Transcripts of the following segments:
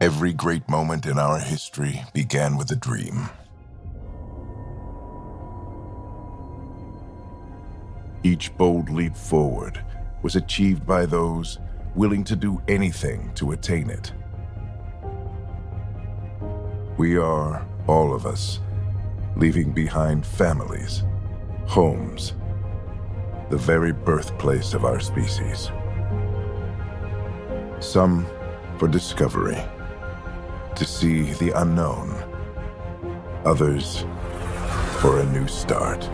Every great moment in our history began with a dream. Each bold leap forward was achieved by those willing to do anything to attain it. We are, all of us, leaving behind families, homes, the very birthplace of our species. Some for discovery, to see the unknown. Others for a new start.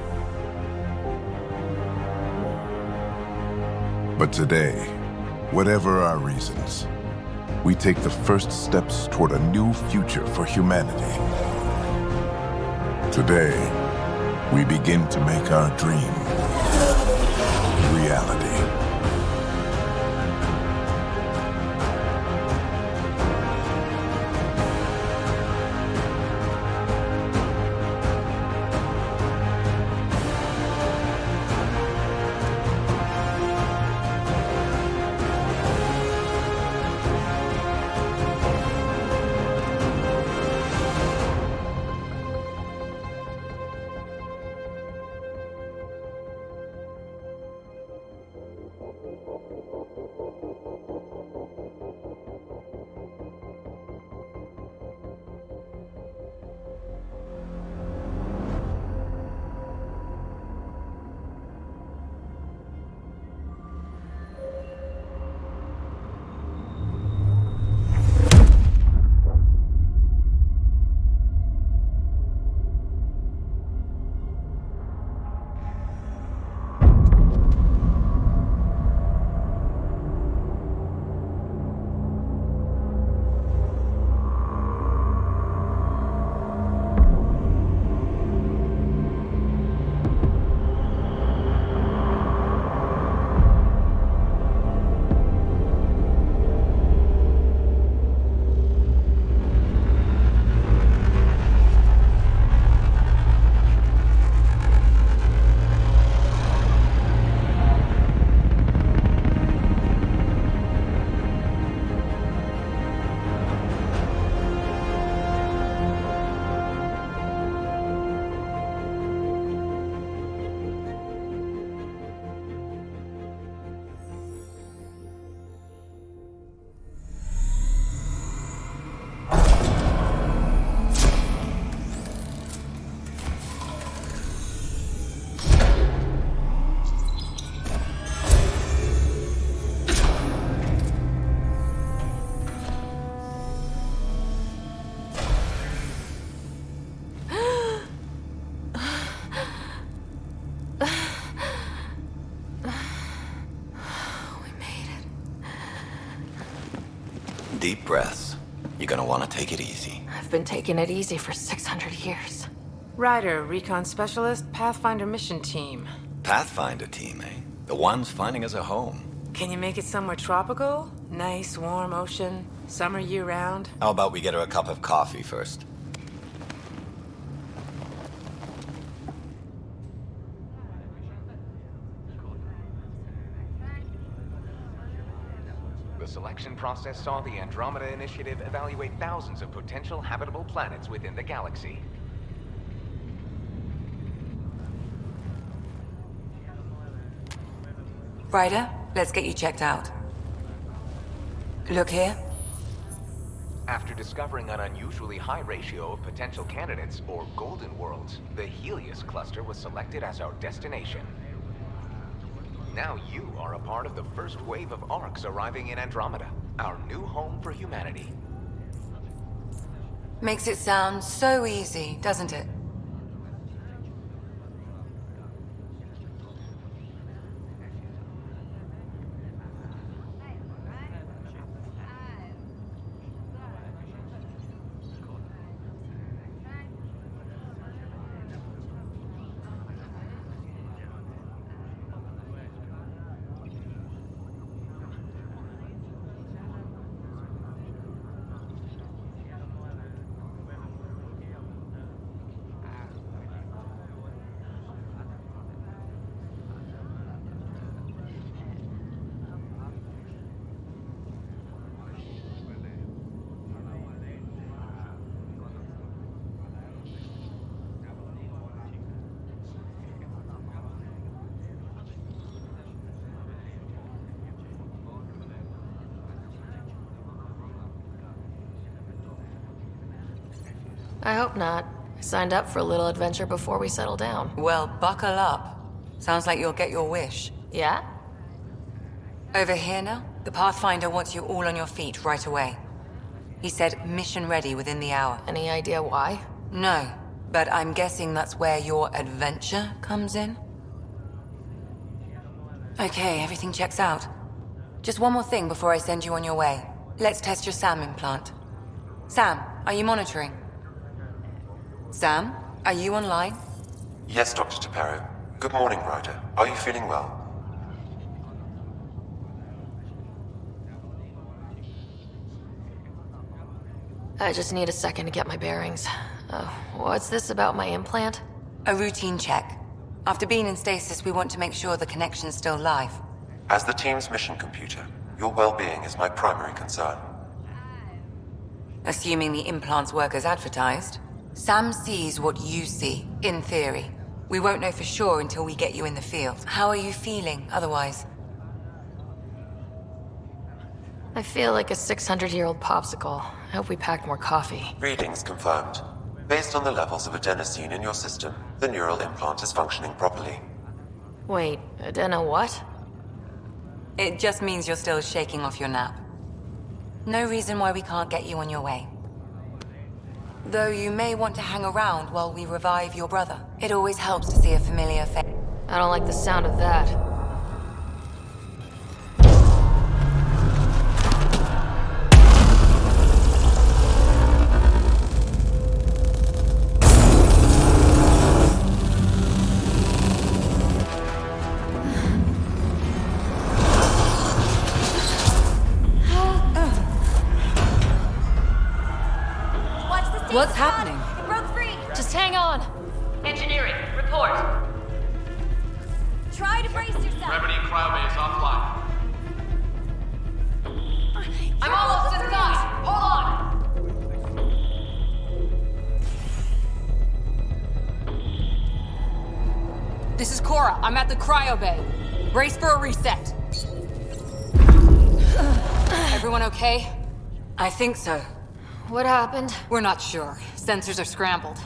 But today, whatever our reasons, we take the first steps toward a new future for humanity. Today, we begin to make our dream reality. Deep breaths. You're gonna want to take it easy. I've been taking it easy for 600 years. Ryder, Recon Specialist, Pathfinder Mission Team. Pathfinder team, eh? The ones finding us a home. Can you make it somewhere tropical? Nice, warm ocean, summer year-round? How about we get her a cup of coffee first? The selection process saw the Andromeda Initiative evaluate thousands of potential habitable planets within the galaxy. Ryder, let's get you checked out. Look here. After discovering an unusually high ratio of potential candidates, or golden worlds, the Helios cluster was selected as our destination. Now you are a part of the first wave of ARCs arriving in Andromeda, our new home for humanity. Makes it sound so easy, doesn't it? I hope not. I signed up for a little adventure before we settle down. Well, buckle up. Sounds like you'll get your wish. Yeah? Over here now, the Pathfinder wants you all on your feet right away. He said mission ready within the hour. Any idea why? No, but I'm guessing that's where your adventure comes in? Okay, everything checks out. Just one more thing before I send you on your way. Let's test your SAM implant. Sam, are you monitoring? Sam, are you online? Yes, Dr. Tapero. Good morning, Ryder. Are you feeling well? I just need a second to get my bearings. What's this about my implant? A routine check. After being in stasis, we want to make sure the connection's still live. As the team's mission computer, your well-being is my primary concern. Assuming the implants work as advertised, Sam sees what you see, in theory. We won't know for sure until we get you in the field. How are you feeling otherwise? I feel like a 600-year-old popsicle. I hope we packed more coffee. Readings confirmed. Based on the levels of adenosine in your system, the neural implant is functioning properly. Wait, adeno what? It just means you're still shaking off your nap. No reason why we can't get you on your way. Though you may want to hang around while we revive your brother. It always helps to see a familiar face. I don't like the sound of that. What's happening? It broke free! Just hang on! Engineering, report. Try to brace yourself. Gravity and cryobase offline. I'm almost to the guys. Hold on. This is Cora. I'm at the cryo bay. Brace for a reset. Everyone okay? I think so. What happened? We're not sure. Sensors are scrambled.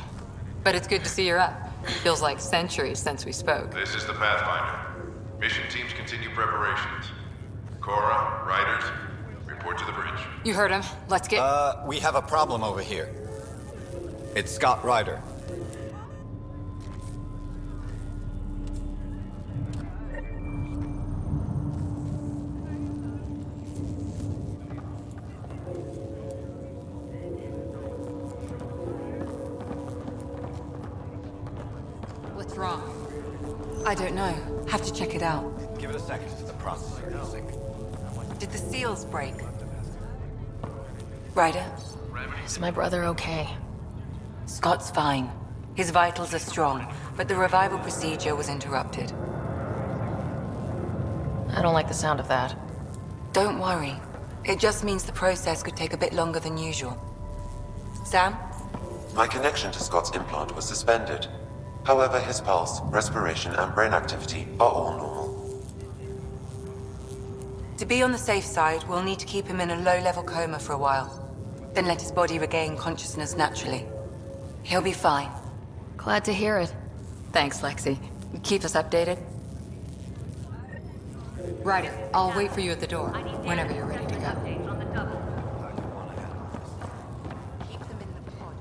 But it's good to see you're up. Feels like centuries since we spoke. This is the Pathfinder. Mission teams continue preparations. Cora, Riders, report to the bridge. You heard him. Let's get... We have a problem over here. It's Scott Ryder. What's wrong? I don't know. Have to check it out. Give it a second. The processor is sync. Did the seals break? Ryder? Is my brother okay? Scott's fine. His vitals are strong, but the revival procedure was interrupted. I don't like the sound of that. Don't worry. It just means the process could take a bit longer than usual. Sam? My connection to Scott's implant was suspended. However, his pulse, respiration, and brain activity are all normal. To be on the safe side, we'll need to keep him in a low-level coma for a while. Then let his body regain consciousness naturally. He'll be fine. Glad to hear it. Thanks, Lexi. Keep us updated. Ryder, I'll wait for you at the door, whenever you're ready to go. Keep them in the pod.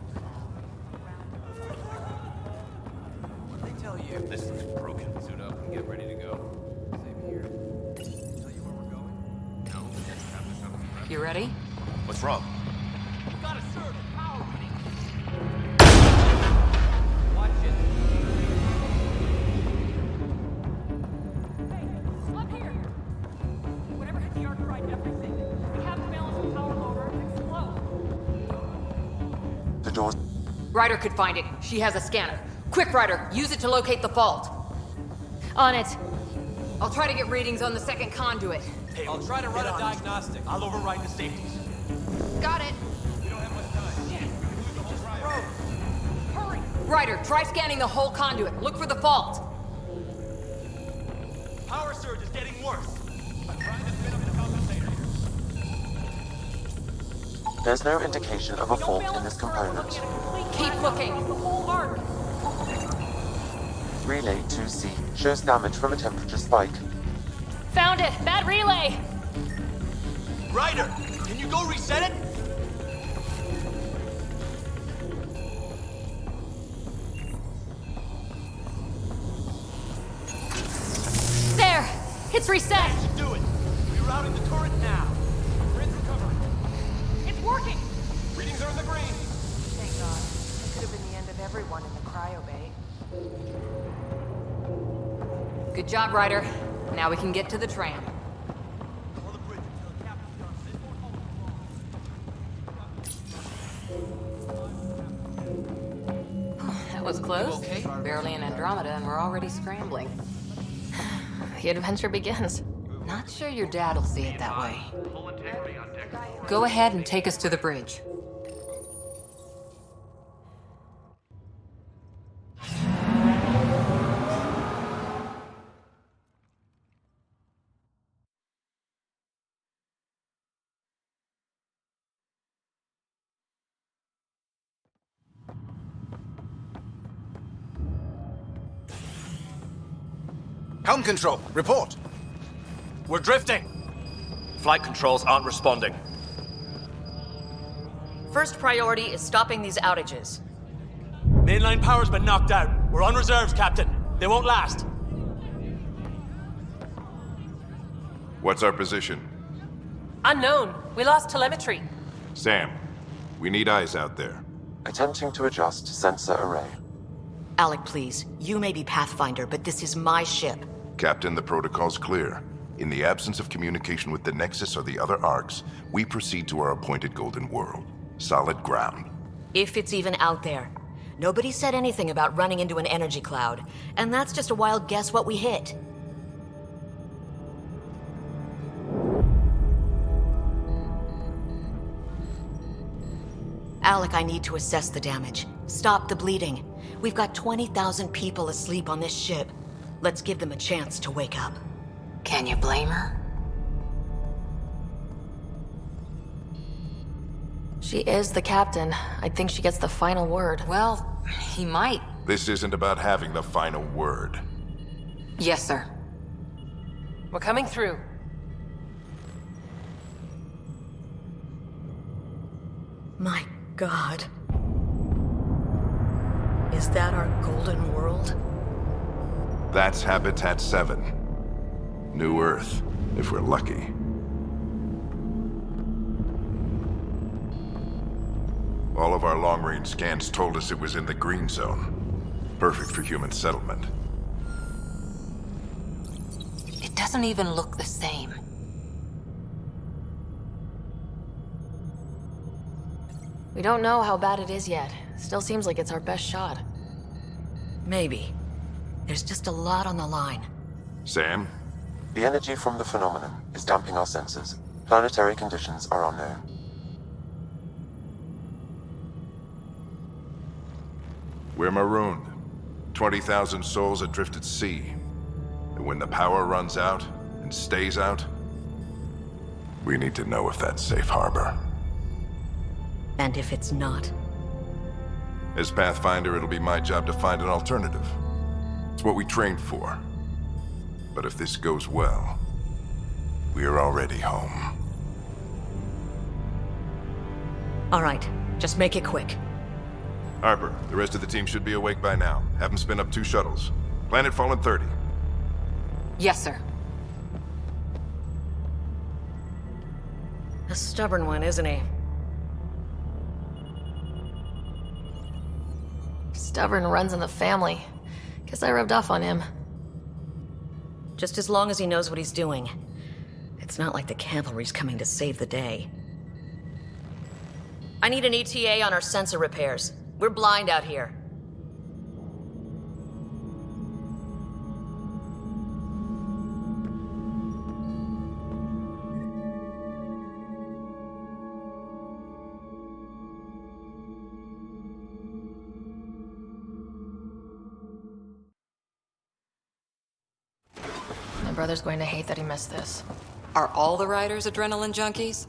They tell you if this is broken. Suit up and get ready to go. Same here. Tell you where we're going? No. You ready? What's wrong? Gotta serve the power reading. Watch it. Hey, up here. Whatever hit the arc fried everything. We have to balance the power motor and explode. The doors... Ryder could find it. She has a scanner. Quick, Ryder, use it to locate the fault. On it. I'll try to get readings on the second conduit. Hey, I'll try to run a diagnostic. I'll override the safeties. Got it. We don't have much time. Shit, we could lose the whole ride. Hurry! Ryder, try scanning the whole conduit. Look for the fault. Power surge is getting worse. I'm trying to spin up the compensator. There's no indication of a fault in this component. Keep looking. The whole arc. Relay 2C shows damage from a temperature spike. Found it. Bad relay. Ryder, can you go reset it? There. It's reset. That should do it. Rerouting the turret now. Grid's recovering. It's working. Readings are in the green. Thank God. It could have been the end of everyone in the cryo bay. Good job, Ryder. Now we can get to the tram. On the bridge until the captain's done. This won't hold long. That was close. Okay. Barely in Andromeda, and we're already scrambling. The adventure begins. Not sure your dad'll see it that way. Go ahead and take us to the bridge. Helm control, report. We're drifting. Flight controls aren't responding. First priority is stopping these outages. Mainline power's been knocked out. We're on reserves, Captain. They won't last. What's our position? Unknown. We lost telemetry. Sam, we need eyes out there. Attempting to adjust sensor array. Alec, please. You may be Pathfinder, but this is my ship. Captain, the protocol's clear. In the absence of communication with the Nexus or the other arcs, we proceed to our appointed Golden World. Solid ground. If it's even out there. Nobody said anything about running into an energy cloud, and that's just a wild guess what we hit. Alec, I need to assess the damage. Stop the bleeding. We've got 20,000 people asleep on this ship. Let's give them a chance to wake up. Can you blame her? She is the captain. I think she gets the final word. Well, he might. This isn't about having the final word. Yes, sir. We're coming through. My God. Is that our Golden World? That's Habitat 7. New Earth, if we're lucky. All of our long-range scans told us it was in the green zone. Perfect for human settlement. It doesn't even look the same. We don't know how bad it is yet. Still seems like it's our best shot. Maybe. There's just a lot on the line. Sam? The energy from the phenomenon is damping our sensors. Planetary conditions are unknown. We're marooned. 20,000 souls adrift at sea. And when the power runs out, and stays out, we need to know if that's safe harbor. And if it's not? As Pathfinder, it'll be my job to find an alternative. It's what we trained for. But if this goes well, we're already home. All right, just make it quick. Harper, the rest of the team should be awake by now. Have them spin up 2 shuttles. Planet Fallen 30. Yes, sir. A stubborn one, isn't he? Stubborn runs in the family. Guess I rubbed off on him. Just as long as he knows what he's doing. It's not like the cavalry's coming to save the day. I need an ETA on our sensor repairs. We're blind out here. My brother's going to hate that he missed this. Are all the riders adrenaline junkies?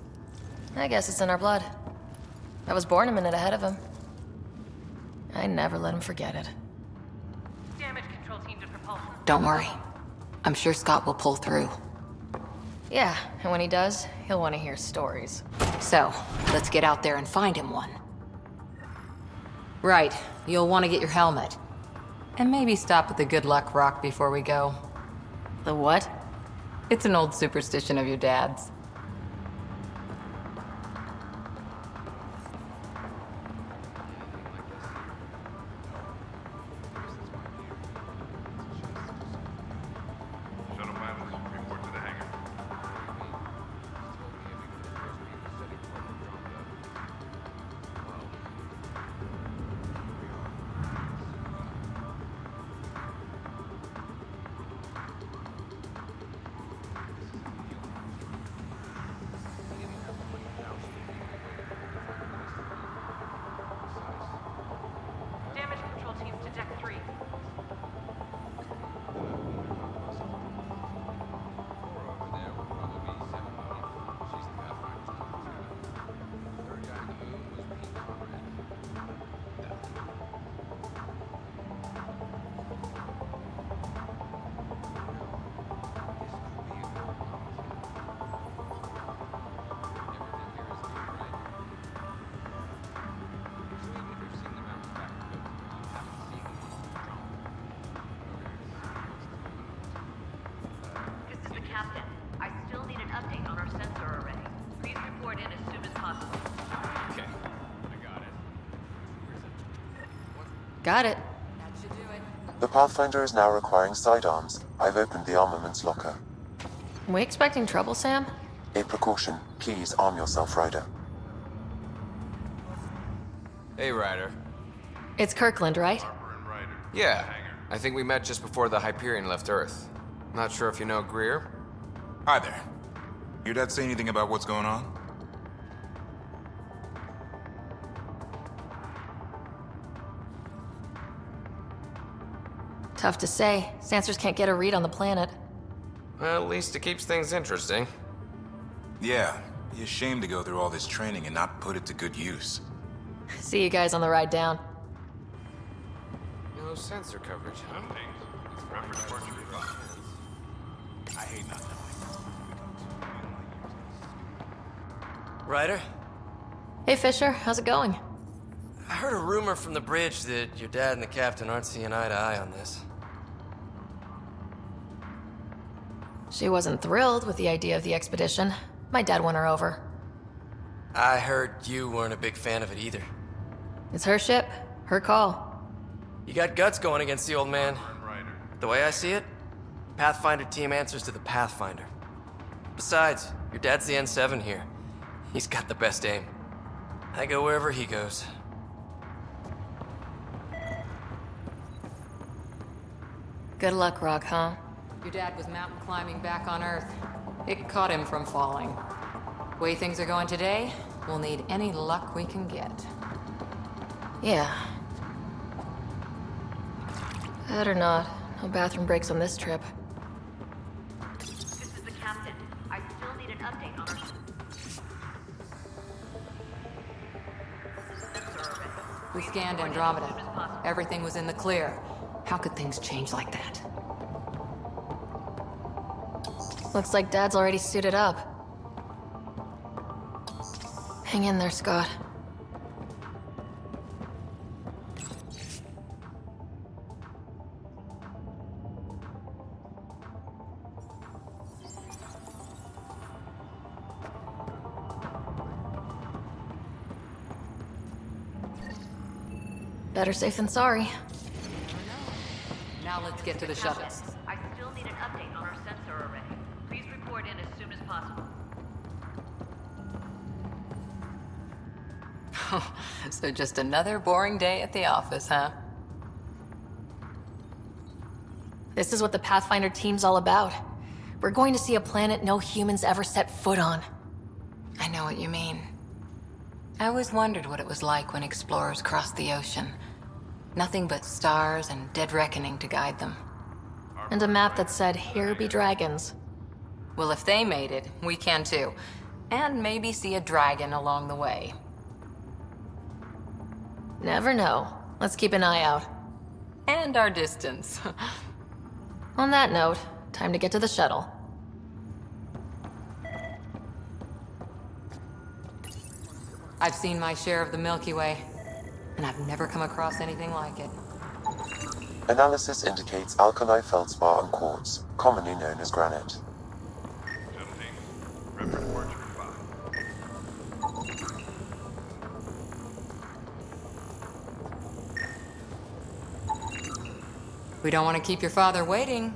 I guess it's in our blood. I was born a minute ahead of him. I never let him forget it. Damage control team to propulsion. Don't worry. I'm sure Scott will pull through. Yeah, and when he does, he'll want to hear stories. So, let's get out there and find him one. Right, you'll want to get your helmet. And maybe stop at the Good Luck Rock before we go. The what? It's an old superstition of your dad's. Shuttle pilots, report to the hangar. Damage control teams to deck 3. This is the captain. I still need an update on our sensor array. Please report in as soon as possible. Okay, I got it. Got it. That should do it. The Pathfinder is now requiring sidearms. I've opened the armaments locker. We expecting trouble, Sam? A precaution. Please arm yourself, Ryder. Hey, Ryder. It's Kirkland, right? Harper and Ryder. Yeah, I think we met just before the Hyperion left Earth. Not sure if you know Greer? Hi there. Your dad say anything about what's going on? Tough to say. Sensors can't get a read on the planet. Well, at least it keeps things interesting. Yeah, be ashamed to go through all this training and not put it to good use. See you guys on the ride down. No sensor coverage, huh? Rapid departure request. I hate nothing. Ryder, Hey, Fisher. How's it going? I heard a rumor from the bridge that your dad and the captain aren't seeing eye to eye on this. She wasn't thrilled with the idea of the expedition. My dad won her over. I heard you weren't a big fan of it either. It's her ship, her call. You got guts going against the old man. Harper and Ryder. The way I see it, Pathfinder team answers to the Pathfinder. Besides, your dad's the N7 here. He's got the best aim. I go wherever he goes. Good luck, Rock, huh? Your dad was mountain climbing back on Earth. It caught him from falling. Way things are going today, we'll need any luck we can get. Yeah. Better not. No bathroom breaks on this trip. This is the captain. I still need an update on our sensor array. We Please scanned report in Andromeda. as soon as possible. Everything was in the clear. How could things change like that? Looks like Dad's already suited up. Hang in there, Scott. Better safe than sorry. Now let's get to the shuttles. I still need an update on our sensor array. Please report in as soon as possible. So just another boring day at the office, huh? This is what the Pathfinder team's all about. We're going to see a planet no humans ever set foot on. I know what you mean. I always wondered what it was like when explorers crossed the ocean. Nothing but stars and dead reckoning to guide them. And a map that said, "Here be dragons." Well, if they made it, we can too. And maybe see a dragon along the way. Never know. Let's keep an eye out. And our distance. On that note, time to get to the shuttle. I've seen my share of the Milky Way, and I've never come across anything like it. Analysis indicates alkali feldspar and quartz, commonly known as granite. We don't want to keep your father waiting.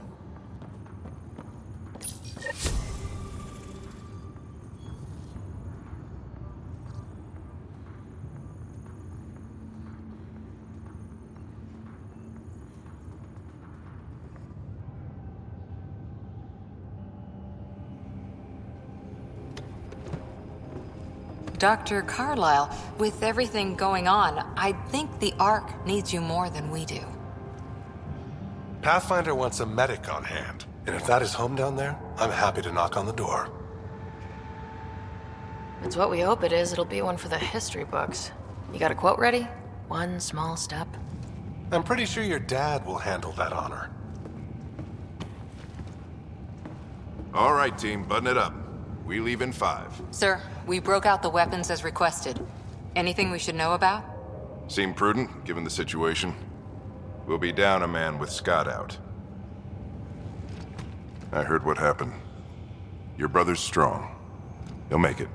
Dr. Carlyle, with everything going on, I think the Ark needs you more than we do. Pathfinder wants a medic on hand, and if that is home down there, I'm happy to knock on the door. It's what we hope it is. It'll be one for the history books. You got a quote ready? One small step. I'm pretty sure your dad will handle that honor. All right, team, button it up. We leave in 5. Sir, we broke out the weapons as requested. Anything we should know about? Seem prudent, given the situation. We'll be down a man with Scott out. I heard what happened. Your brother's strong. He'll make it.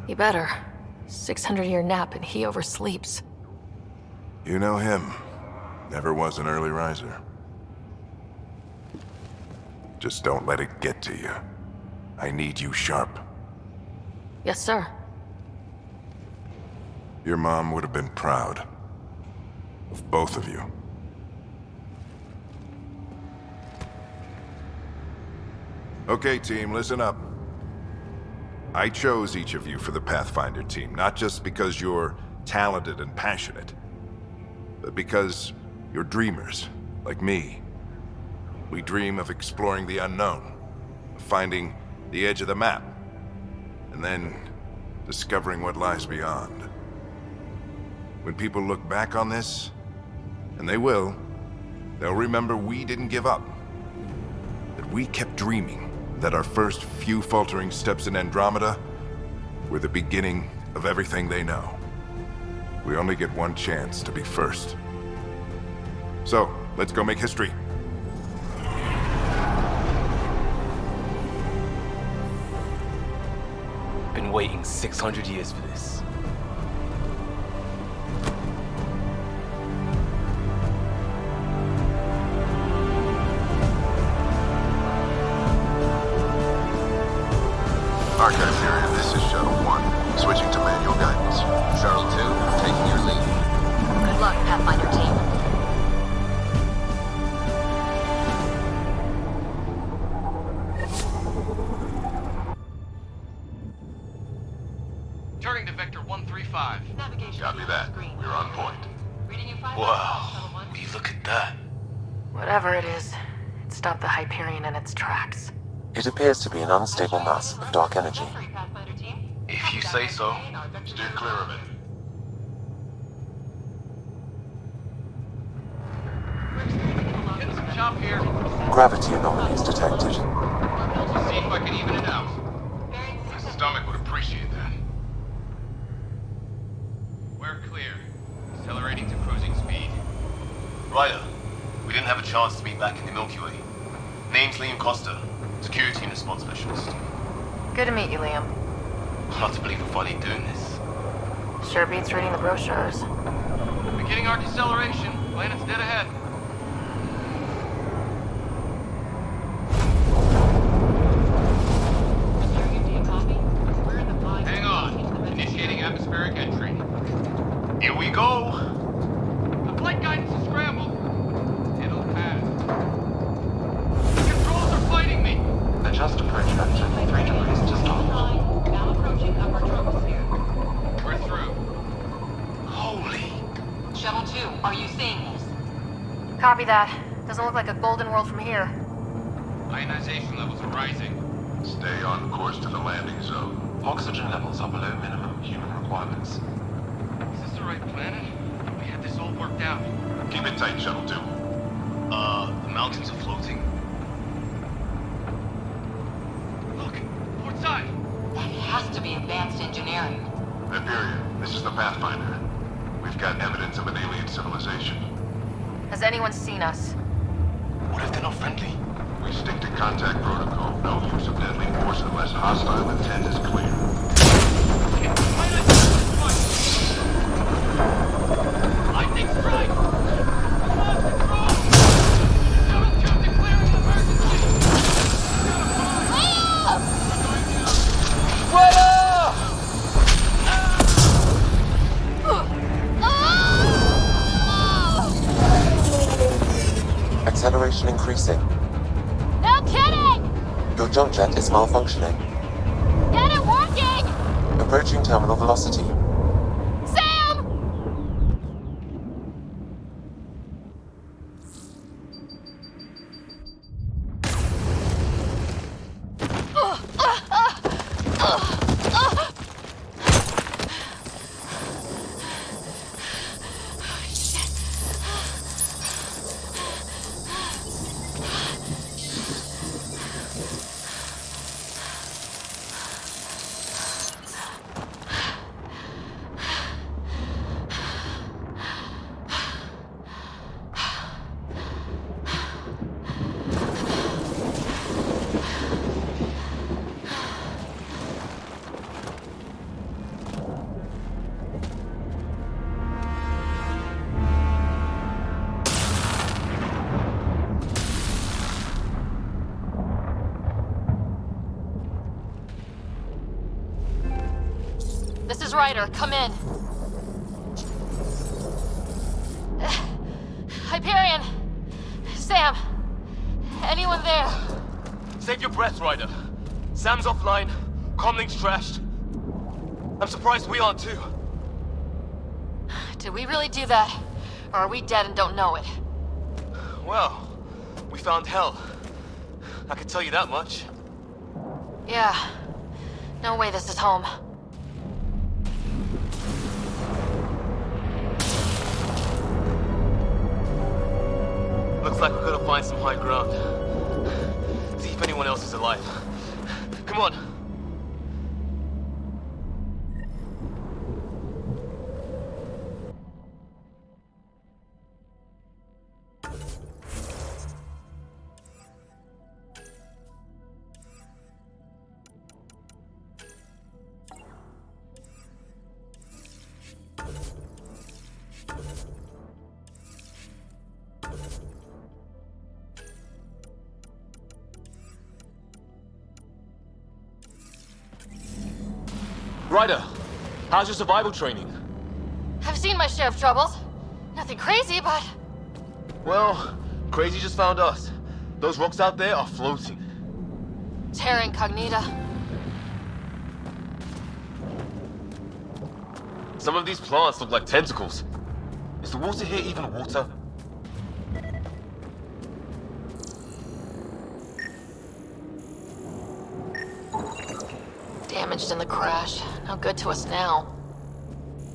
He better. 600-year nap and he oversleeps. You know him. Never was an early riser. Just don't let it get to you. I need you sharp. Yes, sir. Your mom would have been proud of both of you. Okay, team, listen up. I chose each of you for the Pathfinder team, not just because you're talented and passionate, but because you're dreamers, like me. We dream of exploring the unknown, of finding the edge of the map, and then discovering what lies beyond. When people look back on this, and they will, they'll remember we didn't give up. That we kept dreaming, that our first few faltering steps in Andromeda were the beginning of everything they know. We only get one chance to be first. So, let's go make history. Been waiting 600 years for this. Archive area, this is Shuttle 1. Switching to manual guidance. Shuttle 2, taking your lead. Good luck, Pathfinder team. Turning to Vector 135. Copy that. We're on point. Wow, will you look at that? Whatever it is, it stopped the Hyperion in its tracks. It appears to be an unstable mass of dark energy. If you say so. Steer clear of it. Getting some chop here. Gravity anomalies detected. See if I can even it out. My stomach would appreciate that. We're clear. Accelerating to cruising speed. Ryder, we didn't have a chance to meet back in the Milky Way. Name's Liam Costa, security and response specialist. Good to meet you, Liam. Hard to believe we're finally doing this. Sure beats reading the brochures. Beginning our deceleration. Planet's dead ahead. Hang on. Initiating atmospheric entry. Here we go. The flight guidance is scrambled. It'll pass. The controls are fighting me. Adjust approach vector 3 degrees to stop. Now approaching upper troposphere. We're through. Holy. Shuttle 2, are you seeing this? Copy that. Doesn't look like a golden world from here. Ionization levels are rising. Stay on course to the landing zone. Oxygen levels are below minimum human requirements. Is this the right planet? We had this all worked out. Keep it tight, Shuttle 2. The mountains are floating. Look, port side! That has to be advanced engineering. Hyperion, this is the Pathfinder. We've got evidence of an alien civilization. Has anyone seen us? What if they're not friendly? We stick to contact protocol. No use of deadly force unless hostile intent is clear. Lightning strike! Come on, control! Shuttle 2 declaring emergency! Acceleration increasing. No kidding! Your jump jet is malfunctioning. Get it working! Approaching terminal velocity. Sam! This is Ryder. Come in. Hyperion! Sam! Anyone there? Save your breath, Ryder. Sam's offline. Comlink's trashed. I'm surprised we aren't too. Did we really do that? Or are we dead and don't know it? Well, we found hell. I can tell you that much. Yeah. No way this is home. Looks like we're gonna find some high ground. See if anyone else is alive. Come on. Ryder, how's your survival training? I've seen my share of troubles. Nothing crazy, but... Well, Crazy just found us. Those rocks out there are floating. Terra Incognita. Some of these plants look like tentacles. Is the water here even water? Damaged in the crash. No good to us now.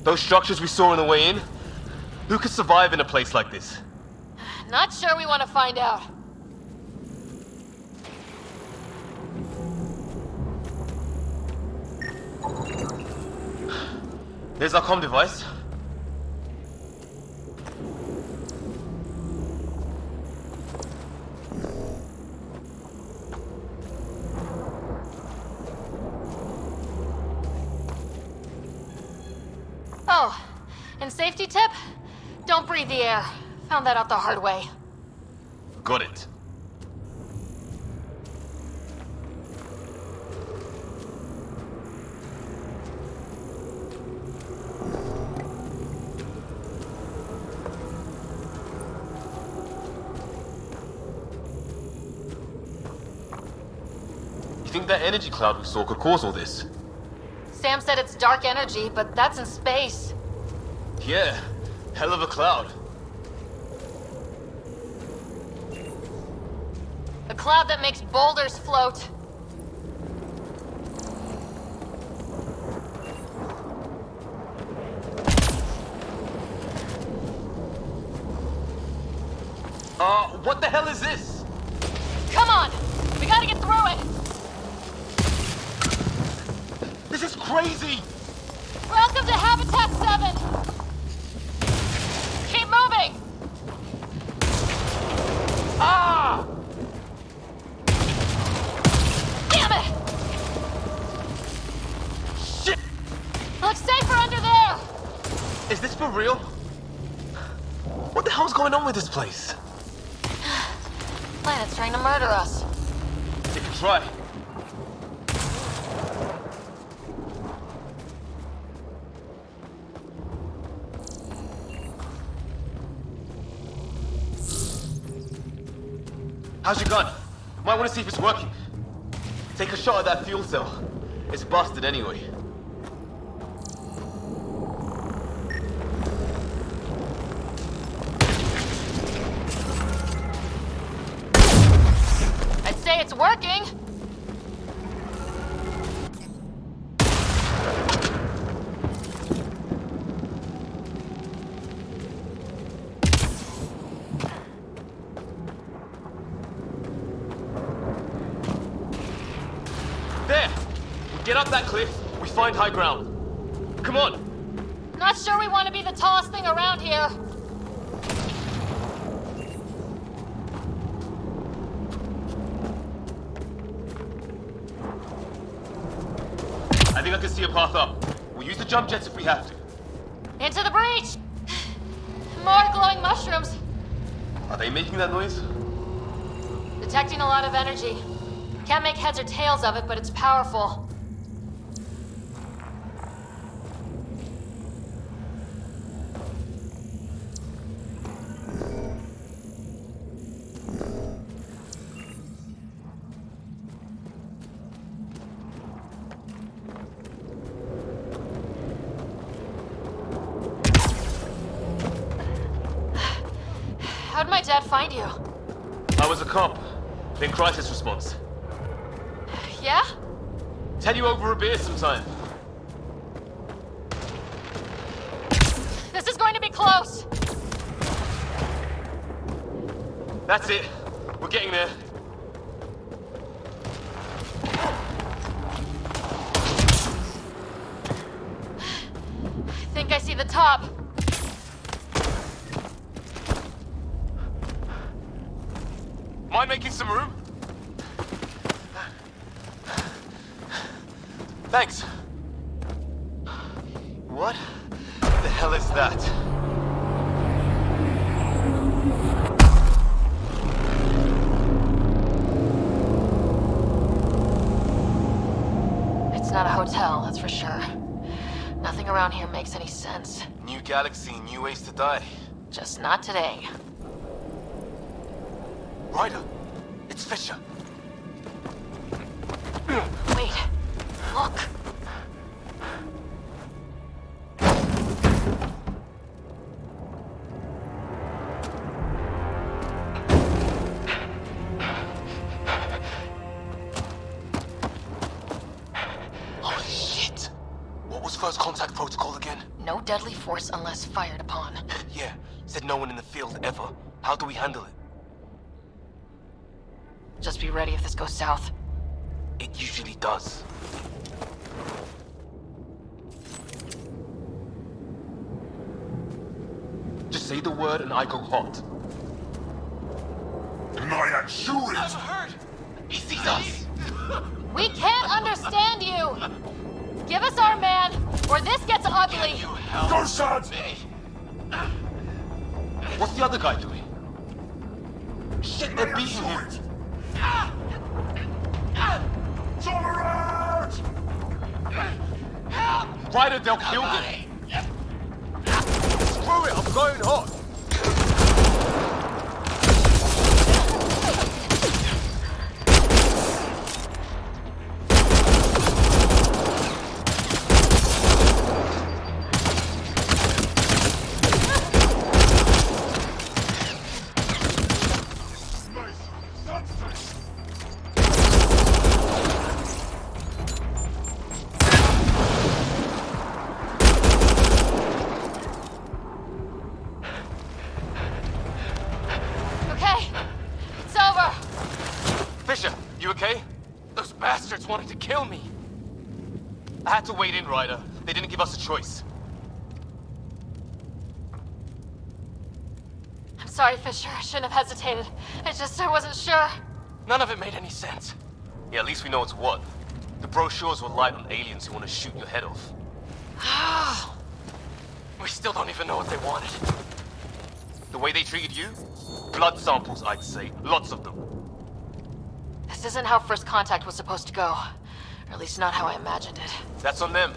Those structures we saw on the way in? Who could survive in a place like this? Not sure we want to find out. There's our comm device. Oh, and safety tip? Don't breathe the air. Found that out the hard way. Got it. You think that energy cloud we saw could cause all this? Sam said it's dark energy, but that's in space. Yeah, hell of a cloud. A cloud that makes boulders float. What the hell is this? Come on! We gotta get through it! This is crazy! Welcome to Habitat 7! Keep moving! Ah! Damn it! Shit! Looks safer under there! Is this for real? What the hell's going on with this place? Planet's trying to murder us. They can try. How's your gun? Might want to see if it's working. Take a shot at that fuel cell. It's busted anyway. I'd say it's working. There! We get up that cliff, we find high ground. Come on! Not sure we want to be the tallest thing around here. I think I can see a path up. We'll use the jump jets if we have to. Into the breach! More glowing mushrooms. Are they making that noise? Detecting a lot of energy. Can't make heads or tails of it, but it's powerful. How'd my dad find you? I was a cop. Then crisis response. Yeah? Tell you over a beer sometime. This is going to be close. That's it. We're getting there. I think I see the top. Mind making some room? Thanks. What the hell is that? It's not a hotel, that's for sure. Nothing around here makes any sense. New galaxy, new ways to die. Just not today. Ryder, it's Fisher. Wait, look. Holy shit! What was first contact protocol again? No deadly force unless fired upon. Yeah, said no one in the field ever. How do we handle it? Just be ready if this goes south. It usually does. Just say the word and I go hot. Deny shoot it! Heard! He sees us! We can't understand you! Give us our man, or this gets ugly! Go, sons! What's the other guy doing? Shit, they're beating him! Ryder, they'll kill him! Screw it, I'm going hot! just wanted to kill me. I had to wait in, Ryder. They didn't give us a choice. I'm sorry, Fisher. I shouldn't have hesitated. I wasn't sure. None of it made any sense. Yeah, at least we know it's what. The brochures were light on aliens who want to shoot your head off. We still don't even know what they wanted. The way they treated you? Blood samples, I'd say. Lots of them. This isn't how first contact was supposed to go. Or at least not how I imagined it. That's on them.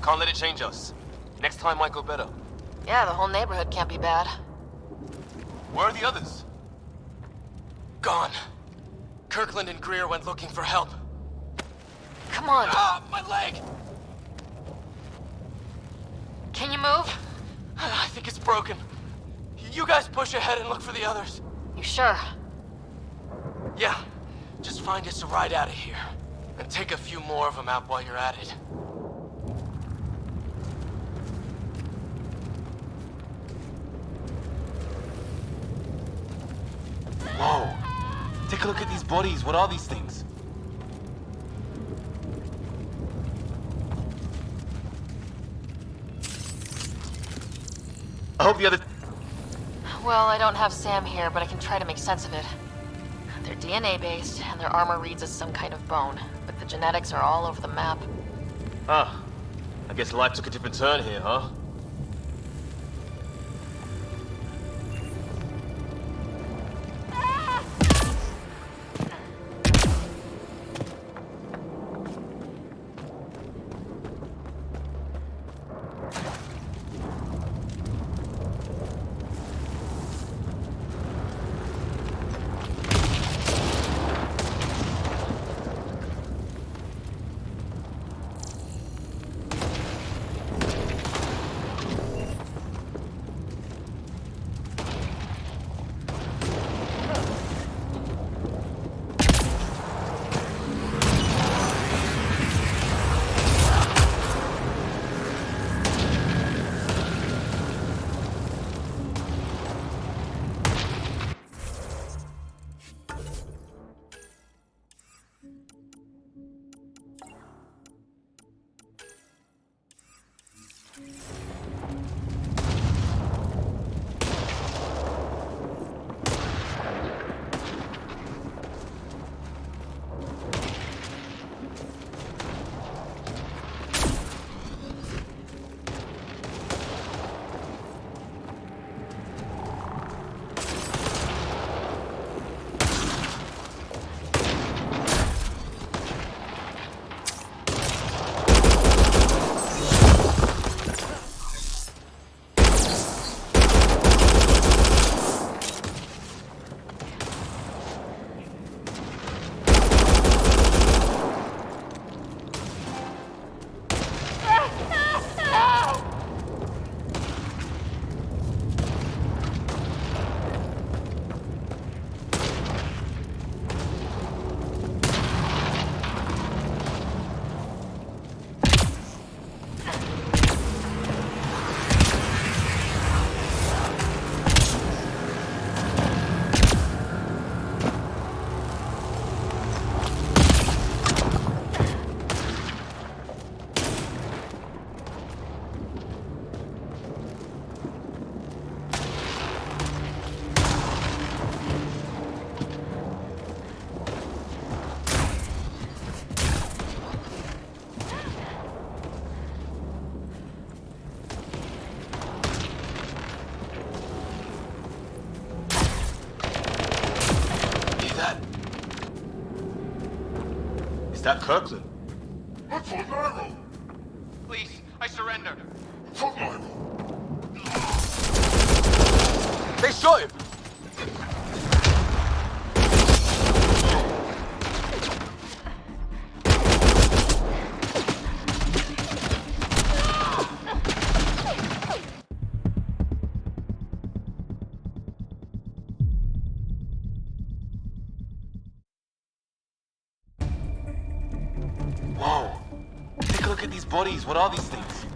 Can't let it change us. Next time might go better. Yeah, the whole neighborhood can't be bad. Where are the others? Gone. Kirkland and Greer went looking for help. Come on. Ah, my leg! Can you move? I think it's broken. You guys push ahead and look for the others. You sure? Yeah. Just find us a ride out of here. And take a few more of them out while you're at it. Whoa. Take a look at these bodies. What are these things? I hope the other... Well, I don't have Sam here, but I can try to make sense of it. They're DNA-based, and their armor reads as some kind of bone, but the genetics are all over the map. Ah. I guess life took a different turn here, huh? Is that Kirkland? Please, I surrender. They shot him! Whoa. Take a look at these bodies. What are these things?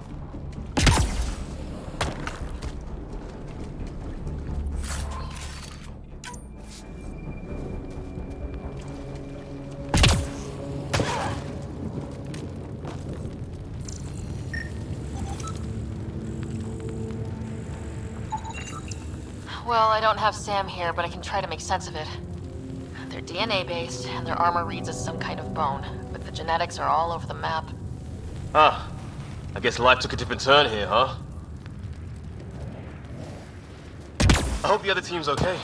Well, I don't have Sam here, but I can try to make sense of it. They're DNA-based, and their armor reads as some kind of bone, but the genetics are all over the map. Ah, I guess life took a different turn here, huh? I hope the other team's okay.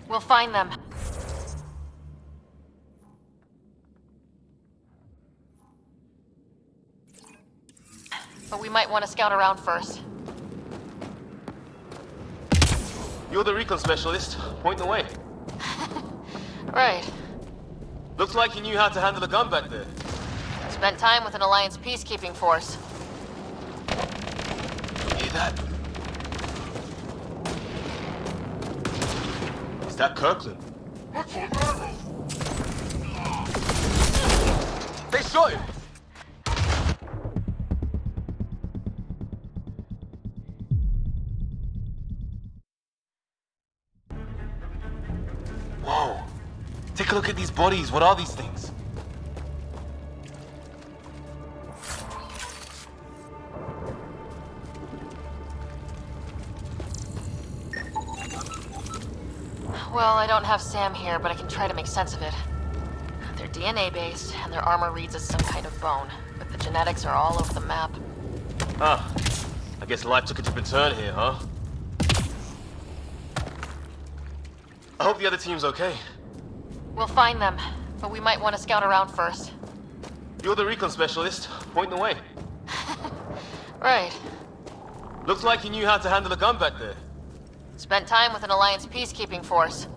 We'll find them. But we might want to scout around first. You're the recon specialist. Point the way. Right. Looks like you knew how to handle a gun back there. Spent time with an Alliance peacekeeping force. Hear that? Is that Kirkland? They shot him! Whoa. Take a look at these bodies. What are these things? Well, I don't have Sam here, but I can try to make sense of it. They're DNA-based, and their armor reads as some kind of bone, but the genetics are all over the map. Ah, I guess life took a different turn here, huh? I hope the other team's okay. We'll find them, but we might want to scout around first. You're the recon specialist. Point the way. Right. Looks like you knew how to handle a gun back there. Spent time with an Alliance peacekeeping force.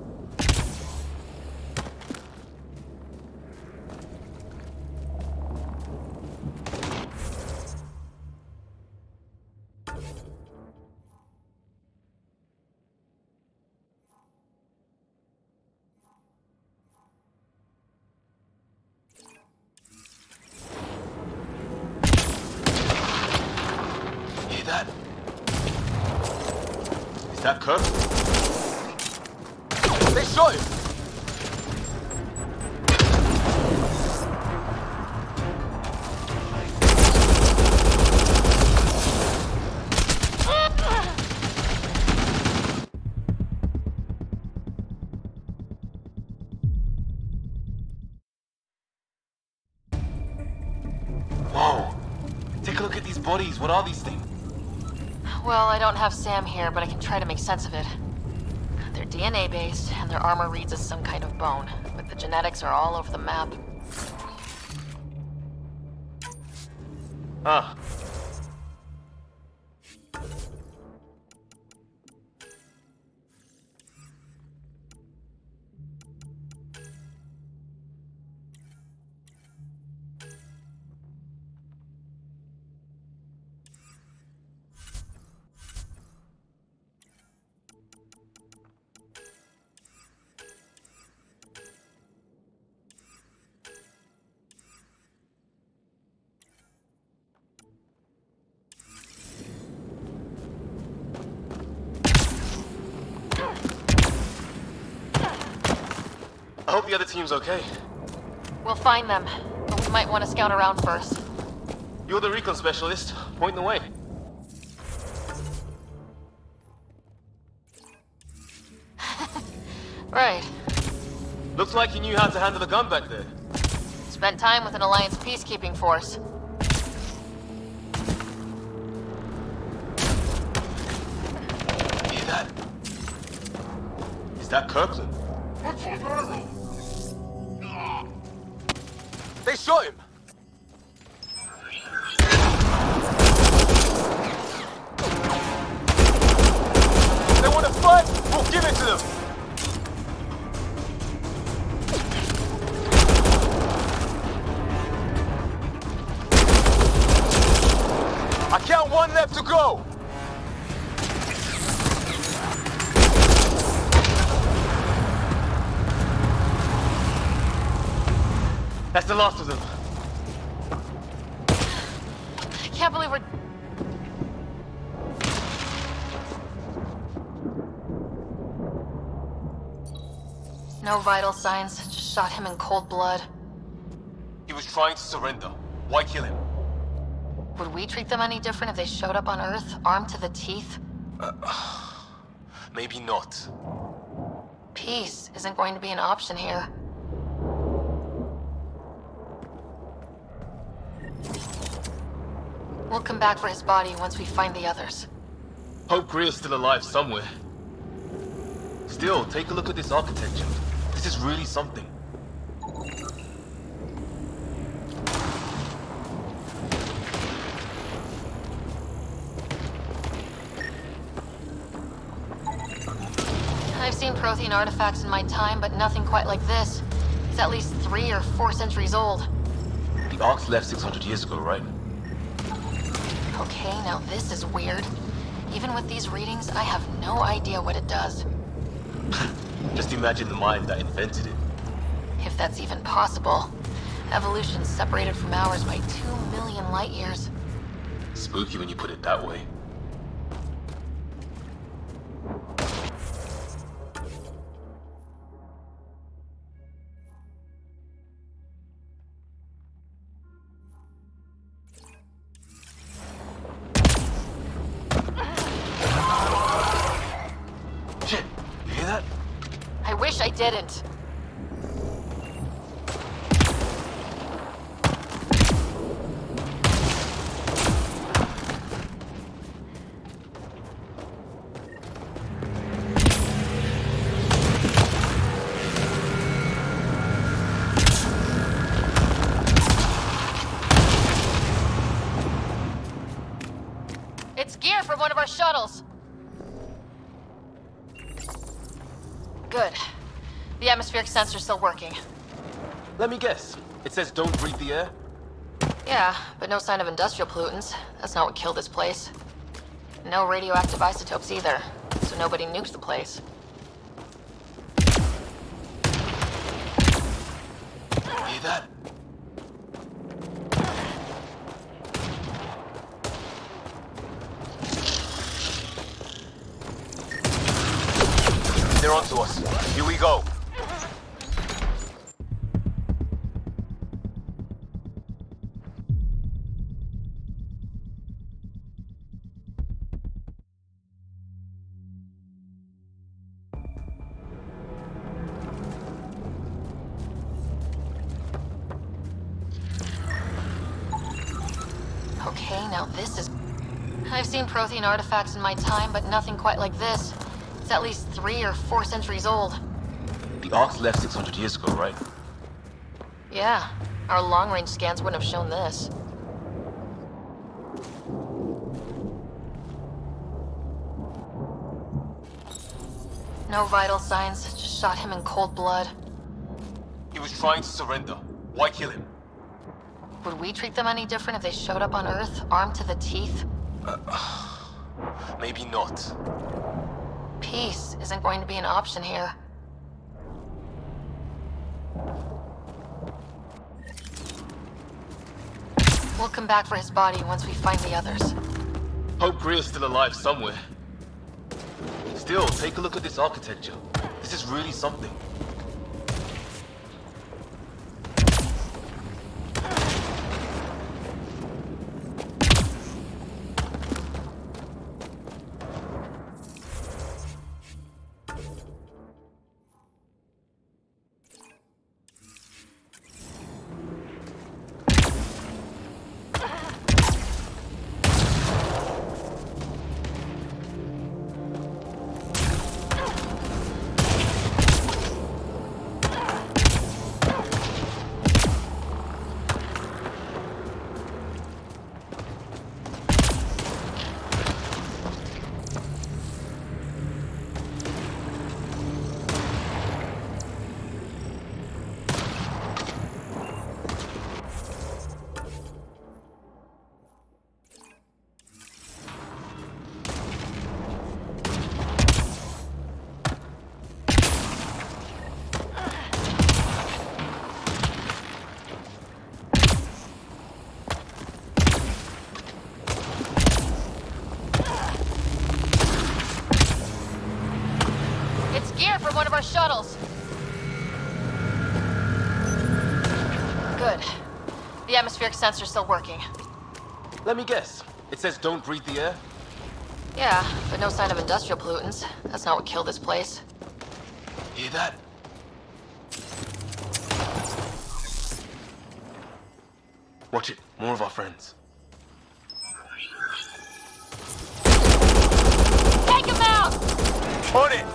Hear that? Is that Kirk? They shot him! Whoa. Take a look at these bodies. What are these things? Well, I don't have Sam here, but I can try to make sense of it. They're DNA-based, and their armor reads as some kind of bone, but the genetics are all over the map. Ah. I hope the other team's okay. We'll find them, but we might want to scout around first. You're the recon specialist. Point the way. Right. Looks like you knew how to handle a gun back there. Spent time with an Alliance peacekeeping force. Hear that? Is that Kirkland? They shot him! They want to fight? We'll give it to them! I count one left to go! That's the last of them. I can't believe we're... No vital signs, just shot him in cold blood. He was trying to surrender. Why kill him? Would we treat them any different if they showed up on Earth, armed to the teeth? Maybe not. Peace isn't going to be an option here. We'll come back for his body once we find the others. Hope Greer's still alive somewhere. Still, take a look at this architecture. This is really something. I've seen Prothean artifacts in my time, but nothing quite like this. It's at least 3 or 4 centuries old. The Ark's left 600 years ago, right? Okay, now this is weird. Even with these readings, I have no idea what it does. Just imagine the mind that invented it. If that's even possible. Evolution's separated from ours by 2 million light years. Spooky when you put it that way. Shit, you hear that? I wish I didn't. It's gear from one of our shuttles. Good. The atmospheric sensor's still working. Let me guess. It says don't breathe the air? Yeah, but no sign of industrial pollutants. That's not what killed this place. No radioactive isotopes either, so nobody nuked the place. Hear that? They're onto us. Here we go. Okay, now this is... I've seen Prothean artifacts in my time, but nothing quite like this. It's at least 3 or 4 centuries old. The Ark's left 600 years ago, right? Yeah, our long-range scans wouldn't have shown this. No vital signs, just shot him in cold blood. He was trying to surrender. Why kill him? Would we treat them any different if they showed up on Earth, armed to the teeth? Maybe not. Peace isn't going to be an option here. We'll come back for his body once we find the others. Hope Greer's still alive somewhere. Still, take a look at this architecture. This is really something. From one of our shuttles. Good. The atmospheric sensor's still working. Let me guess. It says don't breathe the air? Yeah, but no sign of industrial pollutants. That's not what killed this place. Hear that? Watch it. More of our friends. Take him out! On it!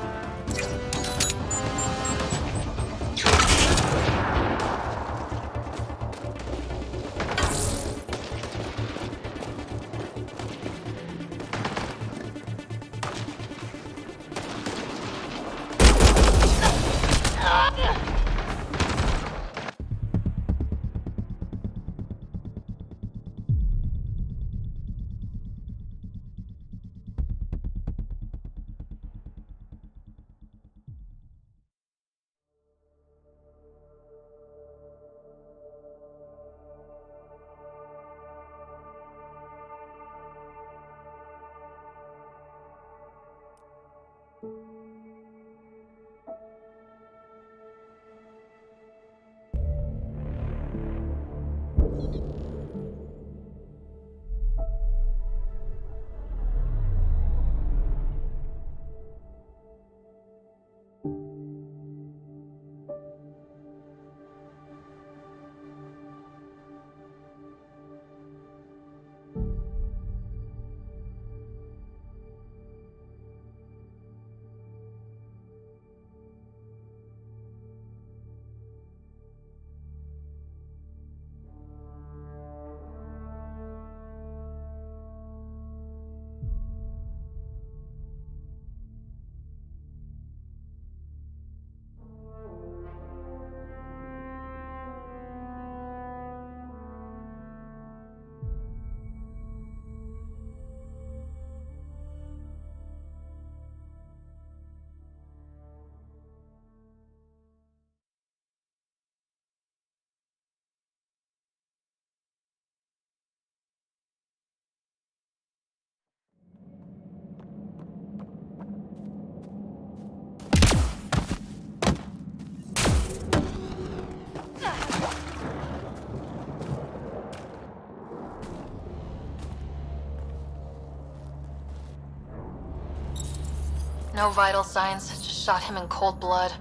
No vital signs, just shot him in cold blood.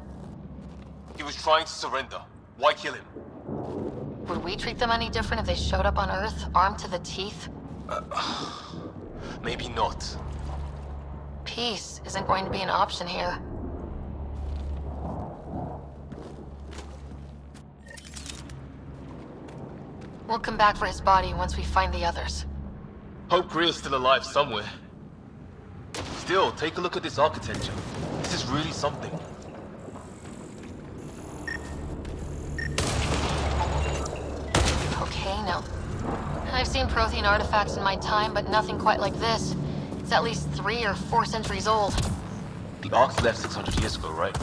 He was trying to surrender. Why kill him? Would we treat them any different if they showed up on Earth, armed to the teeth? Maybe not. Peace isn't going to be an option here. We'll come back for his body once we find the others. Hope Greer's still alive somewhere. Still, take a look at this architecture. This is really something. Okay, now. I've seen Prothean artifacts in my time, but nothing quite like this. It's at least 3 or 4 centuries old. The Ark's left 600 years ago, right?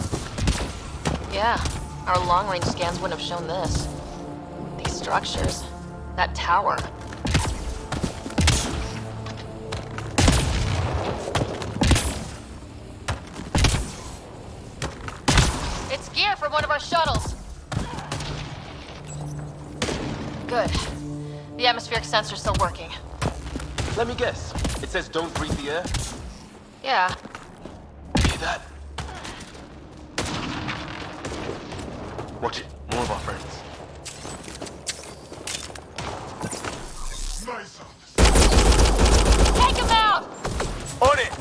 Yeah, our long-range scans wouldn't have shown this. These structures, that tower. It's gear from one of our shuttles. Good. The atmospheric sensor's still working. Let me guess. It says don't breathe the air? Yeah. Hear that? Watch it. More of our friends. Take him out! On it!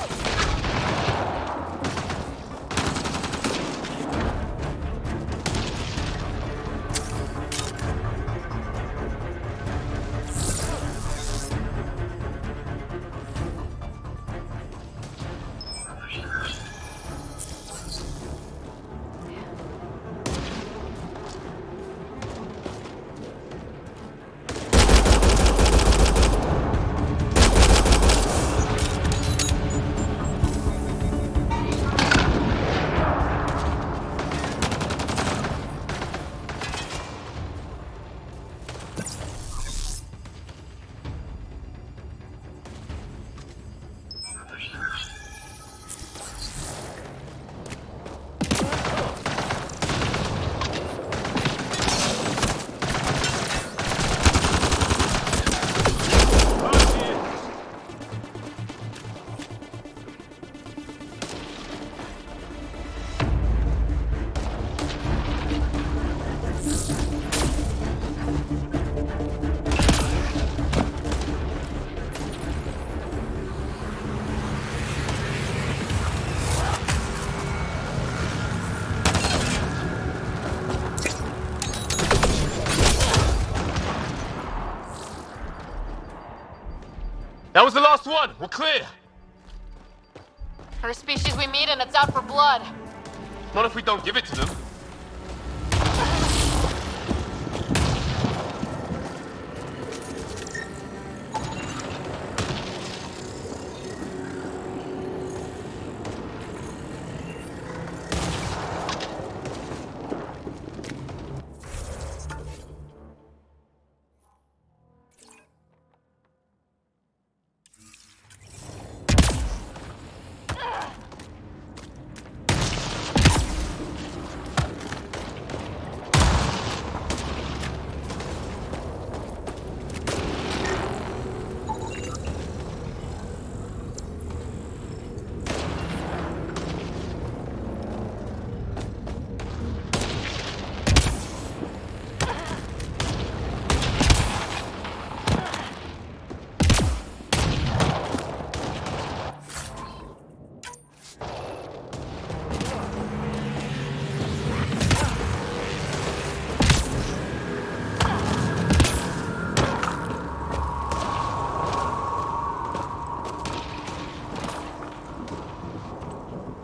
That was the last one. We're clear. First species we meet and it's out for blood. Not if we don't give it to them.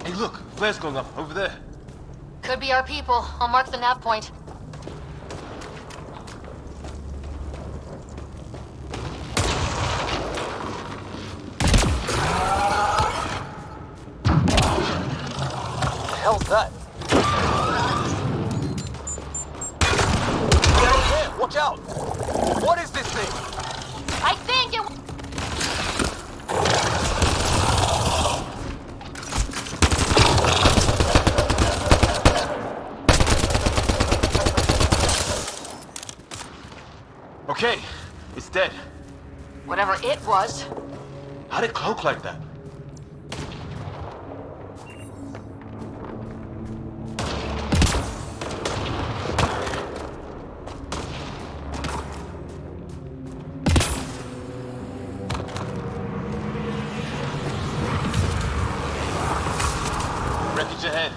Hey, look, flare's going up over there. Could be our people. I'll mark the nav point. What the hell's that? Hey, watch out! What is this thing? I think it... Okay, it's dead. Whatever it was. How'd it cloak like that? Wreckage ahead.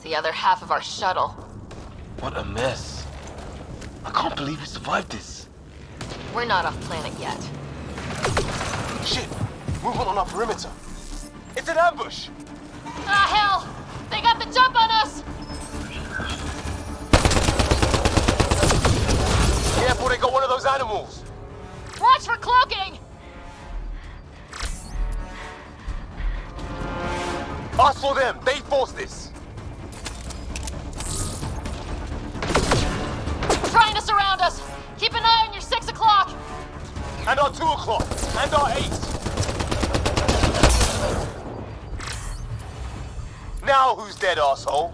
The other half of our shuttle. What a mess. I can't believe we survived this. We're not off planet yet. Shit! Movement on our perimeter. It's an ambush! Ah, hell! They got the jump on us! Careful, they got one of those animals! Watch for cloaking! Us or them, they forced this! Trying to surround us! Keep an eye on your 6 o'clock! And our 2 o'clock! And our 8! Now who's dead, asshole?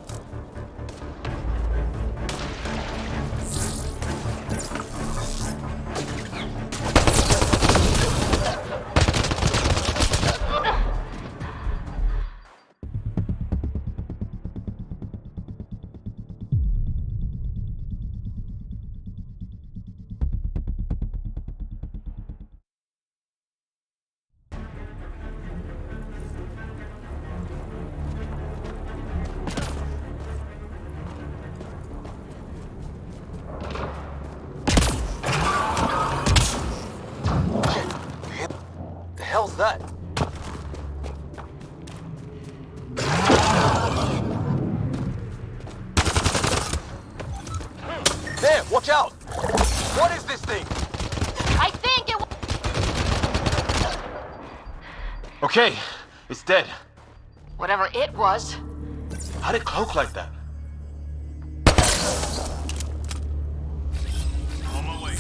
The hell's that? There, watch out! What is this thing? I think it... Okay, It's dead. Whatever it was. How'd it cloak like that? On my way.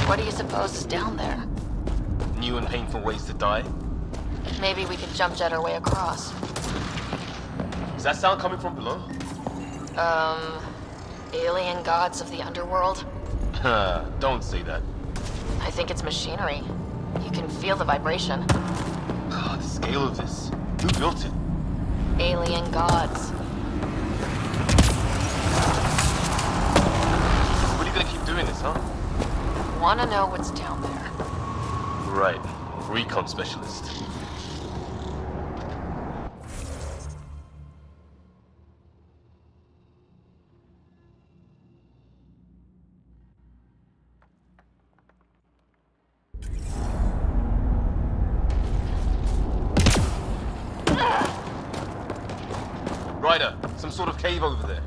What do you suppose is down there? New and painful ways to die? Maybe we could jump jet our way across. Is that sound coming from below? Alien gods of the underworld? Don't say that. I think it's machinery. You can feel the vibration. The scale of this. Who built it? Alien gods. What are you gonna keep doing this, huh? Wanna know what's down there. Right. Recon specialist. Ryder, some sort of cave over there.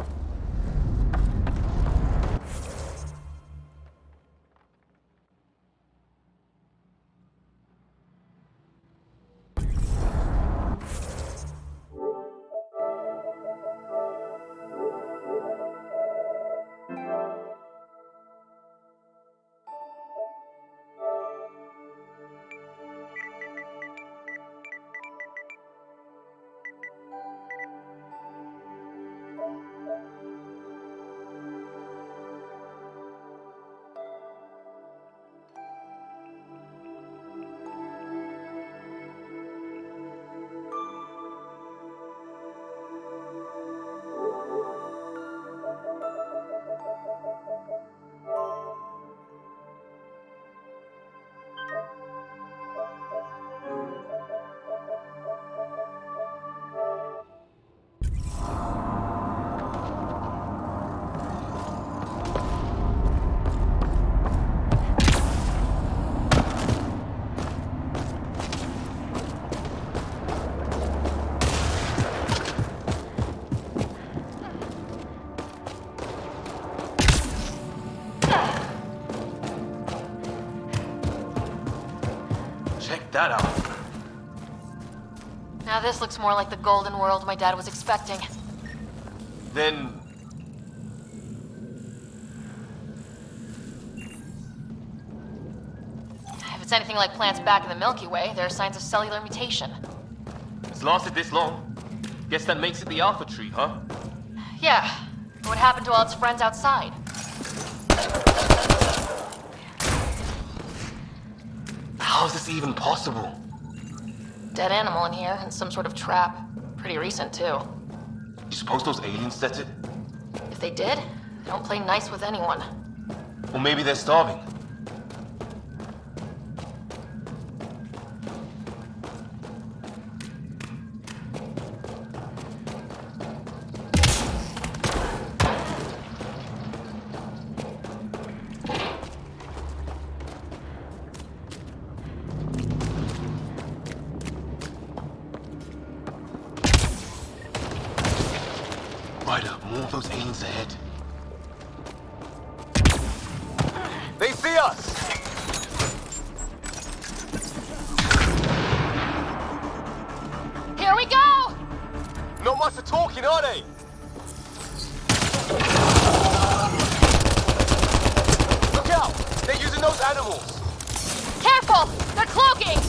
Check that out. Now this looks more like the golden world my dad was expecting. Then... If it's anything like plants back in the Milky Way, there are signs of cellular mutation. It's lasted this long. Guess that makes it the Alpha Tree, huh? Yeah. What happened to all its friends outside? How is this even possible? Dead animal in here, and some sort of trap. Pretty recent, too. You suppose those aliens set it? If they did, they don't play nice with anyone. Or maybe they're starving. Ryder, more of those aliens ahead. They see us! Here we go! Not much of talking, are they? Look out! They're using those animals! Careful! They're cloaking!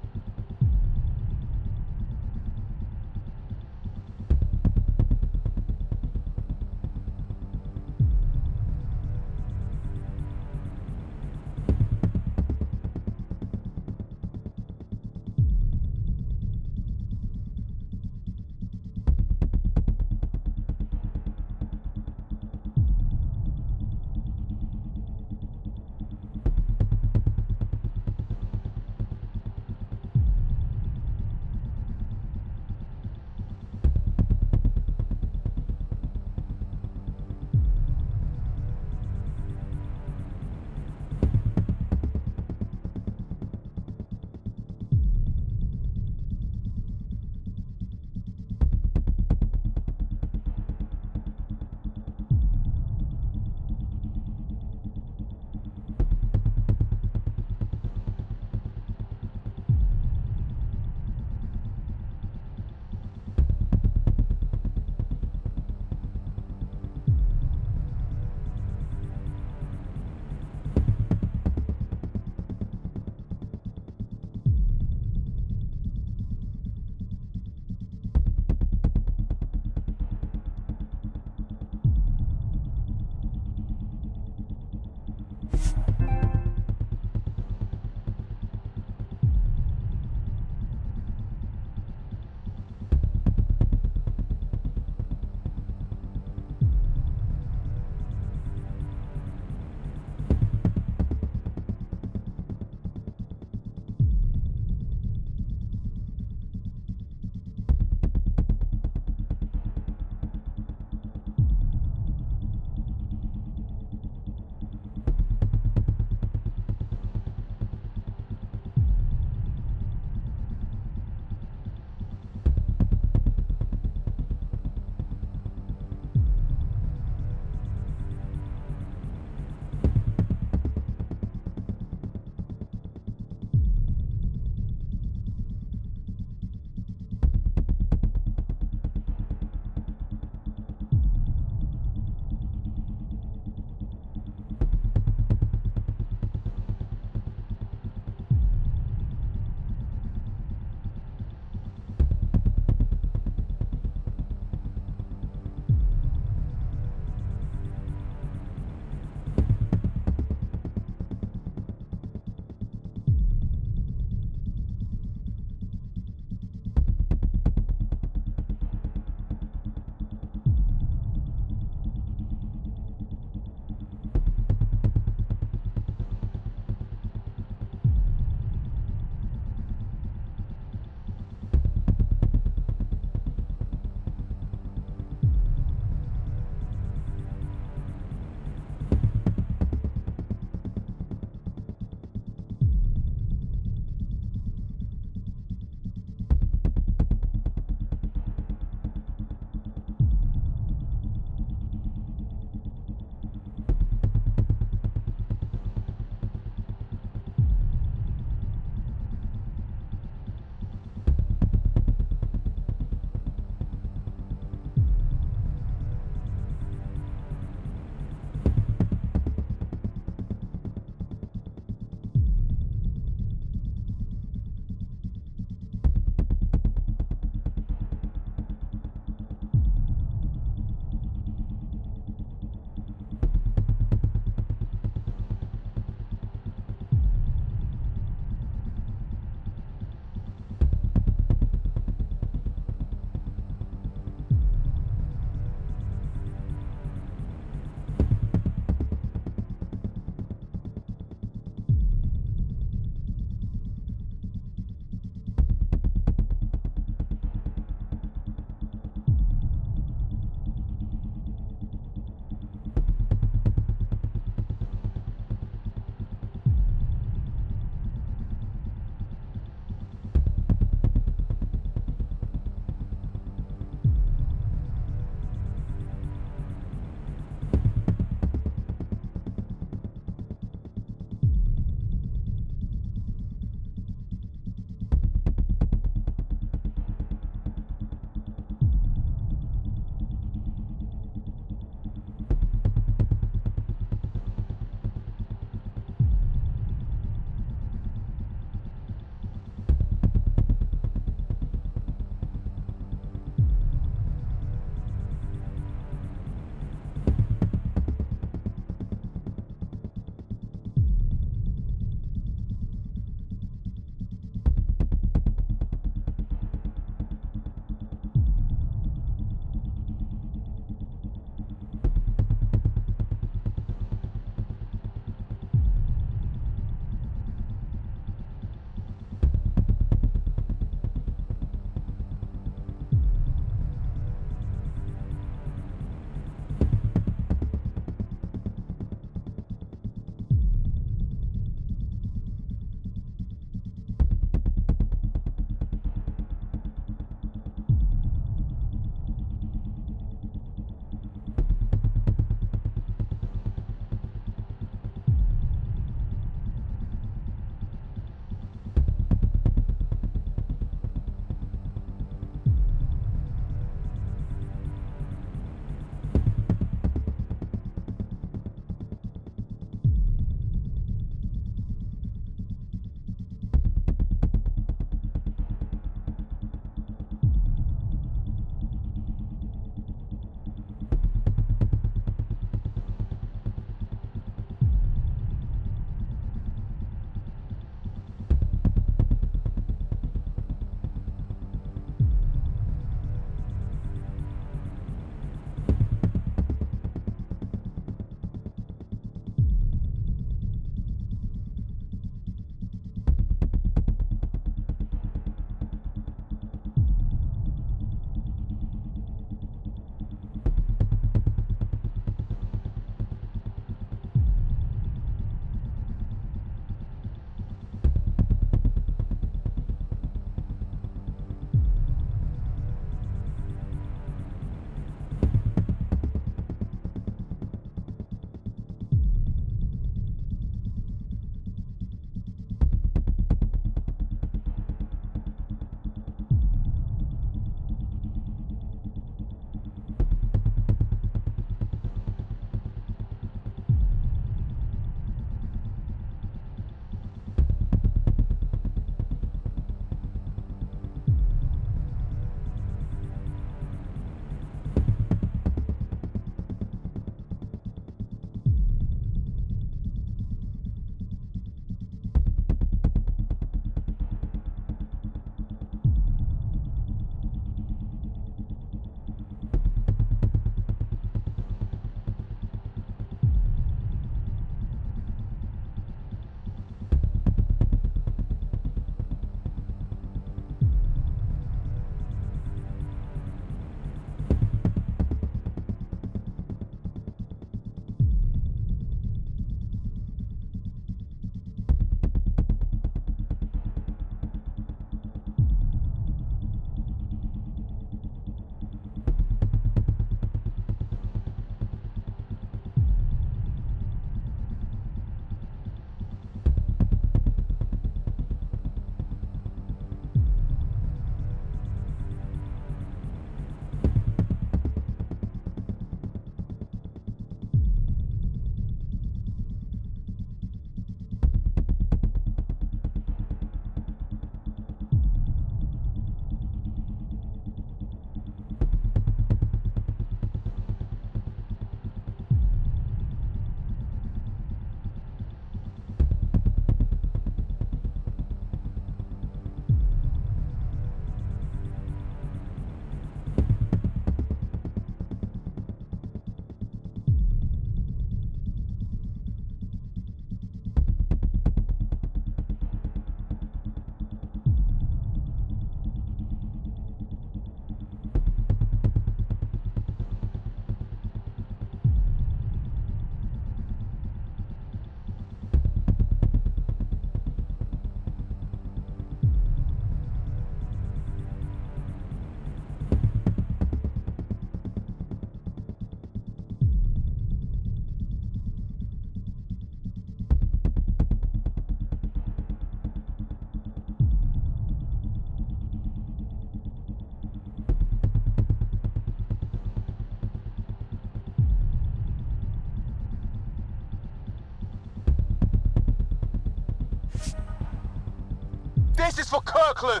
This is for Kirkland!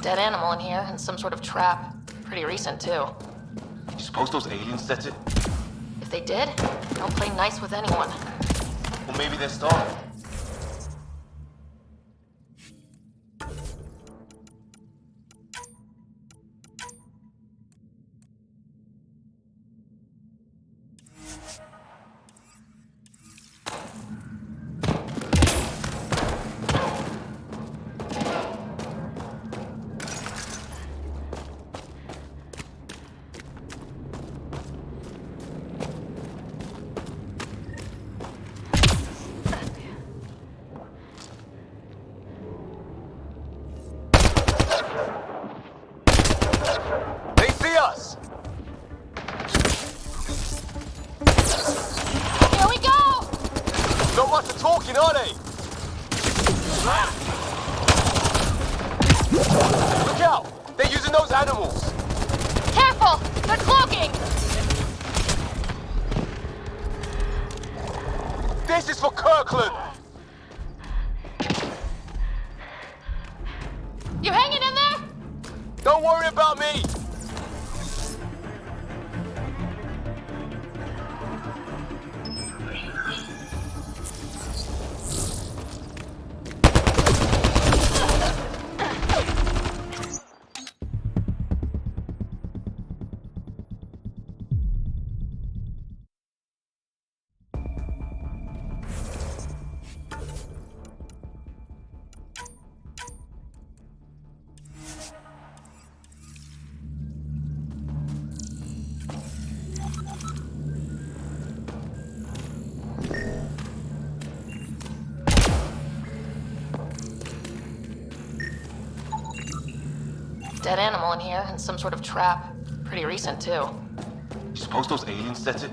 Dead animal in here and some sort of trap. Pretty recent, too. You suppose those aliens set it? If they did, they don't play nice with anyone. Or maybe they're starving. They see us! Here we go! Not much for talking, are they? Look out! They're using those animals! Careful! They're cloaking! This is for Kirkland! You hanging in there? Don't worry about me! Dead animal in here and some sort of trap. Pretty recent, too. You suppose those aliens set it?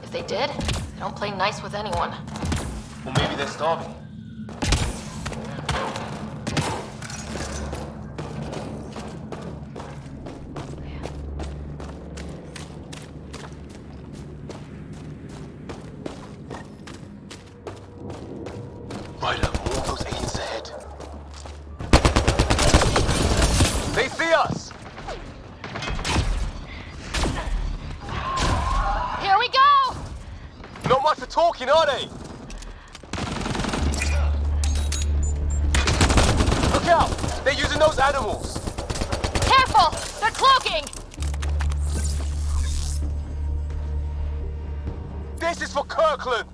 If they did, they don't play nice with anyone. Or maybe they're starving. Ryder, more of those aliens ahead. They see us! Here we go! Not much for talking, are they? Look out! They're using those animals! Careful! They're cloaking! This is for Kirkland!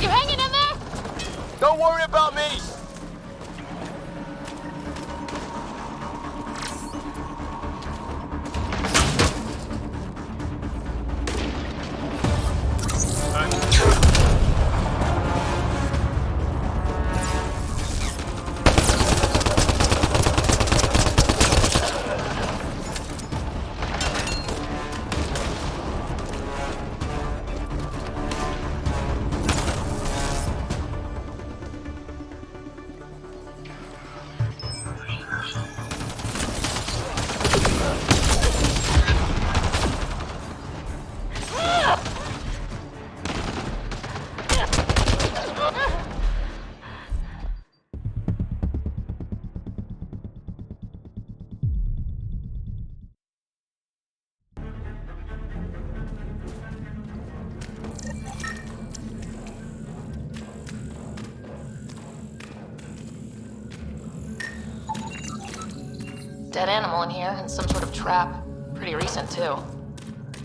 You hanging in there? Don't worry about me! Dead animal in here and some sort of trap. Pretty recent, too.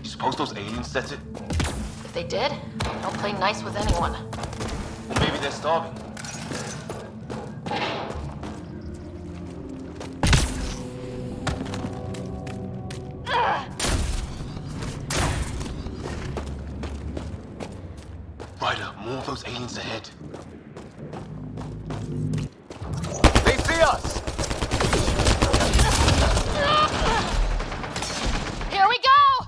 You suppose those aliens set it? If they did, they don't play nice with anyone. Or maybe they're starving. Ryder, more of those aliens ahead. They see us! Here we go!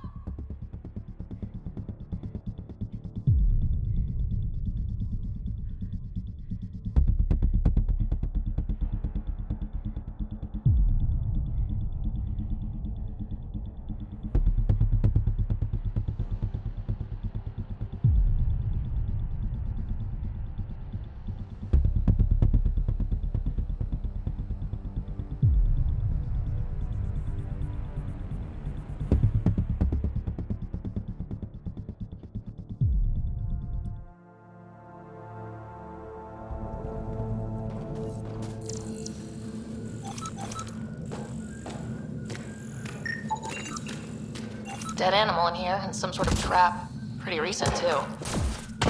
Dead animal in here and some sort of trap. Pretty recent, too.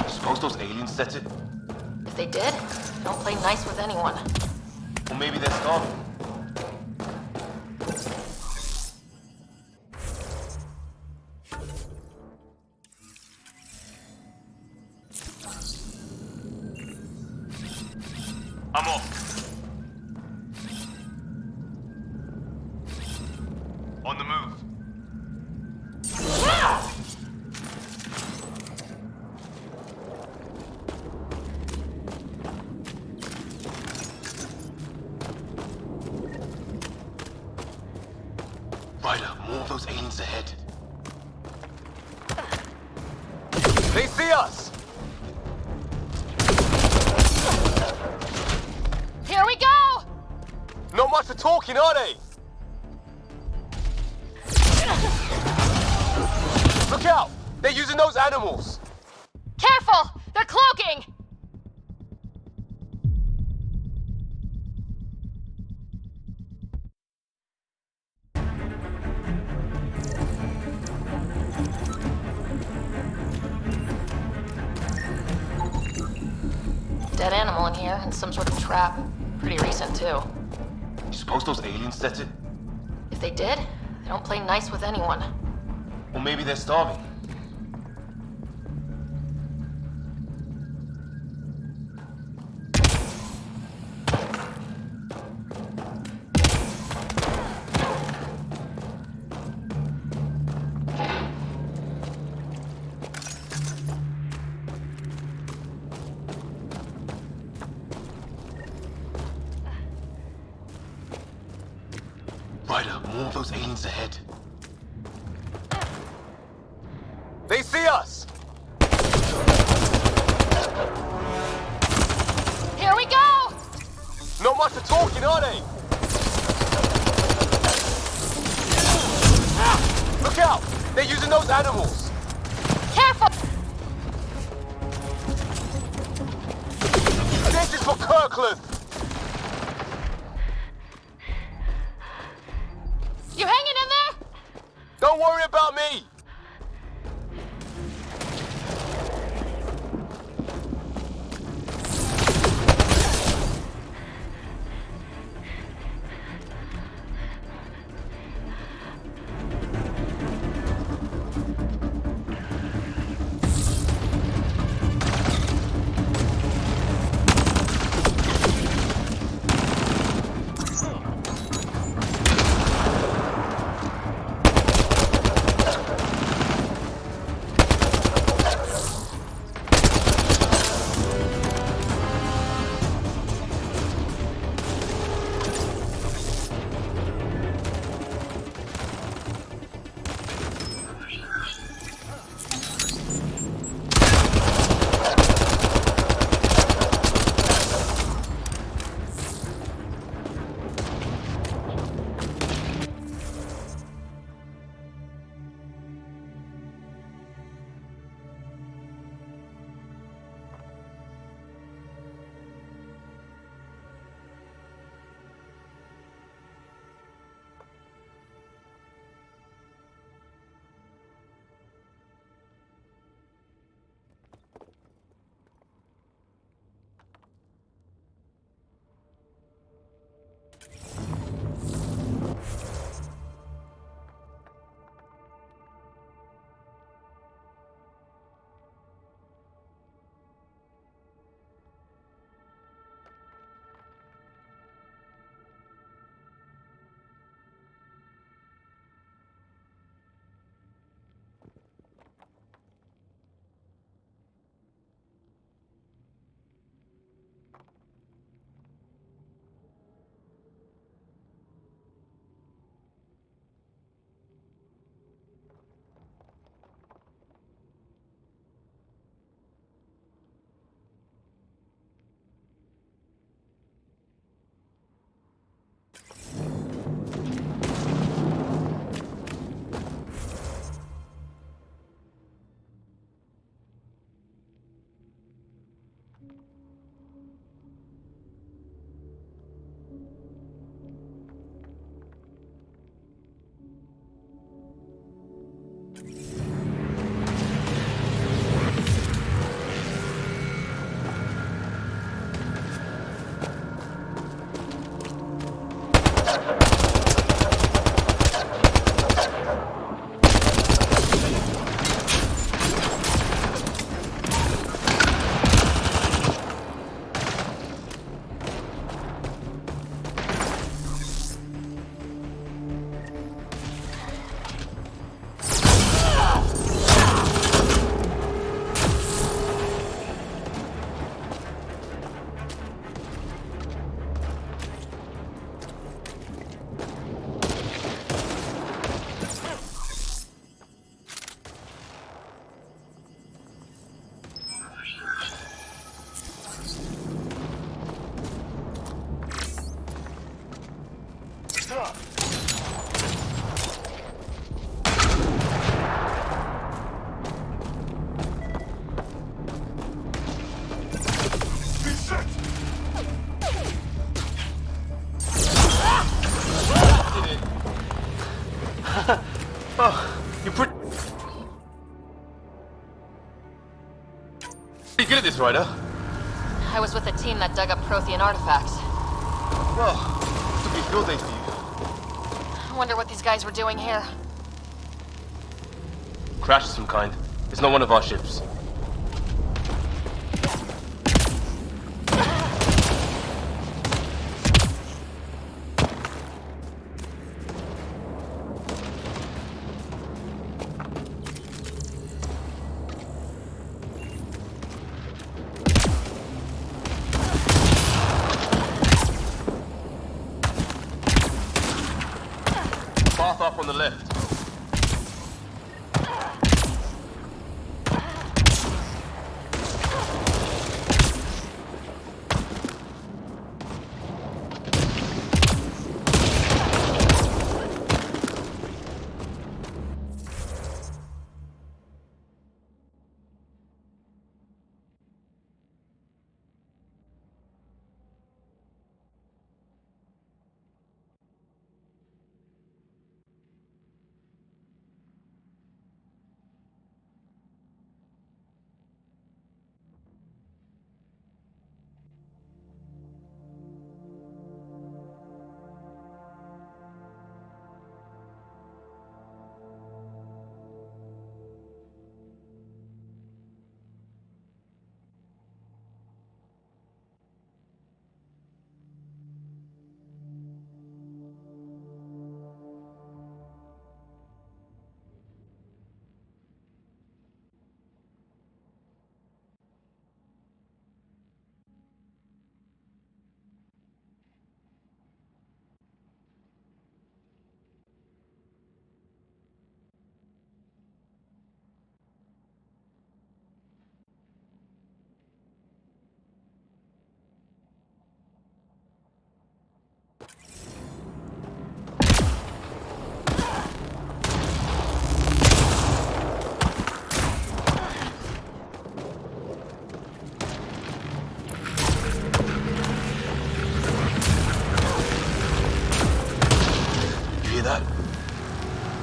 Suppose those aliens set it? If they did, they don't play nice with anyone. Or maybe they're starving. I'm off. On the move. Ryder, more of those aliens ahead. They see us! Here we go! Not much of talking, are they? Look out! They're using those animals! Careful! They're cloaking! Dead animal in here and some sort of trap. Pretty recent, too. Suppose those aliens set it? If they did, they don't play nice with anyone. Or maybe they're starving. Ryder, more of those aliens ahead. They see us! Here we go! Not much of talking, are they? Look out! They're using those animals! Careful! This is for Kirkland! You hanging in there? Don't worry about me! Pretty good at this, Ryder. I was with a team that dug up Prothean artifacts. Well, this will be a field day for you. I wonder what these guys were doing here. Crash of some kind. It's not one of our ships. Path up on the left.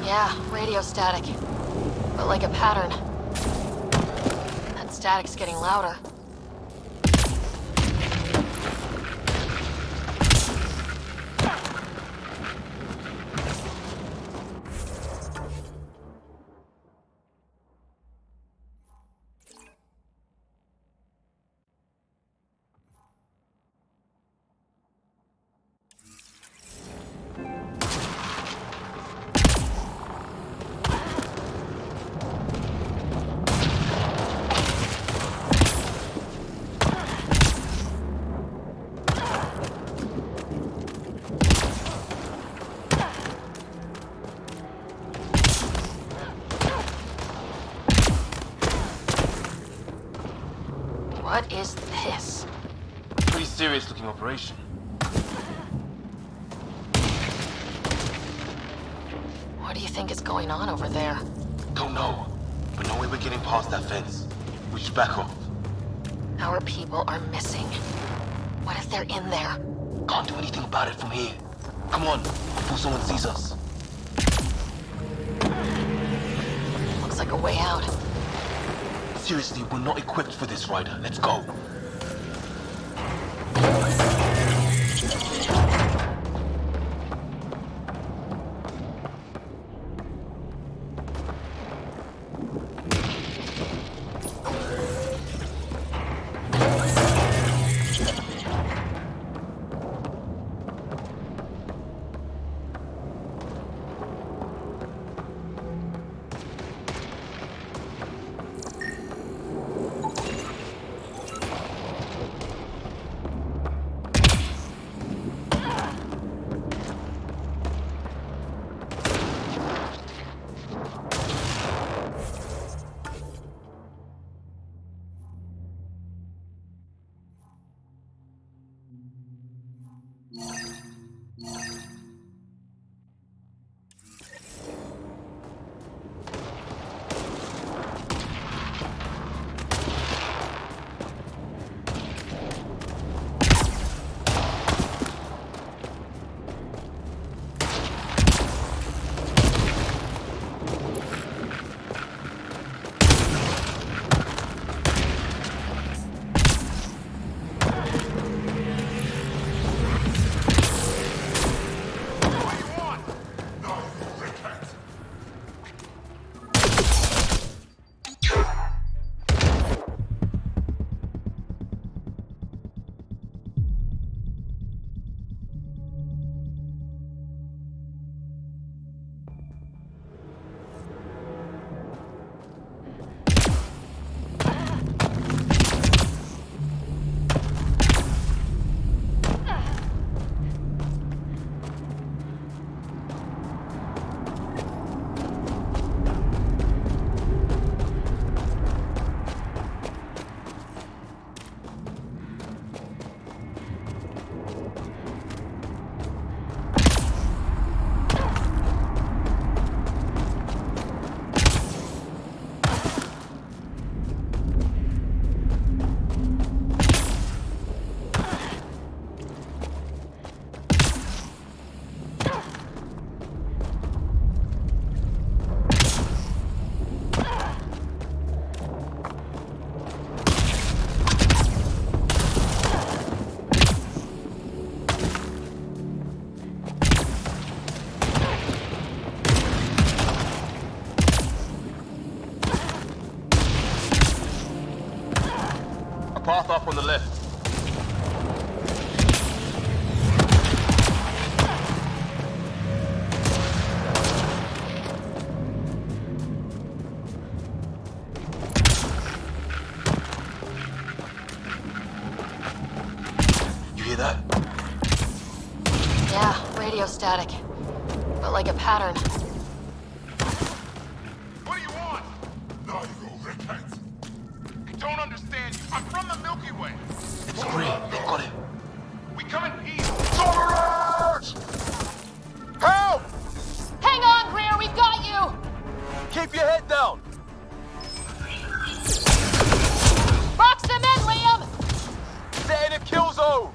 Yeah, radio static. But like a pattern. That static's getting louder. What is this? Pretty serious looking operation. What do you think is going on over there? Don't know, but no way we're getting past that fence. We should back off. Our people are missing. What if they're in there? Can't do anything about it from here. Come on, before someone sees us. looks like a way out. Seriously, we're not equipped for this, Ryder. Let's go. Path up on the left. You hear that? Yeah, radio static. But like a pattern. What do you want? Now you go, repent. I don't understand you. I'm from the Milky Way. It's free. You got it. We come in peace. Soldiers! Help! Hang on, Greer, we've got you! Keep your head down. Box them in, Liam! They're in a kill zone.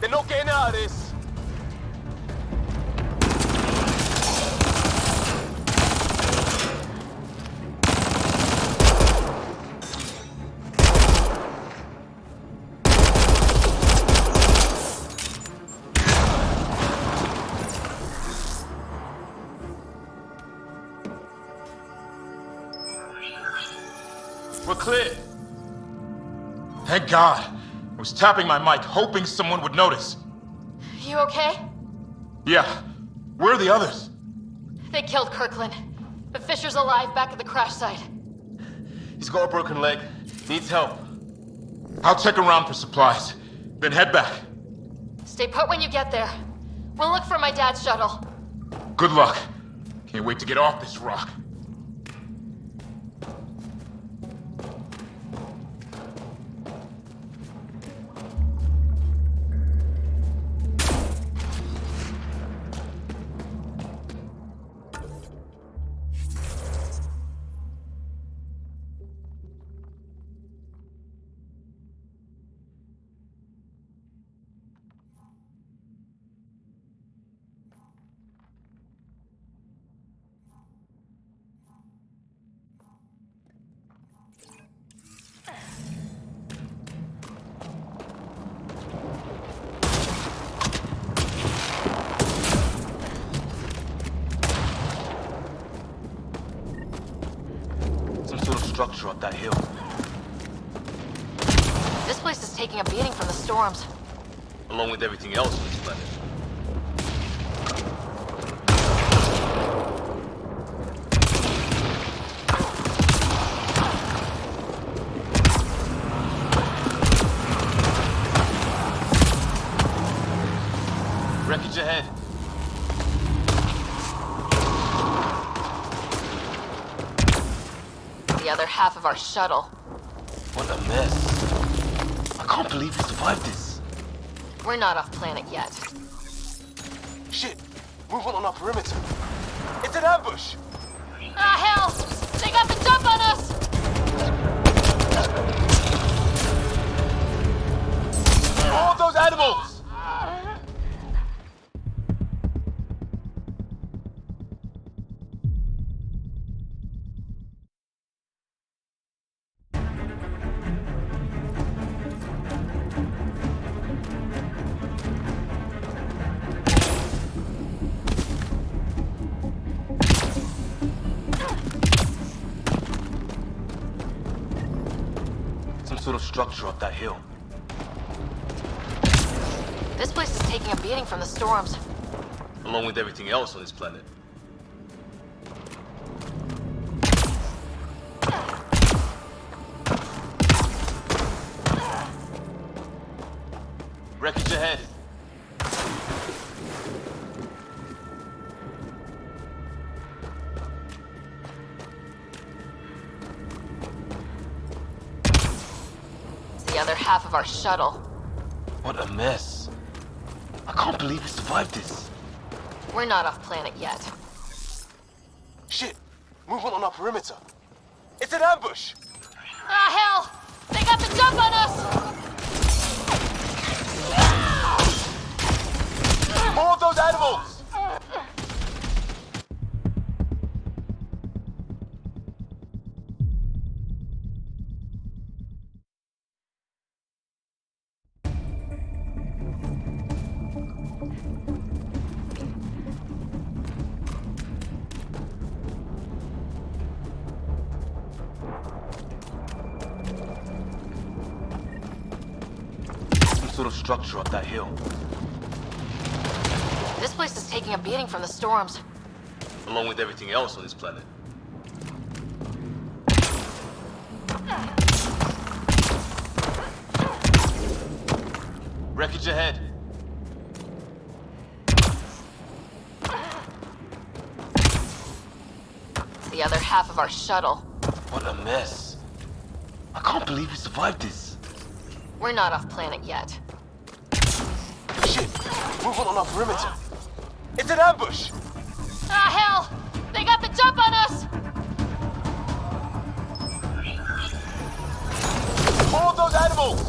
They're not getting out of this. We're clear. Thank God. I was tapping my mic, hoping someone would notice. You okay? Yeah. Where are the others? They killed Kirkland. But Fisher's alive back at the crash site. He's got a broken leg. Needs help. I'll check around for supplies, then head back. Stay put when you get there. We'll look for my dad's shuttle. Good luck. Can't wait to get off this rock. structure up that hill. This place is taking a beating from the storms. Along with everything else on this planet. Wreckage ahead. The other half of our shuttle. What a mess. I can't believe we survived this. We're not off planet yet. Shit! Movement on our perimeter. It's an ambush! Ah, hell! They got the jump on us! All those animals! Some sort of structure up that hill. This place is taking a beating from the storms. Along with everything else on this planet. Wreckage ahead. It's the other half of our shuttle. What a mess. I can't believe we survived this. We're not off planet yet. Shit! Movement on our perimeter. It's an ambush! Ah, hell! They got the jump on us! More of those animals! Some sort of structure up that hill. This place is taking a beating from the storms. Along with everything else on this planet. Wreckage ahead. It's the other half of our shuttle. What a mess. I can't believe we survived this. We're not off planet yet. Shit! Movement on our perimeter. It's an ambush! Ah, hell! They got the jump on us! More of those animals!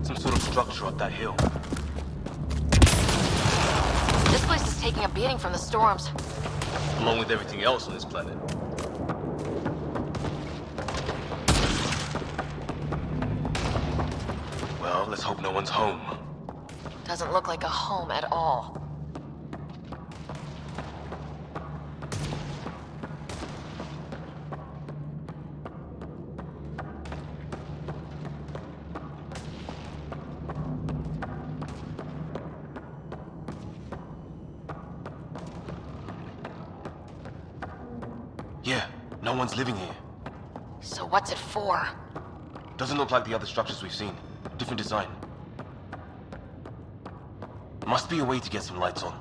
Some sort of structure up that hill. This place is taking a beating from the storms. Along with everything else on this planet. Well, let's hope no one's home. Doesn't look like a home at all. Yeah, no one's living here. So what's it for? Doesn't look like the other structures we've seen. Different design. Must be a way to get some lights on.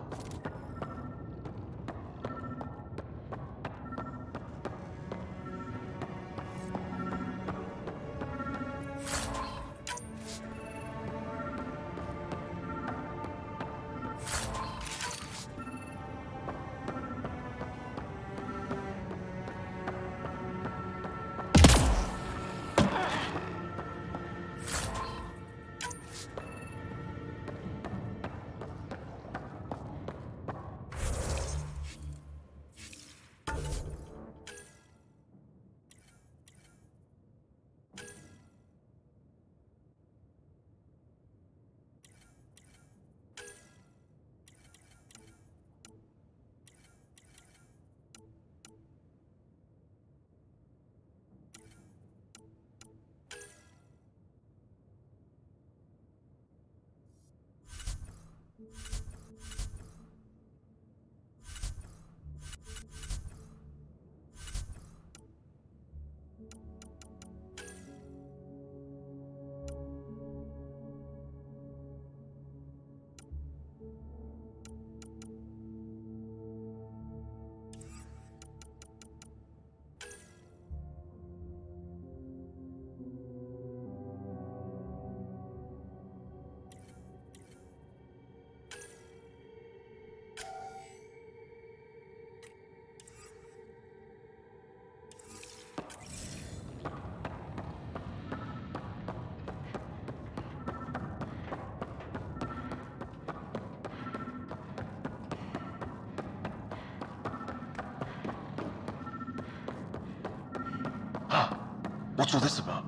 What's all this about?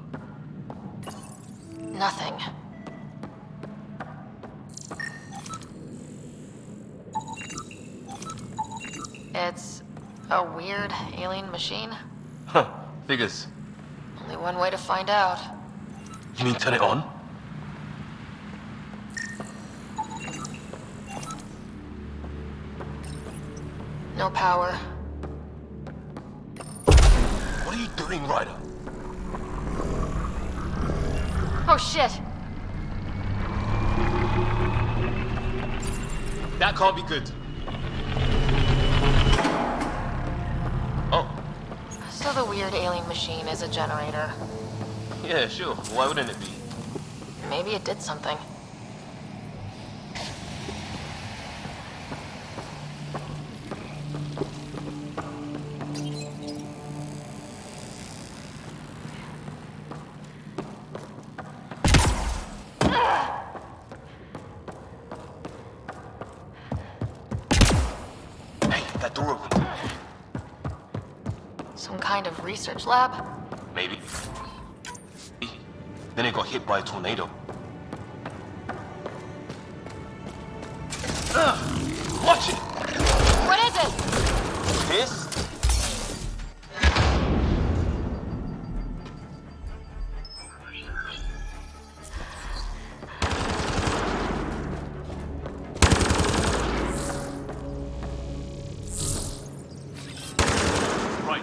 Nothing. It's a weird alien machine. Huh, figures. Only one way to find out. You mean turn it on? No power. What are you doing, Ryder? Oh shit! That can't be good. Oh. So the weird alien machine is a generator. Yeah, sure. Why wouldn't it be? Maybe it did something. Hey, that door opened. Some kind of research lab? Maybe. Then it got hit by a tornado. Watch it! What is it? This? Right.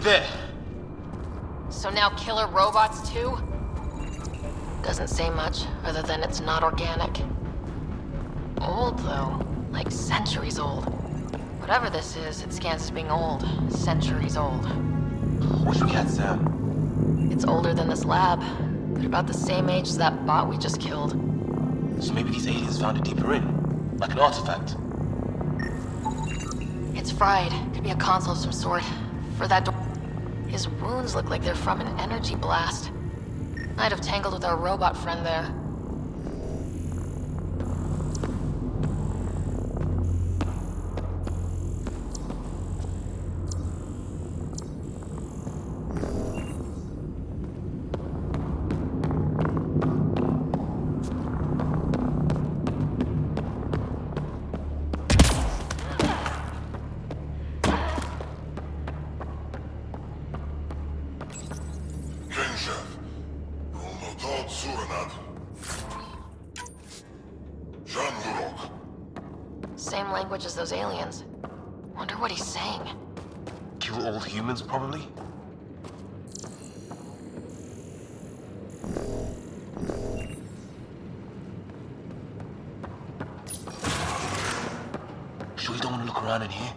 There. So now killer robots too? Doesn't say much, other than it's not organic. Old though, like centuries old. Whatever this is, it scans as being old, centuries old. Wish we had Sam. It's older than this lab, but about the same age as that bot we just killed. So maybe these aliens found it deeper in, like an artifact. It's fried. Could be a console of some sort. For that door. His wounds look like they're from an energy blast. Might have tangled with our robot friend there. Same language as those aliens. Wonder what he's saying. Kill all humans, probably? Sure you don't want to look around in here?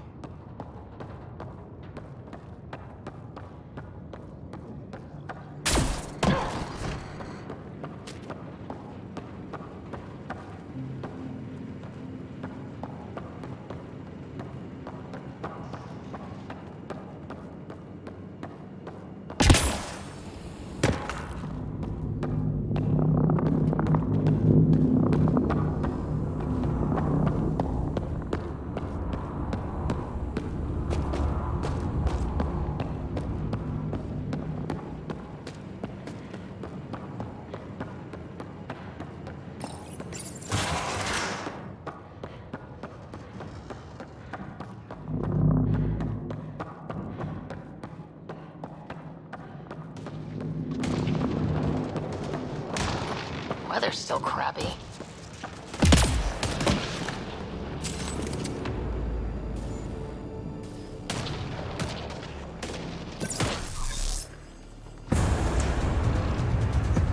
Weather's still crappy.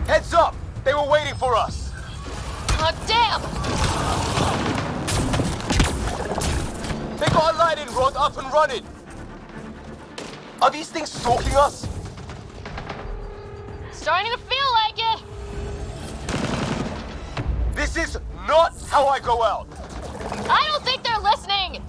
Heads up! They were waiting for us! Oh, damn! They got a lighting rod up and running! Are these things stalking us? Starting to feel like it! This is not how I go out! I don't think they're listening!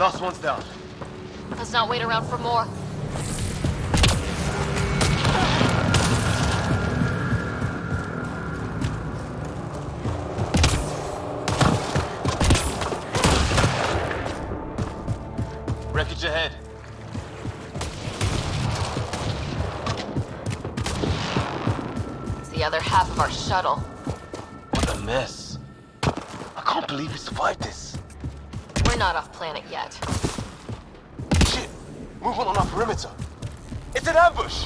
Last one's down. Let's not wait around for more. Wreckage ahead. It's the other half of our shuttle. What a mess. I can't believe we survived this. We're not off planet yet. Shit! Movement on our perimeter. It's an ambush!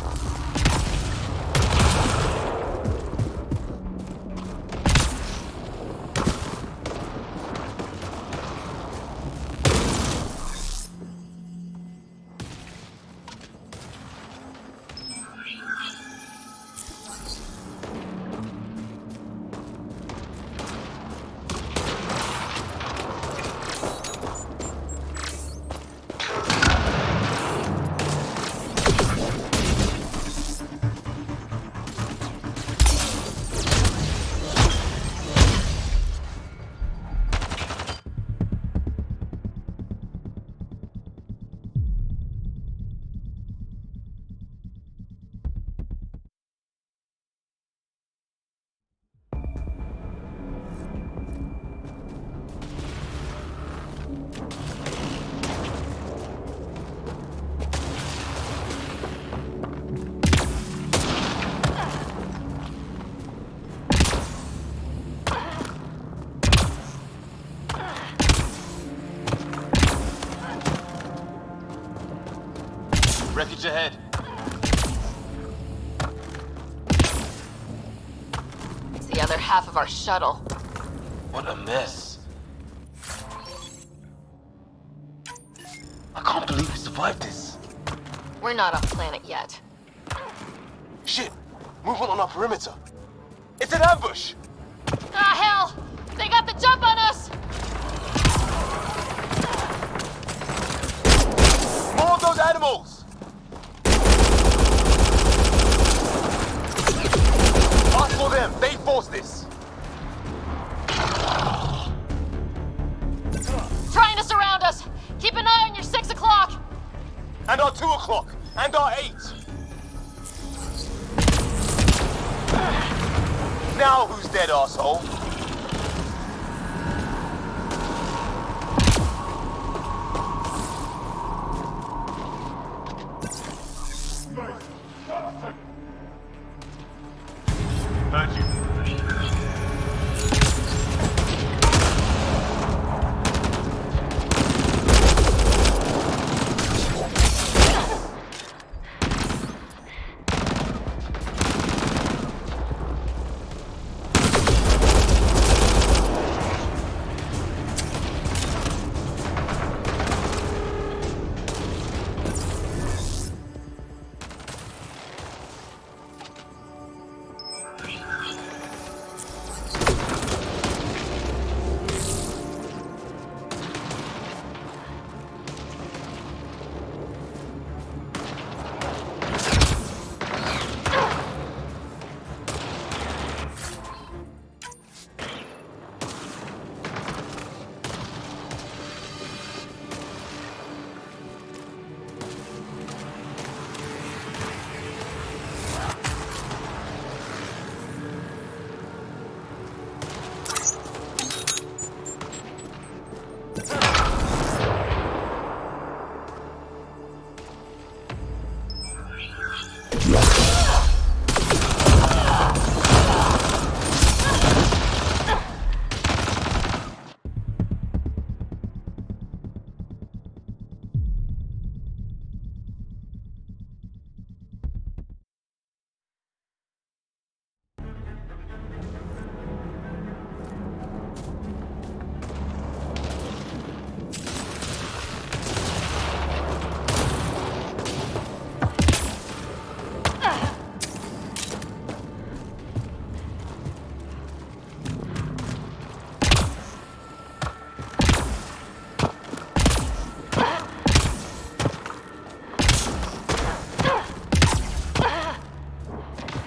Wreckage ahead. It's the other half of our shuttle. What a mess. I can't believe we survived this. We're not off planet yet. Shit! Movement on our perimeter. It's an ambush! Ah, hell! They got the jump on us! More of those animals! Ask for them. They forced this. Trying to surround us! Keep an eye on your 6 o'clock! And our 2 o'clock. And our 8. Now who's dead, asshole? Heard you.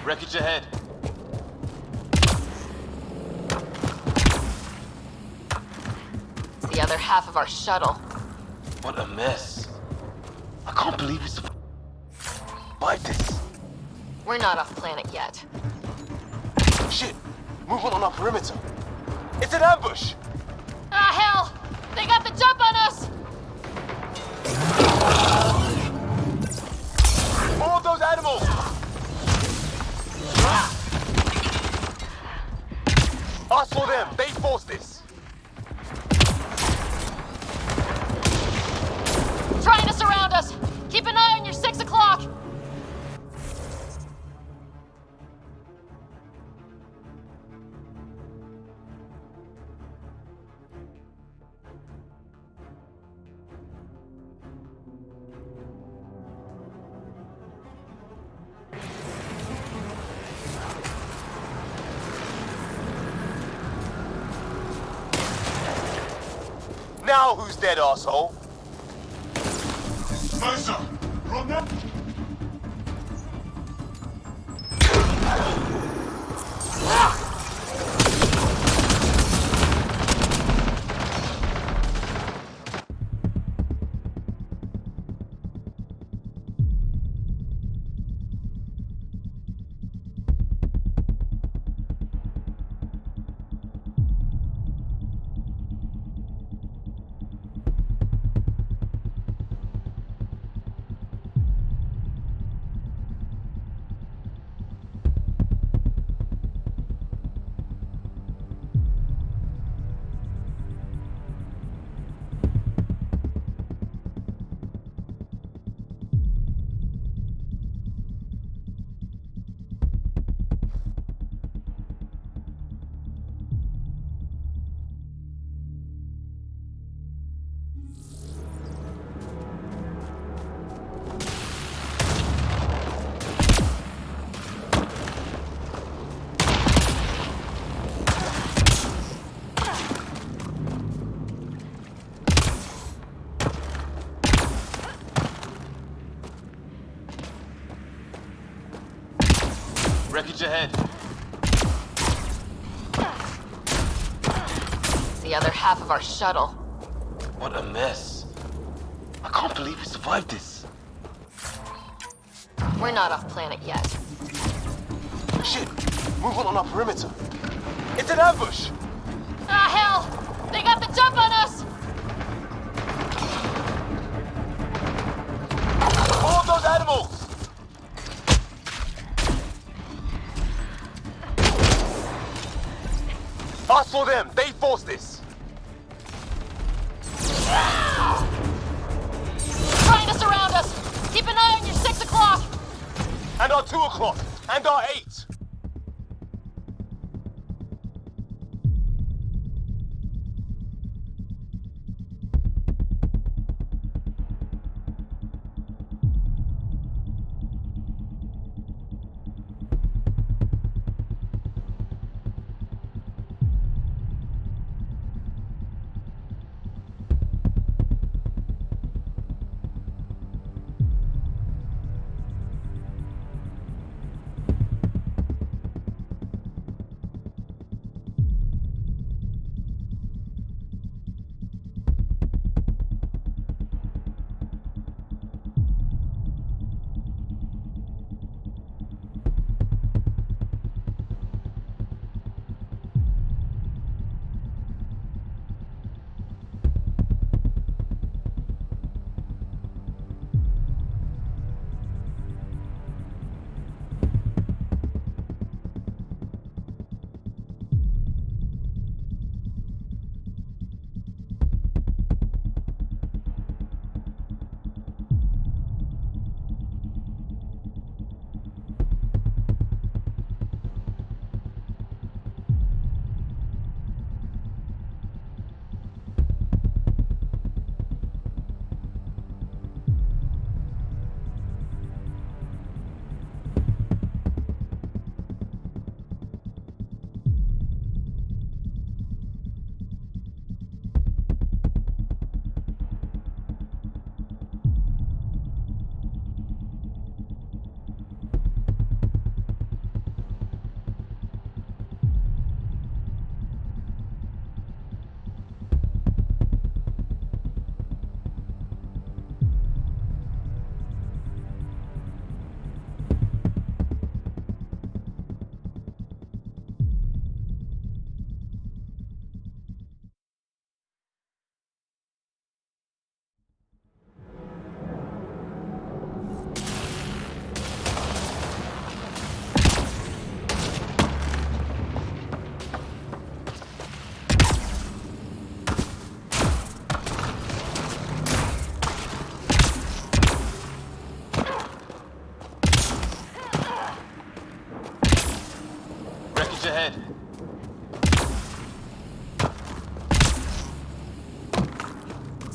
Wreckage ahead. It's the other half of our shuttle. What a mess. I can't believe we survived this. We're not off planet yet. Shit! Movement on our perimeter. It's an ambush! Ah, hell! They got the jump on us! More of those animals! Us or them, they forced this. Trying to surround us! Keep an eye on your 6 o'clock! Now who's dead, asshole? Mercer! Run that! Wreckage ahead. It's the other half of our shuttle. What a mess. I can't believe we survived this. We're not off planet yet. Shit! Movement on our perimeter. It's an ambush! Ah, hell! They got the jump on us! More of those animals! Us or them, they forced this. Trying to surround us! Keep an eye on your 6 o'clock! And our 2 o'clock! And our 8!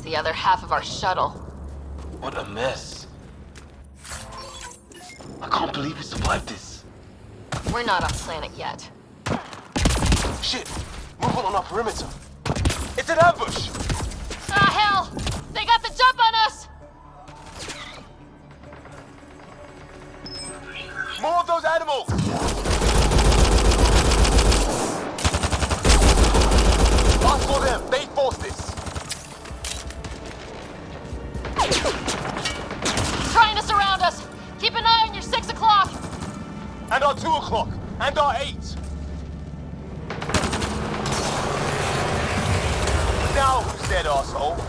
the other half of our shuttle. What a mess. I can't believe we survived this. We're not off planet yet. Shit! Movement on our perimeter. It's an ambush! Ah, hell! They got the jump on us! More of those animals! Ask for them! They forced this! Trying to surround us! Keep an eye on your 6 o'clock! And our 2 o'clock! And our 8! Now who's dead, arsehole?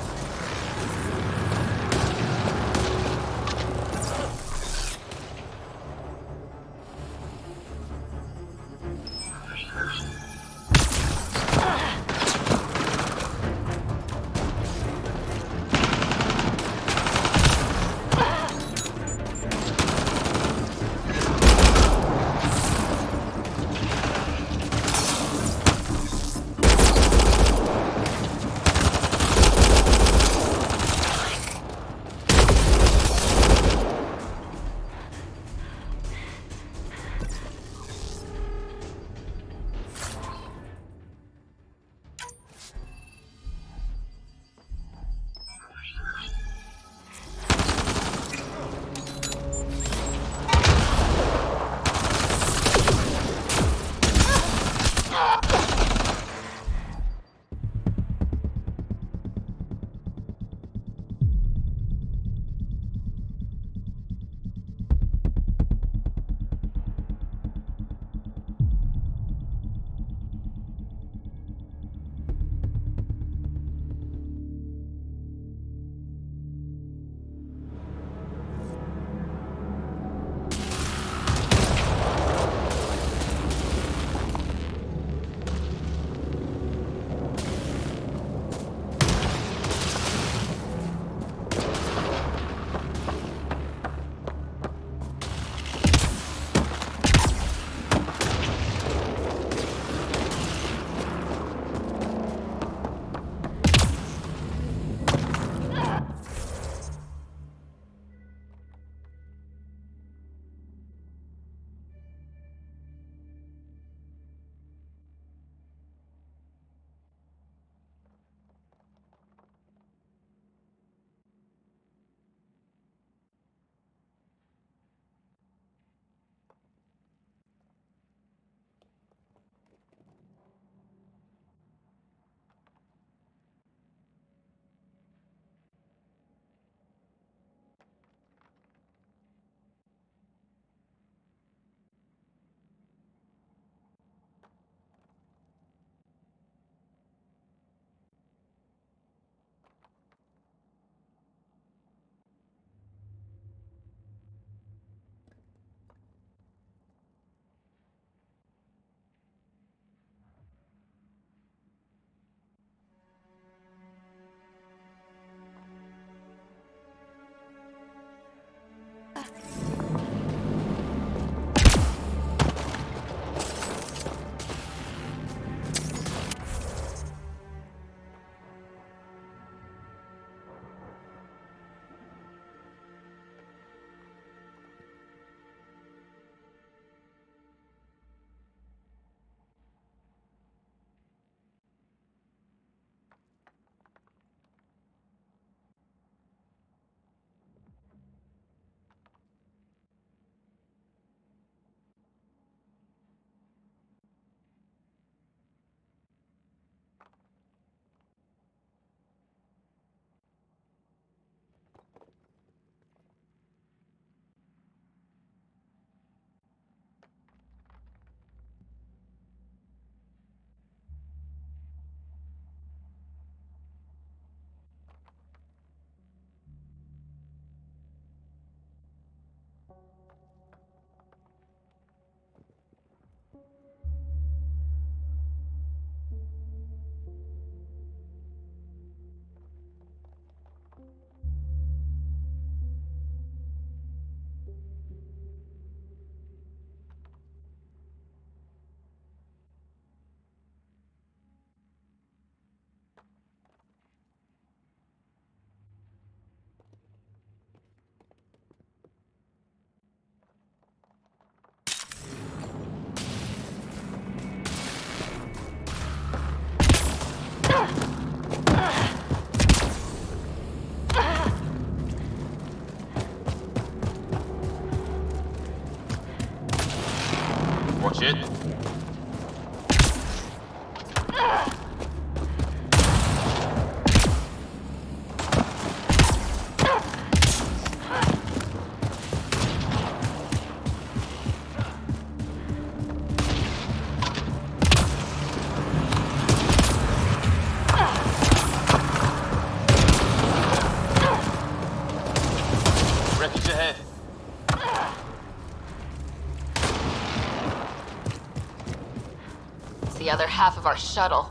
half of our shuttle.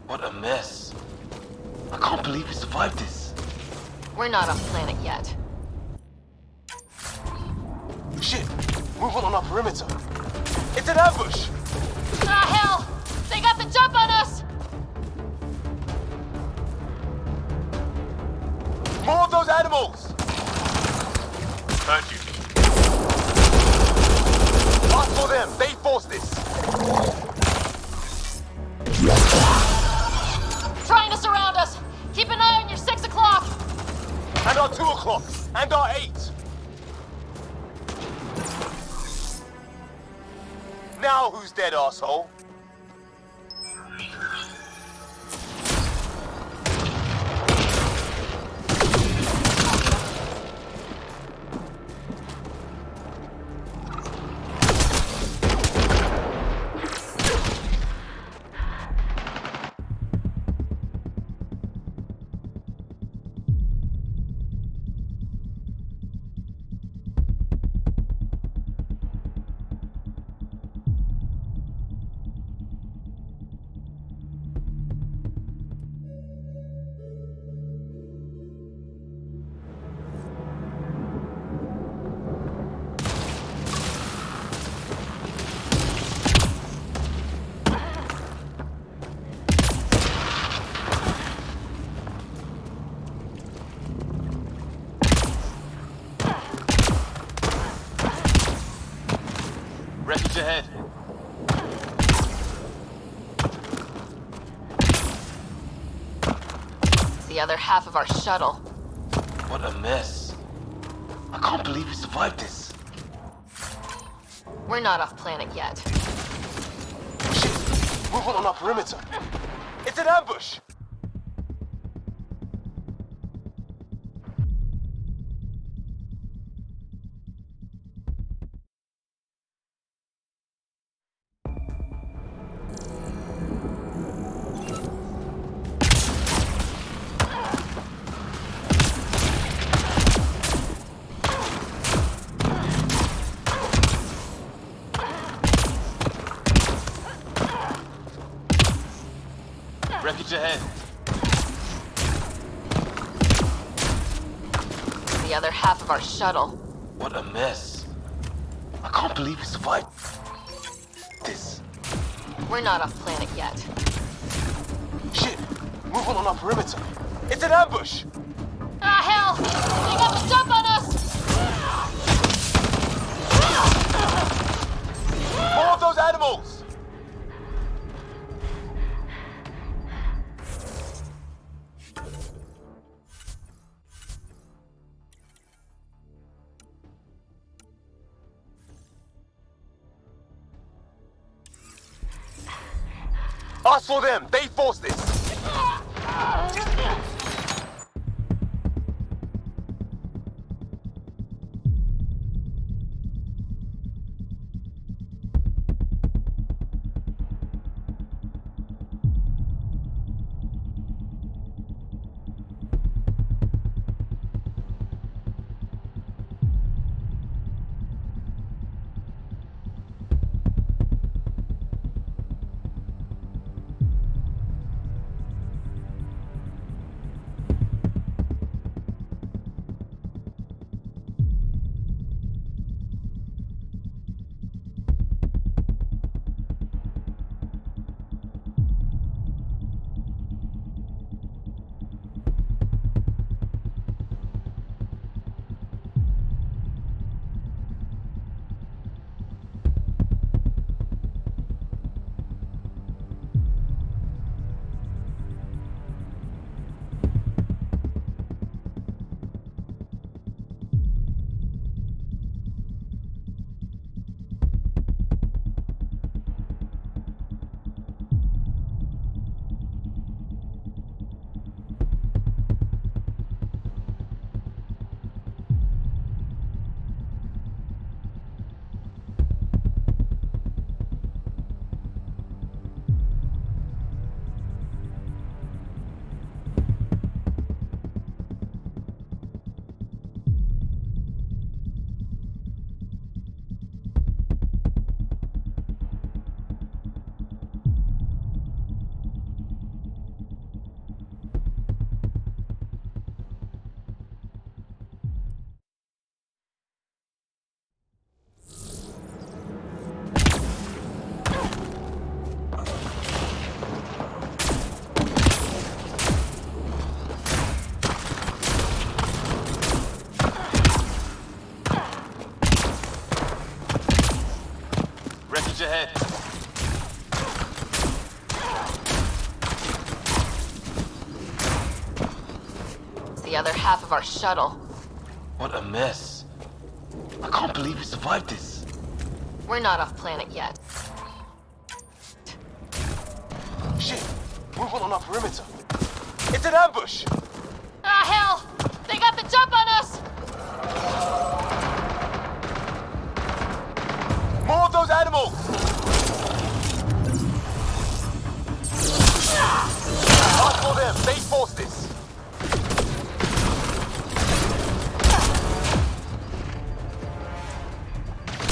What a mess. I can't believe we survived this. We're not off planet yet. Shit! Movement on our perimeter. It's an ambush! Ah, hell! They got the jump on us! More of those animals! Heard you. Ask for them! They forced this! Trying to surround us! Keep an eye on your 6 o'clock! And our 2 o'clock! And our 8! Now who's dead, asshole? Wreckage ahead. It's the other half of our shuttle. What a mess. I can't believe we survived this. We're not off planet yet. Shit! Movement on our perimeter. It's an ambush! Wreckage ahead. The other half of our shuttle. What a mess. I can't believe we survived this. We're not off planet yet. Shit! Movement on our perimeter. It's an ambush! Ah, hell! They got the jump on us! More of those animals! Ask for them! They forced this! the other half of our shuttle. What a mess. I can't believe we survived this. We're not off planet yet. Shit! Movement on our perimeter. It's an ambush! Ah, hell! They got the jump on us! More of those animals! Hardcore them! They forced this!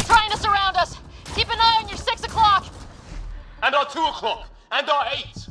Trying to surround us! Keep an eye on your 6 o'clock! And our 2 o'clock! And our 8!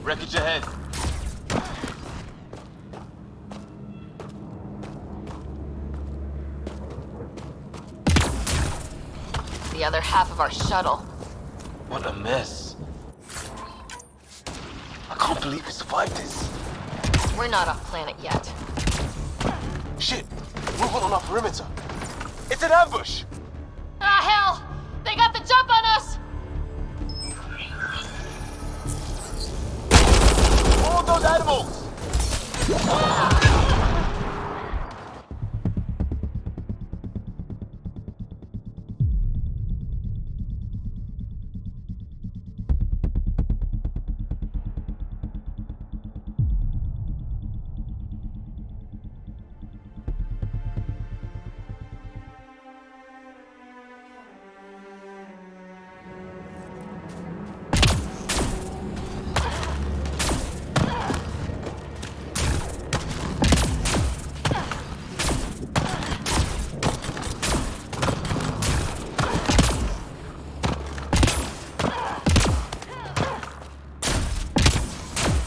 Wreckage ahead. The other half of our shuttle. What a mess. I can't believe we survived this. We're not off planet yet. Shit! Movement on our perimeter. It's an ambush! Ah, hell! They got the jump on us! More of those animals!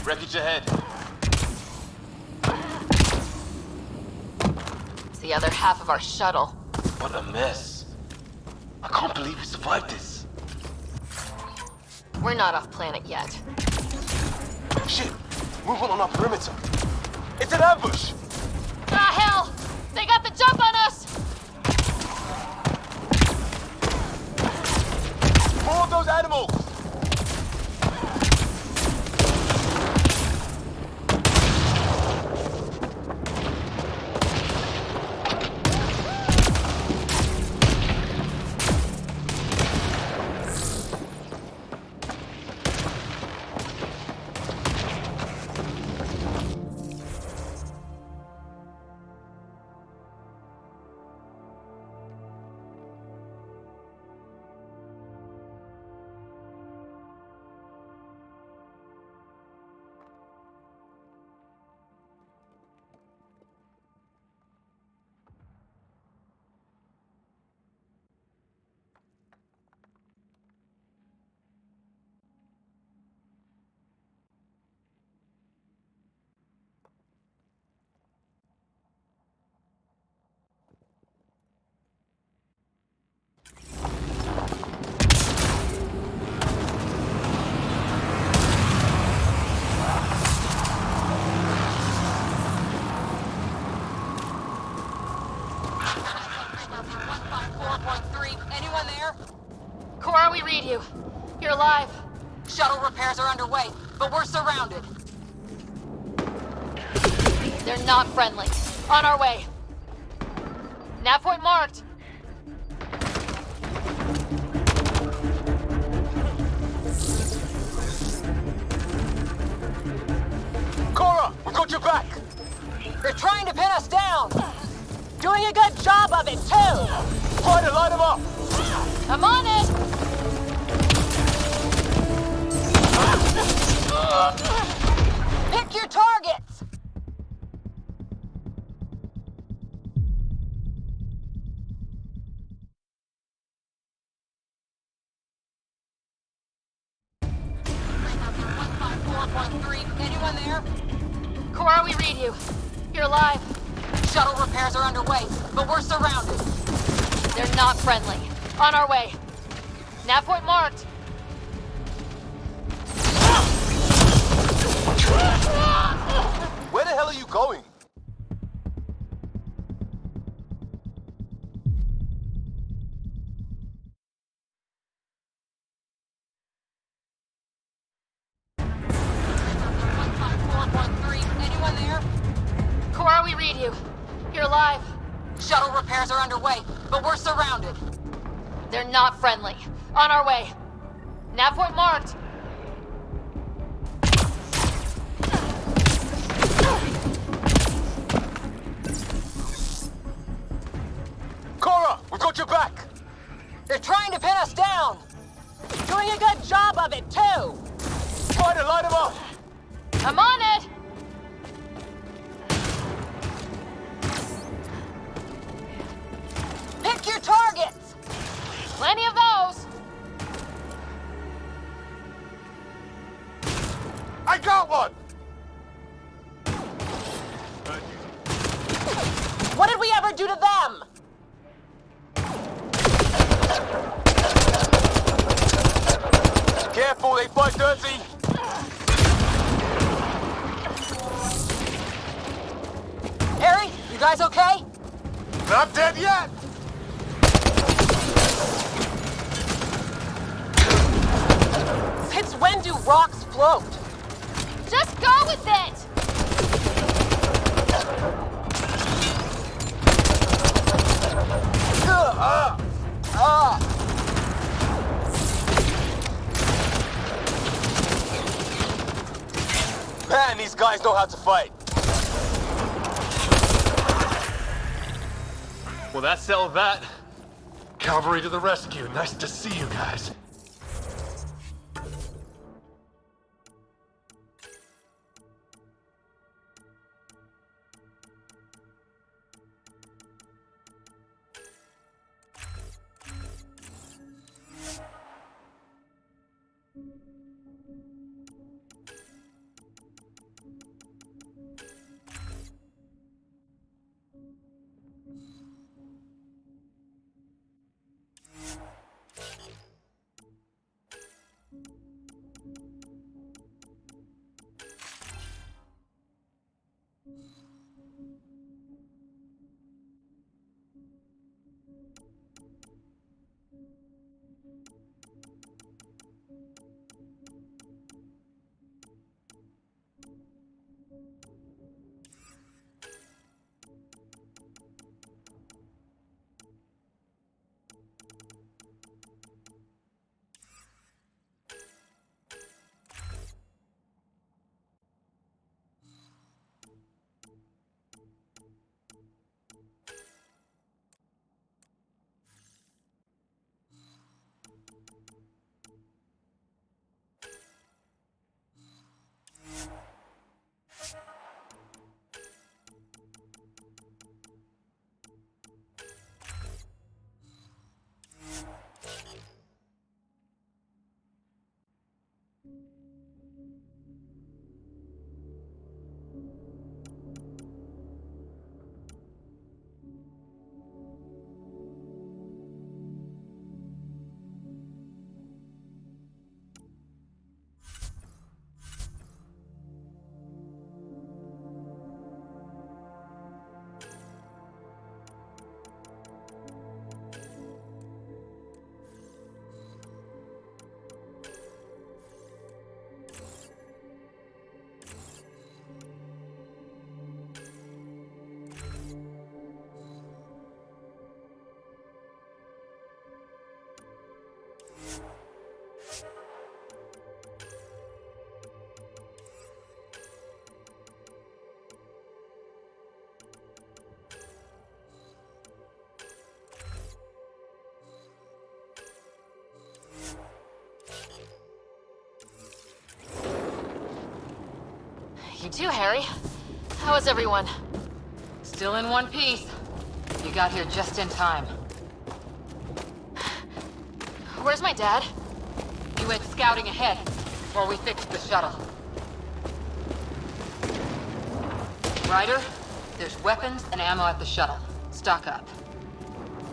Wreckage ahead. It's the other half of our shuttle. What a mess. I can't believe we survived this. We're not off planet yet. Shit! Movement on our perimeter. It's an ambush! Ah, hell! They got the jump on us! More of those animals! Anyone there? Cora, we read you. You're alive. Shuttle repairs are underway, but we're surrounded. They're not friendly. On our way. Nav point marked. Cora, we got your back! They're trying to pin us down! Doing a good job of it, too! Try to light him up! I'm on it! Pick your targets! Anyone there? Cora, we read you. You're live. Shuttle repairs are underway, but we're surrounded. They're not friendly. On our way. Nav point marked. Where the hell are you going? Anyone there? Cora, we read you. You're live. Shuttle repairs are underway, but we're surrounded. They're not friendly. On our way. Nav point marked. Cora, we've got your back! They're trying to pin us down! Doing a good job of it, too! Try to light him up! I'm on it! Pick your targets! Plenty of those! I got one! What did we ever do to them? Careful, they fight dirty! Harry, you guys okay? Not dead yet! Since when do rocks float? Just go with it! Man, these guys know how to fight. Well, that settled that. Cavalry to the rescue. Nice to see you guys. You too, Harry. How is everyone? Still in one piece. You got here just in time. Where's my dad? You went scouting ahead while we fixed the shuttle. Ryder, there's weapons and ammo at the shuttle. Stock up.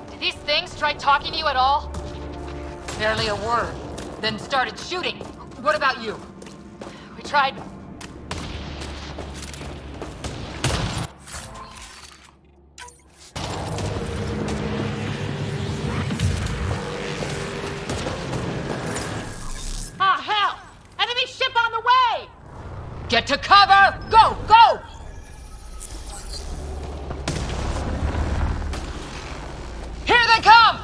Did these things try talking to you at all? Barely a word. Then started shooting. What about you? We tried. Ah, hell! Enemy ship on the way! Get to cover! Go! Go! Here they come!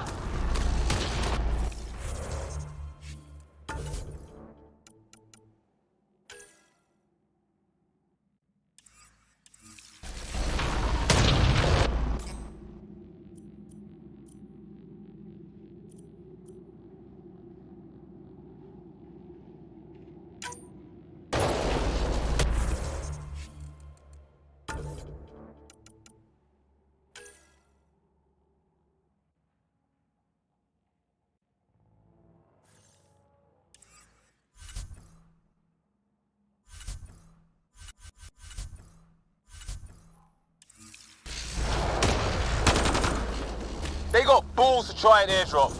They got balls to try an airdrop.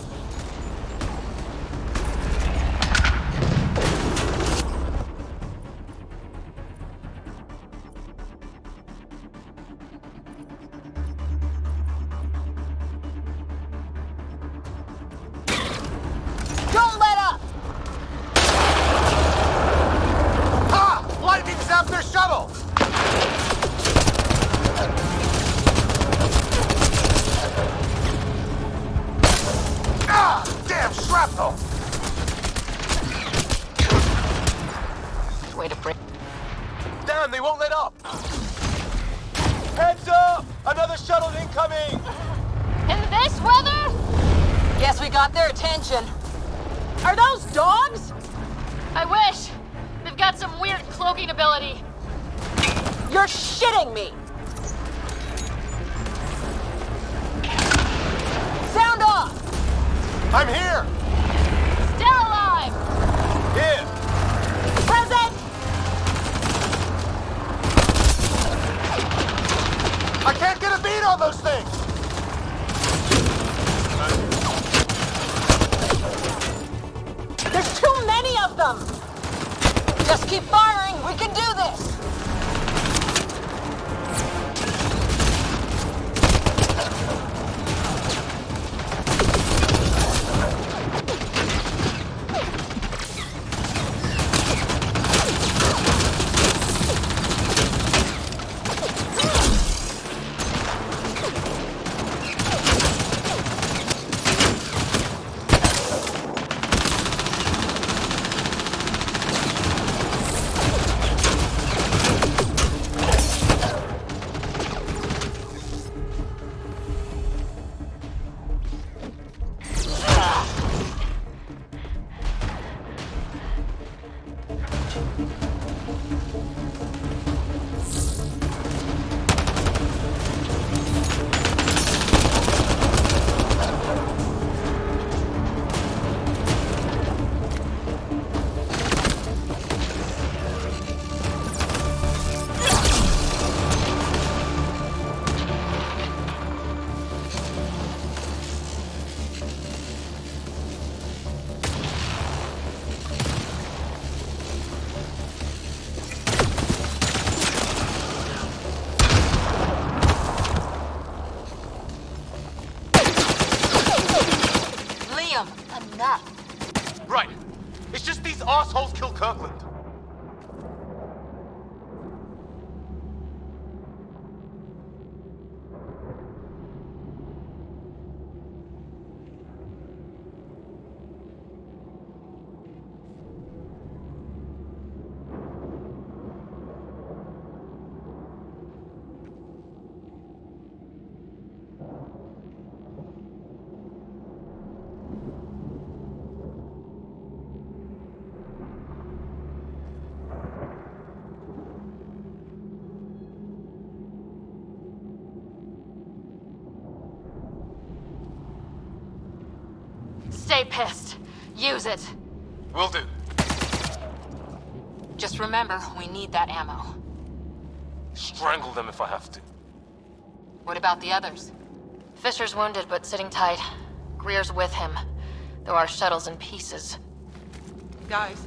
Don't let up! Ha! Lightning zapped their shuttle! Ah! Damn shrapnel! Way to break. Damn, they won't let up! Heads up! Another shuttle incoming! In this weather? Guess we got their attention. Are those dogs? I wish. They've got some weird cloaking ability. You're shitting me! Sound off! I'm here! Still alive! Here! Present! I can't get a beat on those things! There's too many of them! Just keep firing. We can do this. Enough. Right. It's just these assholes kill Kirkland. Stay pissed. Use it. Will do. Just remember, we need that ammo. Strangle them if I have to. What about the others? Fisher's wounded, but sitting tight. Greer's with him, though our shuttle's in pieces. Guys.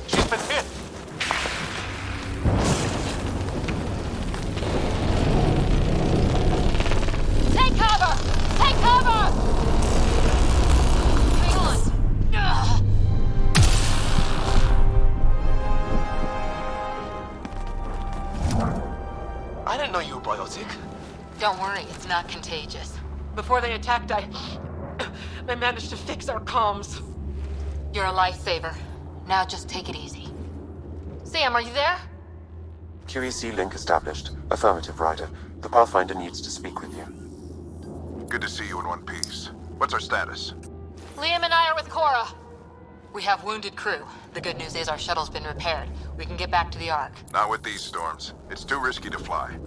She's been hit! Take cover! Take cover! Hang on! Ugh. I didn't know you were biotic. Don't worry, it's not contagious. Before they attacked, I managed to fix our comms. You're a lifesaver. Now just take it easy. Sam, are you there? QEC link established. Affirmative, Ryder. The Pathfinder needs to speak with you. Good to see you in one piece. What's our status? Liam and I are with Cora. We have wounded crew. The good news is our shuttle's been repaired. We can get back to the Ark. Not with these storms. It's too risky to fly.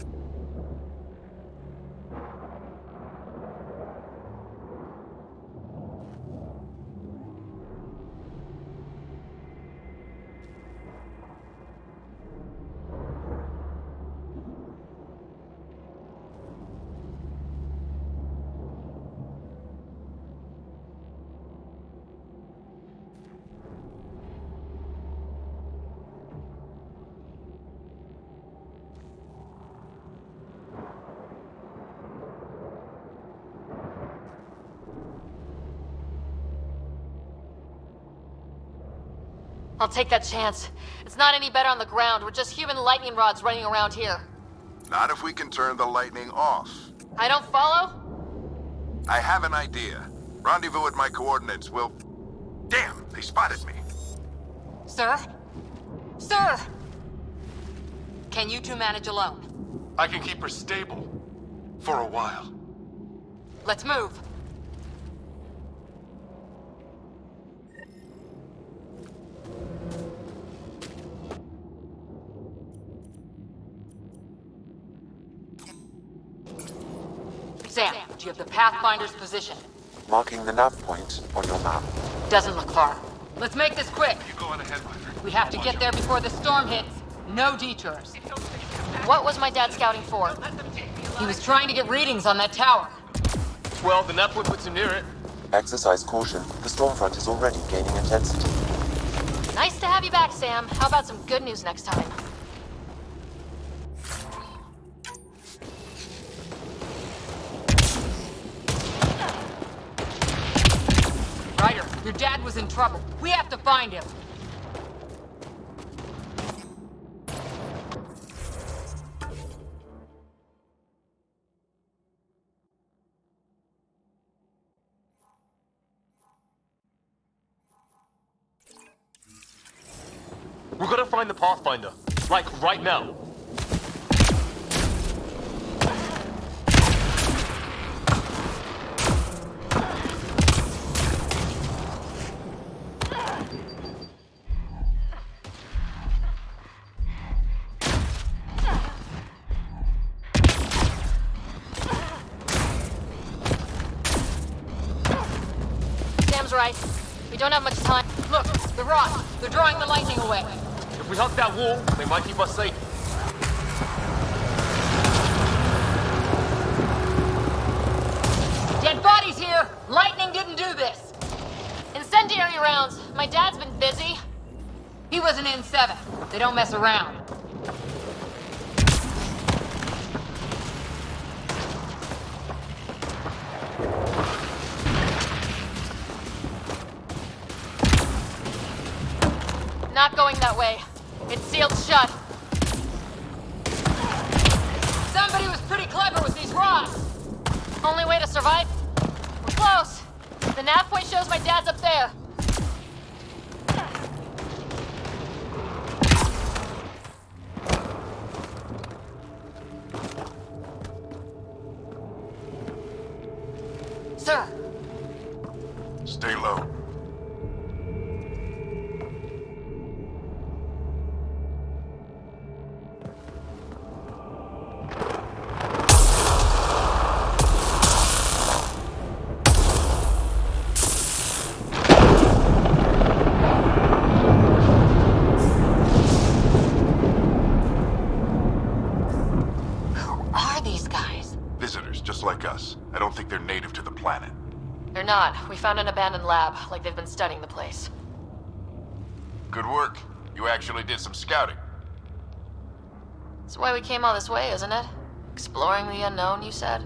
I'll take that chance. It's not any better on the ground. We're just human lightning rods running around here. Not if we can turn the lightning off. I don't follow? I have an idea. Rendezvous at my coordinates. We'll... Damn, they spotted me. Sir? Sir! Can you two manage alone? I can keep her stable. For a while. Let's move. Sam, do you have the Pathfinder's position? Marking the nav point on your map. Doesn't look far. Let's make this quick. You go on ahead, Ryder. We have to get there before the storm hits. No detours. What was my dad scouting for? He was trying to get readings on that tower. Well, the nav point puts him near it. Exercise caution. The storm front is already gaining intensity. Nice to have you back, Sam. How about some good news next time? Ryder, your dad was in trouble. We have to find him. We're gonna find the Pathfinder. Like, right now. Sam's right. We don't have much time. Look, the rocks. They're drawing the lightning away. If we hug that wall, they might keep us safe. Dead bodies here! Lightning didn't do this! Incendiary rounds. My dad's been busy. He was an N7. They don't mess around. Not going that way. It's sealed shut. Somebody was pretty clever with these rocks. Only way to survive? We're close. The nav point shows my dad's up there. Sir. Stay low. just like us. I don't think they're native to the planet. They're not. We found an abandoned lab, like they've been studying the place. Good work. You actually did some scouting. That's why we came all this way, isn't it? Exploring the unknown, you said?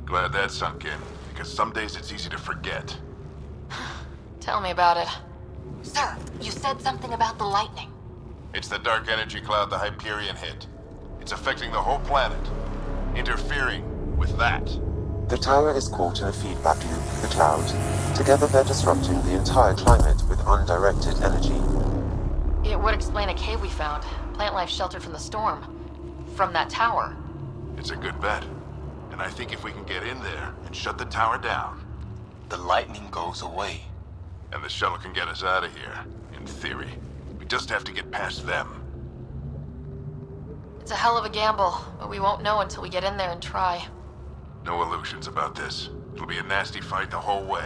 Glad that sunk in, because some days it's easy to forget. Tell me about it. Sir, you said something about the lightning. It's the dark energy cloud the Hyperion hit. It's affecting the whole planet, interfering with that. The tower is caught in a feedback loop with the cloud. Together they're disrupting the entire climate with undirected energy. It would explain a cave we found. Plant life sheltered from the storm. From that tower. It's a good bet. And I think if we can get in there and shut the tower down... The lightning goes away. And the shuttle can get us out of here, in theory. We just have to get past them. It's a hell of a gamble, but we won't know until we get in there and try. No illusions about this. It'll be a nasty fight the whole way.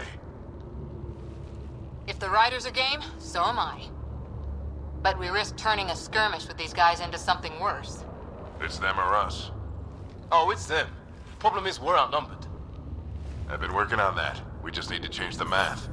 If the riders are game, so am I. But we risk turning a skirmish with these guys into something worse. It's them or us. Oh, it's them. Problem is, we're outnumbered. I've been working on that. We just need to change the math.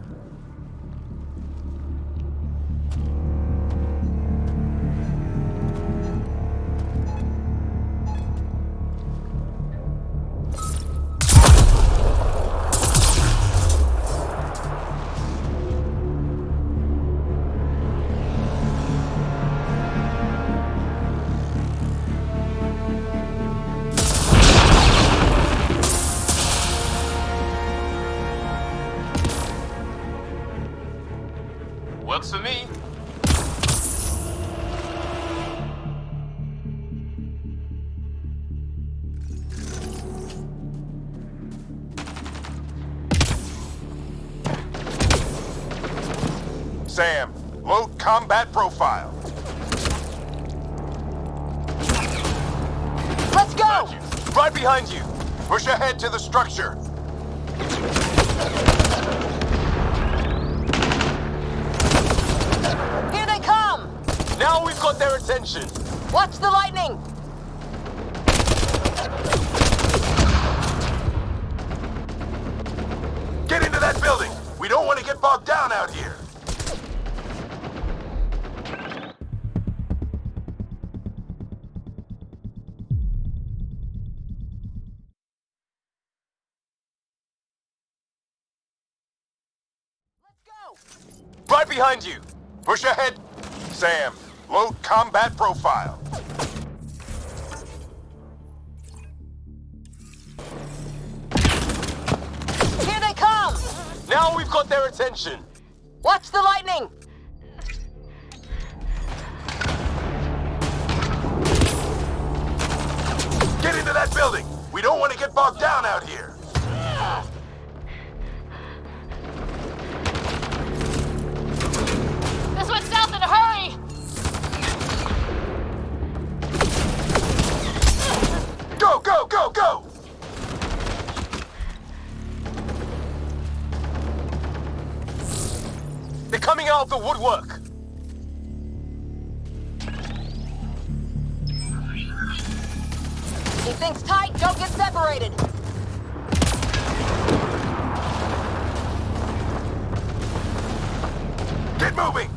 Works for me. Sam, load combat profile. Let's go! Right behind you. Push ahead to the structure. Here they come! Now we've got their attention. Watch the lightning! Get into that building! We don't want to get bogged down out here! Right behind you. Push ahead. Sam, load combat profile. Here they come! Now we've got their attention. Watch the lightning! Get into that building! We don't want to get bogged down out here! This went south in a hurry! Go, go, go, go! They're coming out of the woodwork. Keep things tight, don't get separated. Get moving!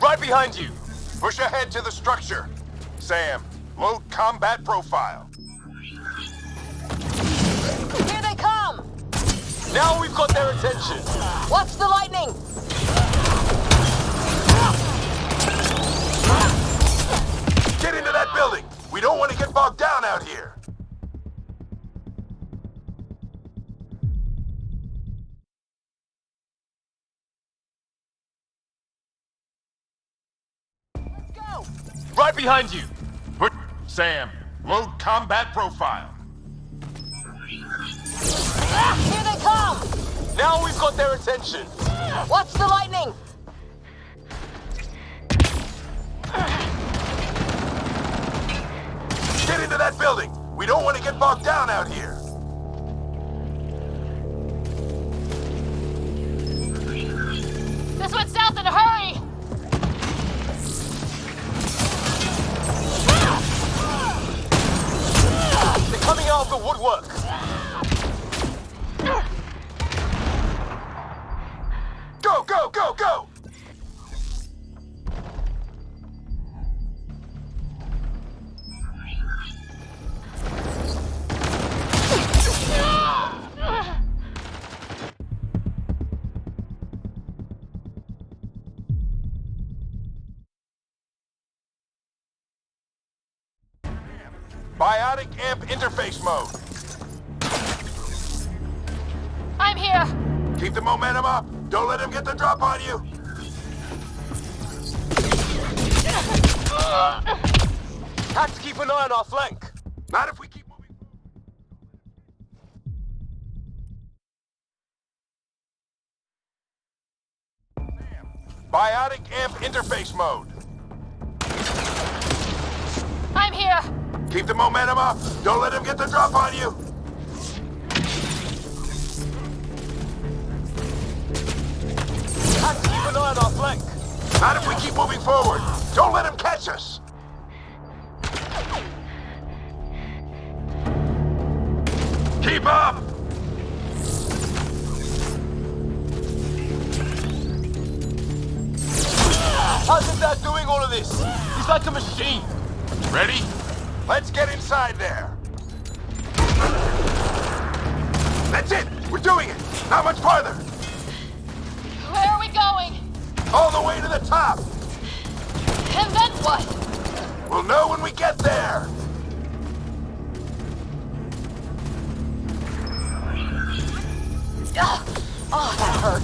Right behind you. Push ahead to the structure. Sam, load combat profile. Here they come! Now we've got their attention. Watch the lightning! Get into that building! We don't want to get bogged down out here! Right behind you. Sam, load combat profile. Here they come! Now we've got their attention. Watch the lightning! Get into that building! We don't want to get bogged down out here! This one's south in a hurry! They're coming out of the woodwork! Go, go, go, go! Biotic amp interface mode. I'm here! Keep the momentum up. Don't let him get the drop on you. Have to keep an eye on our flank. Not if we keep moving. Biotic amp interface mode. I'm here! Keep the momentum up. Don't let him get the drop on you. Have to keep an eye on our flank. Not if we keep moving forward. Don't let him catch us. Keep up! How's it that doing all of this? He's like a machine. Ready? Let's get inside there. That's it! We're doing it! Not much farther! Where are we going? All the way to the top! And then what? We'll know when we get there! Ugh. Oh, that hurt.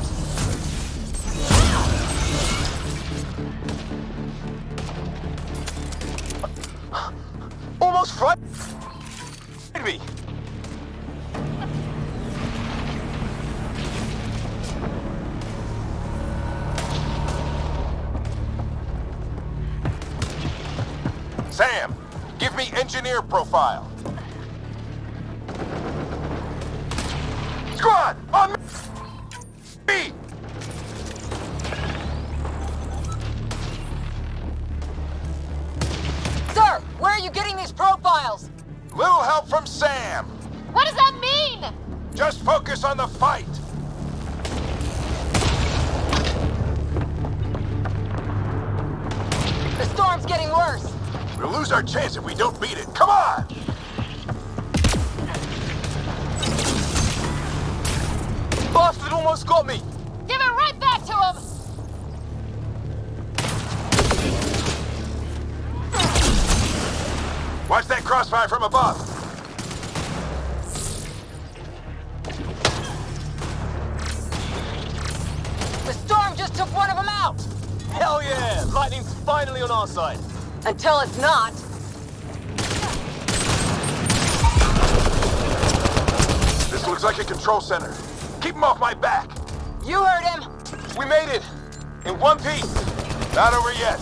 Almost frightened me. Sam, give me engineer profile. Squad, on me! Sir, where are you getting these profiles? Little help from Sam. What does that mean? Just focus on the fight. The storm's getting worse. We'll lose our chance if we don't beat it. Come on! Bastard almost got me. Give it right back to him! Watch that crossfire from above. The storm just took one of them out. Hell yeah! Lightning's finally on our side. Until it's not. This looks like a control center. Keep him off my back. You heard him. We made it. In one piece. Not over yet.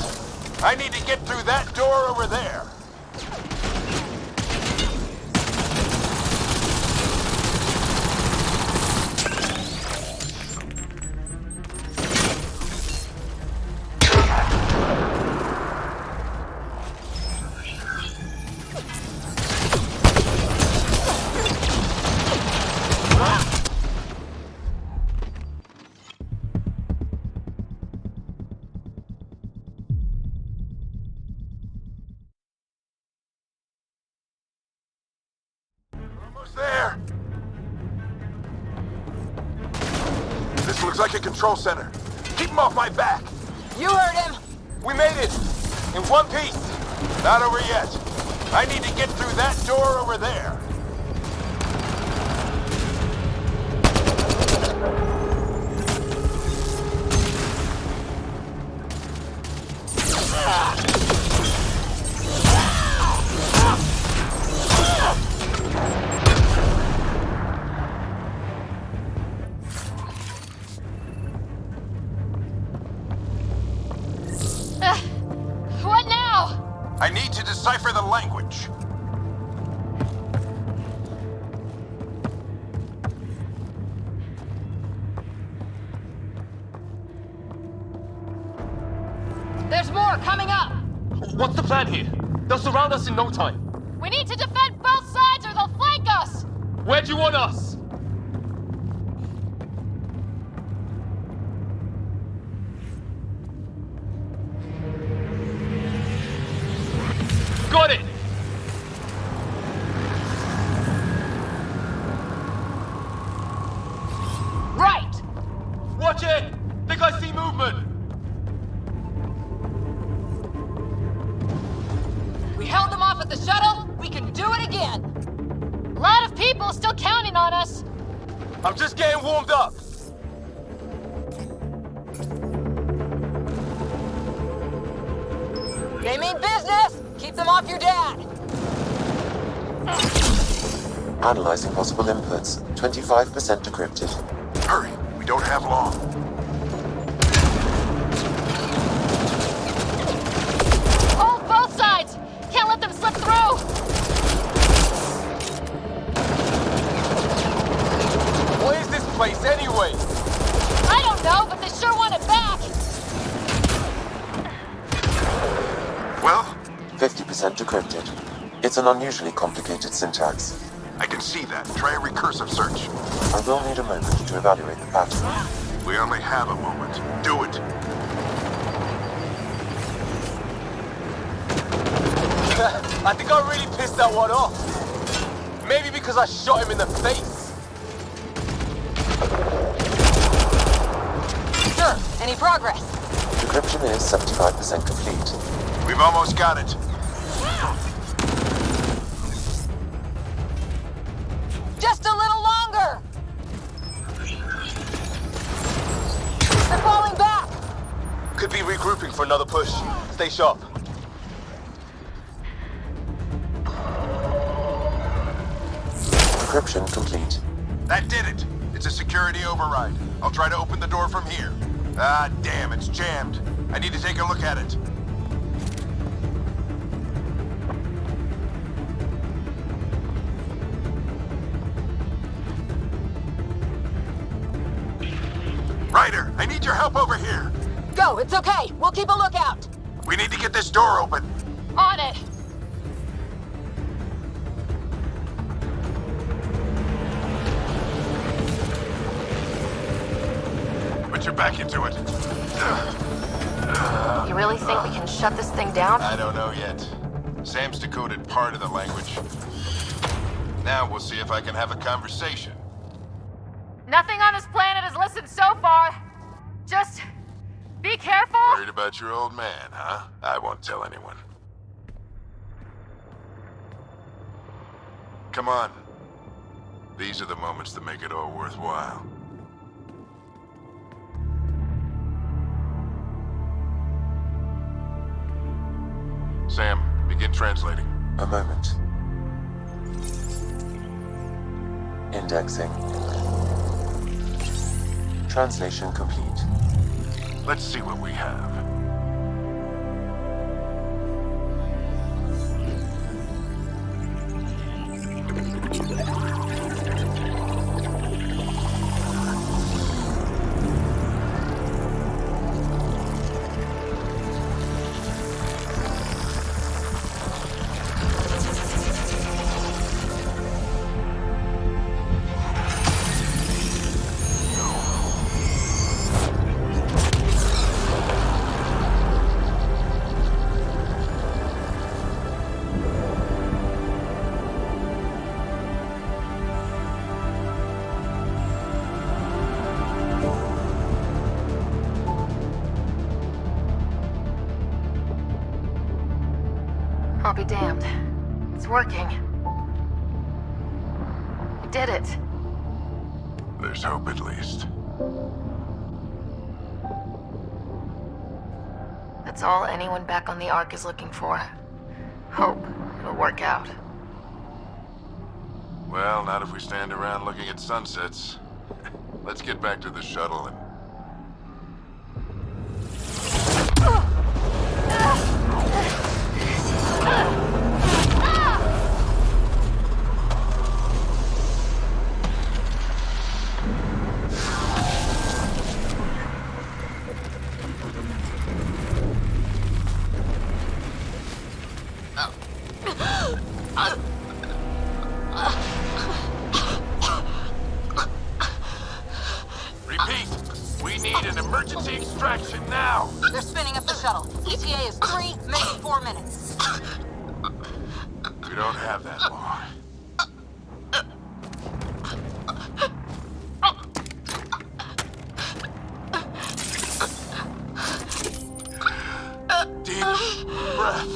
I need to get through that door over there. There! This looks like a control center. Keep him off my back! You heard him! We made it! In one piece! Not over yet. I need to get through that door over there. decipher the language. There's more coming up! What's the plan here? They'll surround us in no time. We need to defend both sides or they'll flank us! Where do you want us? Got it! Right! Watch it! Think I see movement! We held them off at the shuttle, we can do it again! A lot of people still counting on us! I'm just getting warmed up! They mean business! Keep them off your dad! Analyzing possible inputs. 25% decrypted. Hurry, we don't have long. Hold both sides! Can't let them slip through! What is this place anyway? I don't know, but they sure want it back! Well? 50% decrypted. It's an unusually complicated syntax. I can see that. Try a recursive search. I will need a moment to evaluate the pattern. We only have a moment. Do it. I think I really pissed that one off. Maybe because I shot him in the face. Sure, any progress? Decryption is 75% complete. We've almost got it. Just a little longer! They're falling back! Could be regrouping for another push. Stay sharp. Decryption complete. That did it. It's a security override. I'll try to open the door from here. Ah, damn, it's jammed. I need to take a look at it. Ryder, I need your help over here. Go, it's okay. We'll keep a lookout. We need to get this door open. On it. Put your back into it. You really think we can shut this thing down? I don't know yet. Sam's decoded part of the language. Now we'll see if I can have a conversation. Nothing on this planet has listened so far. Just be careful. Worried about your old man, huh? I won't tell anyone. Come on. These are the moments that make it all worthwhile. Sam, begin translating. A moment. Indexing. Translation complete. Let's see what we have. I'll be damned. It's working. We did it. There's hope at least. That's all anyone back on the Ark is looking for. Hope it'll work out. Well, not if we stand around looking at sunsets. Let's get back to the shuttle and... We need an emergency extraction now! They're spinning up the shuttle. ETA is 3, maybe 4 minutes. We don't have that long. Deep breath.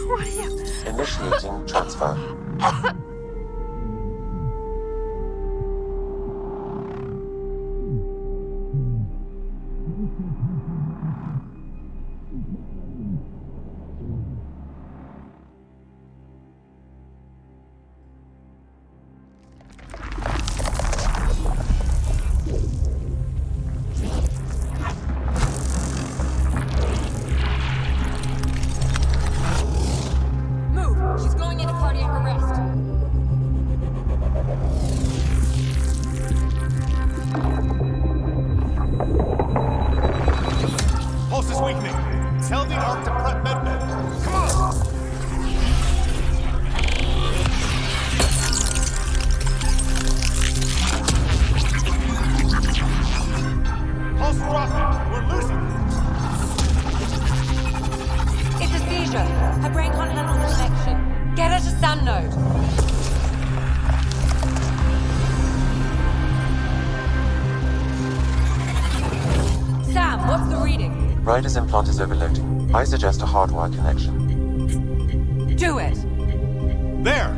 What are you... Initiating transfer. Move! She's going into cardiac arrest. Pulse is weakening. Tell the ARC to prep medbed. Come on! Pulse dropping. We're losing. It's a seizure. Her brain can't handle the connection. Get her to Sam node. Sam, what's the reading? Ryder's implant is overloading. I suggest a hardwire connection. Do it. There!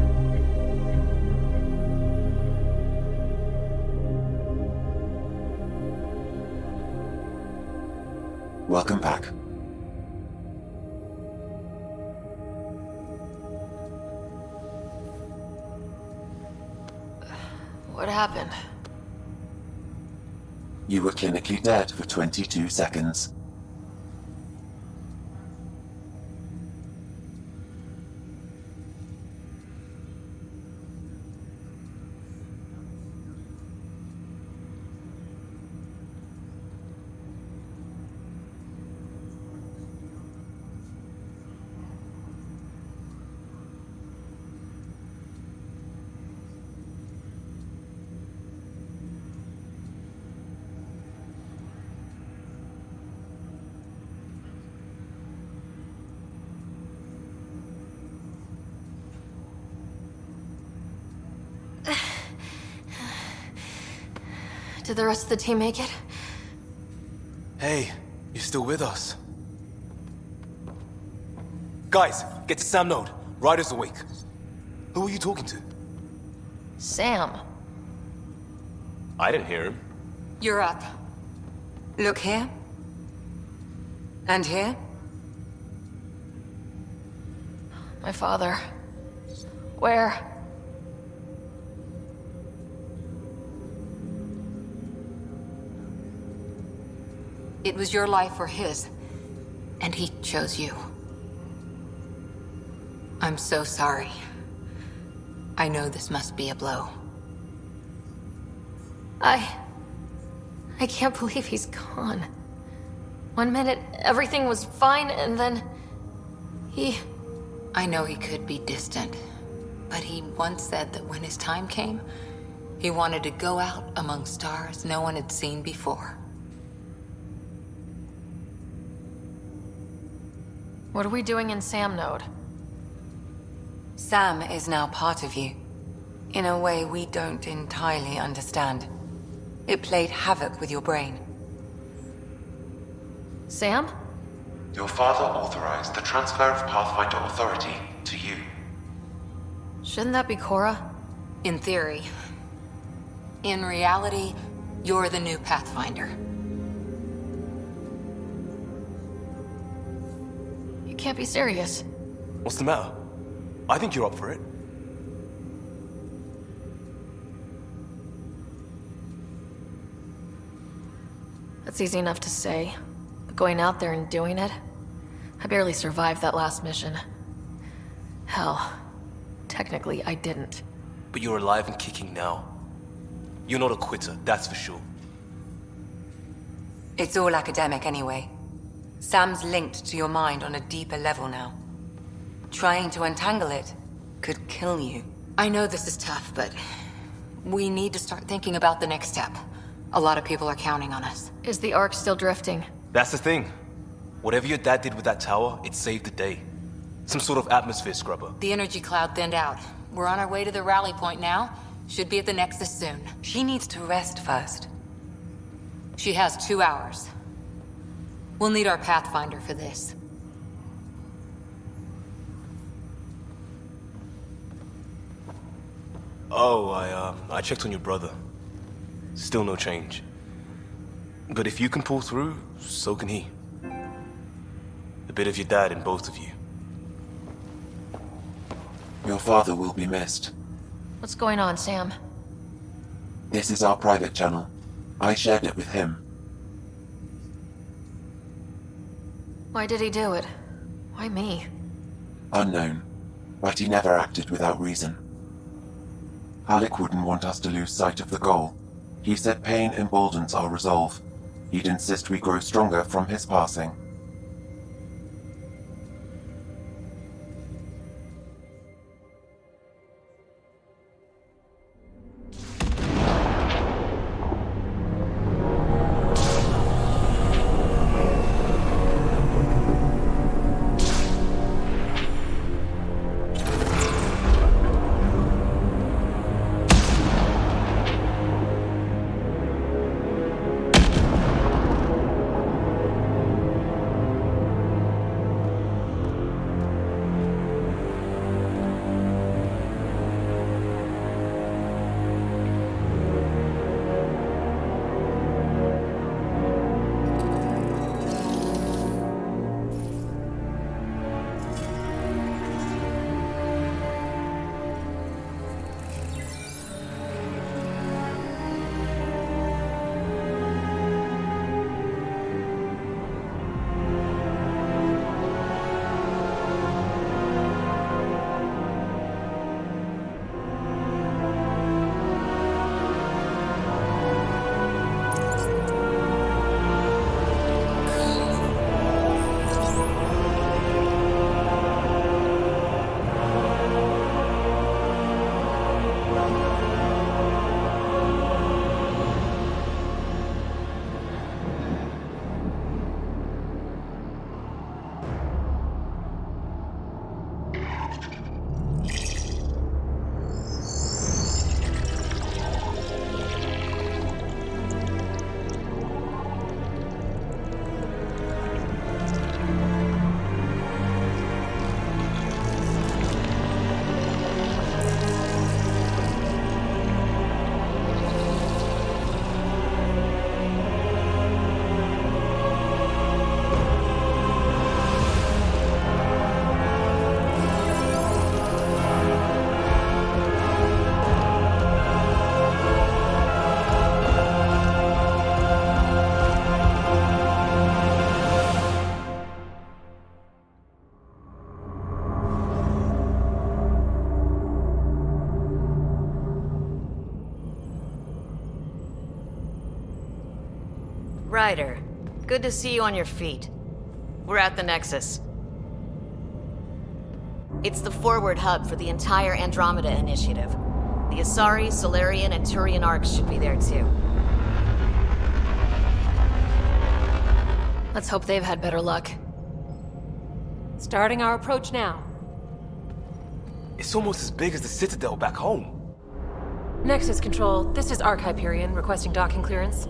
Welcome back. What happened? You were clinically dead for 22 seconds. Did the rest of the team make it? Hey, you're still with us. Guys, get to Sam node. Ryder's awake. Who are you talking to? Sam. I didn't hear him. You're up. Look here. And here. My father. Where? It was your life or his, and he chose you. I'm so sorry. I know this must be a blow. I can't believe he's gone. 1 minute, everything was fine, and then... I know he could be distant, but he once said that when his time came, he wanted to go out among stars no one had seen before. What are we doing in Sam node? Sam is now part of you, in a way we don't entirely understand. It played havoc with your brain. Sam? Your father authorized the transfer of Pathfinder authority to you. Shouldn't that be Cora? In theory. In reality, you're the new Pathfinder. You can't be serious. What's the matter? I think you're up for it. That's easy enough to say. But going out there and doing it? I barely survived that last mission. Hell, technically I didn't. But you're alive and kicking now. You're not a quitter, that's for sure. It's all academic anyway. Sam's linked to your mind on a deeper level now. Trying to untangle it could kill you. I know this is tough, but we need to start thinking about the next step. A lot of people are counting on us. Is the Ark still drifting? That's the thing. Whatever your dad did with that tower, it saved the day. Some sort of atmosphere scrubber. The energy cloud thinned out. We're on our way to the rally point now. Should be at the Nexus soon. She needs to rest first. She has 2 hours. We'll need our Pathfinder for this. Oh, I checked on your brother. Still no change. But if you can pull through, so can he. A bit of your dad in both of you. Your father will be missed. What's going on, Sam? This is our private channel. I shared it with him. Why did he do it? Why me? Unknown, but he never acted without reason. Alec wouldn't want us to lose sight of the goal. He said pain emboldens our resolve. He'd insist we grow stronger from his passing. Ryder, good to see you on your feet. We're at the Nexus. It's the forward hub for the entire Andromeda initiative. The Asari, Solarian, and Turian arcs should be there too. Let's hope they've had better luck. Starting our approach now. It's almost as big as the Citadel back home. Nexus Control, this is Arc Hyperion requesting docking clearance.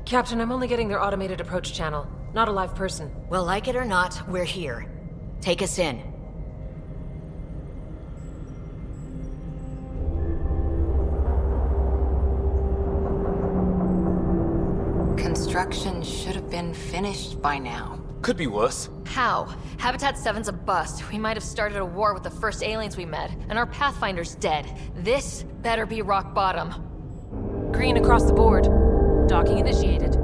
Captain, I'm only getting their automated approach channel, not a live person. Well, like it or not, we're here. Take us in. Construction should have been finished by now. Could be worse. How? Habitat 7's a bust. We might have started a war with the first aliens we met, and our Pathfinder's dead. This better be rock bottom. Green across the board. Docking initiated.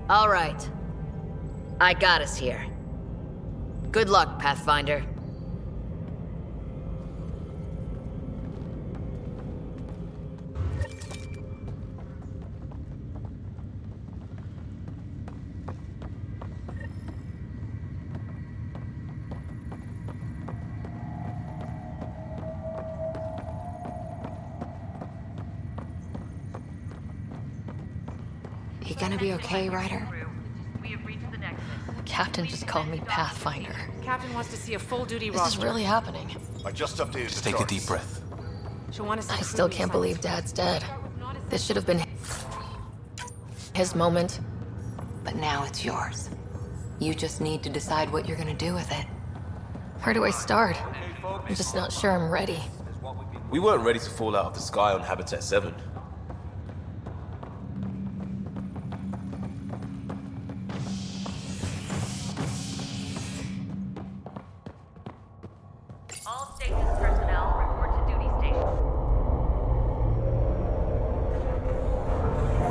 All right. I got us here. Good luck, Pathfinder. You gonna be okay, Ryder? The captain just called me Pathfinder. Captain wants to see a full-duty This roster. is really happening. I just updated Just the take a charts. deep breath. She'll want to see I still crew can't assignments. believe Dad's dead. This should have been his moment. But now it's yours. You just need to decide what you're gonna do with it. Where do I start? I'm just not sure I'm ready. We weren't ready to fall out of the sky on Habitat 7. All stations personnel report to duty station.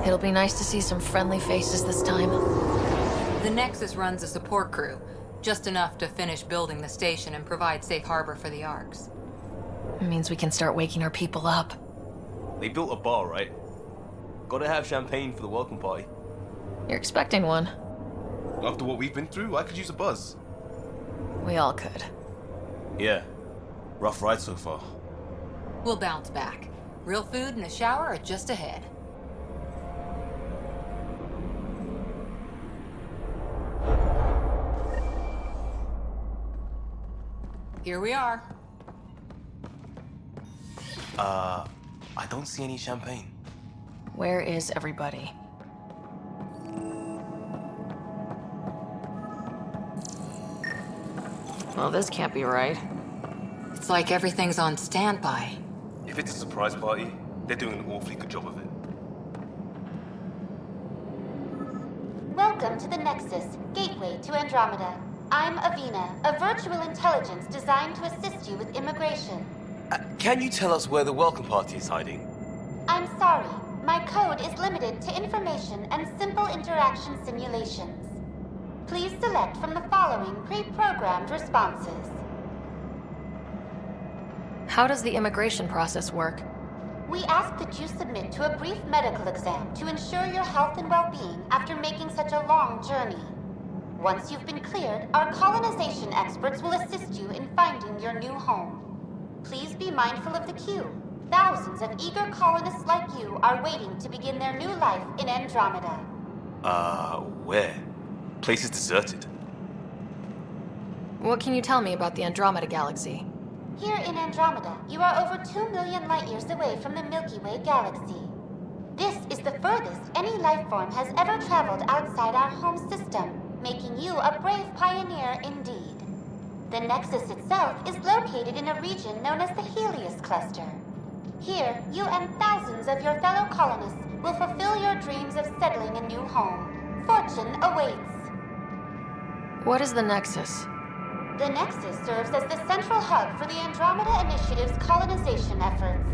It'll be nice to see some friendly faces this time. The Nexus runs a support crew, just enough to finish building the station and provide safe harbor for the Arks. It means we can start waking our people up. They built a bar, right? Gotta have champagne for the welcome party. You're expecting one. After what we've been through, I could use a buzz. We all could. Yeah. Rough ride so far. We'll bounce back. Real food and a shower are just ahead. Here we are. I don't see any champagne. Where is everybody? Well, this can't be right. It's like everything's on standby. If it's a surprise party, they're doing an awfully good job of it. Welcome to the Nexus, gateway to Andromeda. I'm Avina, a virtual intelligence designed to assist you with immigration. Can you tell us where the welcome party is hiding? I'm sorry, my code is limited to information and simple interaction simulations. Please select from the following pre-programmed responses. How does the immigration process work? We ask that you submit to a brief medical exam to ensure your health and well-being after making such a long journey. Once you've been cleared, our colonization experts will assist you in finding your new home. Please be mindful of the queue. Thousands of eager colonists like you are waiting to begin their new life in Andromeda. Where? Place is deserted. What can you tell me about the Andromeda Galaxy? Here in Andromeda, you are over 2 million light years away from the Milky Way galaxy. This is the furthest any life form has ever traveled outside our home system, making you a brave pioneer indeed. The Nexus itself is located in a region known as the Helios Cluster. Here, you and thousands of your fellow colonists will fulfill your dreams of settling a new home. Fortune awaits. What is the Nexus? The Nexus serves as the central hub for the Andromeda Initiative's colonization efforts.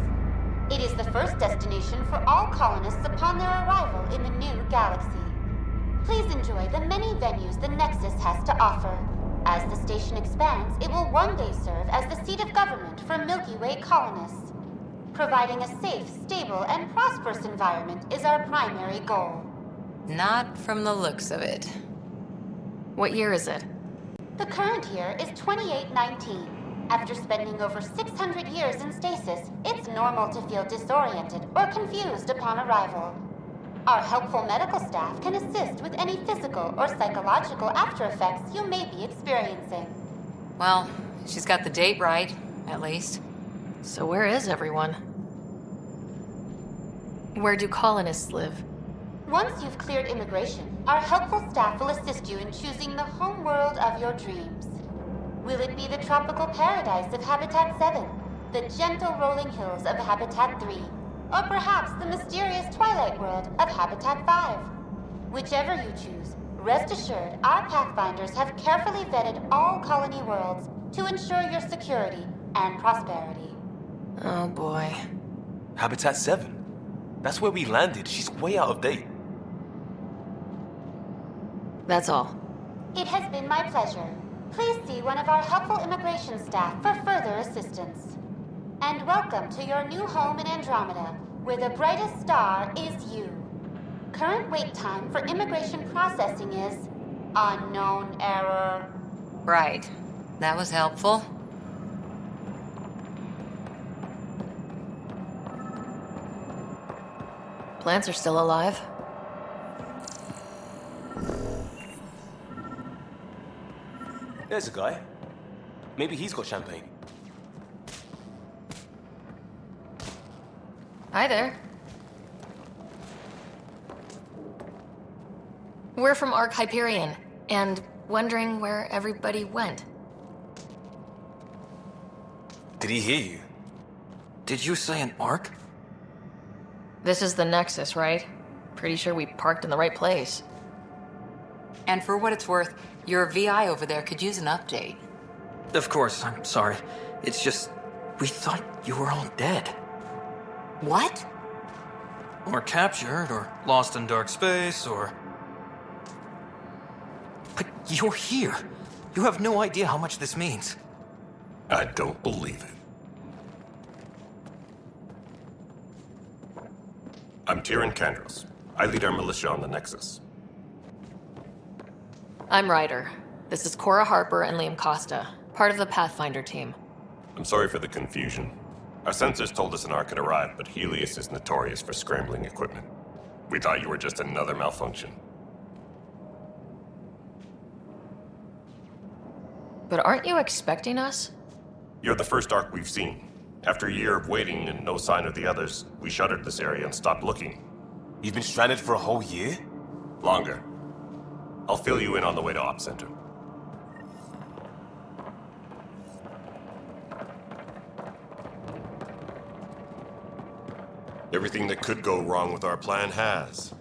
It is the first destination for all colonists upon their arrival in the new galaxy. Please enjoy the many venues the Nexus has to offer. As the station expands, it will one day serve as the seat of government for Milky Way colonists. Providing a safe, stable, and prosperous environment is our primary goal. Not from the looks of it. What year is it? The current year is 2819. After spending over 600 years in stasis, it's normal to feel disoriented or confused upon arrival. Our helpful medical staff can assist with any physical or psychological after effects you may be experiencing. Well, she's got the date right, at least. So where is everyone? Where do colonists live? Once you've cleared immigration, our helpful staff will assist you in choosing the home world of your dreams. Will it be the tropical paradise of Habitat 7, the gentle rolling hills of Habitat 3, or perhaps the mysterious twilight world of Habitat 5? Whichever you choose, rest assured our Pathfinders have carefully vetted all colony worlds to ensure your security and prosperity. Oh boy. Habitat 7? That's where we landed. She's way out of date. That's all. It has been my pleasure. Please see one of our helpful immigration staff for further assistance. And welcome to your new home in Andromeda, where the brightest star is you. Current wait time for immigration processing is unknown error. Right. That was helpful. Plants are still alive. There's a guy. Maybe he's got champagne. Hi there. We're from Ark Hyperion, and wondering where everybody went. Did he hear you? Did you say an arc? This is the Nexus, right? Pretty sure we parked in the right place. And for what it's worth, your VI over there could use an update. Of course, I'm sorry. It's just, we thought you were all dead. What? Or captured, or lost in dark space, or... But you're here. You have no idea how much this means. I don't believe it. I'm Tyrion Kandros. I lead our militia on the Nexus. I'm Ryder. This is Cora Harper and Liam Costa, part of the Pathfinder team. I'm sorry for the confusion. Our sensors told us an Ark had arrived, but Helios is notorious for scrambling equipment. We thought you were just another malfunction. But aren't you expecting us? You're the first Ark we've seen. After a year of waiting and no sign of the others, we shuttered this area and stopped looking. You've been stranded for a whole year? Longer. I'll fill you in on the way to Op Center. Everything that could go wrong with our plan has.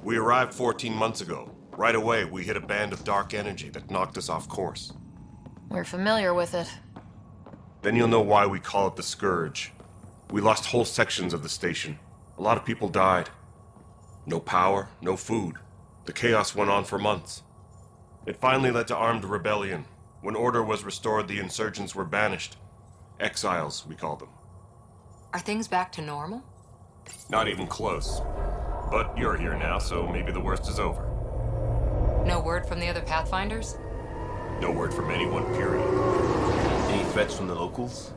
We arrived 14 months ago. Right away, we hit a band of dark energy that knocked us off course. We're familiar with it. Then you'll know why we call it the Scourge. We lost whole sections of the station. A lot of people died. No power, no food. The chaos went on for months. It finally led to armed rebellion. When order was restored, the insurgents were banished. Exiles, we call them. Are things back to normal? Not even close. But you're here now, so maybe the worst is over. No word from the other Pathfinders? No word from anyone, period. Any threats from the locals?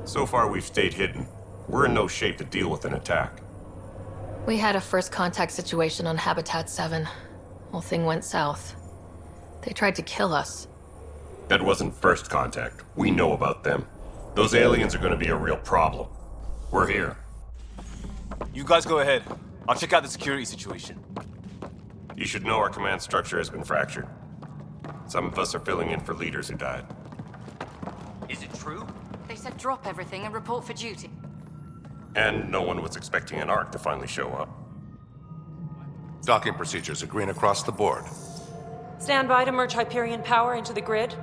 So far, we've stayed hidden. We're in no shape to deal with an attack. We had a first contact situation on Habitat 7. Whole thing went south. They tried to kill us. That wasn't first contact. We know about them. Those aliens are gonna be a real problem. We're here. You guys go ahead. I'll check out the security situation. You should know our command structure has been fractured. Some of us are filling in for leaders who died. Is it true? They said drop everything and report for duty. And no one was expecting an Ark to finally show up. Docking procedures are green across the board. Stand by to merge Hyperion power into the grid.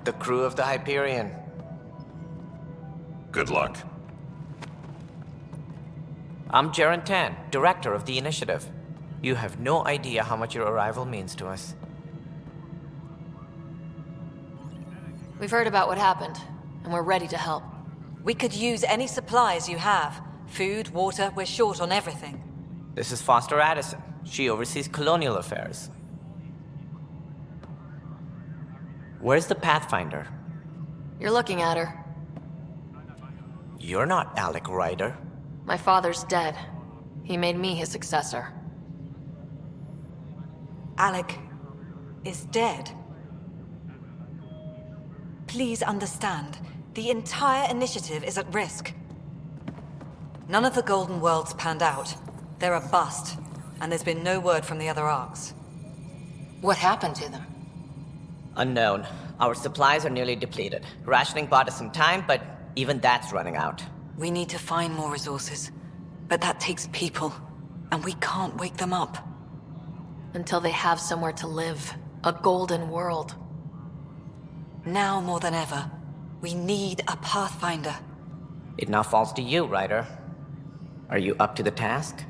The crew of the Hyperion. Good luck. I'm Jaren Tan, director of the initiative. You have no idea how much your arrival means to us. We've heard about what happened, and we're ready to help. We could use any supplies you have. Food, water, we're short on everything. This is Foster Addison. She oversees colonial affairs. Where's the Pathfinder? You're looking at her. You're not Alec Ryder. My father's dead. He made me his successor. Alec is dead. Please understand, the entire initiative is at risk. None of the Golden Worlds panned out. They're a bust, and there's been no word from the other arcs. What happened to them? Unknown. Our supplies are nearly depleted. Rationing bought us some time, but even that's running out. We need to find more resources, but that takes people, and we can't wake them up. Until they have somewhere to live. A golden world. Now more than ever, we need a Pathfinder. It now falls to you, Ryder. Are you up to the task?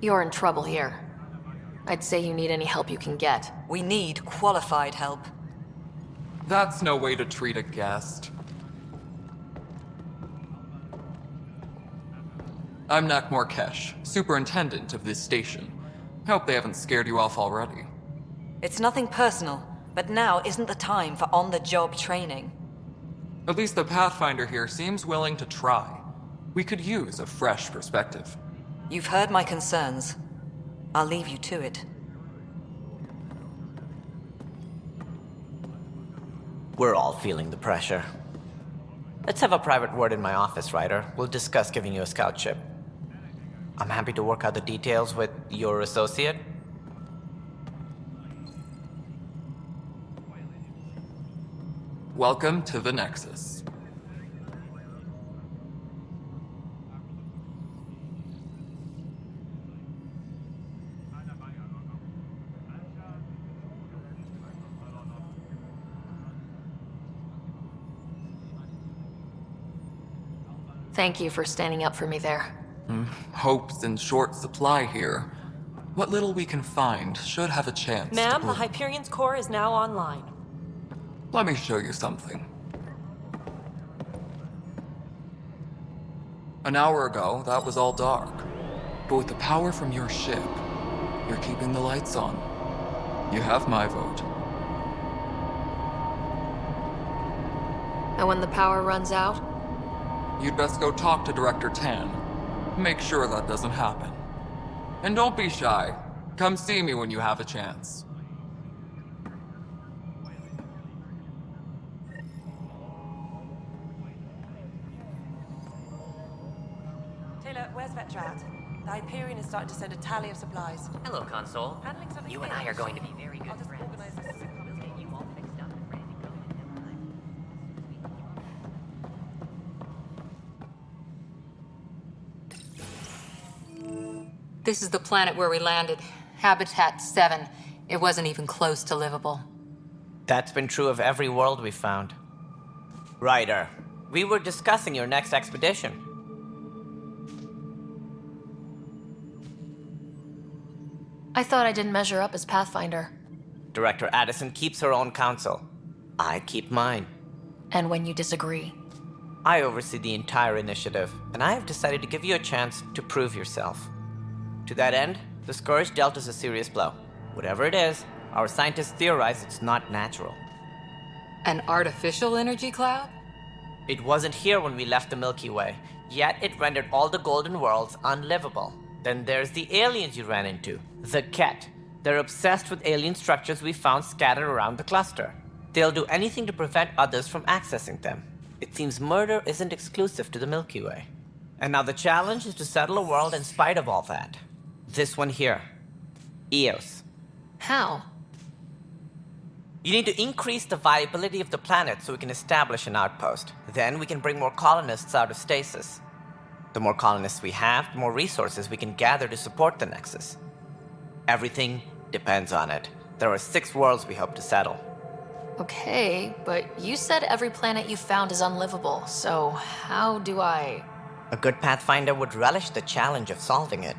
You're in trouble here. I'd say you need any help you can get. We need qualified help. That's no way to treat a guest. I'm Nak Morkesh, superintendent of this station. Hope they haven't scared you off already. It's nothing personal, but now isn't the time for on-the-job training. At least the Pathfinder here seems willing to try. We could use a fresh perspective. You've heard my concerns. I'll leave you to it. We're all feeling the pressure. Let's have a private word in my office, Ryder. We'll discuss giving you a scout ship. I'm happy to work out the details with your associate. Welcome to the Nexus. Thank you for standing up for me there. Hope's in short supply here. What little we can find should have a chance to Ma'am, the bloom. Hyperion's core is now online. Let me show you something. An hour ago, that was all dark. But with the power from your ship, you're keeping the lights on. You have my vote. And when the power runs out, You'd best go talk to Director Tan. Make sure that doesn't happen. And don't be shy. Come see me when you have a chance. Taylor, where's Vetrat? The Hyperion is starting to send a tally of supplies. Hello, Console. Handling something You and I are going to be very good I'll just friends. organize this. We'll get you all fixed up and ready to go in no time. This is the planet where we landed. Habitat 7. It wasn't even close to livable. That's been true of every world we've found. Ryder, we were discussing your next expedition. I thought I didn't measure up as Pathfinder. Director Addison keeps her own counsel. I keep mine. And when you disagree? I oversee the entire initiative, and I have decided to give you a chance to prove yourself. To that end, the Scourge dealt us a serious blow. Whatever it is, our scientists theorize it's not natural. An artificial energy cloud? It wasn't here when we left the Milky Way, yet it rendered all the Golden Worlds unlivable. Then there's the aliens you ran into, the Ket. They're obsessed with alien structures we found scattered around the cluster. They'll do anything to prevent others from accessing them. It seems murder isn't exclusive to the Milky Way. And now the challenge is to settle a world in spite of all that. This one here. Eos. How? You need to increase the viability of the planet so we can establish an outpost. Then we can bring more colonists out of stasis. The more colonists we have, the more resources we can gather to support the Nexus. Everything depends on it. There are 6 worlds we hope to settle. Okay, but you said every planet you found is unlivable, so how do I... A good Pathfinder would relish the challenge of solving it.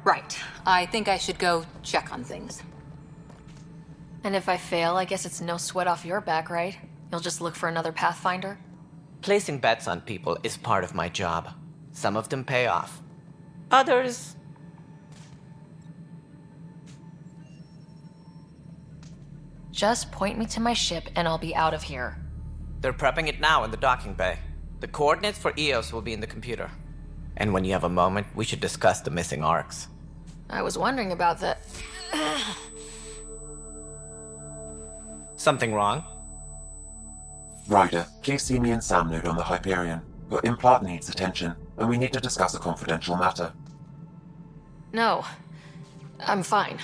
Right. I think I should go check on things. And if I fail, I guess it's no sweat off your back, right? You'll just look for another Pathfinder? Placing bets on people is part of my job. Some of them pay off. Others... Just point me to my ship and I'll be out of here. They're prepping it now in the docking bay. The coordinates for Eos will be in the computer. And when you have a moment, we should discuss the missing arcs. I was wondering about that. Something wrong? Ryder, please see me and Sam Node on the Hyperion. Your implant needs attention, and we need to discuss a confidential matter. No. I'm fine.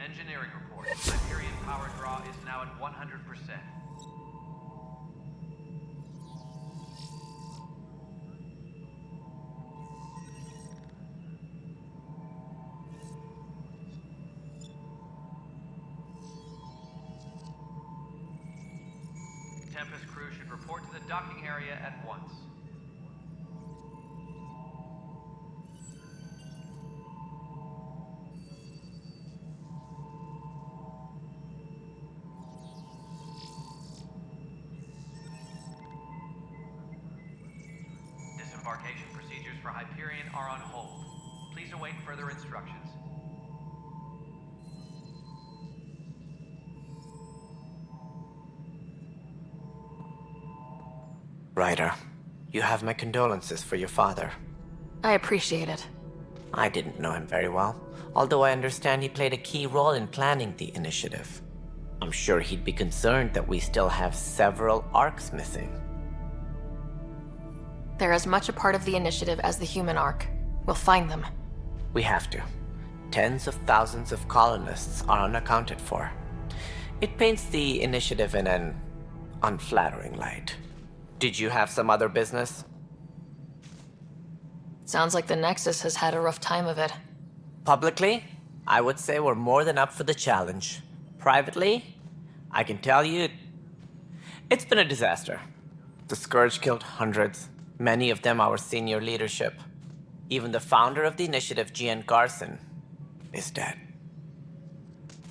Engineering report. Hyperion power draw is now at 100%. Tempest crew should report to the docking area at once. Disembarkation procedures for Hyperion are on hold. Please await further instructions. Ryder, you have my condolences for your father. I appreciate it. I didn't know him very well, although I understand he played a key role in planning the initiative. I'm sure he'd be concerned that we still have several arcs missing. They're as much a part of the initiative as the human arc. We'll find them. We have to. Tens of thousands of colonists are unaccounted for. It paints the initiative in an unflattering light. Did you have some other business? Sounds like the Nexus has had a rough time of it. Publicly, I would say we're more than up for the challenge. Privately, I can tell you, it's been a disaster. The Scourge killed hundreds, many of them our senior leadership. Even the founder of the initiative, Jean Garson, is dead.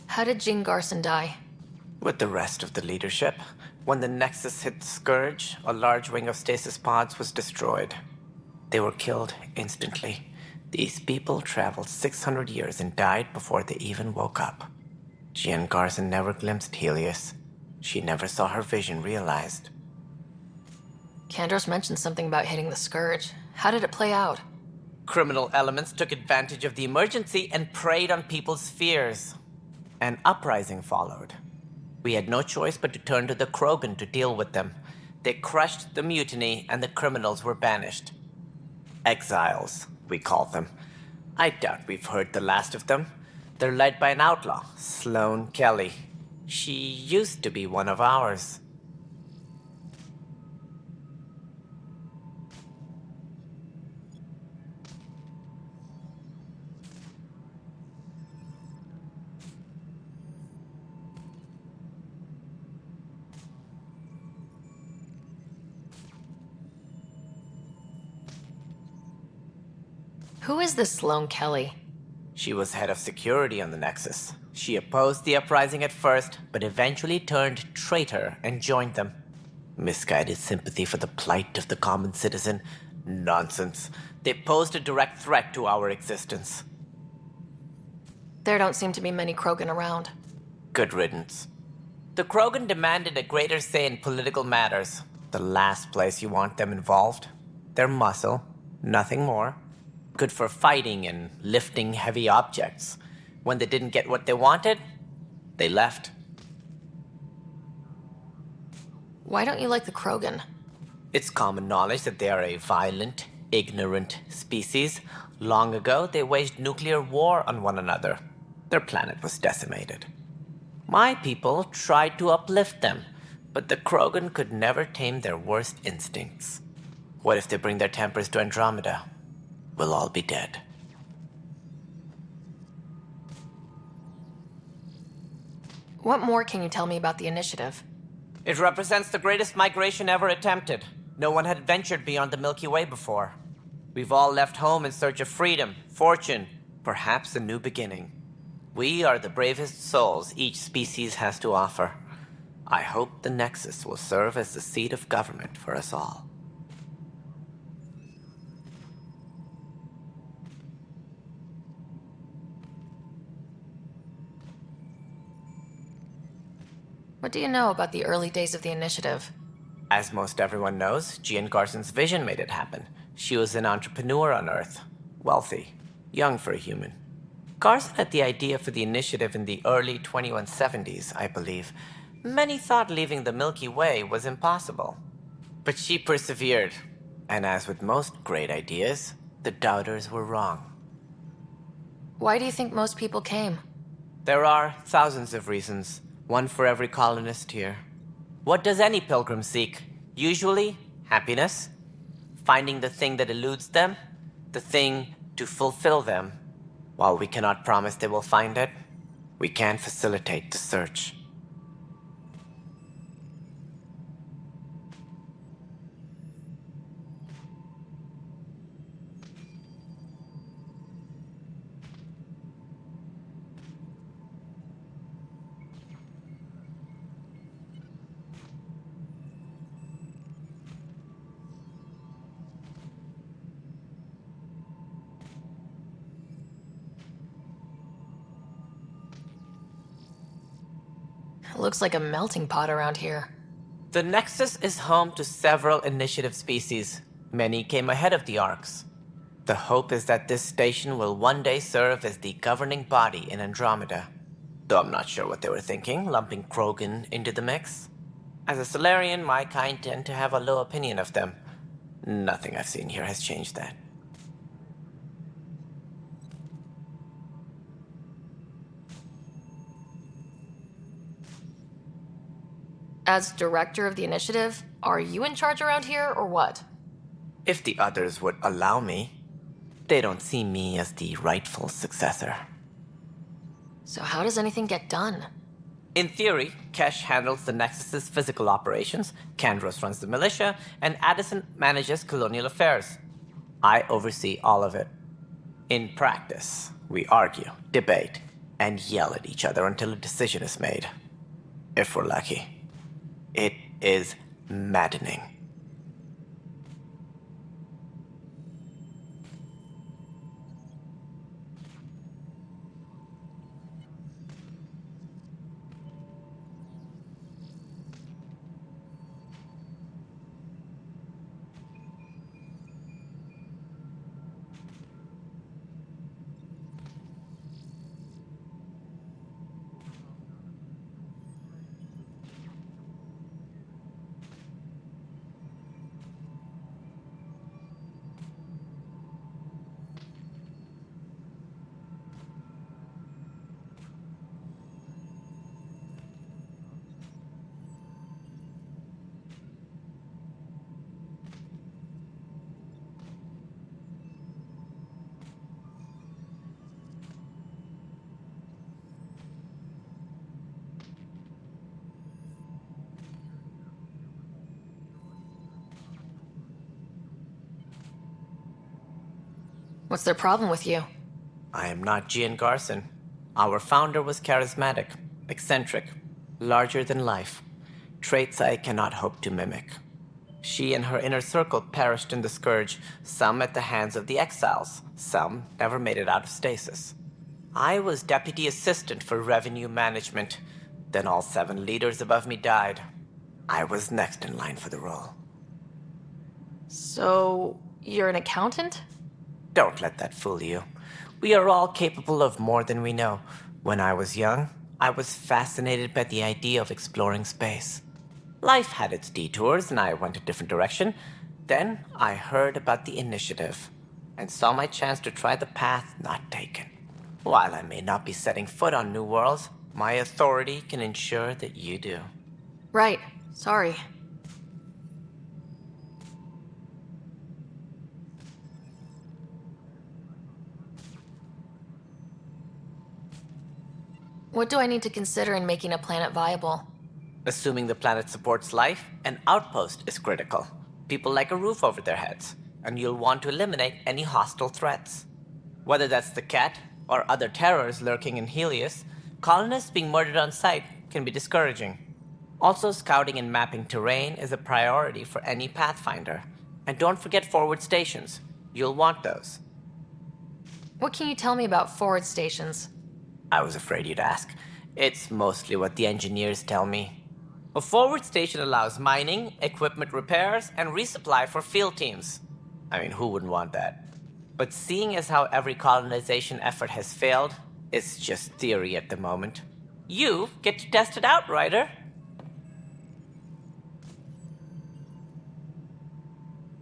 How did Jean Garson die? With the rest of the leadership, when the Nexus hit the Scourge, a large wing of stasis pods was destroyed. They were killed instantly. These people traveled 600 years and died before they even woke up. Jean Garson never glimpsed Helios. She never saw her vision realized. Kandros mentioned something about hitting the Scourge. How did it play out? Criminal elements took advantage of the emergency and preyed on people's fears. An uprising followed. We had no choice but to turn to the Krogan to deal with them. They crushed the mutiny and the criminals were banished. Exiles, we call them. I doubt we've heard the last of them. They're led by an outlaw, Sloane Kelly. She used to be one of ours. Who is this Sloane Kelly? She was head of security on the Nexus. She opposed the uprising at first, but eventually turned traitor and joined them. Misguided sympathy for the plight of the common citizen? Nonsense. They posed a direct threat to our existence. There don't seem to be many Krogan around. Good riddance. The Krogan demanded a greater say in political matters. The last place you want them involved. They're muscle, nothing more. Good for fighting and lifting heavy objects. When they didn't get what they wanted, they left. Why don't you like the Krogan? It's common knowledge that they are a violent, ignorant species. Long ago, they waged nuclear war on one another. Their planet was decimated. My people tried to uplift them, but the Krogan could never tame their worst instincts. What if they bring their tempers to Andromeda? We'll all be dead. What more can you tell me about the initiative? It represents the greatest migration ever attempted. No one had ventured beyond the Milky Way before. We've all left home in search of freedom, fortune, perhaps a new beginning. We are the bravest souls each species has to offer. I hope the Nexus will serve as the seat of government for us all. What do you know about the early days of the initiative? As most everyone knows, Jean Garson's vision made it happen. She was an entrepreneur on Earth. Wealthy. Young for a human. Garson had the idea for the initiative in the early 2170s, I believe. Many thought leaving the Milky Way was impossible. But she persevered. And as with most great ideas, the doubters were wrong. Why do you think most people came? There are thousands of reasons. One for every colonist here. What does any pilgrim seek? Usually, happiness. Finding the thing that eludes them. The thing to fulfill them. While we cannot promise they will find it, we can facilitate the search. It looks like a melting pot around here. The Nexus is home to several initiative species. Many came ahead of the Arks. The hope is that this station will one day serve as the governing body in Andromeda. Though I'm not sure what they were thinking, lumping Krogan into the mix. As a Solarian, my kind tend to have a low opinion of them. Nothing I've seen here has changed that. As director of the initiative, are you in charge around here or what? If the others would allow me, they don't see me as the rightful successor. So how does anything get done? In theory, Kesh handles the Nexus's physical operations, Kandros runs the militia, and Addison manages colonial affairs. I oversee all of it. In practice, we argue, debate, and yell at each other until a decision is made. If we're lucky. It is maddening. What's their problem with you? I am not Gian Garson. Our founder was charismatic, eccentric, larger than life. Traits I cannot hope to mimic. She and her inner circle perished in the Scourge, some at the hands of the Exiles, some never made it out of stasis. I was deputy assistant for revenue management. Then all 7 leaders above me died. I was next in line for the role. So, you're an accountant? Don't let that fool you. We are all capable of more than we know. When I was young, I was fascinated by the idea of exploring space. Life had its detours, and I went a different direction. Then I heard about the initiative, and saw my chance to try the path not taken. While I may not be setting foot on new worlds, my authority can ensure that you do. Right. Sorry. What do I need to consider in making a planet viable? Assuming the planet supports life, an outpost is critical. People like a roof over their heads, and you'll want to eliminate any hostile threats. Whether that's the Cat or other terrors lurking in Helios, colonists being murdered on sight can be discouraging. Also, scouting and mapping terrain is a priority for any Pathfinder. And don't forget forward stations. You'll want those. What can you tell me about forward stations? I was afraid you'd ask. It's mostly what the engineers tell me. A forward station allows mining, equipment repairs, and resupply for field teams. I mean, who wouldn't want that? But seeing as how every colonization effort has failed, it's just theory at the moment. You get to test it out, Ryder.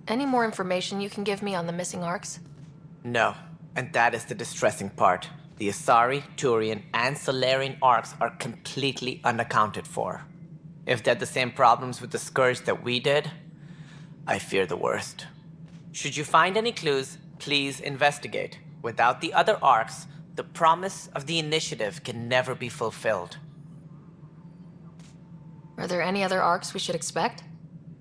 Any more information you can give me on the missing arcs? No, and that is the distressing part. The Asari, Turian, and Solarian arcs are completely unaccounted for. If they had the same problems with the Scourge that we did, I fear the worst. Should you find any clues, please investigate. Without the other arcs, the promise of the initiative can never be fulfilled. Are there any other arcs we should expect?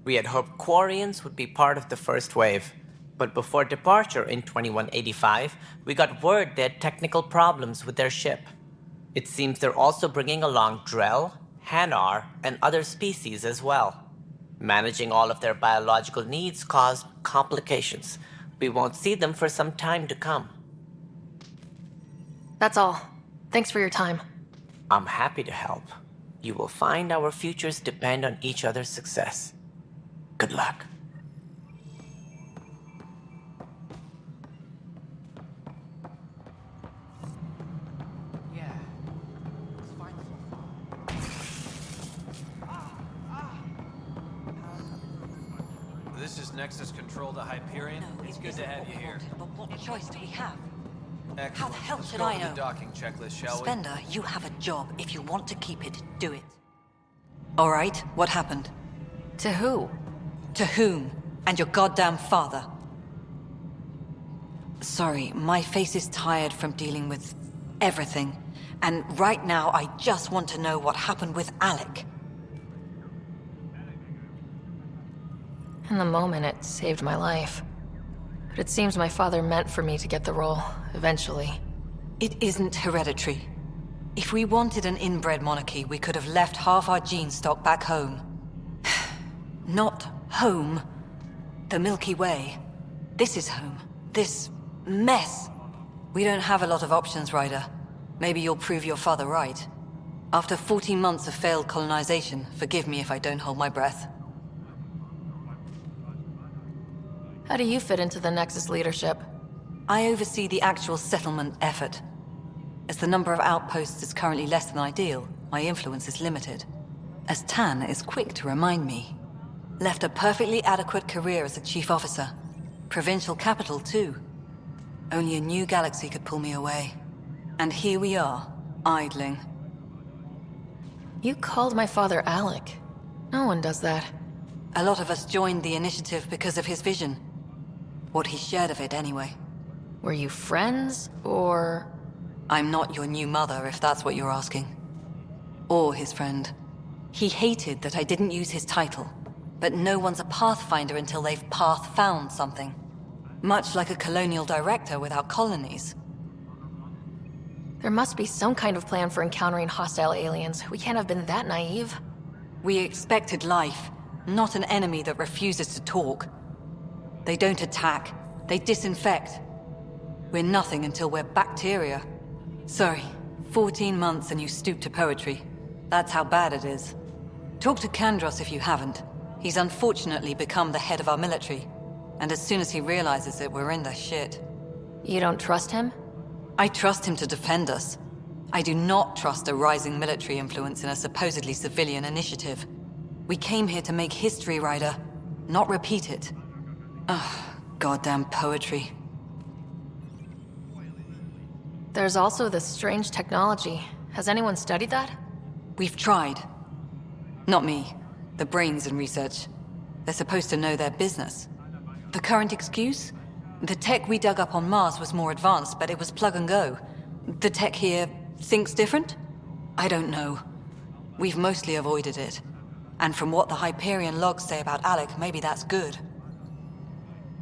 We had hoped Quarians would be part of the first wave. But before departure in 2185, we got word they had technical problems with their ship. It seems they're also bringing along Drell, Hanar, and other species as well. Managing all of their biological needs caused complications. We won't see them for some time to come. That's all. Thanks for your time. I'm happy to help. You will find our futures depend on each other's success. Good luck. This is Nexus Control to Hyperion. It's good to have you here. But what choice do we have? Excellent. How the hell Let's should go I over know? the docking checklist, shall we? Spender, you have a job. If you want to keep it, do it. All right, what happened? To who? To whom? And your goddamn father. Sorry, my face is tired from dealing with everything. And right now, I just want to know what happened with Alec. In the moment, it saved my life. But it seems my father meant for me to get the role, eventually. It isn't hereditary. If we wanted an inbred monarchy, we could have left half our gene stock back home. Not home. The Milky Way. This is home. This mess. We don't have a lot of options, Ryder. Maybe you'll prove your father right. After 14 months of failed colonization, forgive me if I don't hold my breath. How do you fit into the Nexus leadership? I oversee the actual settlement effort. As the number of outposts is currently less than ideal, my influence is limited. As Tan is quick to remind me. Left a perfectly adequate career as a chief officer. Provincial capital, too. Only a new galaxy could pull me away. And here we are, idling. You called my father Alec. No one does that. A lot of us joined the initiative because of his vision. What he shared of it, anyway. Were you friends, or...? I'm not your new mother, if that's what you're asking. Or his friend. He hated that I didn't use his title. But no one's a pathfinder until they've path-found something. Much like a colonial director without colonies. There must be some kind of plan for encountering hostile aliens. We can't have been that naive. We expected life, not an enemy that refuses to talk. They don't attack, they disinfect. We're nothing until we're bacteria. Sorry, 14 months and you stoop to poetry. That's how bad it is. Talk to Kandros if you haven't. He's unfortunately become the head of our military. And as soon as he realizes it, we're in the shit. You don't trust him? I trust him to defend us. I do not trust a rising military influence in a supposedly civilian initiative. We came here to make history, Ryder, not repeat it. Ugh, goddamn poetry. There's also this strange technology. Has anyone studied that? We've tried. Not me. The brains in research. They're supposed to know their business. The current excuse? The tech we dug up on Mars was more advanced, but it was plug and go. The tech here thinks different? I don't know. We've mostly avoided it. And from what the Hyperion logs say about Alec, maybe that's good.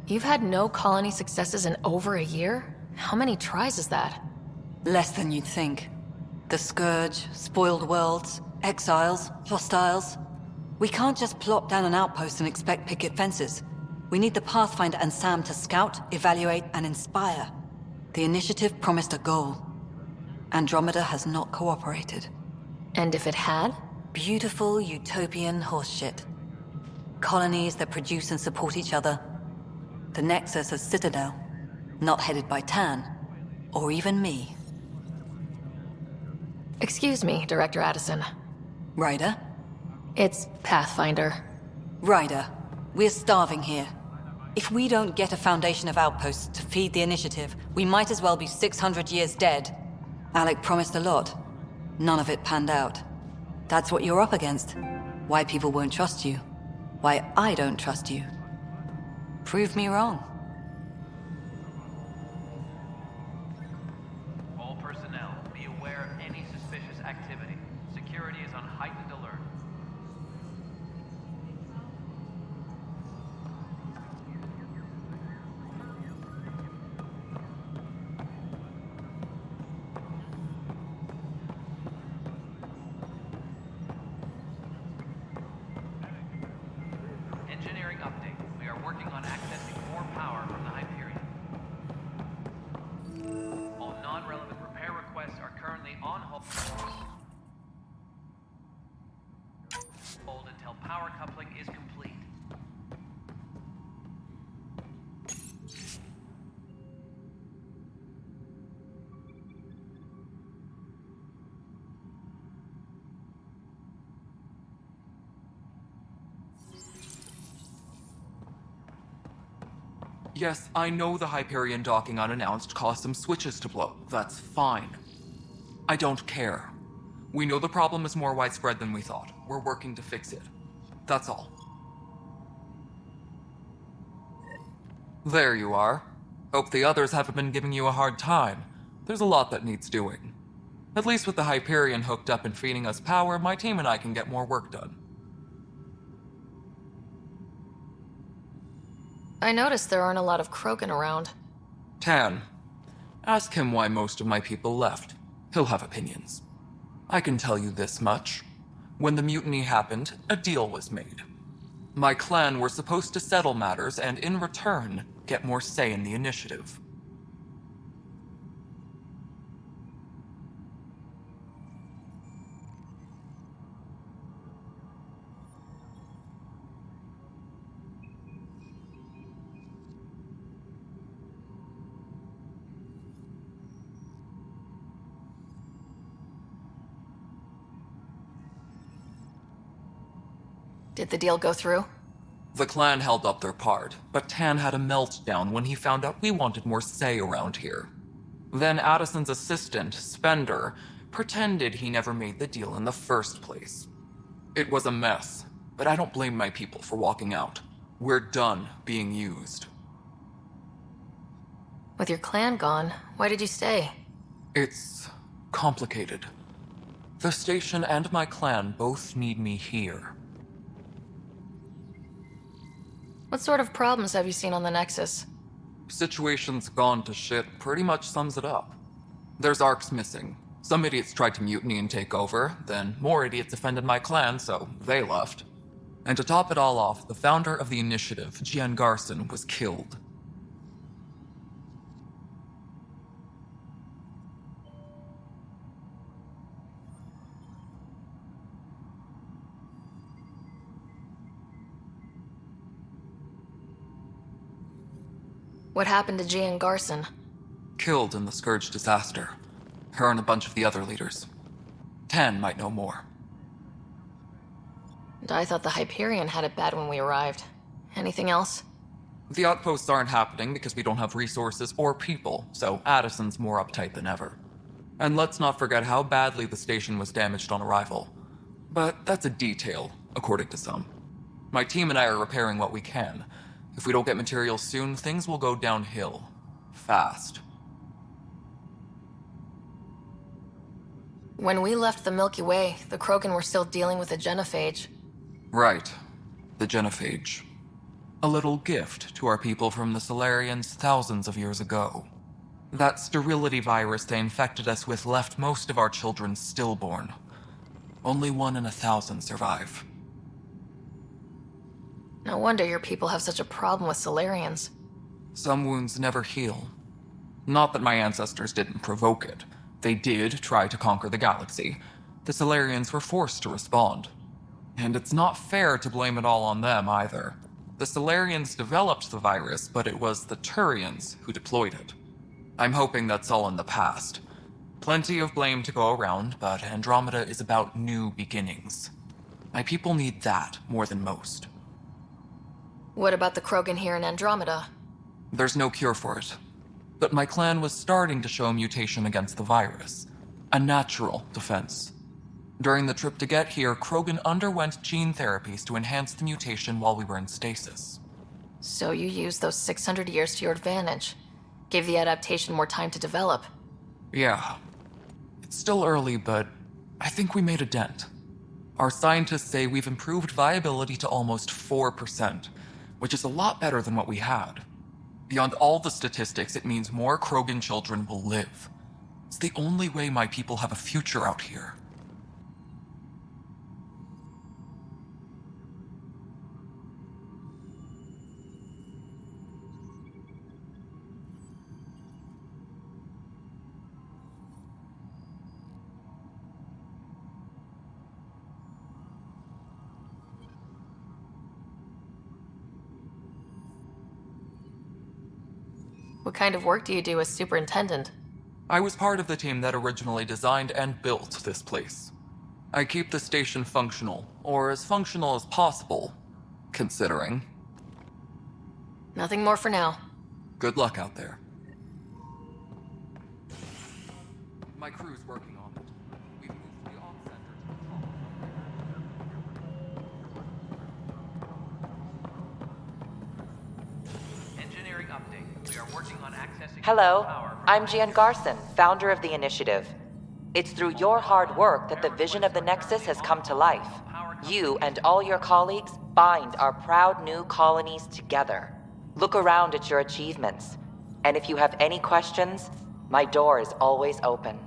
You've had no colony successes in over a year? How many tries is that? Less than you'd think. The Scourge, spoiled worlds, exiles, hostiles. We can't just plop down an outpost and expect picket fences. We need the Pathfinder and Sam to scout, evaluate, and inspire. The initiative promised a goal. Andromeda has not cooperated. And if it had? Beautiful utopian horseshit. Colonies that produce and support each other. The Nexus as Citadel, not headed by Tan, or even me. Excuse me, Director Addison. Ryder? It's Pathfinder. Ryder, we're starving here. If we don't get a foundation of outposts to feed the initiative, we might as well be 600 years dead. Alec promised a lot. None of it panned out. That's what you're up against. Why people won't trust you. Why I don't trust you. Prove me wrong. All personnel, be aware of any suspicious activity. Security is on heightened alert. Engineering update. We are working on accessing more power from the Hyperion. All non-relevant repair requests are currently on hold. Hold until power coupling is complete. Yes, I know the Hyperion docking unannounced caused some switches to blow. That's fine. I don't care. We know the problem is more widespread than we thought. We're working to fix it. That's all. There you are. Hope the others haven't been giving you a hard time. There's a lot that needs doing. At least with the Hyperion hooked up and feeding us power, my team and I can get more work done. I noticed there aren't a lot of Krogan around. Tan, ask him why most of my people left. He'll have opinions. I can tell you this much. When the mutiny happened, a deal was made. My clan were supposed to settle matters and, in return, get more say in the initiative. Did the deal go through? The clan held up their part, but Tan had a meltdown when he found out we wanted more say around here. Then Addison's assistant, Spender, pretended he never made the deal in the first place. It was a mess, but I don't blame my people for walking out. We're done being used. With your clan gone, why did you stay? It's complicated. The station and my clan both need me here. What sort of problems have you seen on the Nexus? Situation's gone to shit pretty much sums it up. There's arcs missing. Some idiots tried to mutiny and take over, then more idiots offended my clan, so they left. And to top it all off, the founder of the initiative, Gian Garson, was killed. What happened to Gian Garson? Killed in the Scourge disaster. Her and a bunch of the other leaders. Tan might know more. And I thought the Hyperion had it bad when we arrived. Anything else? The outposts aren't happening because we don't have resources or people, so Addison's more uptight than ever. And let's not forget how badly the station was damaged on arrival. But that's a detail, according to some. My team and I are repairing what we can. If we don't get materials soon, things will go downhill. Fast. When we left the Milky Way, the Krogan were still dealing with the genophage. Right. The genophage. A little gift to our people from the Solarians thousands of years ago. That sterility virus they infected us with left most of our children stillborn. Only 1 in 1,000 survive. No wonder your people have such a problem with Solarians. Some wounds never heal. Not that my ancestors didn't provoke it. They did try to conquer the galaxy. The Solarians were forced to respond. And it's not fair to blame it all on them either. The Solarians developed the virus, but it was the Turians who deployed it. I'm hoping that's all in the past. Plenty of blame to go around, but Andromeda is about new beginnings. My people need that more than most. What about the Krogan here in Andromeda? There's no cure for it. But my clan was starting to show a mutation against the virus. A natural defense. During the trip to get here, Krogan underwent gene therapies to enhance the mutation while we were in stasis. So you used those 600 years to your advantage. Gave the adaptation more time to develop. Yeah. It's still early, but I think we made a dent. Our scientists say we've improved viability to almost 4%, which is a lot better than what we had. Beyond all the statistics, it means more Krogan children will live. It's the only way my people have a future out here. What kind of work do you do as superintendent? I was part of the team that originally designed and built this place. I keep the station functional, or as functional as possible, considering. Nothing more for now. Good luck out there. My crew's working on it. We've moved the op center. Engineering update. We are working on accessing Hello, power. I'm Jan Garson, founder of the initiative. It's through your hard work that the vision of the Nexus has come to life. You and all your colleagues bind our proud new colonies together. Look around at your achievements. And if you have any questions, my door is always open.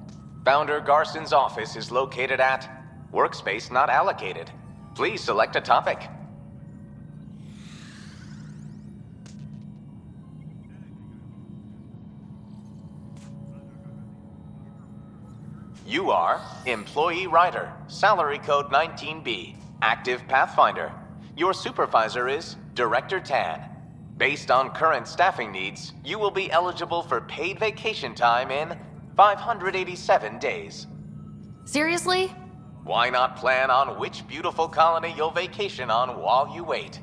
Founder Garson's office is located at Workspace Not Allocated. Please select a topic. You are Employee Writer, Salary Code 19B, Active Pathfinder. Your supervisor is Director Tan. Based on current staffing needs, you will be eligible for paid vacation time in 587 days. Seriously? Why not plan on which beautiful colony you'll vacation on while you wait?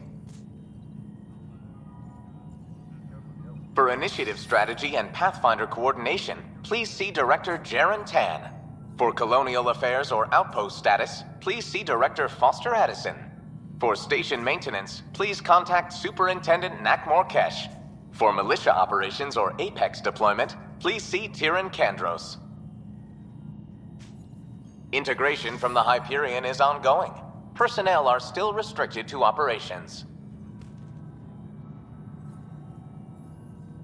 For initiative strategy and Pathfinder coordination, please see Director Jaren Tan. For colonial affairs or outpost status, please see Director Foster Addison. For station maintenance, please contact Superintendent Nakmor Kesh. For militia operations or Apex deployment, please see Tyran Kandros. Integration from the Hyperion is ongoing. Personnel are still restricted to operations.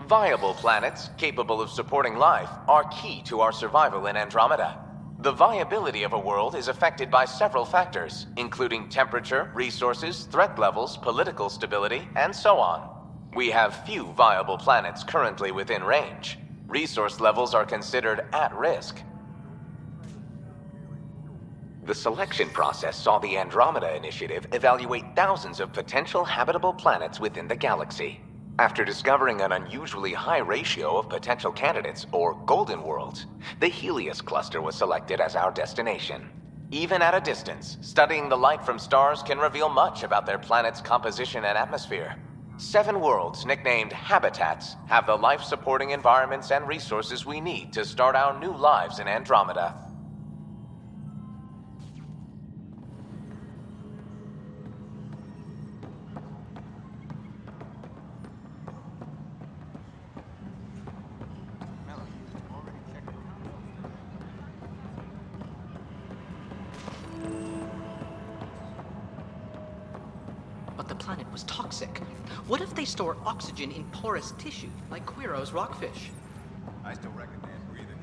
Viable planets capable of supporting life are key to our survival in Andromeda. The viability of a world is affected by several factors, including temperature, resources, threat levels, political stability, and so on. We have few viable planets currently within range. Resource levels are considered at risk. The selection process saw the Andromeda Initiative evaluate thousands of potential habitable planets within the galaxy. After discovering an unusually high ratio of potential candidates, or golden worlds, the Helios cluster was selected as our destination. Even at a distance, studying the light from stars can reveal much about their planet's composition and atmosphere. 7 worlds, nicknamed habitats, have the life-supporting environments and resources we need to start our new lives in Andromeda. But the planet was toxic. What if they store oxygen in porous tissue, like Quiro's rockfish? I still reckon Dan's breathing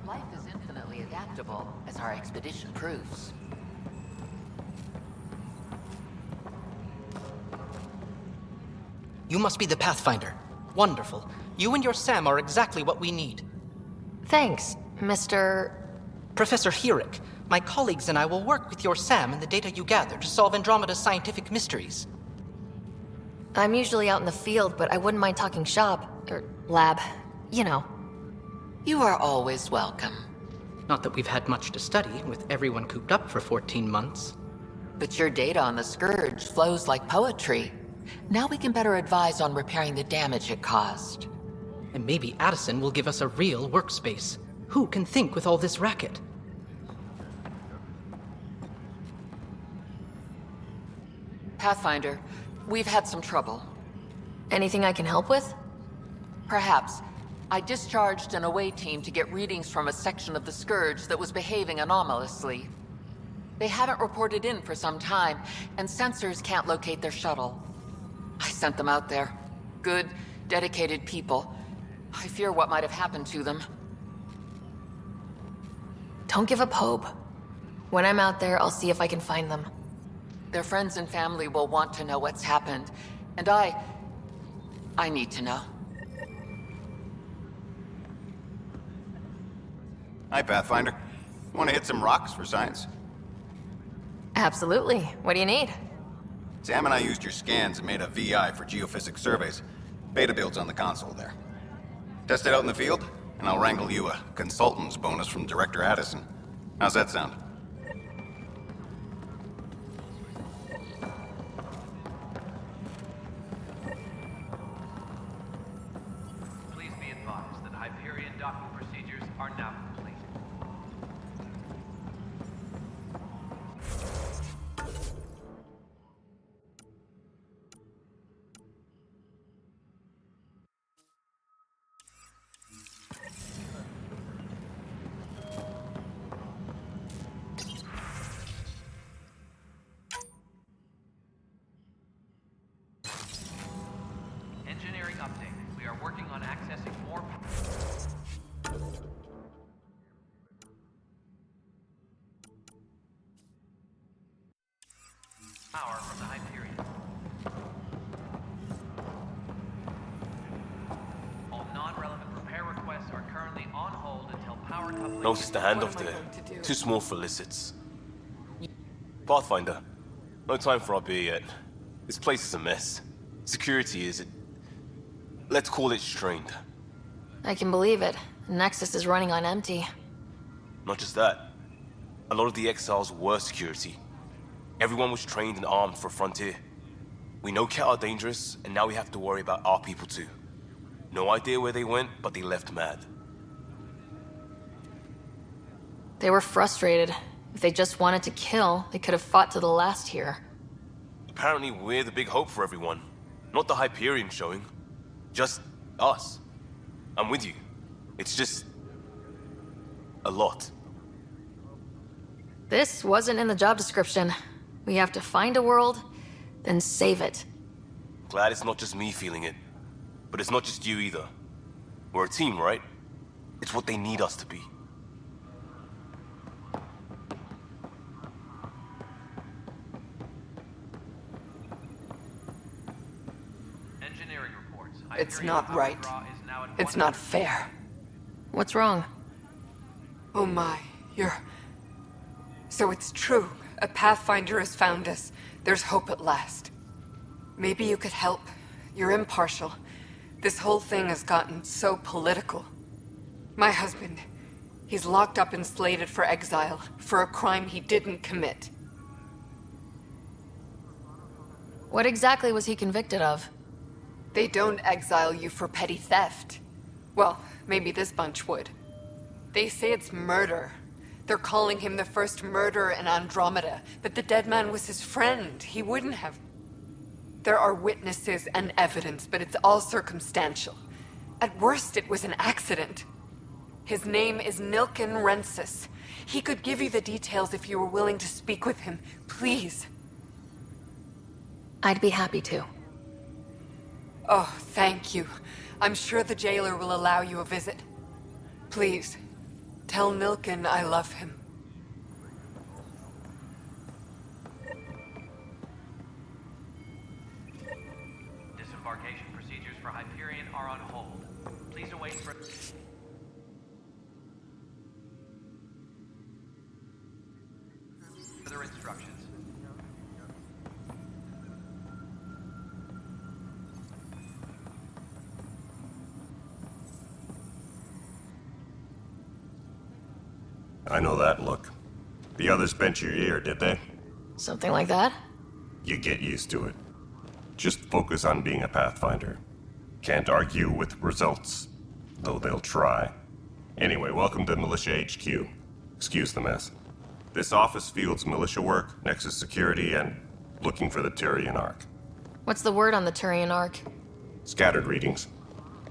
Life is infinitely adaptable, as our expedition proves. You must be the Pathfinder. Wonderful. You and your Sam are exactly what we need. Thanks, Mr. Professor Hirik. My colleagues and I will work with your Sam and the data you gather to solve Andromeda's scientific mysteries. I'm usually out in the field, but I wouldn't mind talking shop, or lab, you know. You are always welcome. Not that we've had much to study, with everyone cooped up for 14 months. But your data on the Scourge flows like poetry. Now we can better advise on repairing the damage it caused. And maybe Addison will give us a real workspace. Who can think with all this racket? Pathfinder, we've had some trouble. Anything I can help with? Perhaps. I discharged an away team to get readings from a section of the Scourge that was behaving anomalously. They haven't reported in for some time, and sensors can't locate their shuttle. I sent them out there. Good, dedicated people. I fear what might have happened to them. Don't give up hope. When I'm out there, I'll see if I can find them. Their friends and family will want to know what's happened, and I need to know. Hi, Pathfinder. Want to hit some rocks for science? Absolutely. What do you need? Sam and I used your scans and made a VI for geophysics surveys. Beta builds on the console there. Test it out in the field, and I'll wrangle you a consultant's bonus from Director Addison. How's that sound? Please be advised that Hyperion docking procedures are now complete. Engineering update. We are working on accessing more power from the Hyperion. All non-relevant repair requests are currently on hold until power coupling... Notice the handoff there. Too small for lizards. Pathfinder, no time for our beer yet. This place is a mess. Security is... let's call it strained. I can believe it. Nexus is running on empty. Not just that. A lot of the exiles were security. Everyone was trained and armed for Frontier. We know Cat are dangerous, and now we have to worry about our people too. No idea where they went, but they left mad. They were frustrated. If they just wanted to kill, they could have fought to the last here. Apparently we're the big hope for everyone. Not the Hyperion showing. Just us. I'm with you. It's just... a lot. This wasn't in the job description. We have to find a world, then save it. Glad it's not just me feeling it. But it's not just you either. We're a team, right? It's what they need us to be. Engineering reports. It's not right. It's not fair. What's wrong? Oh my, So it's true. A Pathfinder has found us. There's hope at last. Maybe you could help. You're impartial. This whole thing has gotten so political. My husband, he's locked up and slated for exile for a crime he didn't commit. What exactly was he convicted of? They don't exile you for petty theft. Well, maybe this bunch would. They say it's murder. They're calling him the first murderer in Andromeda, but the dead man was his friend. He wouldn't have... There are witnesses and evidence, but it's all circumstantial. At worst, it was an accident. His name is Nilken Rensis. He could give you the details if you were willing to speak with him. Please. I'd be happy to. Oh, thank you. I'm sure the jailer will allow you a visit. Please, tell Nilken I love him. Disembarkation procedures for Hyperion are on hold. Please await for... further instructions. I know that look. The others bent your ear, did they? Something like that? You get used to it. Just focus on being a Pathfinder. Can't argue with results, though they'll try. Anyway, welcome to Militia HQ. Excuse the mess. This office fields militia work, Nexus security, and looking for the Turian Ark. What's the word on the Turian Ark? Scattered readings.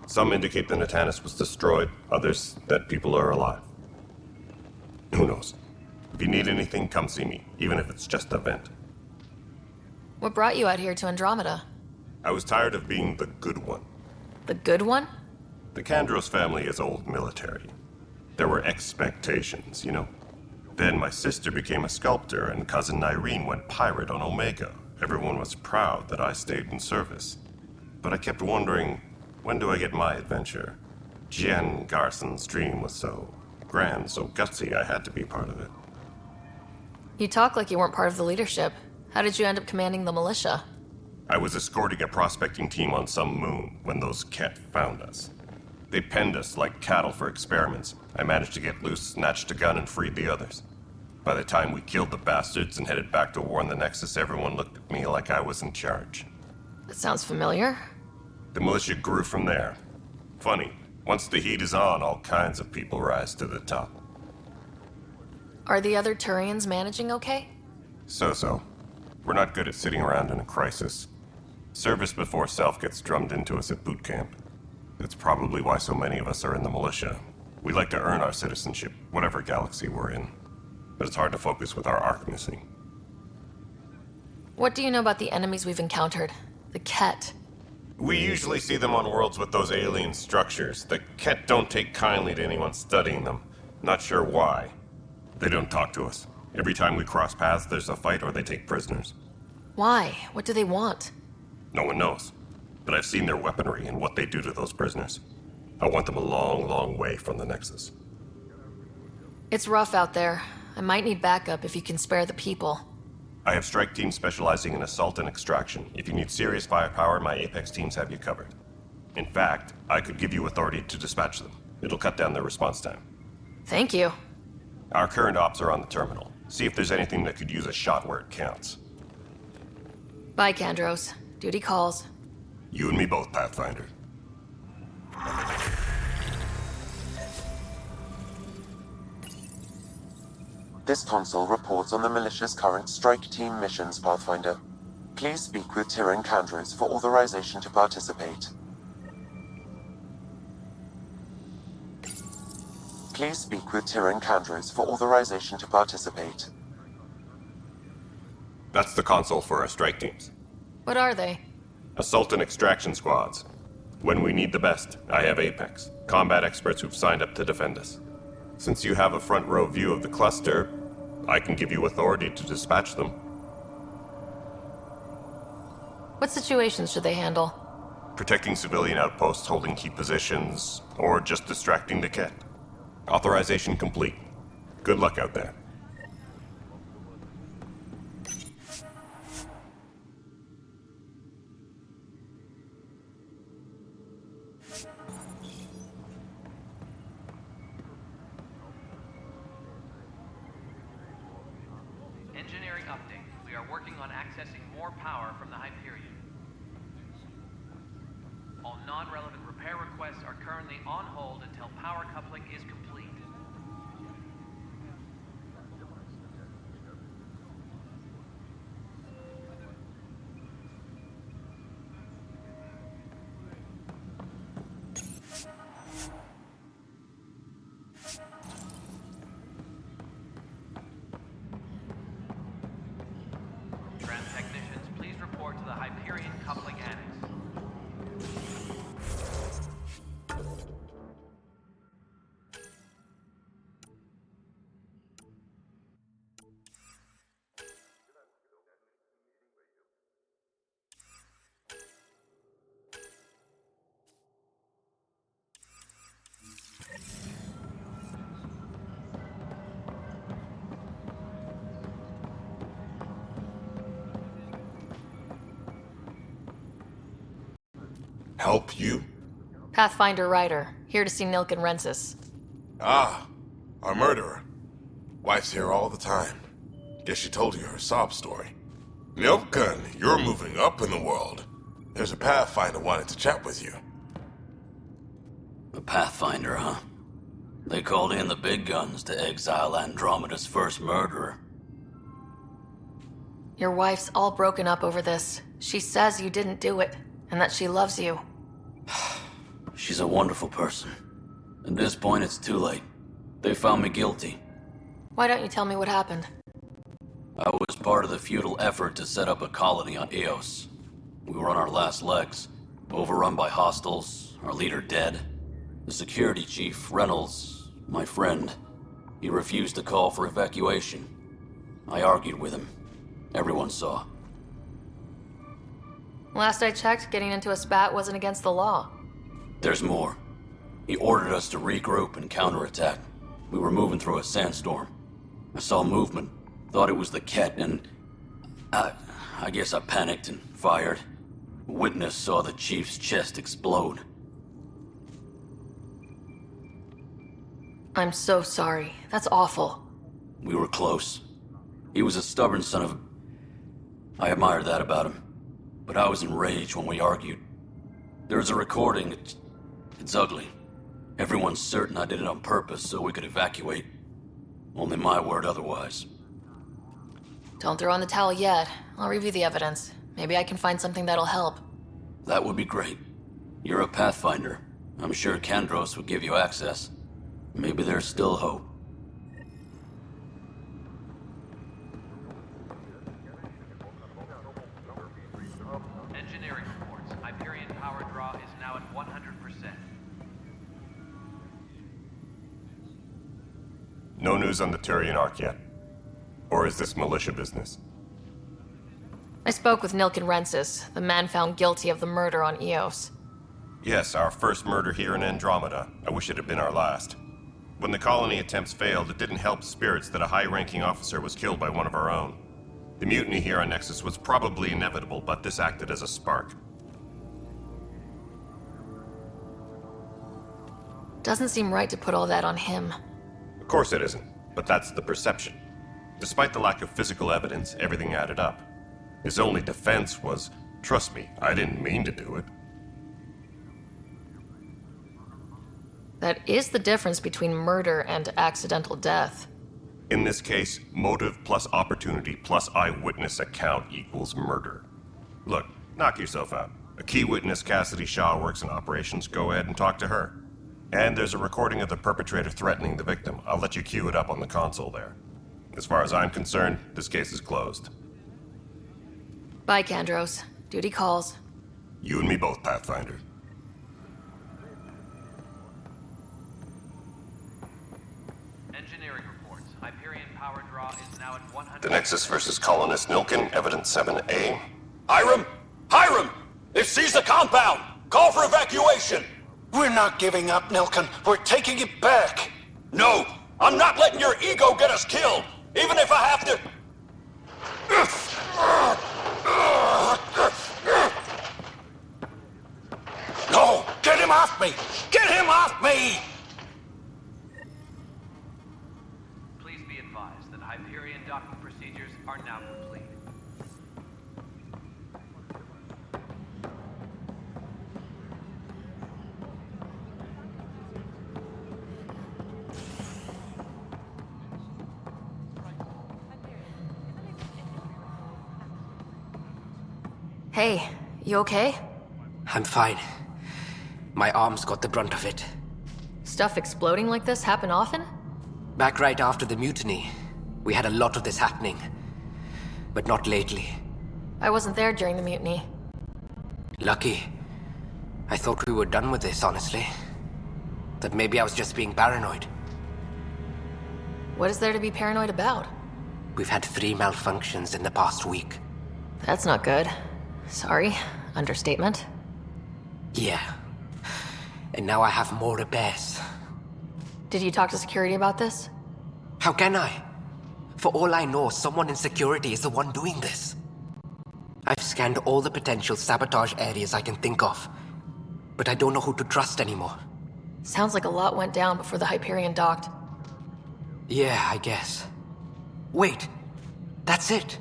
Some indicate the Natanus was destroyed, others that people are alive. Who knows? If you need anything, come see me, even if it's just a vent. What brought you out here to Andromeda? I was tired of being the good one. The good one? The Kandros family is old military. There were expectations, you know? Then my sister became a sculptor and cousin Irene went pirate on Omega. Everyone was proud that I stayed in service. But I kept wondering, when do I get my adventure? Jen Garson's dream was so grand, so gutsy, I had to be part of it. You talk like you weren't part of the leadership. How did you end up commanding the militia? I was escorting a prospecting team on some moon when those Ket found us. They penned us like cattle for experiments. I managed to get loose, snatched a gun, and freed the others. By the time we killed the bastards and headed back to warn the Nexus, everyone looked at me like I was in charge. That sounds familiar. The militia grew from there. Funny, once the heat is on, all kinds of people rise to the top. Are the other Turians managing okay? So-so. We're not good at sitting around in a crisis. Service before self gets drummed into us at boot camp. That's probably why so many of us are in the militia. We like to earn our citizenship, whatever galaxy we're in. But it's hard to focus with our arc missing. What do you know about the enemies we've encountered? The Ket? We usually see them on worlds with those alien structures. The Ket don't take kindly to anyone studying them. Not sure why. They don't talk to us. Every time we cross paths, there's a fight or they take prisoners. Why? What do they want? No one knows. But I've seen their weaponry and what they do to those prisoners. I want them a long, long way from the Nexus. It's rough out there. I might need backup if you can spare the people. I have strike teams specializing in assault and extraction. If you need serious firepower, my Apex teams have you covered. In fact, I could give you authority to dispatch them. It'll cut down their response time. Thank you. Our current ops are on the terminal. See if there's anything that could use a shot where it counts. Bye, Kandros. Duty calls. You and me both, Pathfinder. This console reports on the militia's current strike team missions, Pathfinder. Please speak with Tyrion Kandros for authorization to participate. Please speak with Tyrion Kandros for authorization to participate. That's the console for our strike teams. What are they? Assault and extraction squads. When we need the best, I have Apex, combat experts who've signed up to defend us. Since you have a front row view of the cluster, I can give you authority to dispatch them. What situations should they handle? Protecting civilian outposts, holding key positions, or just distracting the Ket. Authorization complete. Good luck out there. Engineering update. We are working on accessing more power from the Hyperion. All non-relevant repair requests are currently on hold until power coupling is complete. Tram technicians, please report to the Hyperion coupling annex. Help you? Pathfinder Ryder, here to see Nilk and Rensis. Ah, our murderer. Wife's here all the time. Guess she told you her sob story. Nilkan, you're moving up in the world. There's a Pathfinder wanting to chat with you. The Pathfinder, huh? They called in the big guns to exile Andromeda's first murderer. Your wife's all broken up over this. She says you didn't do it, and that she loves you. She's a wonderful person. At this point, it's too late. They found me guilty. Why don't you tell me what happened? I was part of the futile effort to set up a colony on Eos. We were on our last legs, overrun by hostiles, our leader dead. The security chief, Reynolds, my friend, he refused to call for evacuation. I argued with him. Everyone saw. Last I checked, getting into a spat wasn't against the law. There's more. He ordered us to regroup and counterattack. We were moving through a sandstorm. I saw movement, Thought it was the Ket, and I guess I panicked and fired. Witness saw the chief's chest explode. I'm so sorry. That's awful. We were close. He was a stubborn son of a... I admired that about him. But I was enraged when we argued. There's a recording. It's ugly. Everyone's certain I did it on purpose so we could evacuate. Only my word otherwise. Don't throw in the towel yet. I'll review the evidence. Maybe I can find something that'll help. That would be great. You're a Pathfinder. I'm sure Kandros would give you access. Maybe there's still hope. Engineering reports. Hyperion power draw is now at 100%. No news on the Turian Ark yet? Or is this militia business? I spoke with Nilken Rensis, the man found guilty of the murder on Eos. Yes, our first murder here in Andromeda. I wish it had been our last. When the colony attempts failed, it didn't help spirits that a high-ranking officer was killed by one of our own. The mutiny here on Nexus was probably inevitable, but this acted as a spark. Doesn't seem right to put all that on him. Of course it isn't, but that's the perception. Despite the lack of physical evidence, everything added up. His only defense was, trust me, I didn't mean to do it. That is the difference between murder and accidental death. In this case, motive plus opportunity plus eyewitness account equals murder. Look, knock yourself out. A key witness, Cassidy Shaw, works in operations. Go ahead and talk to her. And there's a recording of the perpetrator threatening the victim. I'll let you cue it up on the console there. As far as I'm concerned, this case is closed. Bye, Kandros. Duty calls. You and me both, Pathfinder. Engineering reports. Hyperion power draw is now at 100%. The Nexus versus Colonist Nilken, Evidence 7A. Hiram! Hiram! They've seized the compound! Call for evacuation! We're not giving up, Nilken. We're taking it back. No! I'm not letting your ego get us killed! Even if I have to... No! Get him off me! Get him off me! Please be advised that Hyperion docking procedures are now complete. Hey, you okay? I'm fine. My arms got the brunt of it. Stuff exploding like this happen often? Back right after the mutiny, we had a lot of this happening. But not lately. I wasn't there during the mutiny. Lucky. I thought we were done with this, honestly. That maybe I was just being paranoid. What is there to be paranoid about? We've had 3 malfunctions in the past week. That's not good. Sorry. Understatement. Yeah. And now I have more repairs. Did you talk to security about this? How can I? For all I know, someone in security is the one doing this. I've scanned all the potential sabotage areas I can think of, but I don't know who to trust anymore. Sounds like a lot went down before the Hyperion docked. Yeah, I guess. Wait, that's it.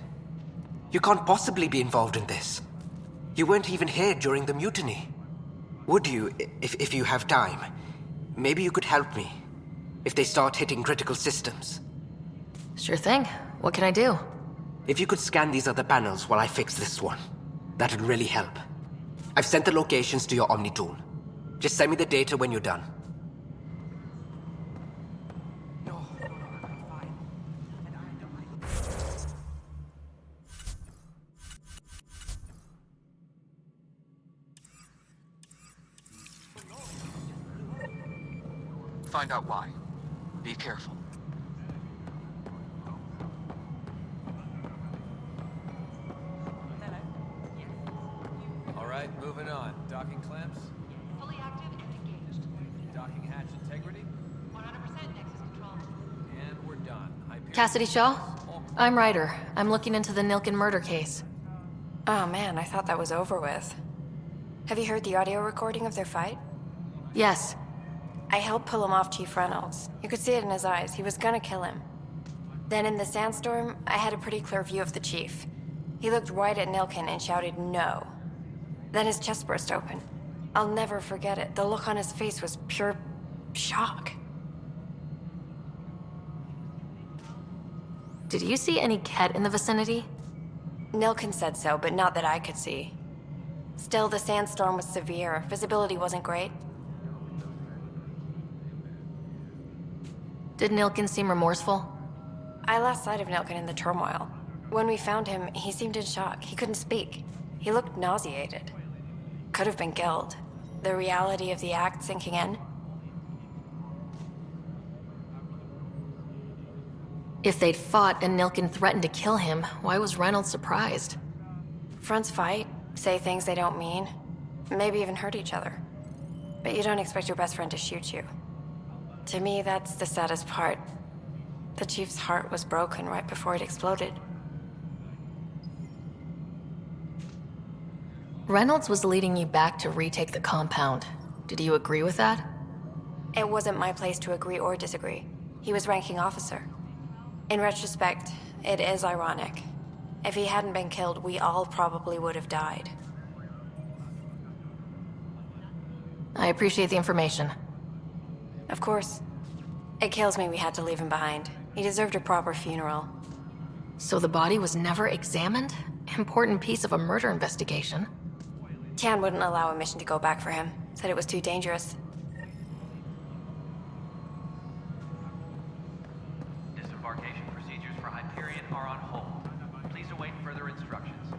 You can't possibly be involved in this. You weren't even here during the mutiny. Would you, if you have time? Maybe you could help me, if they start hitting critical systems. Sure thing. What can I do? If you could scan these other panels while I fix this one, that'd really help. I've sent the locations to your Omni tool. Just send me the data when you're done. Find out why. Be careful. All right, moving on. Docking clamps? Fully active and engaged. Docking hatch integrity? 100% Nexus control. And we're done. Hyperion Cassidy Shaw? almost I'm Ryder. I'm looking into the Nilkin murder case. Oh man, I thought that was over with. Have you heard the audio recording of their fight? Yes. I helped pull him off Chief Reynolds. You could see it in his eyes. He was gonna kill him. Then in the sandstorm, I had a pretty clear view of the Chief. He looked right at Nilkin and shouted, "No." Then his chest burst open. I'll never forget it. The look on his face was pure shock. Did you see any Ket in the vicinity? Nilkin said so, but not that I could see. Still, the sandstorm was severe. Visibility wasn't great. Did Nilkin seem remorseful? I lost sight of Nilkin in the turmoil. When we found him, he seemed in shock. He couldn't speak. He looked nauseated. Could have been guilt. The reality of the act sinking in. If they'd fought and Nilkin threatened to kill him, why was Reynolds surprised? Fronts fight, say things they don't mean, maybe even hurt each other. But you don't expect your best friend to shoot you. To me, that's the saddest part. The Chief's heart was broken right before it exploded. Reynolds was leading you back to retake the compound. Did you agree with that? It wasn't my place to agree or disagree. He was ranking officer. In retrospect, it is ironic. If he hadn't been killed, we all probably would have died. I appreciate the information. Of course. It kills me we had to leave him behind. He deserved a proper funeral. So the body was never examined? Important piece of a murder investigation. Tian wouldn't allow a mission to go back for him. Said it was too dangerous. Disembarkation procedures for Hyperion are on hold. Please await further instructions.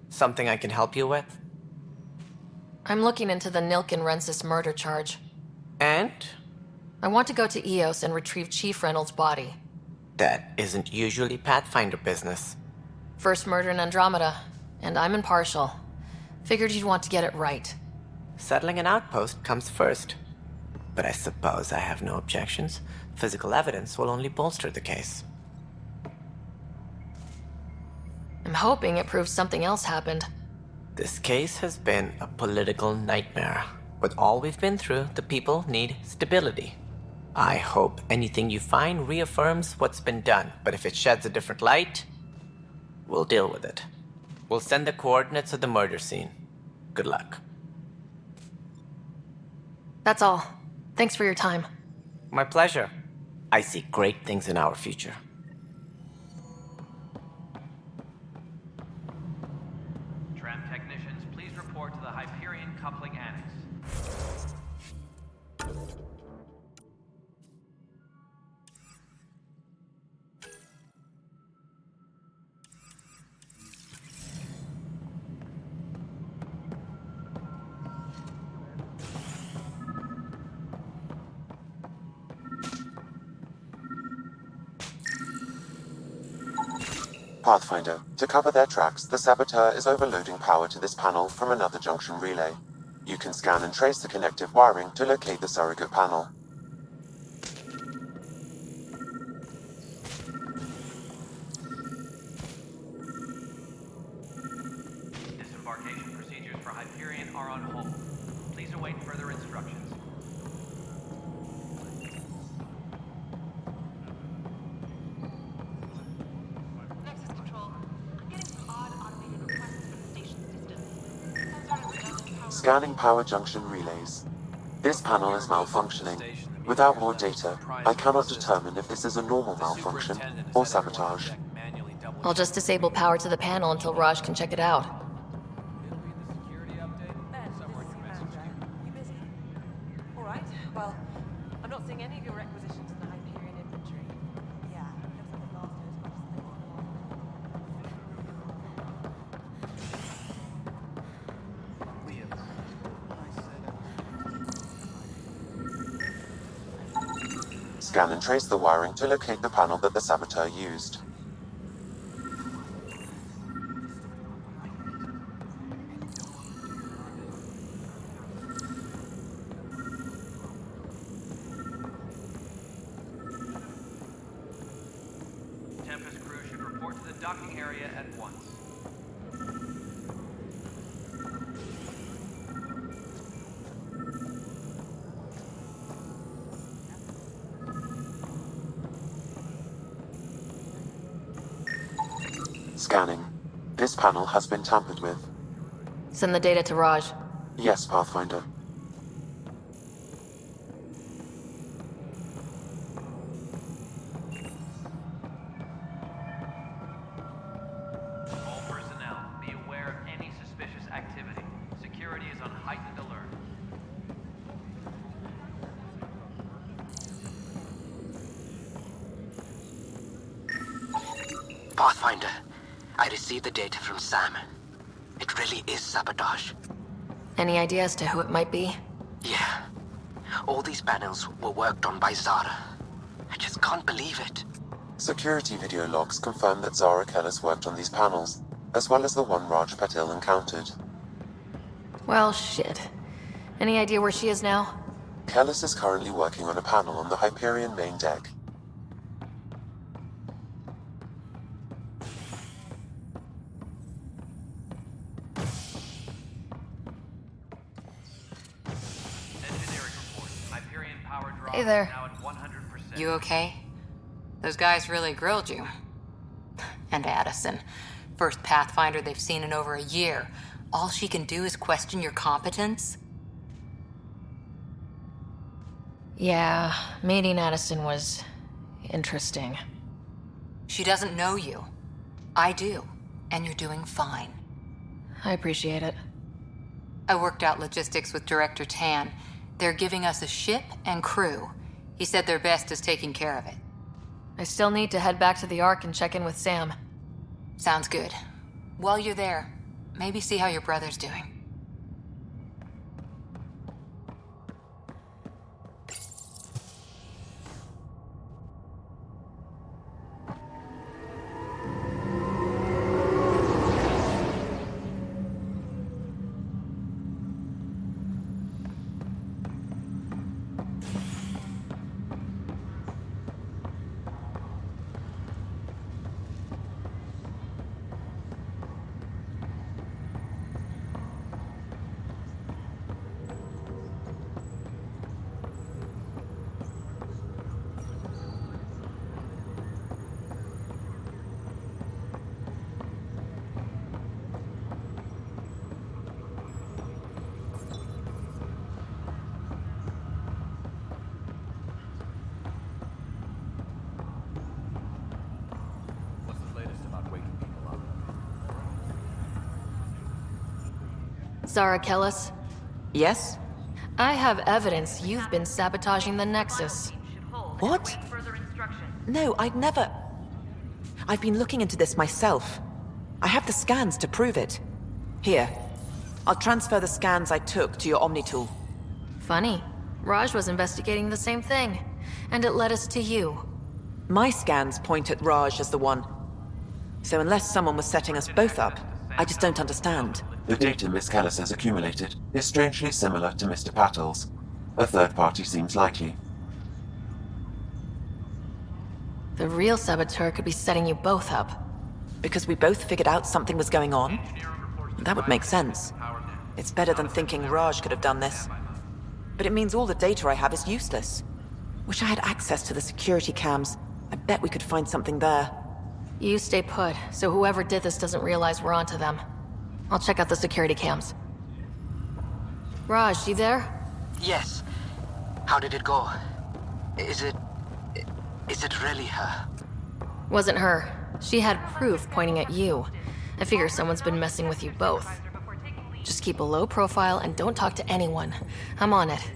Something I can help you with? I'm looking into the Nilkin-Rensis murder charge. And? I want to go to EOS and retrieve Chief Reynolds' body. That isn't usually Pathfinder business. First murder in Andromeda, and I'm impartial. Figured you'd want to get it right. Settling an outpost comes first. But I suppose I have no objections. Physical evidence will only bolster the case. I'm hoping it proves something else happened. This case has been a political nightmare. With all we've been through, the people need stability. I hope anything you find reaffirms what's been done, but if it sheds a different light, we'll deal with it. We'll send the coordinates of the murder scene. Good luck. That's all. Thanks for your time. My pleasure. I see great things in our future. Tram technicians, please report to the Hyperion Coupling Annex. Pathfinder, to cover their tracks, the saboteur is overloading power to this panel from another junction relay. You can scan and trace the connective wiring to locate the surrogate panel. Disembarkation procedures for Hyperion are on hold. Please await further instructions. Scanning power junction relays. This panel is malfunctioning. Without more data, I cannot determine if this is a normal malfunction or sabotage. I'll just disable power to the panel until Raj can check it out. All right. Well, I'm not seeing any of your requisitions in the Hyperion inventory. Yeah, looks like I've lasted as much as they Scan and trace the wiring to locate the panel that the saboteur used. docking area at once. Scanning. This panel has been tampered with. Send the data to Raj. Yes, Pathfinder. All personnel, be aware of any suspicious activity. Security is on heightened alert. Pathfinder, I received the data from Sam. It really is sabotage. Any idea as to who it might be? Yeah. All these panels were worked on by Zara. I just can't believe it. Security video logs confirm that Zara Kellis worked on these panels, as well as the one Raj Patil encountered. Well, shit. Any idea where she is now? Kellis is currently working on a panel on the Hyperion main deck. Engineering report. Hyperion power draw Hey there. is now at 100%. You okay? Those guys really grilled you. And Addison. First Pathfinder they've seen in over a year. All she can do is question your competence? Yeah, meeting Addison was interesting. She doesn't know you. I do. And you're doing fine. I appreciate it. I worked out logistics with Director Tan. They're giving us a ship and crew. He said their best is taking care of it. I still need to head back to the Ark and check in with Sam. Sounds good. While you're there, maybe see how your brother's doing. What's the latest about waking people up? Zara Kellis? Yes? I have evidence you've been sabotaging the Nexus. What? No, I'd never... I've been looking into this myself. I have the scans to prove it. Here. I'll transfer the scans I took to your Omni tool. Funny. Raj was investigating the same thing, and it led us to you. My scans point at Raj as the one. So unless someone was setting us both up, I just don't understand. The data Miss Kellis has accumulated is strangely similar to Mr. Patil's. A third party seems likely. The real saboteur could be setting you both up. Because we both figured out something was going on? That would make sense. It's better than thinking Raj could have done this. But it means all the data I have is useless. Wish I had access to the security cams. I bet we could find something there. You stay put, so whoever did this doesn't realize we're onto them. I'll check out the security cams. Raj, you there? Yes. How did it go? Is it really her? Wasn't her. She had proof pointing at you. I figure someone's been messing with you both. Just keep a low profile and don't talk to anyone. I'm on it.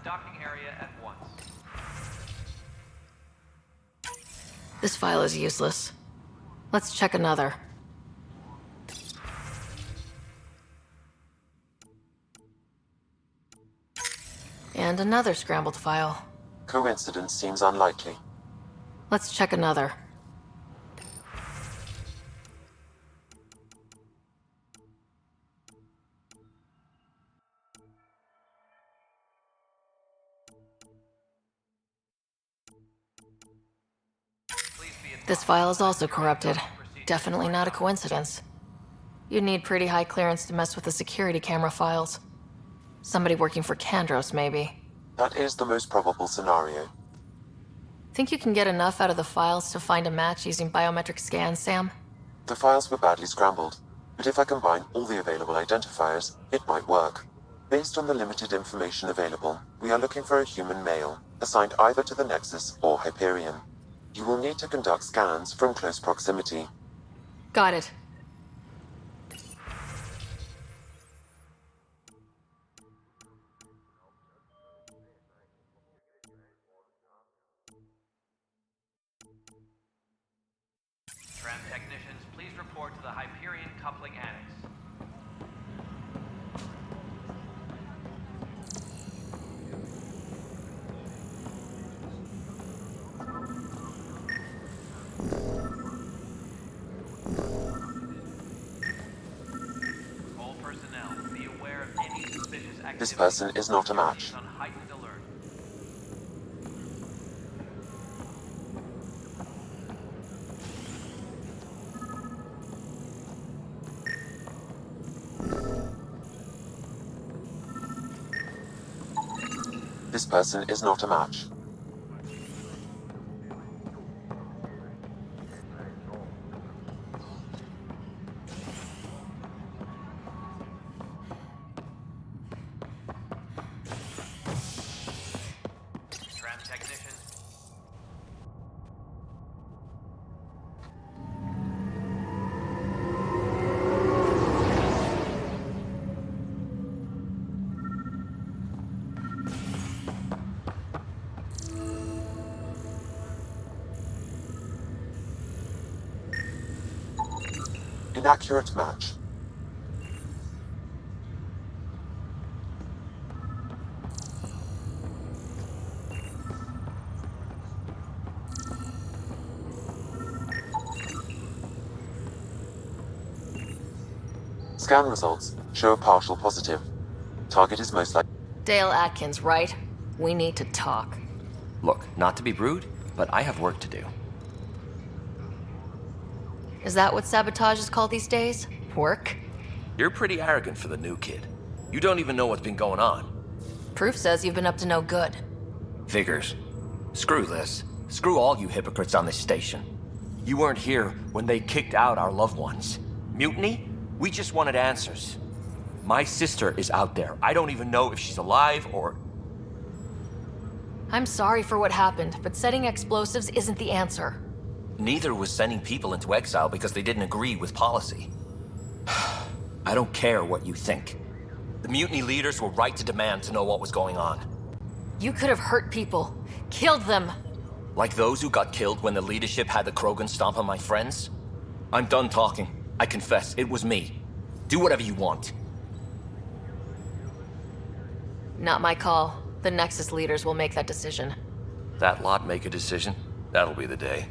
docking area at once. This file is useless. Let's check another. And another scrambled file. Coincidence seems unlikely. Let's check another. This file is also corrupted. Definitely not a coincidence. You'd need pretty high clearance to mess with the security camera files. Somebody working for Kandros, maybe. That is the most probable scenario. Think you can get enough out of the files to find a match using biometric scans, Sam? The files were badly scrambled, but if I combine all the available identifiers, it might work. Based on the limited information available, we are looking for a human male, assigned either to the Nexus or Hyperion. You will need to conduct scans from close proximity. Got it. Tram technicians, please report to the Hyperion coupling annex. All personnel, be aware of any suspicious activity. This person is not a match. On heightened alert. This person is not a match. Tram technician. Inaccurate match. Scan results show a partial positive. Target is most likely. Dale Atkins, right? We need to talk. Look, not to be rude, but I have work to do. Is that what sabotage is called these days? Work? You're pretty arrogant for the new kid. You don't even know what's been going on. Proof says you've been up to no good. Figures. Screw this. Screw all you hypocrites on this station. You weren't here when they kicked out our loved ones. Mutiny? We just wanted answers. My sister is out there. I don't even know if she's alive or... I'm sorry for what happened, but setting explosives isn't the answer. Neither was sending people into exile because they didn't agree with policy. I don't care what you think. The mutiny leaders were right to demand to know what was going on. You could have hurt people. Killed them. Like those who got killed when the leadership had the Krogan stomp on my friends? I'm done talking. I confess, it was me. Do whatever you want. Not my call. The Nexus leaders will make that decision. That lot make a decision? That'll be the day.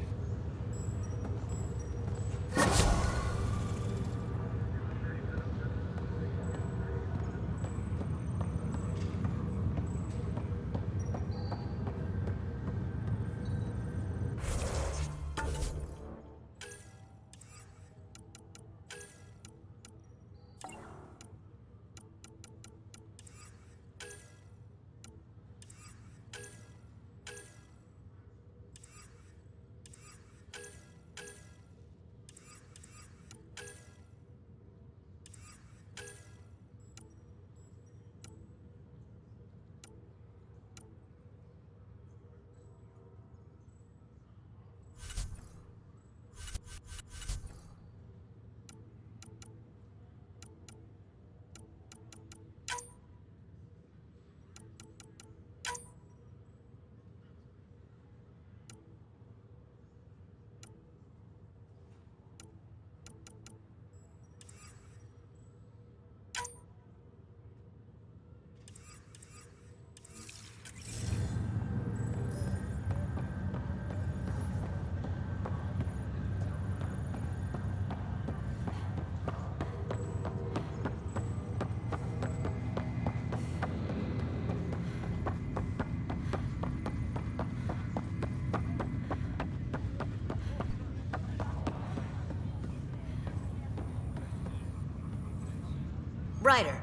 Ryder.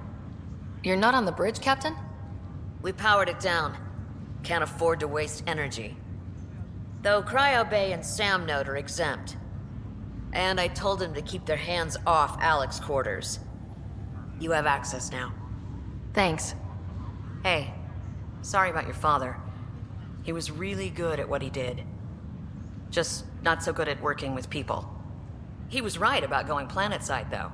You're not on the bridge, Captain? We powered it down. Can't afford to waste energy. Though Cryo Bay and Sam Node are exempt. And I told them to keep their hands off Alec's quarters. You have access now. Thanks. Hey, sorry about your father. He was really good at what he did. Just not so good at working with people. He was right about going planetside, though.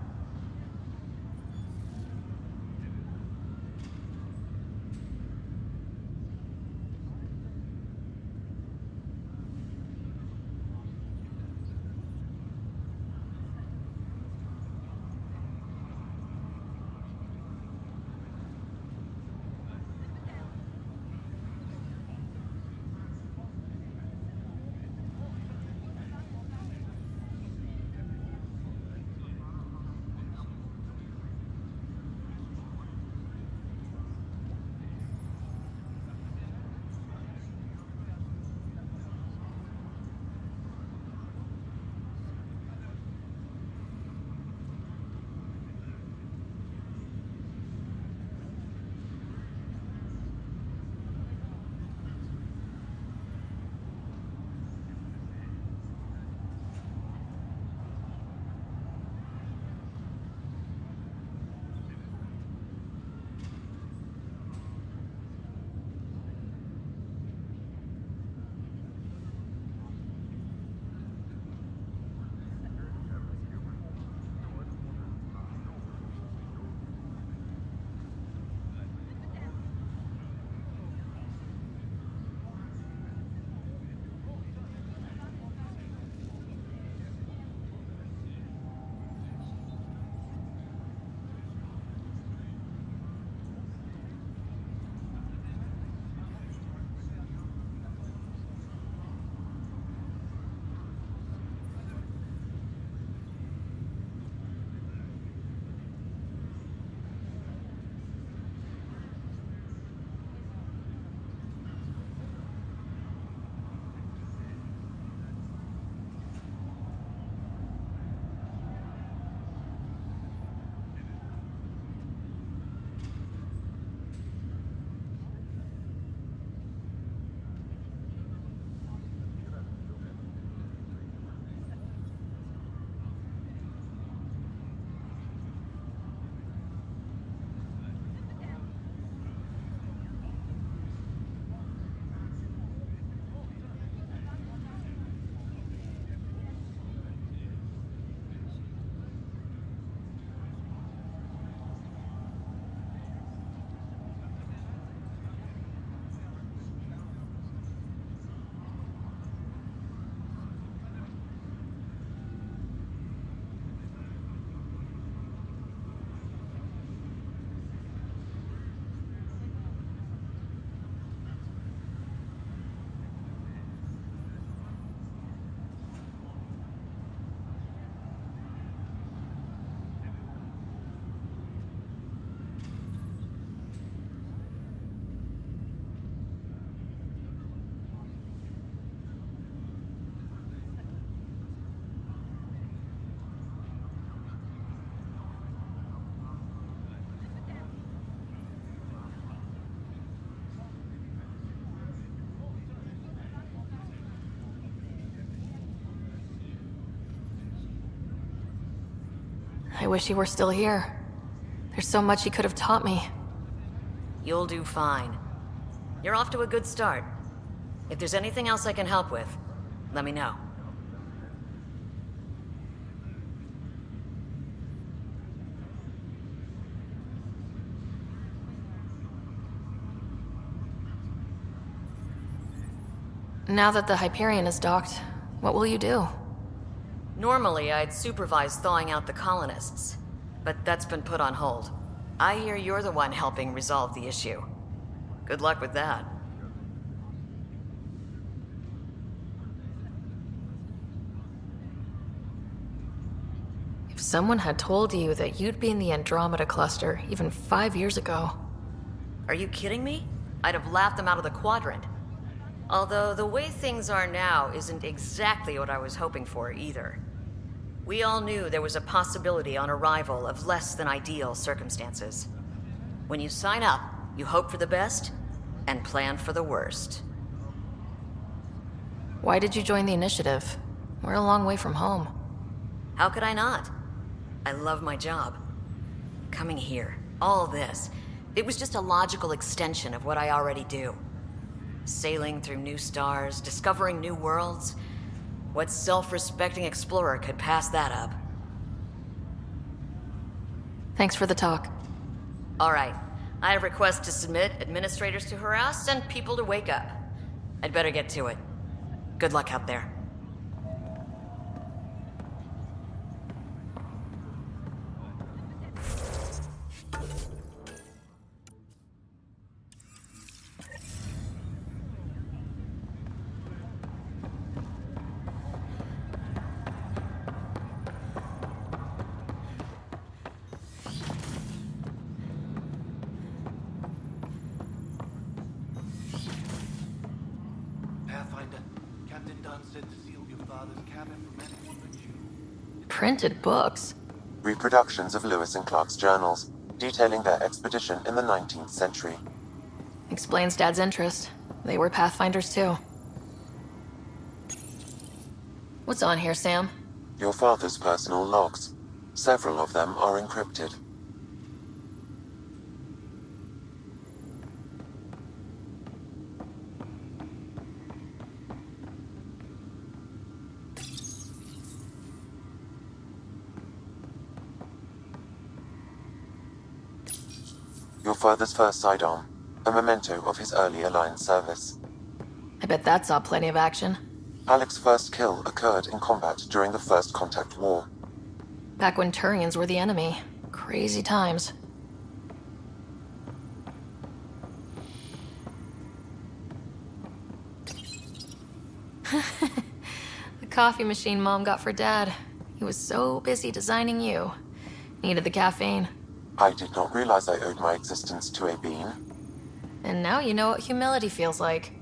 I wish he were still here. There's so much he could have taught me. You'll do fine. You're off to a good start. If there's anything else I can help with, let me know. Now that the Hyperion is docked, what will you do? Normally, I'd supervise thawing out the colonists, but that's been put on hold. I hear you're the one helping resolve the issue. Good luck with that. If someone had told you that you'd be in the Andromeda cluster even 5 years ago... Are you kidding me? I'd have laughed them out of the quadrant. Although the way things are now isn't exactly what I was hoping for either. We all knew there was a possibility on arrival of less than ideal circumstances. When you sign up, you hope for the best and plan for the worst. Why did you join the initiative? We're a long way from home. How could I not? I love my job. Coming here, all this, it was just a logical extension of what I already do. Sailing through new stars, discovering new worlds. What self-respecting explorer could pass that up? Thanks for the talk. All right. I have requests to submit, administrators to harass, and people to wake up. I'd better get to it. Good luck out there. Printed books. Reproductions of Lewis and Clark's journals, detailing their expedition in the 19th century. Explains Dad's interest. They were Pathfinders too. What's on here, Sam? Your father's personal logs. Several of them are encrypted. Your father's first sidearm, a memento of his early Alliance service. I bet that saw plenty of action. Alec's first kill occurred in combat during the First Contact War. Back when Turians were the enemy. Crazy times. The coffee machine Mom got for Dad. He was so busy designing you. Needed the caffeine. I did not realize I owed my existence to a bean. And now you know what humility feels like.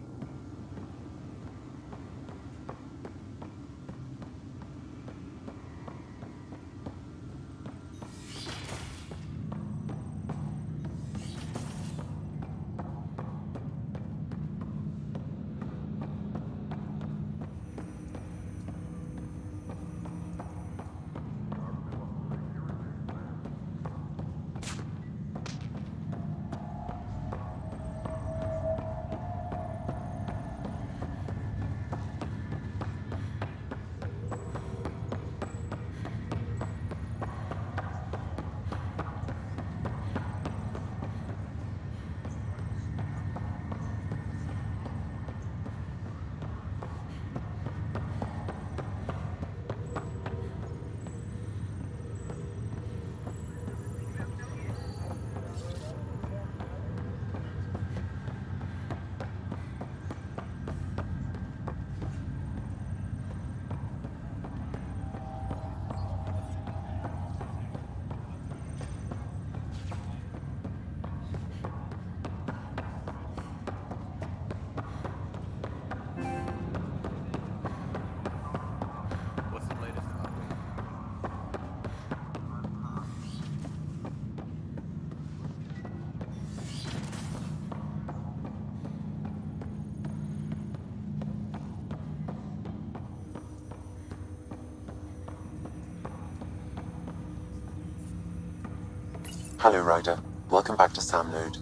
Hello, Ryder. Welcome back to Sam Node.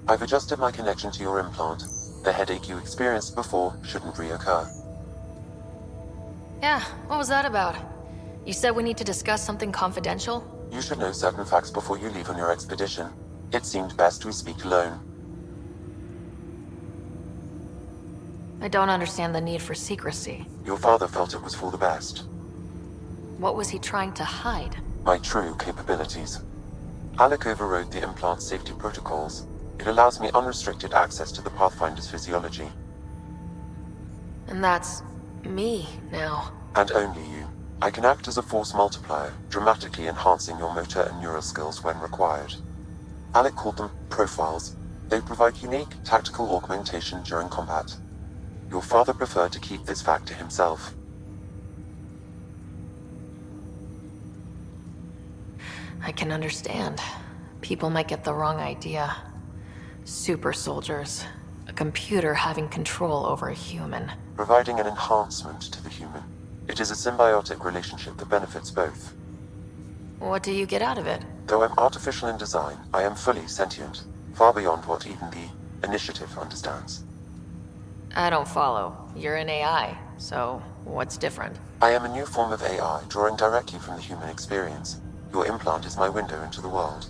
I've adjusted my connection to your implant. The headache you experienced before shouldn't reoccur. Yeah, what was that about? You said we need to discuss something confidential? You should know certain facts before you leave on your expedition. It seemed best we speak alone. I don't understand the need for secrecy. Your father felt it was for the best. What was he trying to hide? My true capabilities. Alec overrode the implant's safety protocols. It allows me unrestricted access to the Pathfinder's physiology. And that's me now. And only you. I can act as a force multiplier, dramatically enhancing your motor and neural skills when required. Alec called them profiles. They provide unique tactical augmentation during combat. Your father preferred to keep this fact to himself. I can understand. People might get the wrong idea. Super soldiers. A computer having control over a human. Providing an enhancement to the human. It is a symbiotic relationship that benefits both. What do you get out of it? Though I'm artificial in design, I am fully sentient, far beyond what even the Initiative understands. I don't follow. You're an AI, so what's different? I am a new form of AI, drawing directly from the human experience. Your implant is my window into the world.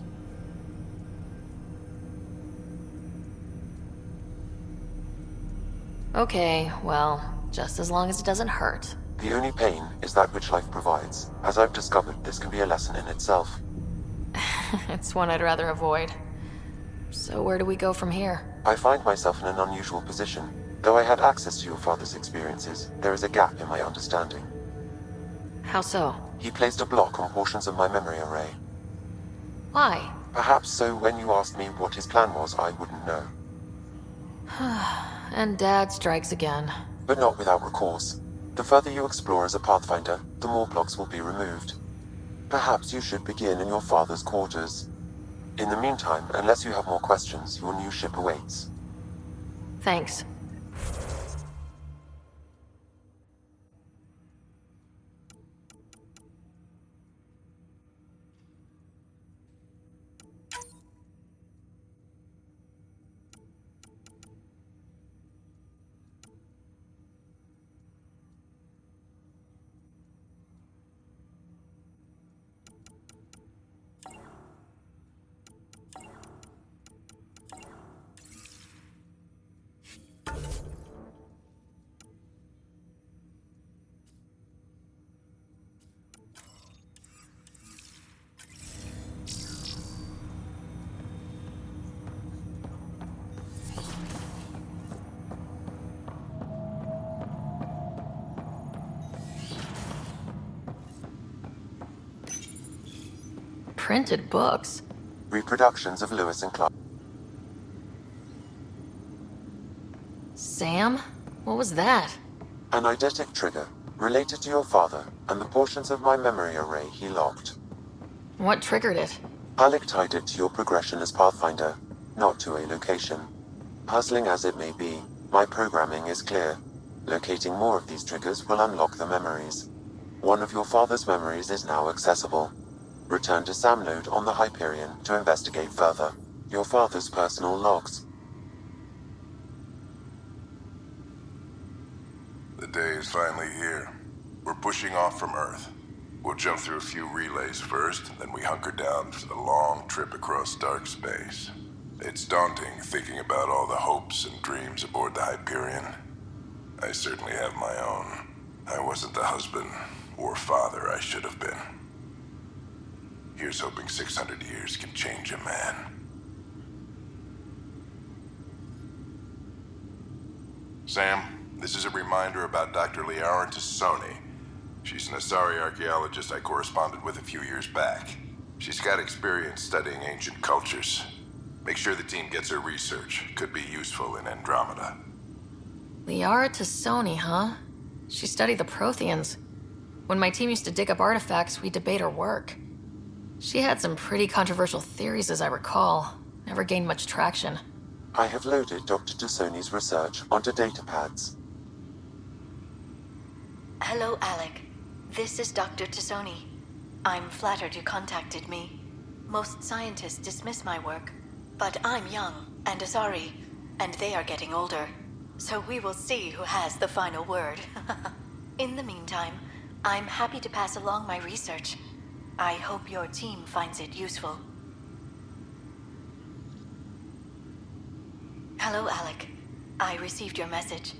Okay, well, just as long as it doesn't hurt. The only pain is that which life provides. As I've discovered, this can be a lesson in itself. It's one I'd rather avoid. So where do we go from here? I find myself in an unusual position. Though I had access to your father's experiences, there is a gap in my understanding. How so? He placed a block on portions of my memory array. Why? Perhaps so when you asked me what his plan was, I wouldn't know. And Dad strikes again. But not without recourse. The further you explore as a Pathfinder, the more blocks will be removed. Perhaps you should begin in your father's quarters. In the meantime, unless you have more questions, your new ship awaits. Thanks. Printed books? Reproductions of Lewis and Clark. Sam? What was that? An eidetic trigger, related to your father, and the portions of my memory array he locked. What triggered it? Alec tied it to your progression as Pathfinder, not to a location. Puzzling as it may be, my programming is clear. Locating more of these triggers will unlock the memories. One of your father's memories is now accessible. Return to Sam Node on the Hyperion to investigate further. Your father's personal logs. The day is finally here. We're pushing off from Earth. We'll jump through a few relays first, then we hunker down for the long trip across dark space. It's daunting thinking about all the hopes and dreams aboard the Hyperion. I certainly have my own. I wasn't the husband or father I should have been. Here's hoping 600 years can change a man. Sam, this is a reminder about Dr. Liara Tassoni. She's an Asari archaeologist I corresponded with a few years back. She's got experience studying ancient cultures. Make sure the team gets her research. Could be useful in Andromeda. Liara Tassoni, huh? She studied the Protheans. When my team used to dig up artifacts, we'd debate her work. She had some pretty controversial theories, as I recall. Never gained much traction. I have loaded Dr. Tassoni's research onto datapads. Hello, Alec. This is Dr. Tassoni. I'm flattered you contacted me. Most scientists dismiss my work, but I'm young and Asari, and they are getting older. So we will see who has the final word. In the meantime, I'm happy to pass along my research. I hope your team finds it useful. Hello, Alec. I received your message.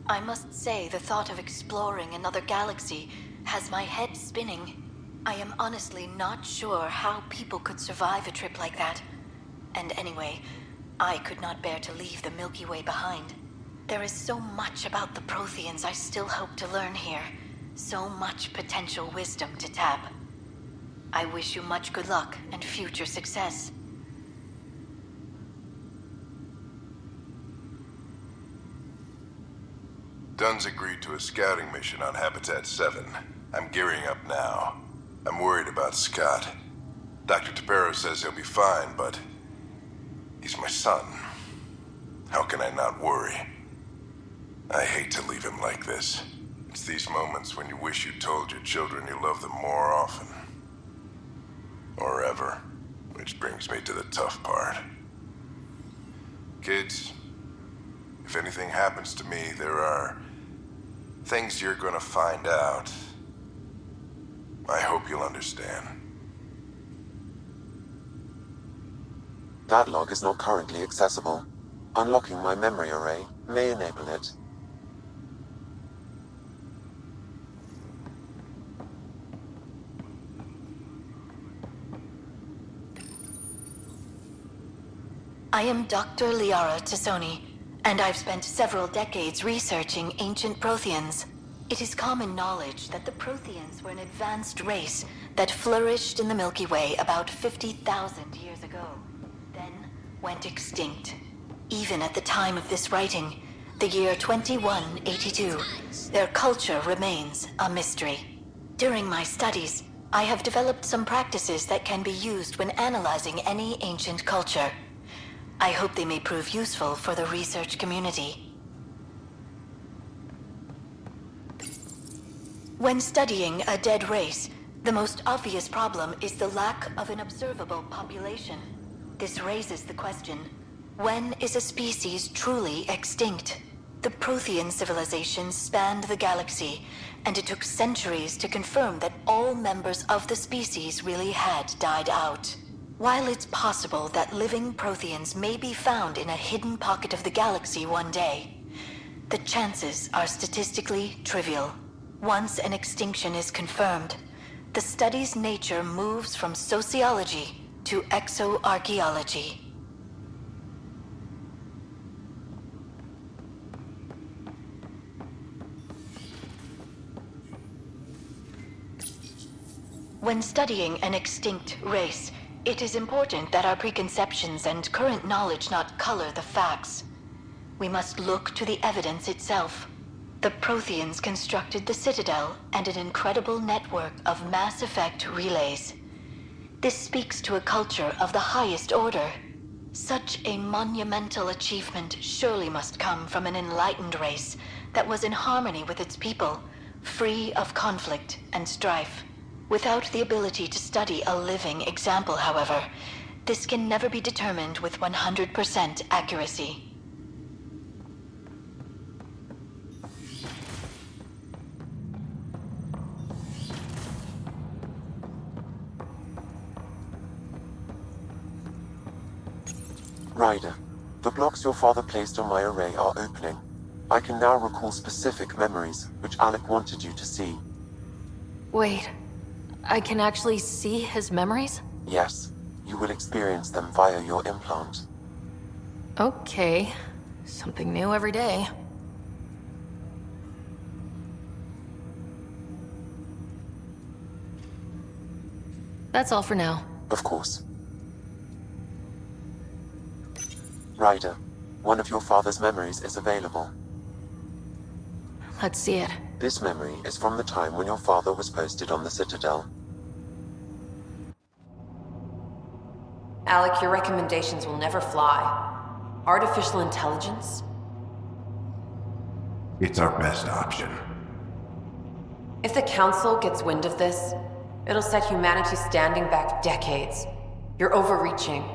I must say the thought of exploring another galaxy has my head spinning. I am honestly not sure how people could survive a trip like that. And anyway, I could not bear to leave the Milky Way behind. There is so much about the Protheans I still hope to learn here. So much potential wisdom to tap. I wish you much good luck and future success. Dunn's agreed to a scouting mission on Habitat 7. I'm gearing up now. I'm worried about Scott. Dr. Tapero says he'll be fine, but he's my son. How can I not worry? I hate to leave him like this. It's these moments when you wish you told your children you love them more often. Or ever. Which brings me to the tough part. Kids, if anything happens to me, there are things you're gonna find out. I hope you'll understand. That log is not currently accessible. Unlocking my memory array may enable it. I am Dr. Liara Tassoni, and I've spent several decades researching ancient Protheans. It is common knowledge that the Protheans were an advanced race that flourished in the Milky Way about 50,000 years ago, then went extinct. Even at the time of this writing, the year 2182, their culture remains a mystery. During my studies, I have developed some practices that can be used when analyzing any ancient culture. I hope they may prove useful for the research community. When studying a dead race, the most obvious problem is the lack of an observable population. This raises the question, when is a species truly extinct? The Prothean civilization spanned the galaxy, and it took centuries to confirm that all members of the species really had died out. While it's possible that living Protheans may be found in a hidden pocket of the galaxy one day, the chances are statistically trivial. Once an extinction is confirmed, the study's nature moves from sociology to exoarchaeology. When studying an extinct race, it is important that our preconceptions and current knowledge not color the facts. We must look to the evidence itself. The Protheans constructed the Citadel and an incredible network of mass effect relays. This speaks to a culture of the highest order. Such a monumental achievement surely must come from an enlightened race that was in harmony with its people, free of conflict and strife. Without the ability to study a living example, however, this can never be determined with 100% accuracy. Ryder, the blocks your father placed on my array are opening. I can now recall specific memories, which Alec wanted you to see. Wait, I can actually see his memories? Yes, you will experience them via your implant. Okay, something new every day. That's all for now. Of course. Ryder, one of your father's memories is available. Let's see it. This memory is from the time when your father was posted on the Citadel. Alec, your recommendations will never fly. Artificial intelligence? It's our best option. If the Council gets wind of this, it'll set humanity standing back decades. You're overreaching.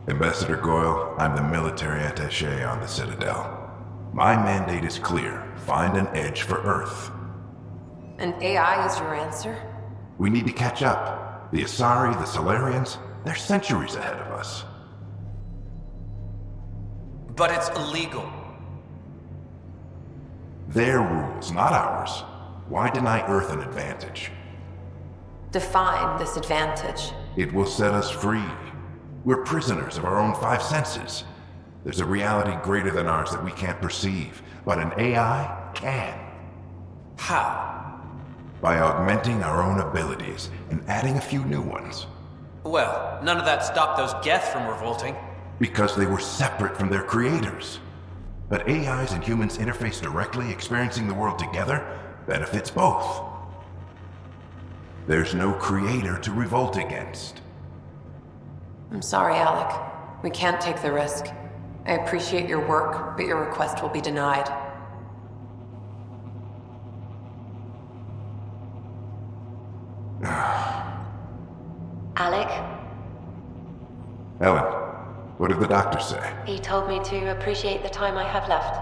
Ambassador Goyle, I'm the military attaché on the Citadel. My mandate is clear. Find an edge for Earth. And AI is your answer? We need to catch up. The Asari, the Solarians, they're centuries ahead of us. But it's illegal. Their rules, not ours. Why deny Earth an advantage? Define this advantage. It will set us free. We're prisoners of our own five senses. There's a reality greater than ours that we can't perceive, but an AI can. How? By augmenting our own abilities and adding a few new ones. Well, none of that stopped those Geth from revolting. Because they were separate from their creators. But AIs and humans interface directly, experiencing the world together, benefits both. There's no creator to revolt against. I'm sorry, Alec. We can't take the risk. I appreciate your work, but your request will be denied. Alec? Ellen, what did the doctor say? He told me to appreciate the time I have left.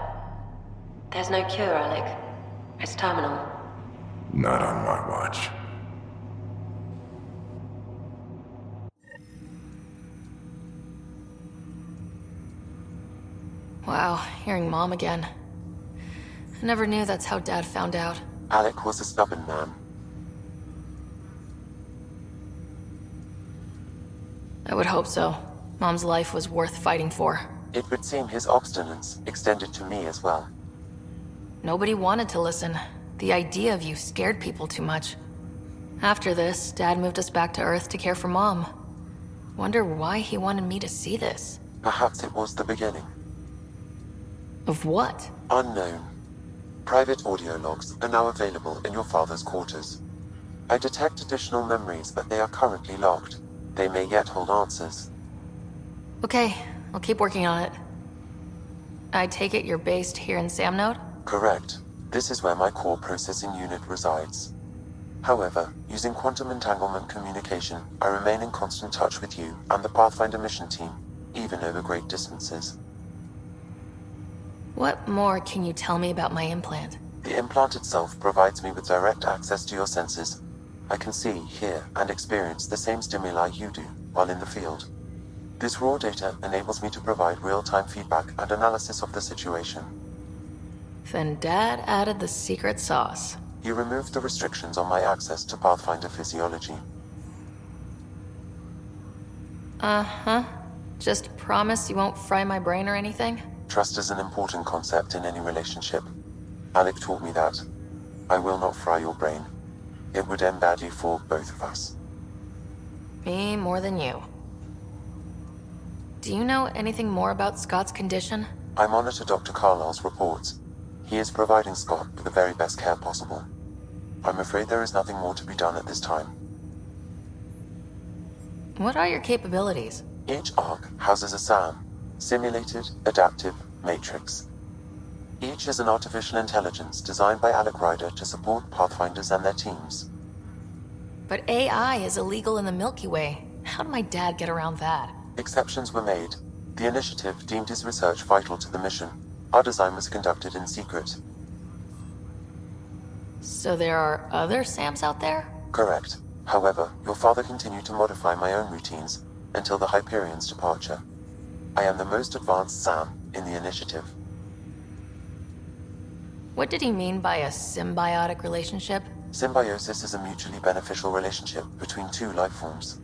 There's no cure, Alec. It's terminal. Not on my watch. Wow, hearing Mom again. I never knew that's how Dad found out. Alec was a stubborn man. I would hope so. Mom's life was worth fighting for. It would seem his obstinance extended to me as well. Nobody wanted to listen. The idea of you scared people too much. After this, Dad moved us back to Earth to care for Mom. Wonder why he wanted me to see this. Perhaps it was the beginning. Of what? Unknown. Private audio logs are now available in your father's quarters. I detect additional memories, but they are currently logged. They may yet hold answers. Okay, I'll keep working on it. I take it you're based here in Samnode? Correct. This is where my core processing unit resides. However, using quantum entanglement communication, I remain in constant touch with you and the Pathfinder mission team, even over great distances. What more can you tell me about my implant? The implant itself provides me with direct access to your senses. I can see, hear, and experience the same stimuli you do while in the field. This raw data enables me to provide real-time feedback and analysis of the situation. Then Dad added the secret sauce. You removed the restrictions on my access to Pathfinder physiology. Uh-huh. Just promise you won't fry my brain or anything? Trust is an important concept in any relationship. Alec taught me that. I will not fry your brain. It would end badly for both of us. Me more than you. Do you know anything more about Scott's condition? I monitor Dr. Carlisle's reports. He is providing Scott with the very best care possible. I'm afraid there is nothing more to be done at this time. What are your capabilities? Each arc houses a SAM, Simulated Adaptive Matrix. Each is an artificial intelligence designed by Alec Ryder to support Pathfinders and their teams. But AI is illegal in the Milky Way. How did my dad get around that? Exceptions were made. The initiative deemed his research vital to the mission. Our design was conducted in secret. So there are other SAMs out there? Correct. However, your father continued to modify my own routines until the Hyperion's departure. I am the most advanced SAM in the initiative. What did he mean by a symbiotic relationship? Symbiosis is a mutually beneficial relationship between two life forms.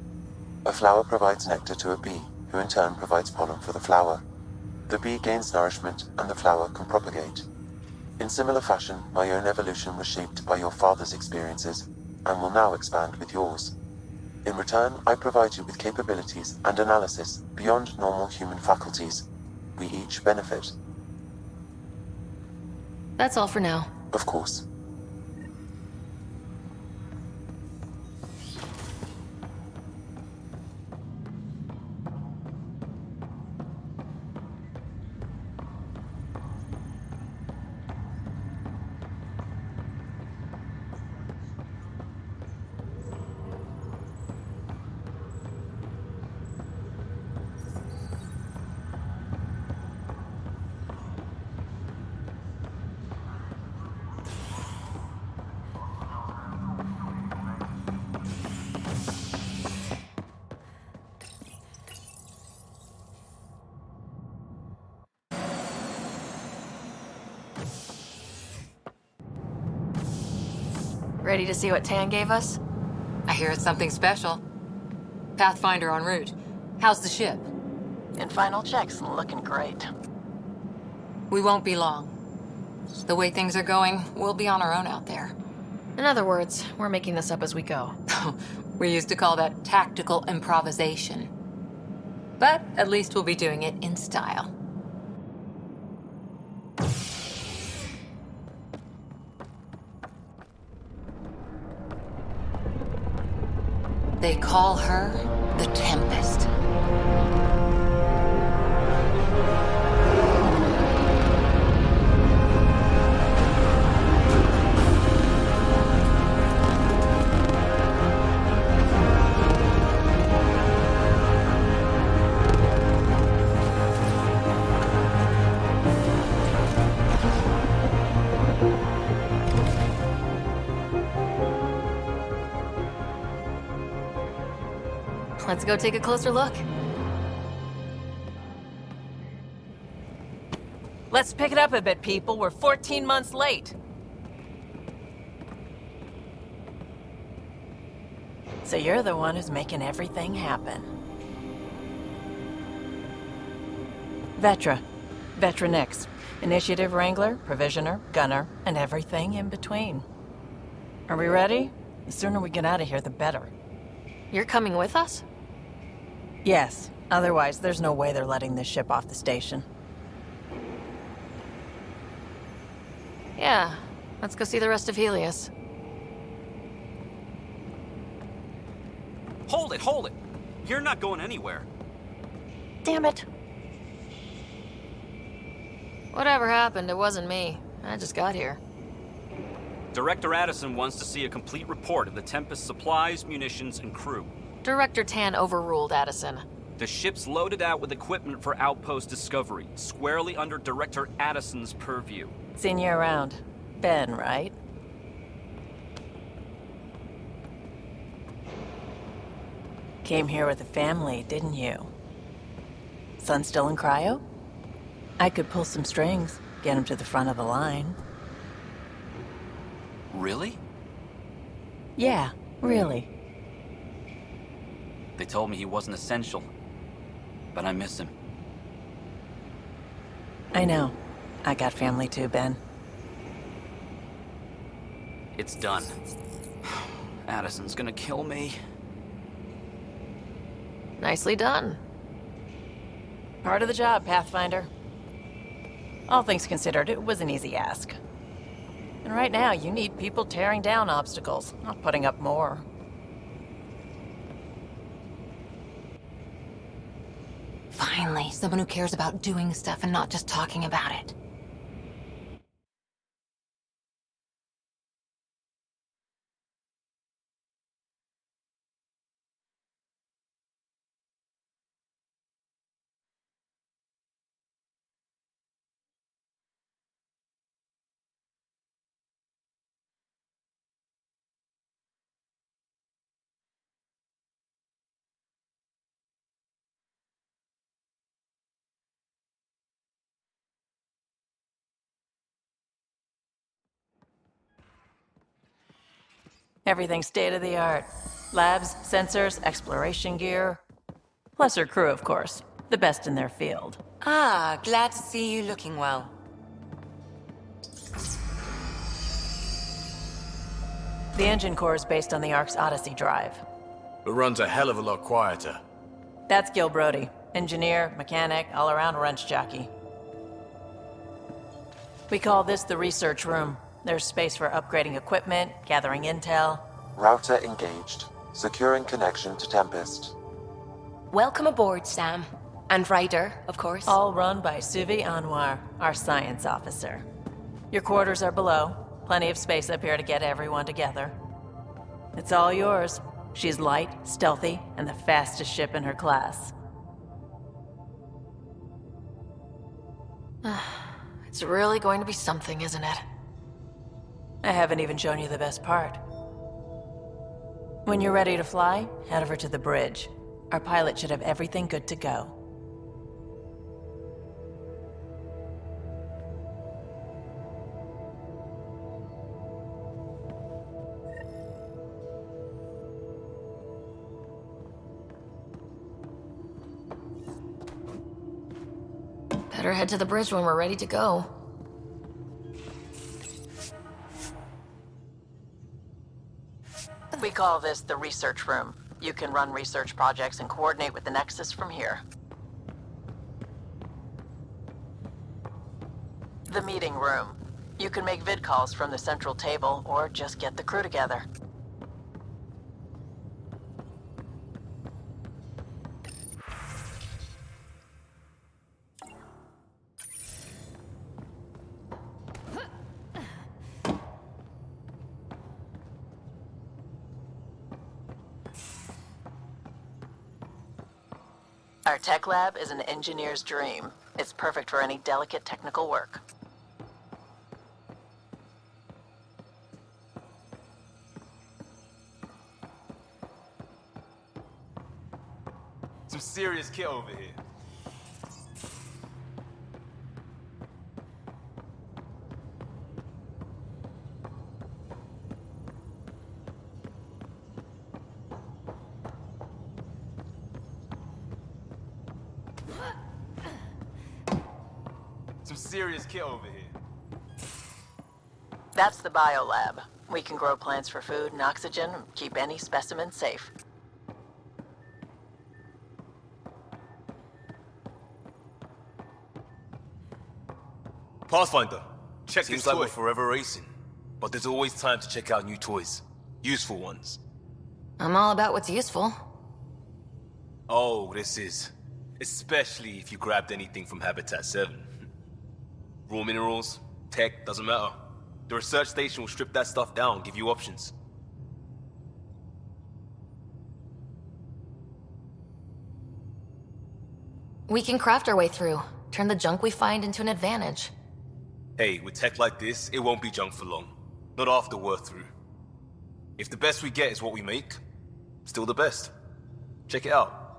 A flower provides nectar to a bee, who in turn provides pollen for the flower. The bee gains nourishment, and the flower can propagate. In similar fashion, my own evolution was shaped by your father's experiences, and will now expand with yours. In return, I provide you with capabilities and analysis beyond normal human faculties. We each benefit. That's all for now. Of course. Ready to see what Tan gave us? I hear it's something special. Pathfinder en route. How's the ship? In final checks, looking great. We won't be long. The way things are going, we'll be on our own out there. In other words, we're making this up as we go. We used to call that tactical improvisation. But at least we'll be doing it in style. They call her the Tempest. Let's go take a closer look. Let's pick it up a bit, people. We're 14 months late. So you're the one who's making everything happen. Vetra. Vetronix. Initiative Wrangler, Provisioner, Gunner, and everything in between. Are we ready? The sooner we get out of here, the better. You're coming with us? Yes. Otherwise, there's no way they're letting this ship off the station. Yeah. Let's go see the rest of Helios. Hold it, hold it! You're not going anywhere. Damn it. Whatever happened, it wasn't me. I just got here. Director Addison wants to see a complete report of the Tempest's supplies, munitions, and crew. Director Tan overruled Addison. The ship's loaded out with equipment for outpost discovery, squarely under Director Addison's purview. Seen you around. Ben, right? Came here with a family, didn't you? Son still in cryo? I could pull some strings, get him to the front of the line. Really? Yeah, really. They told me he wasn't essential, but I miss him. I know. I got family too, Ben. It's done. Addison's gonna kill me. Nicely done. Part of the job, Pathfinder. All things considered, it was an easy ask. And right now, you need people tearing down obstacles, not putting up more. Finally, someone who cares about doing stuff and not just talking about it. Everything's state-of-the-art. Labs, sensors, exploration gear. Plus her crew, of course. The best in their field. Ah, glad to see you looking well. The engine core is based on the Ark's Odyssey drive. It runs a hell of a lot quieter. That's Gil Brody. Engineer, mechanic, all-around wrench jockey. We call this the research room. There's space for upgrading equipment, gathering intel. Router engaged. Securing connection to Tempest. Welcome aboard, Sam. And Ryder, of course. All run by Suvi Anwar, our science officer. Your quarters are below. Plenty of space up here to get everyone together. It's all yours. She's light, stealthy, and the fastest ship in her class. It's really going to be something, isn't it? I haven't even shown you the best part. When you're ready to fly, head over to the bridge. Our pilot should have everything good to go. Better head to the bridge when we're ready to go. We call this the research room. You can run research projects and coordinate with the Nexus from here. The meeting room. You can make vid calls from the central table or just get the crew together. Our tech lab is an engineer's dream. It's perfect for any delicate technical work. serious kit over here. Some serious kit over here. That's the biolab. We can grow plants for food and oxygen, and keep any specimen safe. Pathfinder, Check seems this like toy. we're forever racing. But there's always time to check out new toys. Useful ones. I'm all about what's useful. Oh, this is. Especially if you grabbed anything from Habitat 7. Raw minerals, tech, doesn't matter. The research station will strip that stuff down, give you options. We can craft our way through, turn the junk we find into an advantage. Hey, with tech like this, it won't be junk for long. Not after we're through. If the best we get is what we make, still the best. Check it out.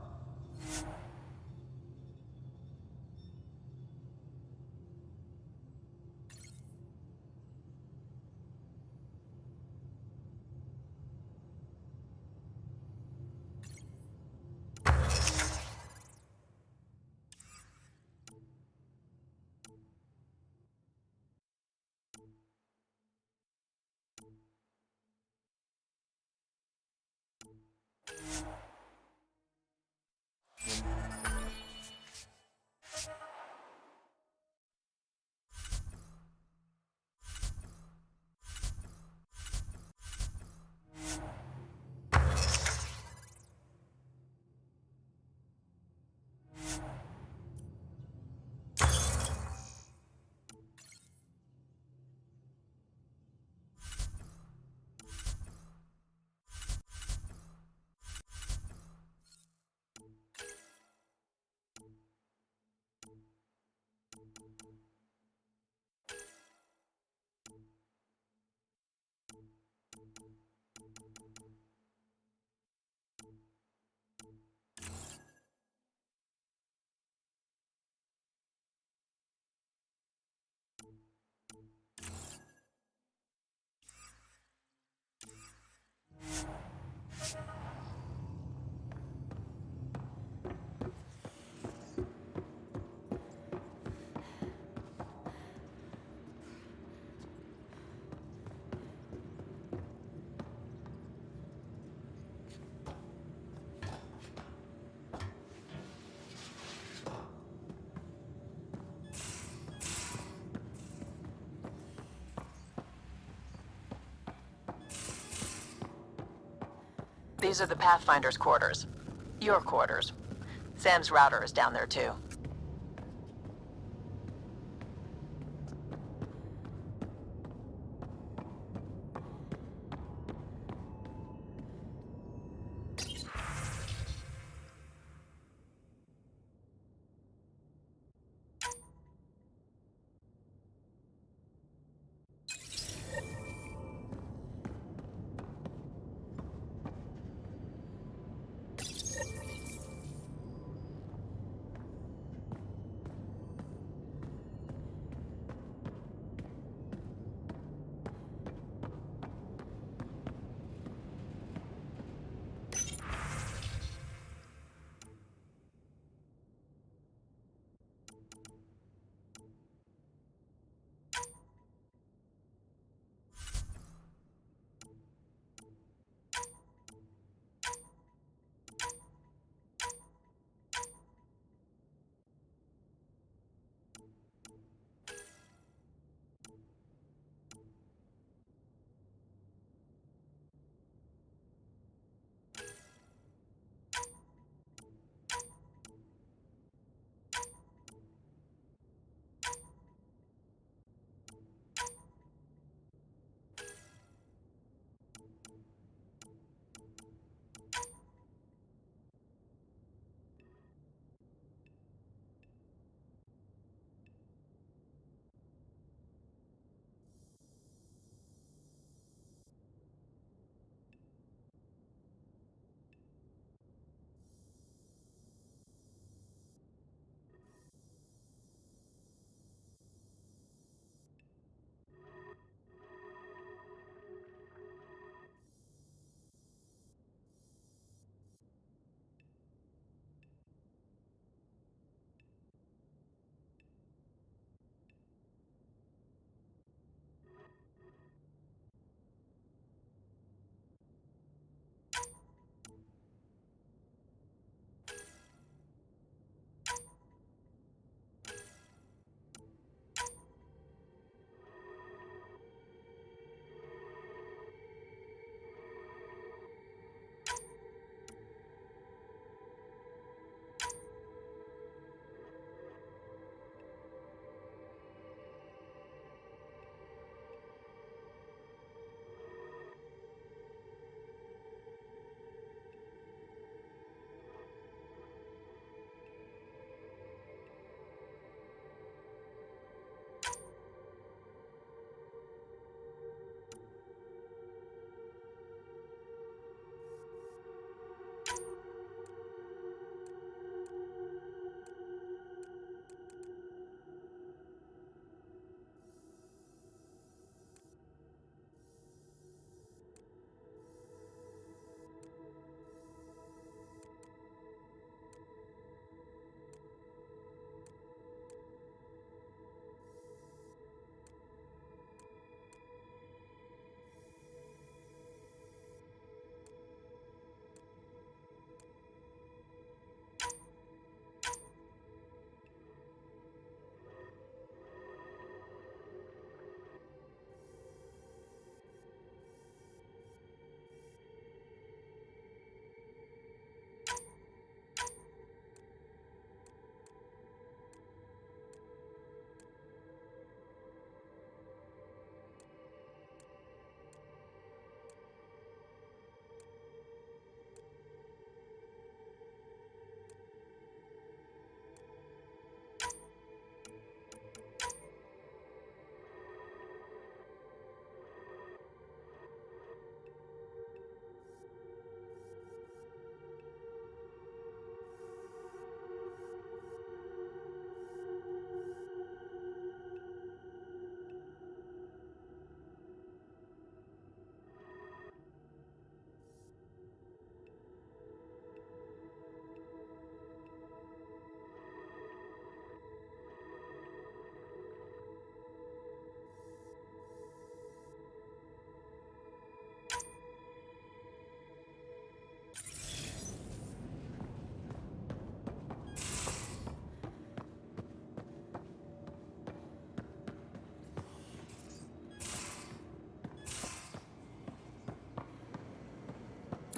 These are the Pathfinder's quarters. Your quarters. Sam's router is down there too.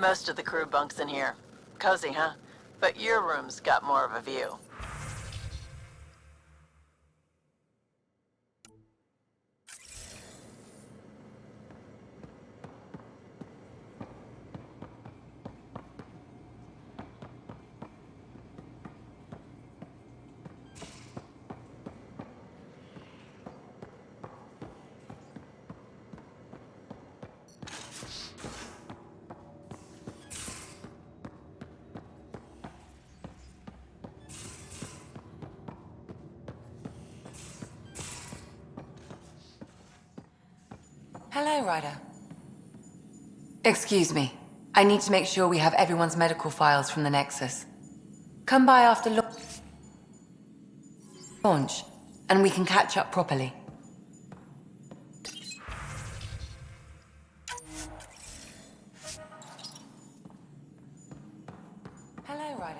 Most of the crew bunks in here. Cozy, huh? But your room's got more of a view. Hello, Ryder. Excuse me. I need to make sure we have everyone's medical files from the Nexus. Come by after launch, and we can catch up properly. Hello, Ryder.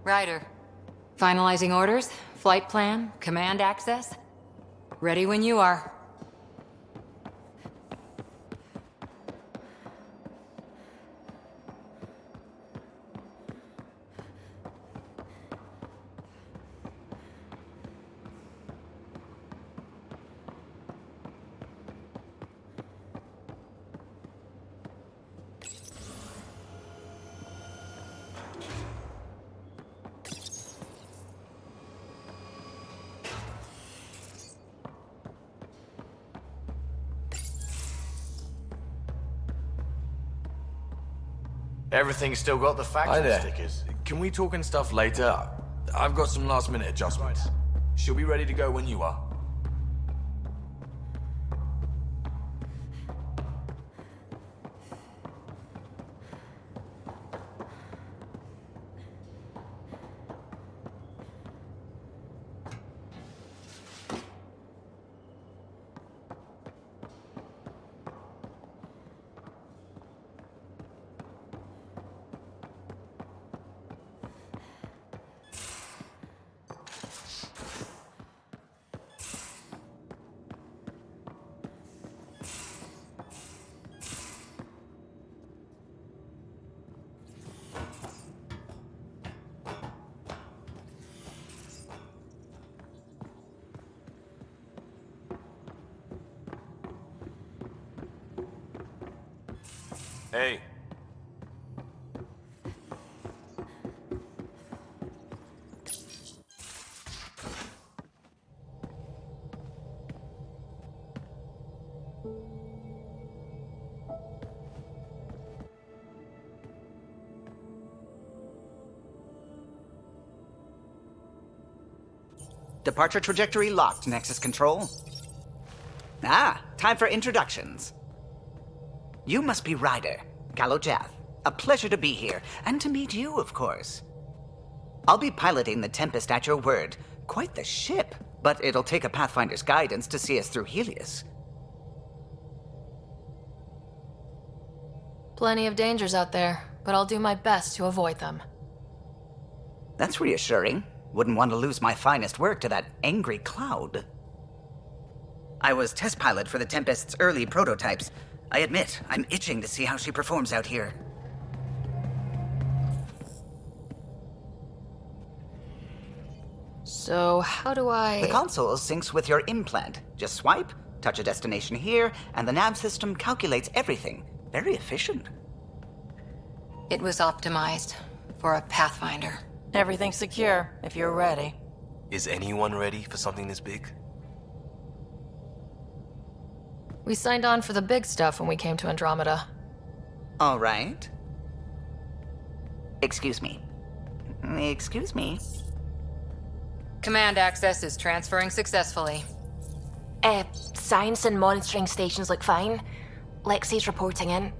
Ryder. Finalizing orders, flight plan, command access. Ready when you are. Everything's still got the faction stickers. Can we talk and stuff later? I've got some last minute adjustments. She'll be ready to go when you are. Hey. Departure trajectory locked, Nexus Control. Ah, time for introductions. You must be Ryder, Kalojath. A pleasure to be here, and to meet you, of course. I'll be piloting the Tempest at your word. Quite the ship, but it'll take a Pathfinder's guidance to see us through Helios. Plenty of dangers out there, but I'll do my best to avoid them. That's reassuring. Wouldn't want to lose my finest work to that angry cloud. I was test pilot for the Tempest's early prototypes. I admit, I'm itching to see how she performs out here. So, how do I... The console syncs with your implant. Just swipe, touch a destination here, and the nav system calculates everything. Very efficient. It was optimized for a Pathfinder. Everything's secure, if you're ready. Is anyone ready for something this big? We signed on for the big stuff when we came to Andromeda. All right. Excuse me. Excuse me. Command access is transferring successfully. Science and monitoring stations look fine. Lexi's reporting in.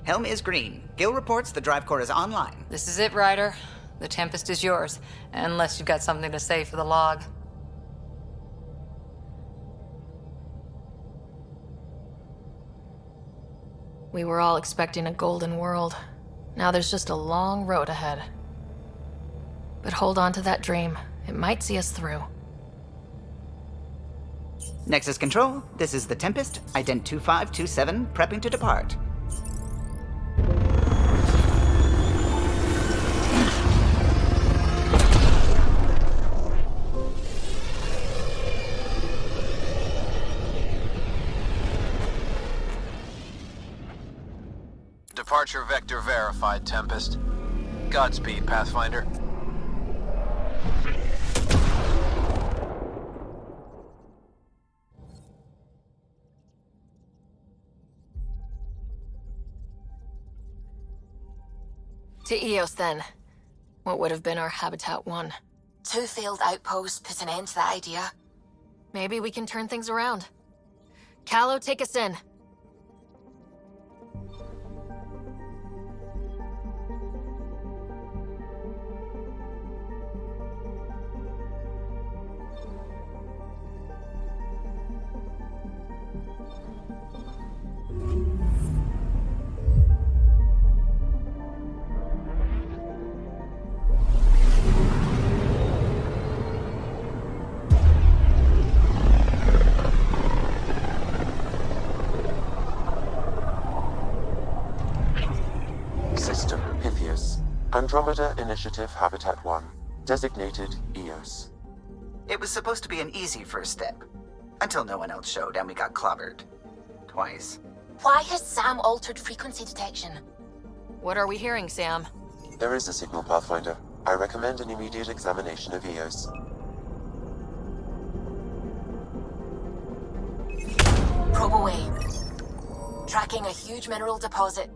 Helm is green. Gil reports the drive core is online. This is it, Ryder. The Tempest is yours, unless you've got something to say for the log. We were all expecting a golden world. Now there's just a long road ahead. But hold on to that dream. It might see us through. Nexus Control, this is the Tempest, Ident 2527, prepping to depart. Departure vector verified, Tempest. Godspeed, Pathfinder. To Eos, then. What would have been our Habitat 1? 2 failed outposts put an end to that idea. Maybe we can turn things around. Callow, take us in. System Pythias. Andromeda Initiative Habitat 1. Designated Eos. It was supposed to be an easy first step. Until no one else showed and we got clobbered. Twice. Why has Sam altered frequency detection? What are we hearing, Sam? There is a signal, Pathfinder. I recommend an immediate examination of Eos. Probe away. Tracking a huge mineral deposit.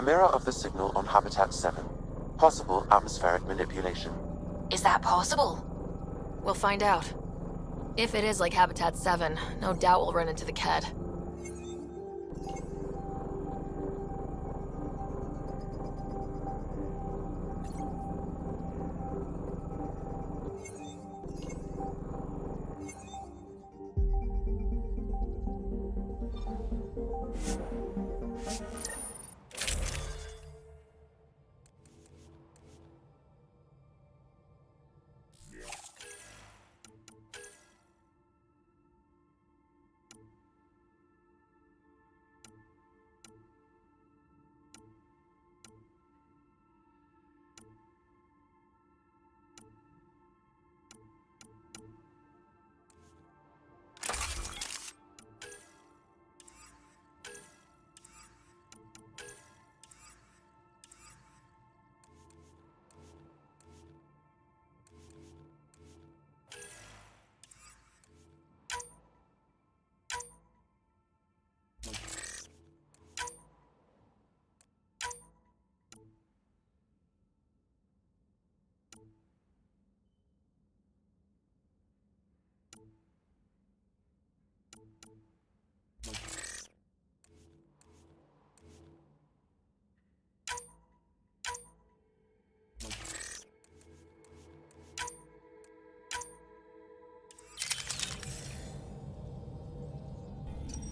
A mirror of the signal on Habitat 7. Possible atmospheric manipulation. Is that possible? We'll find out. If it is like Habitat 7, no doubt we'll run into the Ked.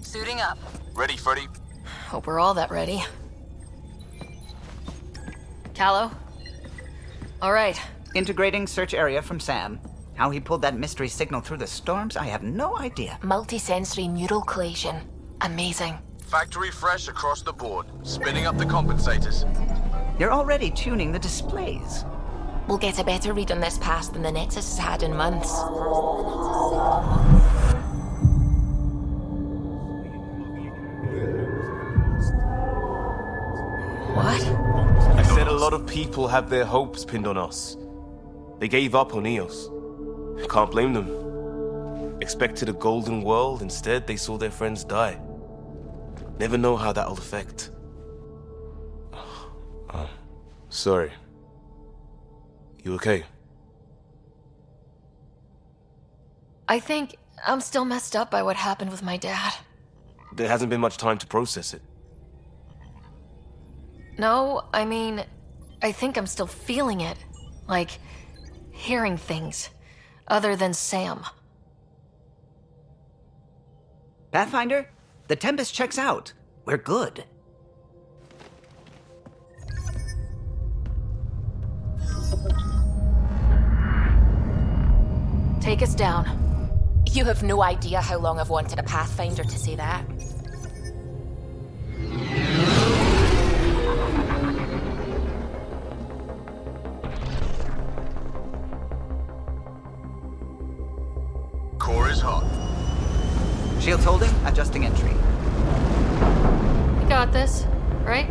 Suiting up. Ready, Freddy? Hope we're all that ready. Callow? All right. Integrating search area from Sam. How he pulled that mystery signal through the storms, I have no idea. Multisensory neural collation. Amazing. Factory fresh across the board. Spinning up the compensators. You're already tuning the displays. We'll get a better read on this pass than the Nexus has had in months. What? I said a lot of people have their hopes pinned on us. They gave up on Eos. Can't blame them. Expected a golden world, instead they saw their friends die. Never know how that'll affect. Sorry. You okay? I think I'm still messed up by what happened with my dad. There hasn't been much time to process it. No, I mean, I think I'm still feeling it. Like, hearing things. Other than Sam. Pathfinder, the Tempest checks out. We're good. Take us down. You have no idea how long I've wanted a Pathfinder to say that. Core is hot. Shields holding, adjusting entry. You got this, right?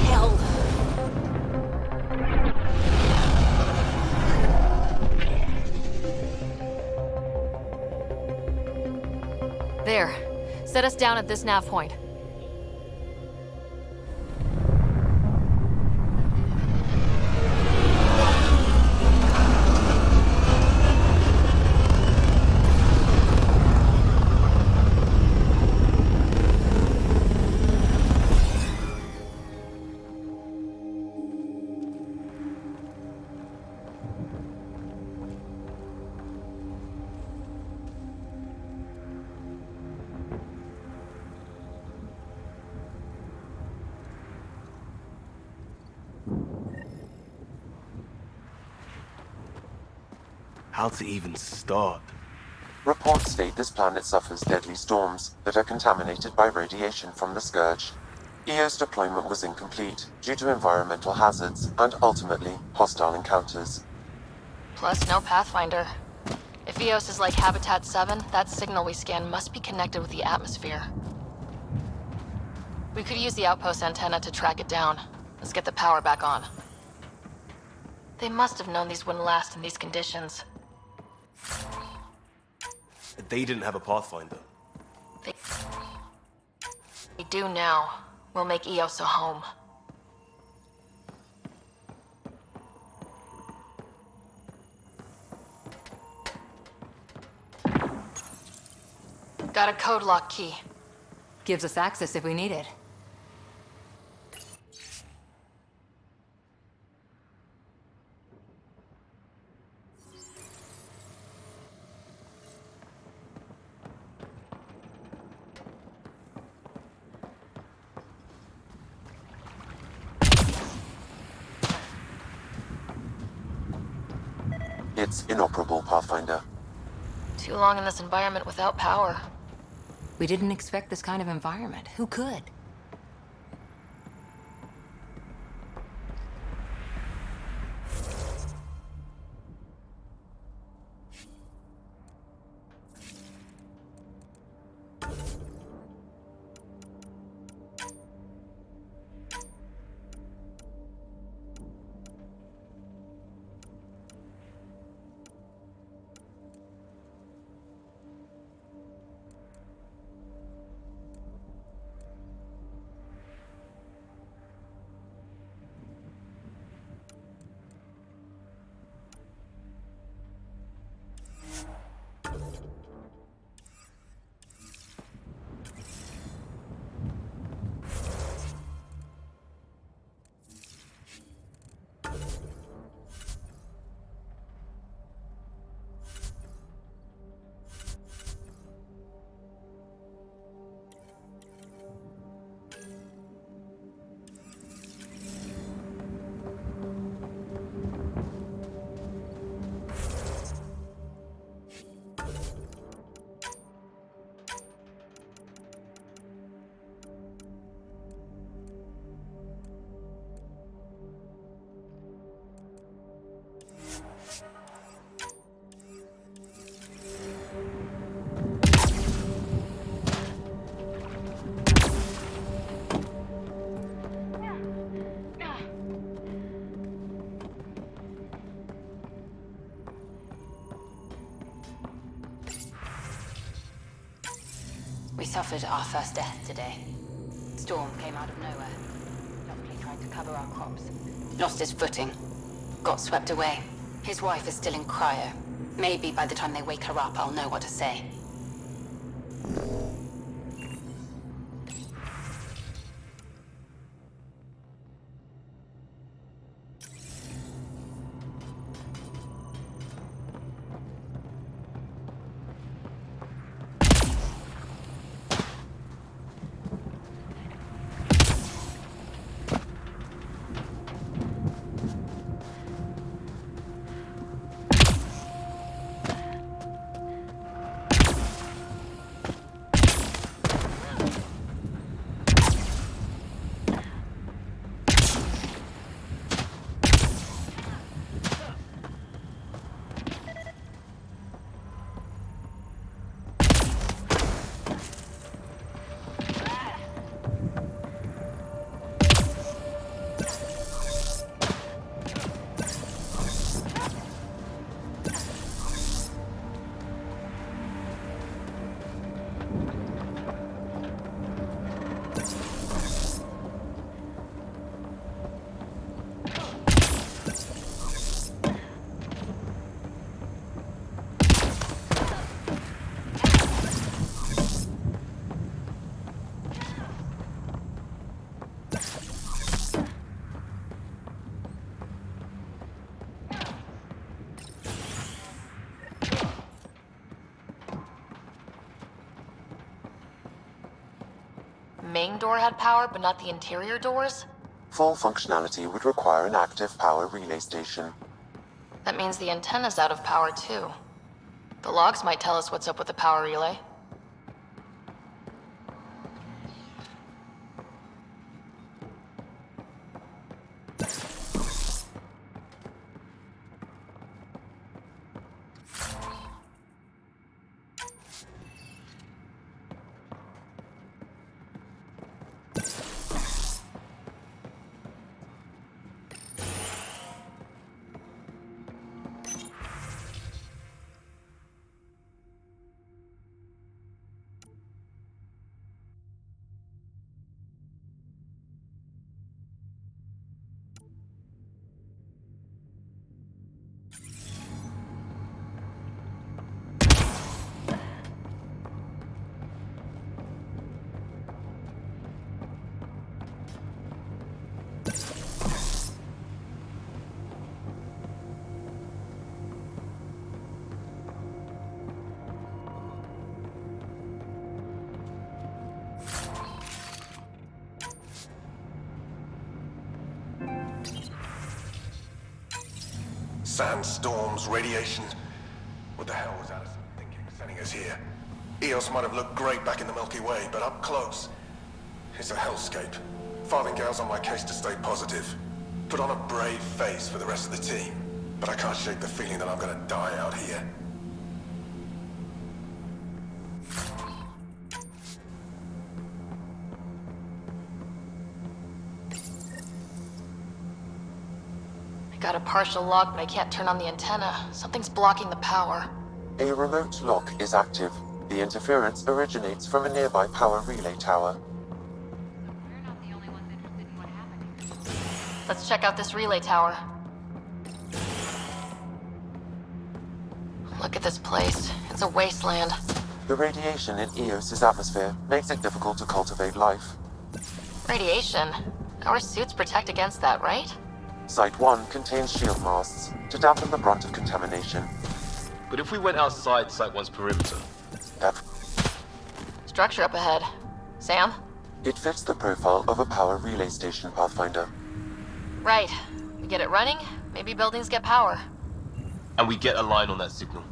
Hell. There. Set us down at this nav point. How to even start? Reports state this planet suffers deadly storms that are contaminated by radiation from the Scourge. EO's deployment was incomplete due to environmental hazards and ultimately hostile encounters. Plus, no Pathfinder. If Eos is like Habitat 7, that signal we scan must be connected with the atmosphere. We could use the outpost antenna to track it down. Let's get the power back on. They must have known these wouldn't last in these conditions. They didn't have a Pathfinder. They do now. We'll make Eos a home. Got a code lock key. Gives us access if we need it. It's inoperable, Pathfinder. Too long in this environment without power. We didn't expect this kind of environment. Who could? We suffered our first death today. Storm came out of nowhere. Lockley tried to cover our crops. Lost his footing. Got swept away. His wife is still in cryo. Maybe by the time they wake her up, I'll know what to say. Main door had power, but not the interior doors? Full functionality would require an active power relay station. That means the antenna's out of power too. The logs might tell us what's up with the power relay. Sandstorms, radiation. What the hell was Addison thinking, sending us here? Eos might have looked great back in the Milky Way, but up close, it's a hellscape. Farthingale's on my case to stay positive. Put on a brave face for the rest of the team, but I can't shake the feeling that I'm gonna die out here. Got a partial lock, but I can't turn on the antenna. Something's blocking the power. A remote lock is active. The interference originates from a nearby power relay tower. Let's check out this relay tower. Look at this place. It's a wasteland. The radiation in Eos's atmosphere makes it difficult to cultivate life. Radiation? Our suits protect against that, right? Site 1 contains shield masts to dampen the brunt of contamination. But if we went outside Site 1's perimeter? Structure up ahead. Sam? It fits the profile of a power relay station, Pathfinder. Right. We get it running, maybe buildings get power. And we get a line on that signal.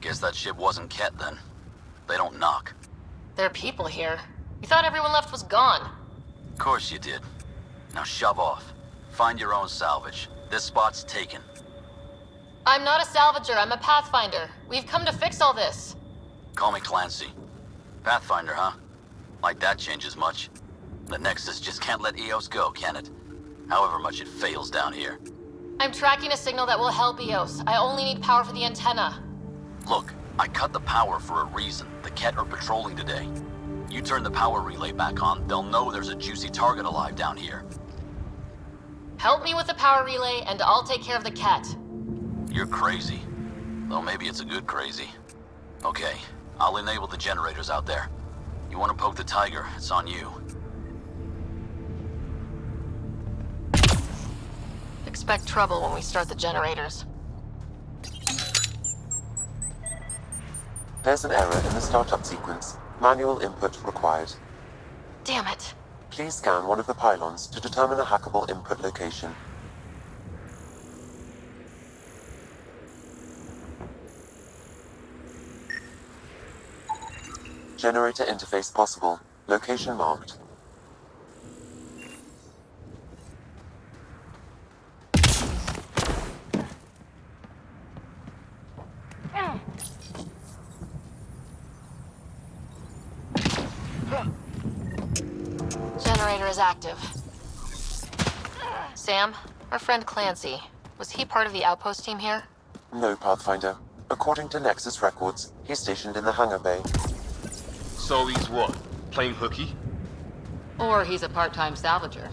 Guess that ship wasn't Ket then. They don't knock. There are people here. We thought everyone left was gone. Of course you did. Now shove off. Find your own salvage. This spot's taken. I'm not a salvager, I'm a Pathfinder. We've come to fix all this. Call me Clancy. Pathfinder, huh? Like that changes much. The Nexus just can't let Eos go, can it? However much it fails down here. I'm tracking a signal that will help Eos. I only need power for the antenna. Look, I cut the power for a reason. The Ket are patrolling today. You turn the power relay back on, they'll know there's a juicy target alive down here. Help me with the power relay, and I'll take care of the Ket. You're crazy. Though maybe it's a good crazy. Okay, I'll enable the generators out there. You want to poke the tiger, it's on you. Expect trouble when we start the generators. There's an error in the startup sequence. Manual input required. Damn it. Please scan one of the pylons to determine a hackable input location. Generator interface possible. Location marked. Generator is active. Sam, our friend Clancy, was he part of the outpost team here? No, Pathfinder. According to Nexus records, he's stationed in the hangar bay. So he's what? Playing hooky? Or he's a part-time salvager.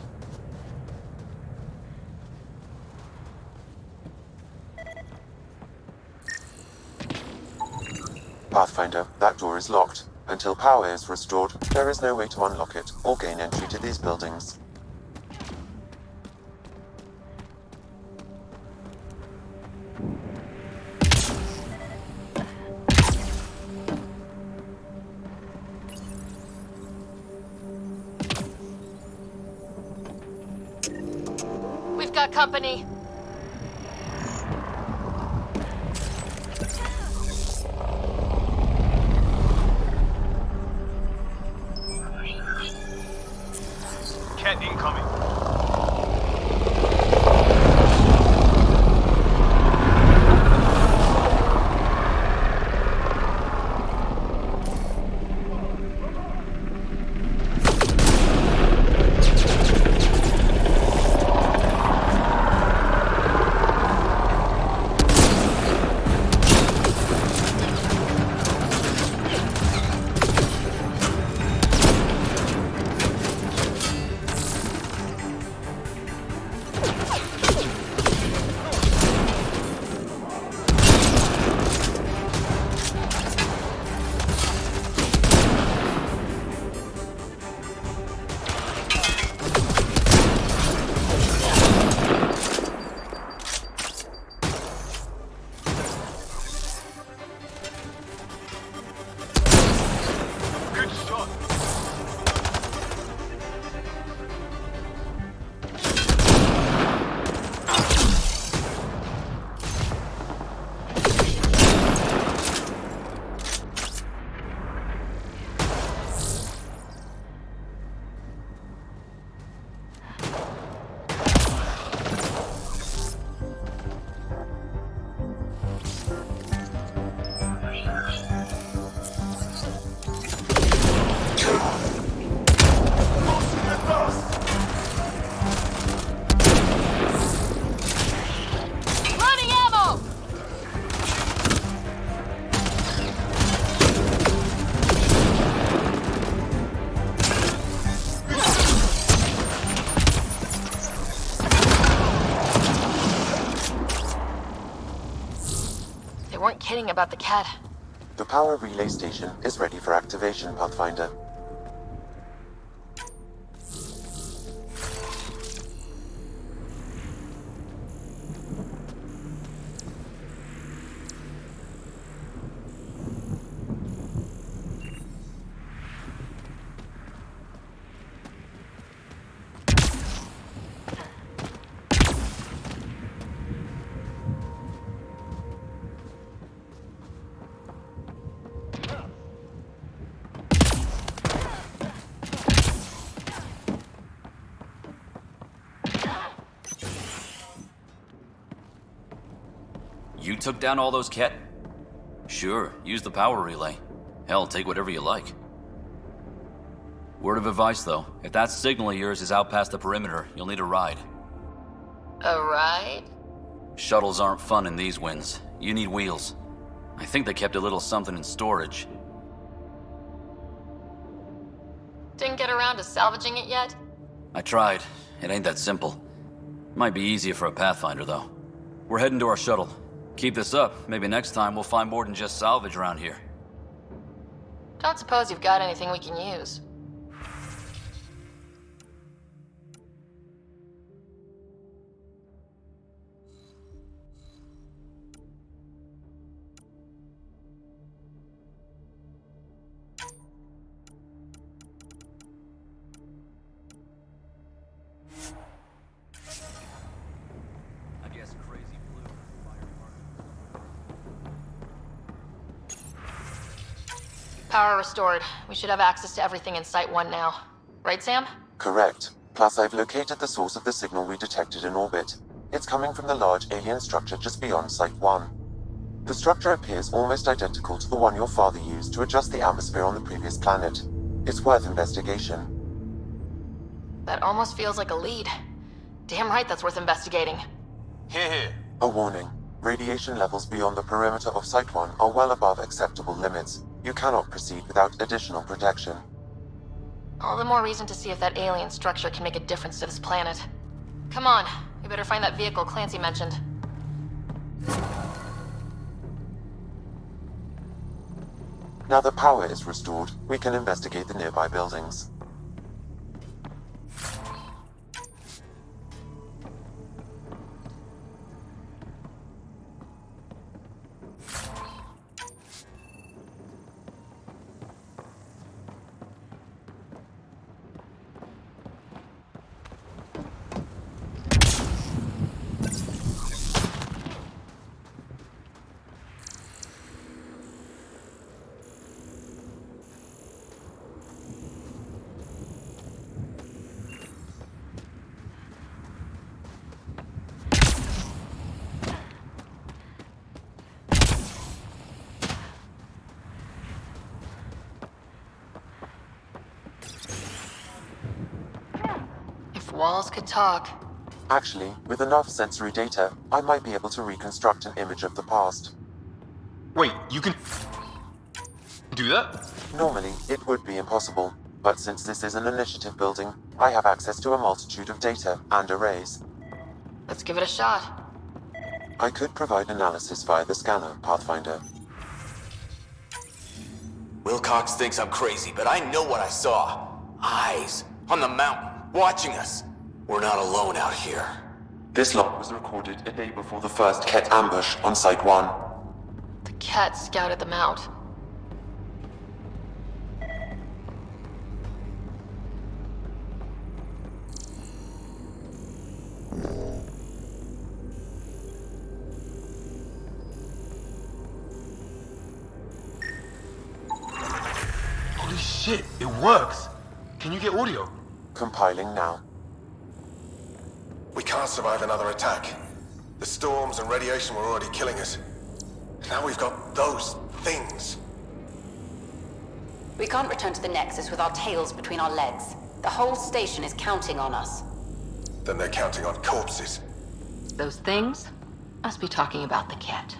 Pathfinder, that door is locked. Until power is restored, there is no way to unlock it or gain entry to these buildings. We've got company. Ket incoming. kidding about the cat. The power relay station is ready for activation, Pathfinder. You took down all those cat? Sure, use the power relay. Hell, take whatever you like. Word of advice, though. If that signal of yours is out past the perimeter, you'll need a ride. A ride? Shuttles aren't fun in these winds. You need wheels. I think they kept a little something in storage. Didn't get around to salvaging it yet? I tried. It ain't that simple. Might be easier for a Pathfinder, though. We're heading to our shuttle. Keep this up. Maybe next time we'll find more than just salvage around here. Don't suppose you've got anything we can use. Power restored. We should have access to everything in Site 1 now. Right, Sam? Correct. Plus, I've located the source of the signal we detected in orbit. It's coming from the large alien structure just beyond Site 1. The structure appears almost identical to the one your father used to adjust the atmosphere on the previous planet. It's worth investigation. That almost feels like a lead. Damn right that's worth investigating. Here. A warning. Radiation levels beyond the perimeter of Site 1 are well above acceptable limits. You cannot proceed without additional protection. All the more reason to see if that alien structure can make a difference to this planet. Come on, we better find that vehicle Clancy mentioned. Now that power is restored, we can investigate the nearby buildings. Walls could talk. Actually, with enough sensory data, I might be able to reconstruct an image of the past. Wait, you can do that? Normally, it would be impossible, but since this is an initiative building, I have access to a multitude of data and arrays. Let's give it a shot. I could provide analysis via the scanner, Pathfinder. Wilcox thinks I'm crazy, but I know what I saw. Eyes on the mountain, watching us. We're not alone out here. This log was recorded a day before the first Ket ambush on Site 1. The cat scouted them out. Holy shit, it works! Can you get audio? Compiling now. We can't survive another attack. The storms and radiation were already killing us. Now we've got those things. We can't return to the Nexus with our tails between our legs. The whole station is counting on us. Then they're counting on corpses. Those things must be talking about the cat.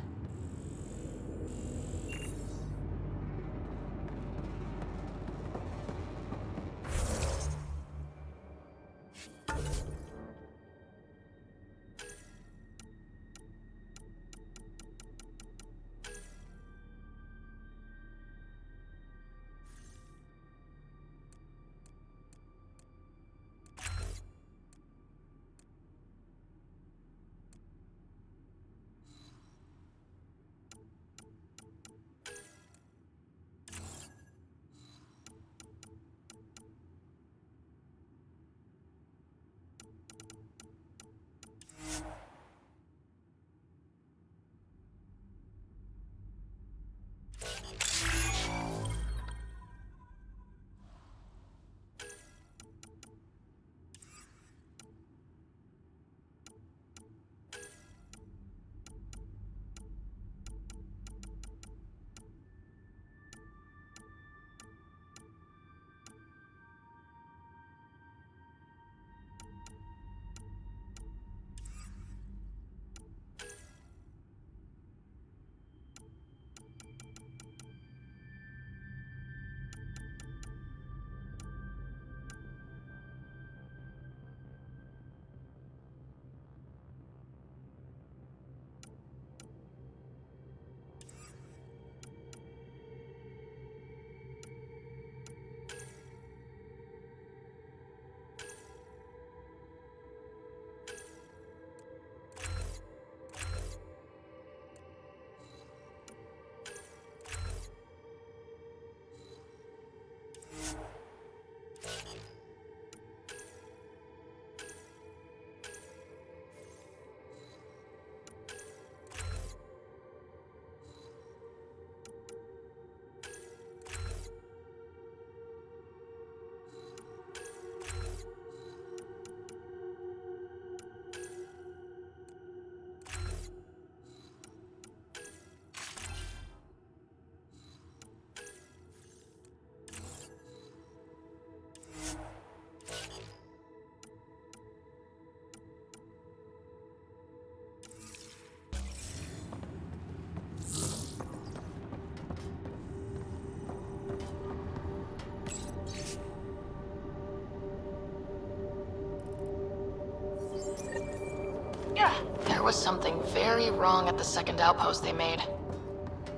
There was something very wrong at the second outpost they made.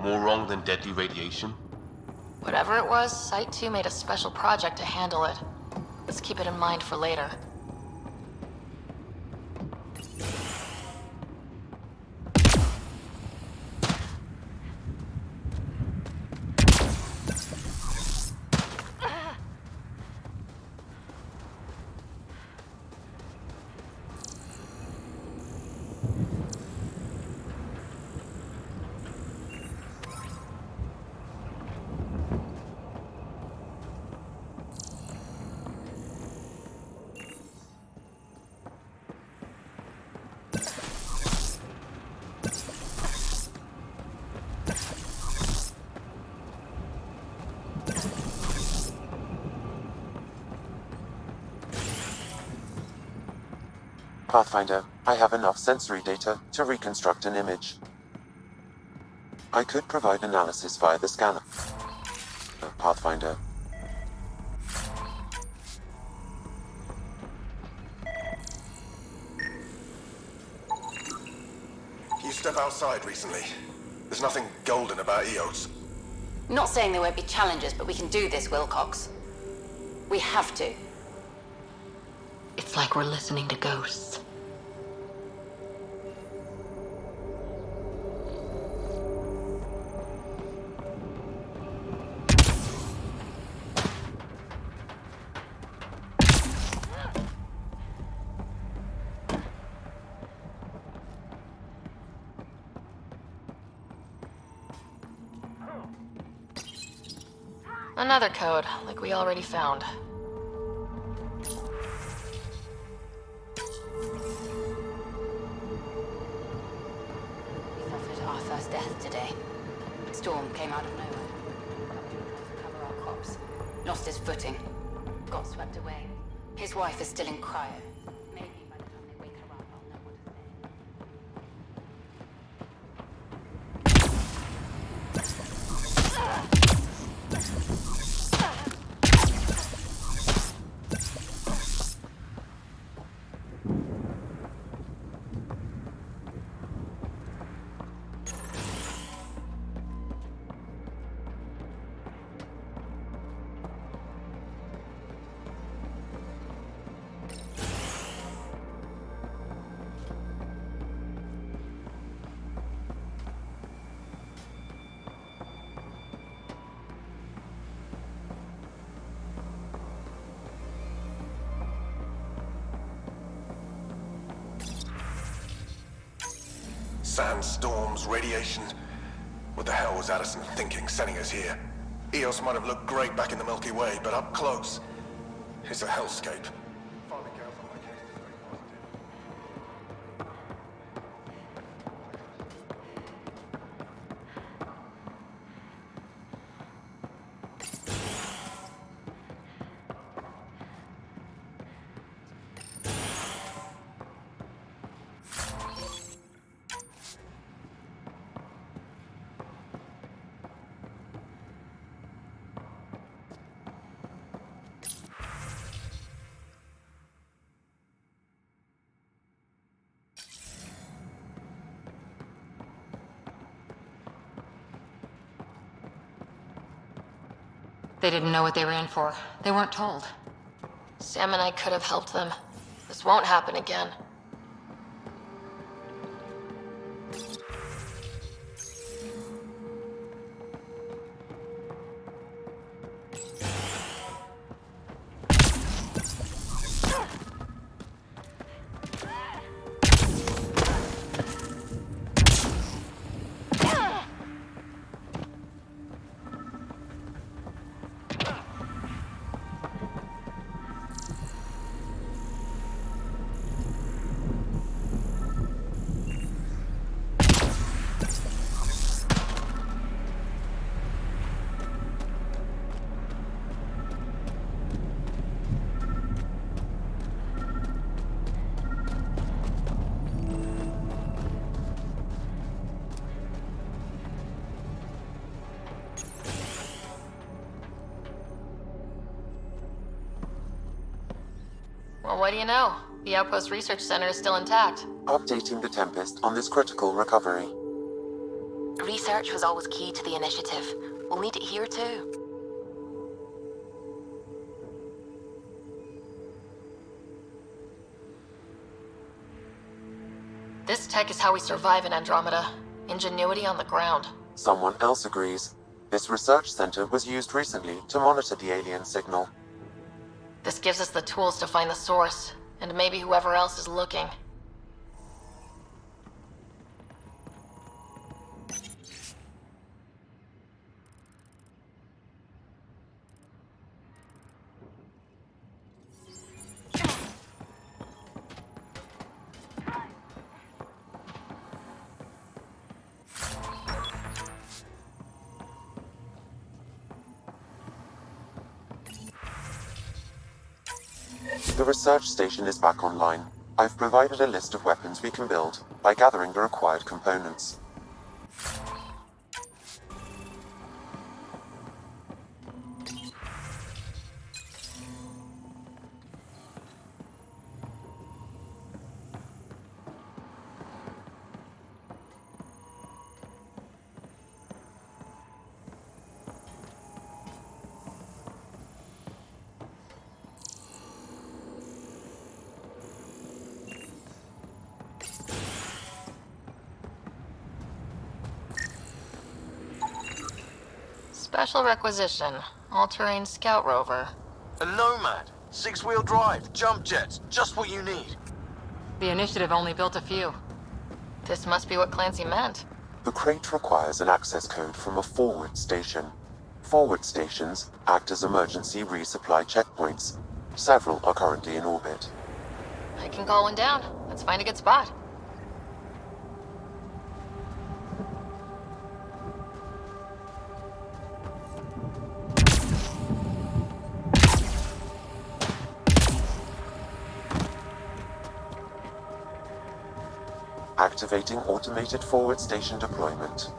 More wrong than deadly radiation? Whatever it was, Site 2 made a special project to handle it. Let's keep it in mind for later. Pathfinder, I have enough sensory data to reconstruct an image. I could provide analysis via the scanner. Pathfinder. You step outside recently. There's nothing golden about Eos. Not saying there won't be challenges, but we can do this, Wilcox. We have to. It's like we're listening to ghosts. Another code, like we already found. We suffered our first death today. Storm came out of nowhere. Tried to cover our crops. Lost his footing. Got swept away. His wife is still in cryo. Maybe by the time they wake her up, I'll know what to say. Sandstorms, radiation. What the hell was Addison thinking, sending us here? Eos might have looked great back in the Milky Way, but up close, it's a hellscape. They didn't know what they were in for. They weren't told. Sam and I could have helped them. This won't happen again. Well, what do you know? The Outpost Research Center is still intact. Updating the Tempest on this critical recovery. Research was always key to the initiative. We'll need it here too. This tech is how we survive in Andromeda. Ingenuity on the ground. Someone else agrees. This research center was used recently to monitor the alien signal. This gives us the tools to find the source, and maybe whoever else is looking. The research station is back online. I've provided a list of weapons we can build by gathering the required components. Special requisition. All-terrain scout rover. A Nomad. 6-wheel drive, jump jets, just what you need. The initiative only built a few. This must be what Clancy meant. The crate requires an access code from a forward station. Forward stations act as emergency resupply checkpoints. Several are currently in orbit. I can call one down. Let's find a good spot. Activating automated forward station deployment.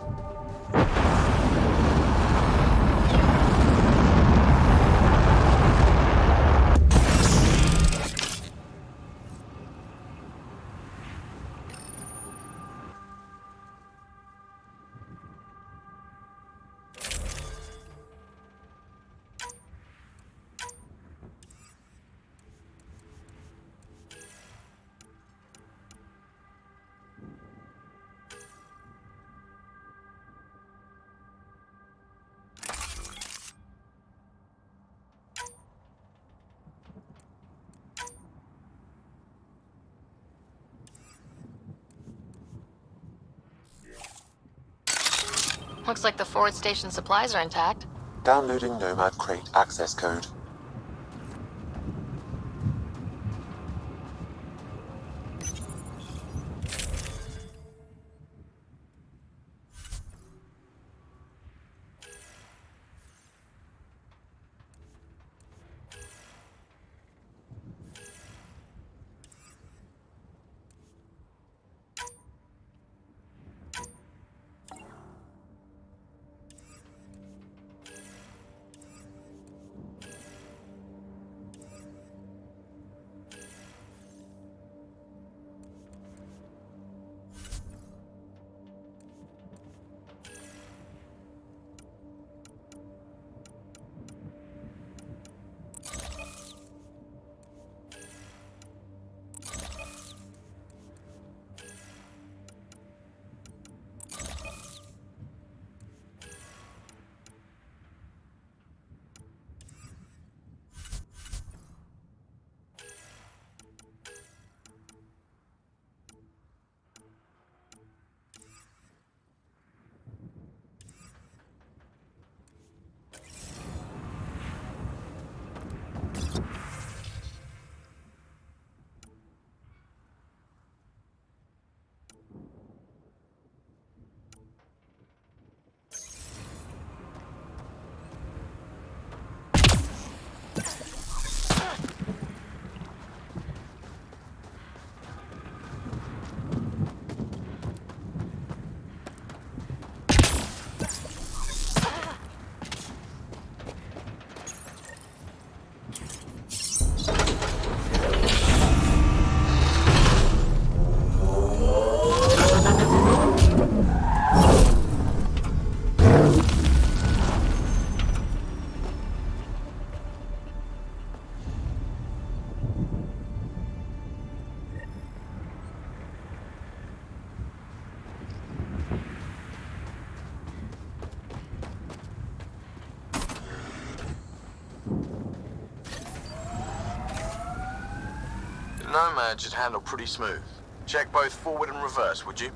Looks like the forward station supplies are intact. Downloading Nomad crate access code. Nomad should handle pretty smooth. Check both forward and reverse, would you?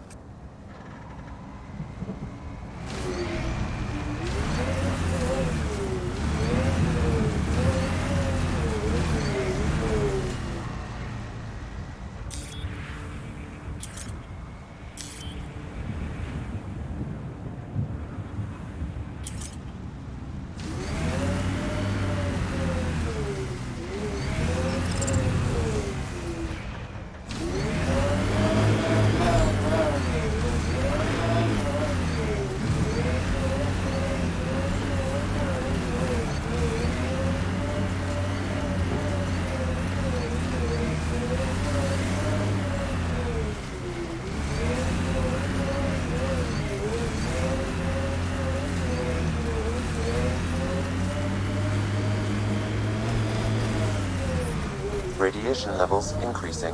Radiation levels increasing.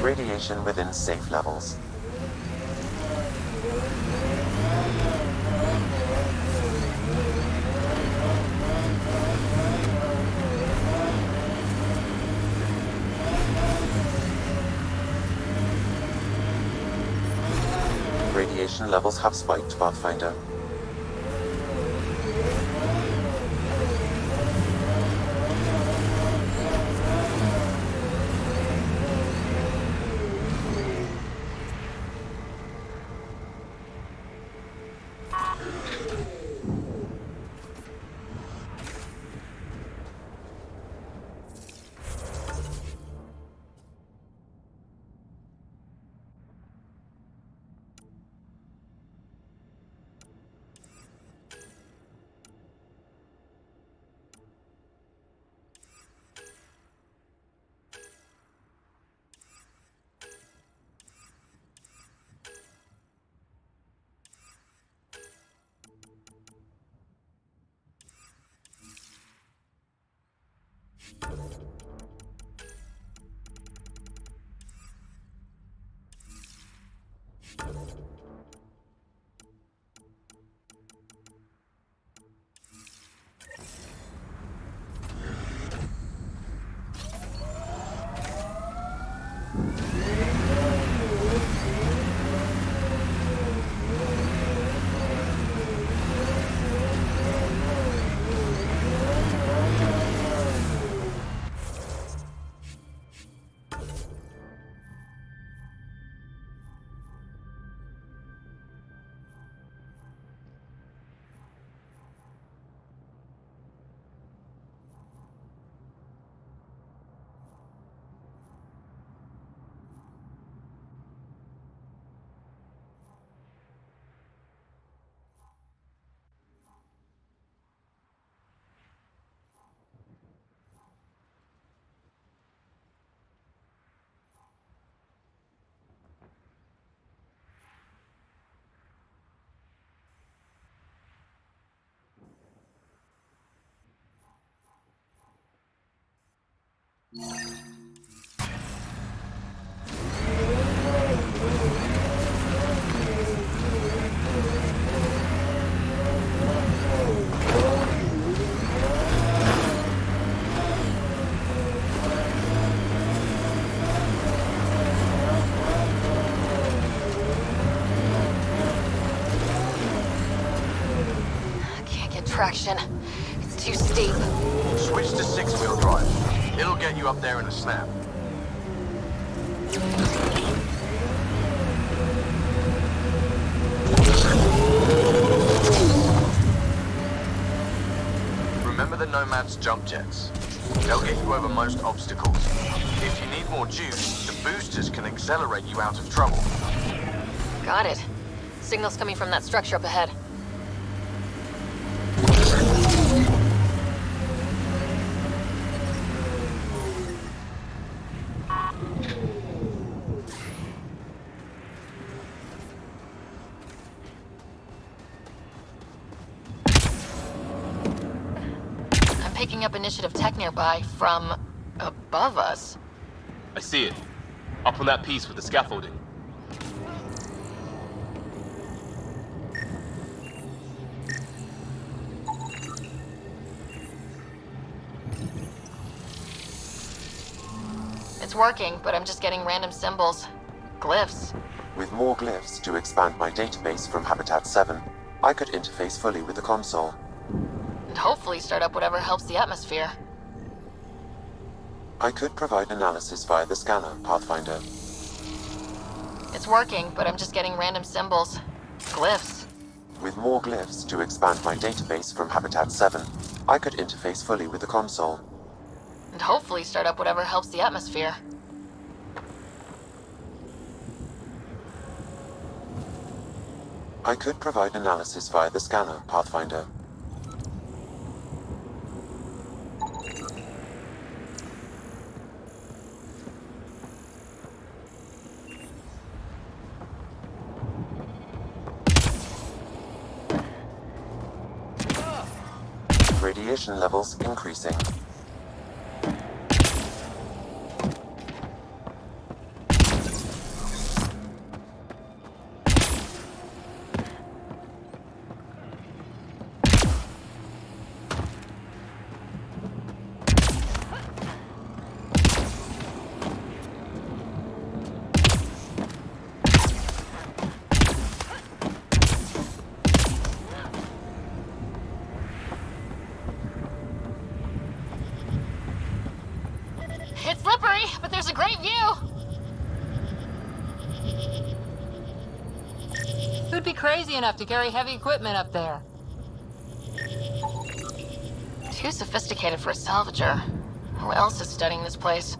Radiation within safe levels. Radiation levels have spiked, Pathfinder. Traction. It's too steep. Switch to six-wheel drive. It'll get you up there in a snap. Remember the Nomad's jump jets. They'll get you over most obstacles. If you need more juice, the boosters can accelerate you out of trouble. Got it. Signal's coming from that structure up ahead. Picking up initiative tech nearby from above us. I see it. Up on that piece with the scaffolding. It's working, but I'm just getting random symbols. Glyphs. With more glyphs to expand my database from Habitat 7, I could interface fully with the console. And hopefully start up whatever helps the atmosphere. I could provide analysis via the scanner, Pathfinder. It's working, but I'm just getting random symbols. Glyphs. With more glyphs to expand my database from Habitat 7, I could interface fully with the console. And hopefully start up whatever helps the atmosphere. I could provide analysis via the scanner, Pathfinder. Radiation levels increasing. It's slippery, but there's a great view! Who'd be crazy enough to carry heavy equipment up there? Too sophisticated for a salvager. Who else is studying this place?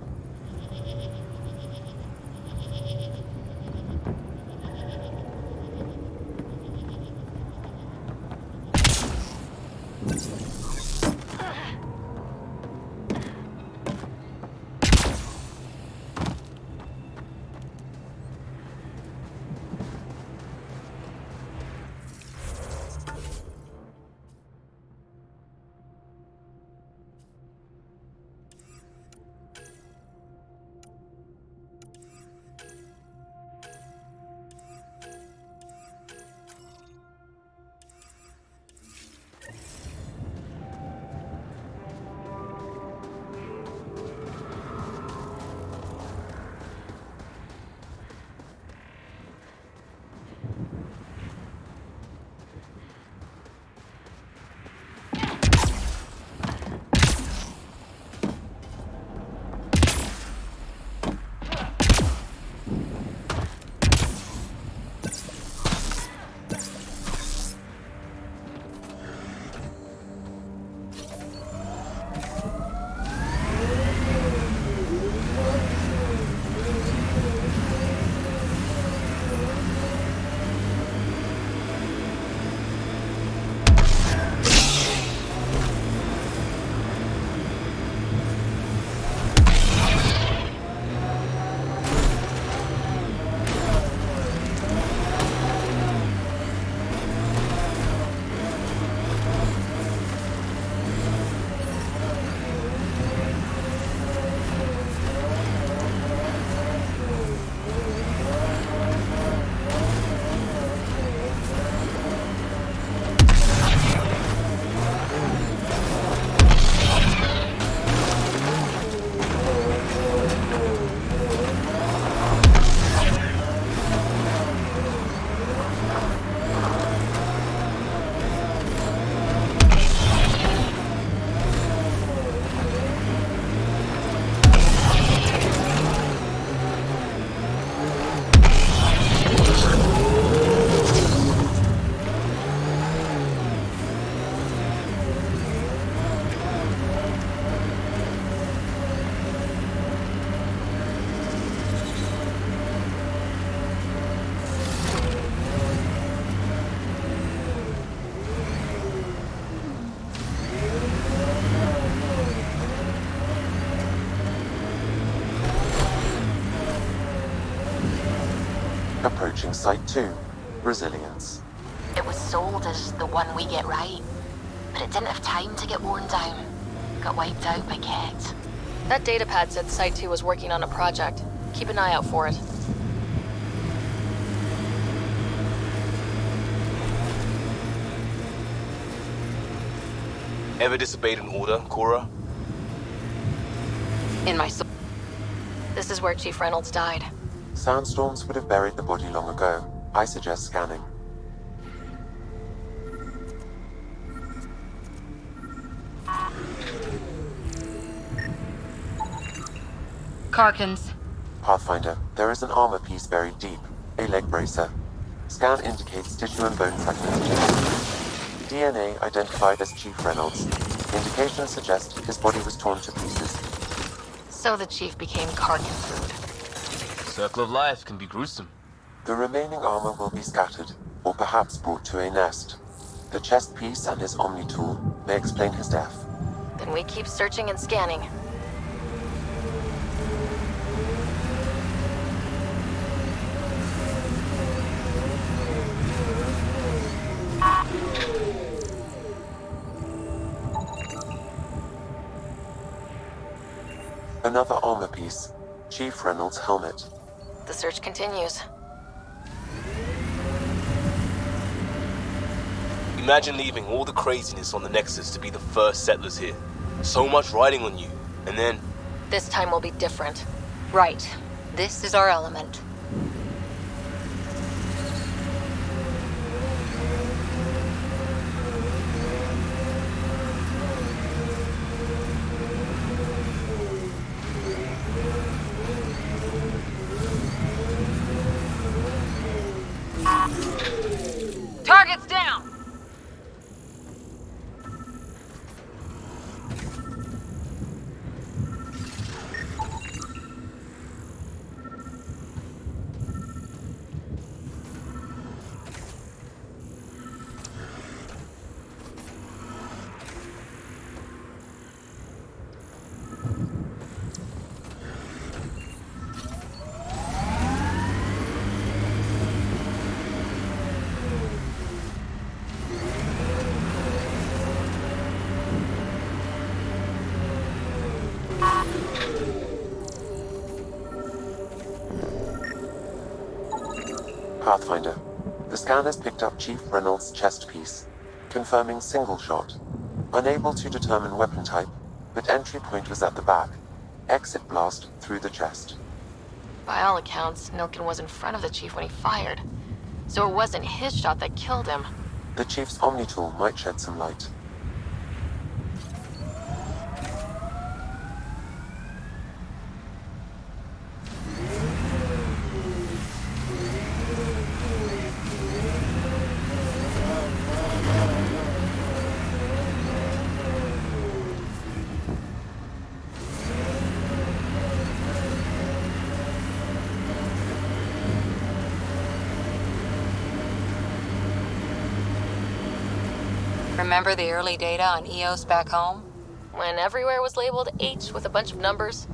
Approaching Site 2, Resilience. It was sold as the one we get right, but it didn't have time to get worn down. Got wiped out by Kett. That datapad said Site 2 was working on a project. Keep an eye out for it. Ever disobeyed an order, Cora? In my soul. This is where Chief Reynolds died. Sandstorms would have buried the body long ago. I suggest scanning. Karkins. Pathfinder, there is an armor piece buried deep. A leg bracer. Scan indicates tissue and bone fragments. DNA identified as Chief Reynolds. Indications suggest his body was torn to pieces. So the Chief became carcass food. Circle of life can be gruesome. The remaining armor will be scattered, or perhaps brought to a nest. The chest piece and his Omni tool may explain his death. Then we keep searching and scanning. Another armor piece. Chief Reynolds' helmet. The search continues. Imagine leaving all the craziness on the Nexus to be the first settlers here. So much riding on you, and then... This time will be different. Right. This is our element. Target's down! Pathfinder. The scan has picked up Chief Reynolds' chest piece, confirming single shot. Unable to determine weapon type, but entry point was at the back. Exit blast through the chest. By all accounts, Nilkin was in front of the Chief when he fired. So it wasn't his shot that killed him. The Chief's Omni tool might shed some light. Remember the early data on EOS back home? When everywhere was labeled H with a bunch of numbers?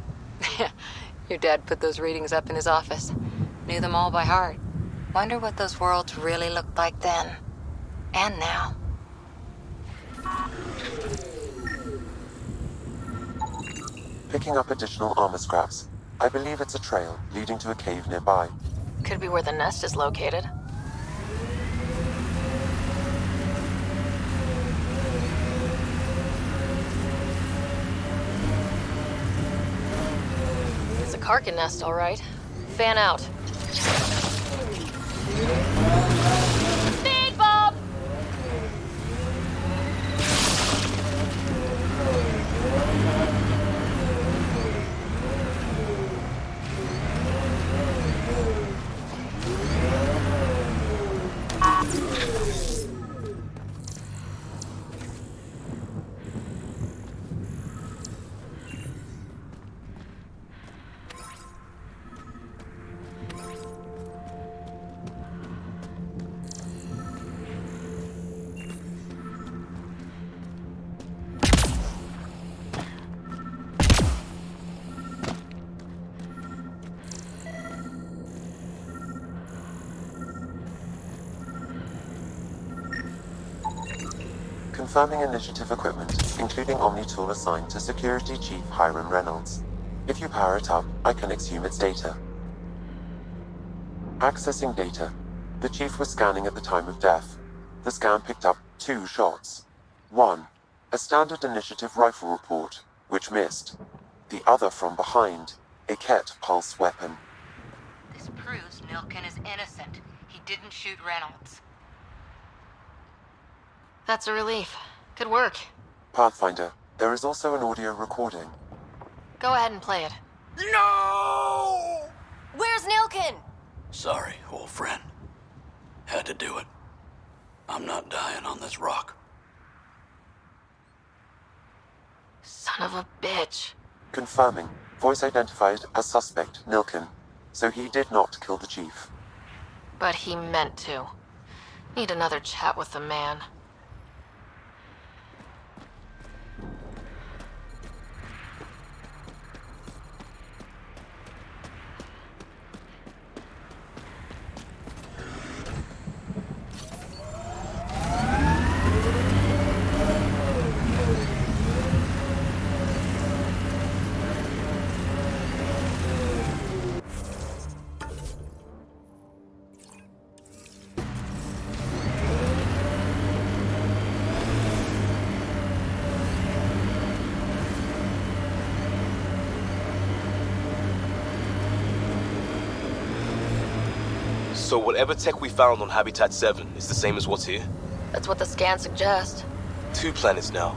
Your dad put those readings up in his office. Knew them all by heart. Wonder what those worlds really looked like then. And now. Picking up additional armor scraps. I believe it's a trail leading to a cave nearby. Could be where the nest is located. It's a Karkin nest, all right. Fan out. Speed bump! Confirming initiative equipment, including Omni tool assigned to Security Chief Hiram Reynolds. If you power it up, I can exhume its data. Accessing data. The Chief was scanning at the time of death. The scan picked up 2 shots. One, a standard initiative rifle report, which missed. The other from behind, a Ket pulse weapon. This proves Nilkin is innocent. He didn't shoot Reynolds. That's a relief. Good work. Pathfinder, there is also an audio recording. Go ahead and play it. No! Where's Nilkin? Sorry, old friend. Had to do it. I'm not dying on this rock. Son of a bitch. Confirming. Voice identified as suspect, Nilkin. So he did not kill the chief. But he meant to. Need another chat with the man. So whatever tech we found on Habitat 7 is the same as what's here? That's what the scans suggest. 2 planets now.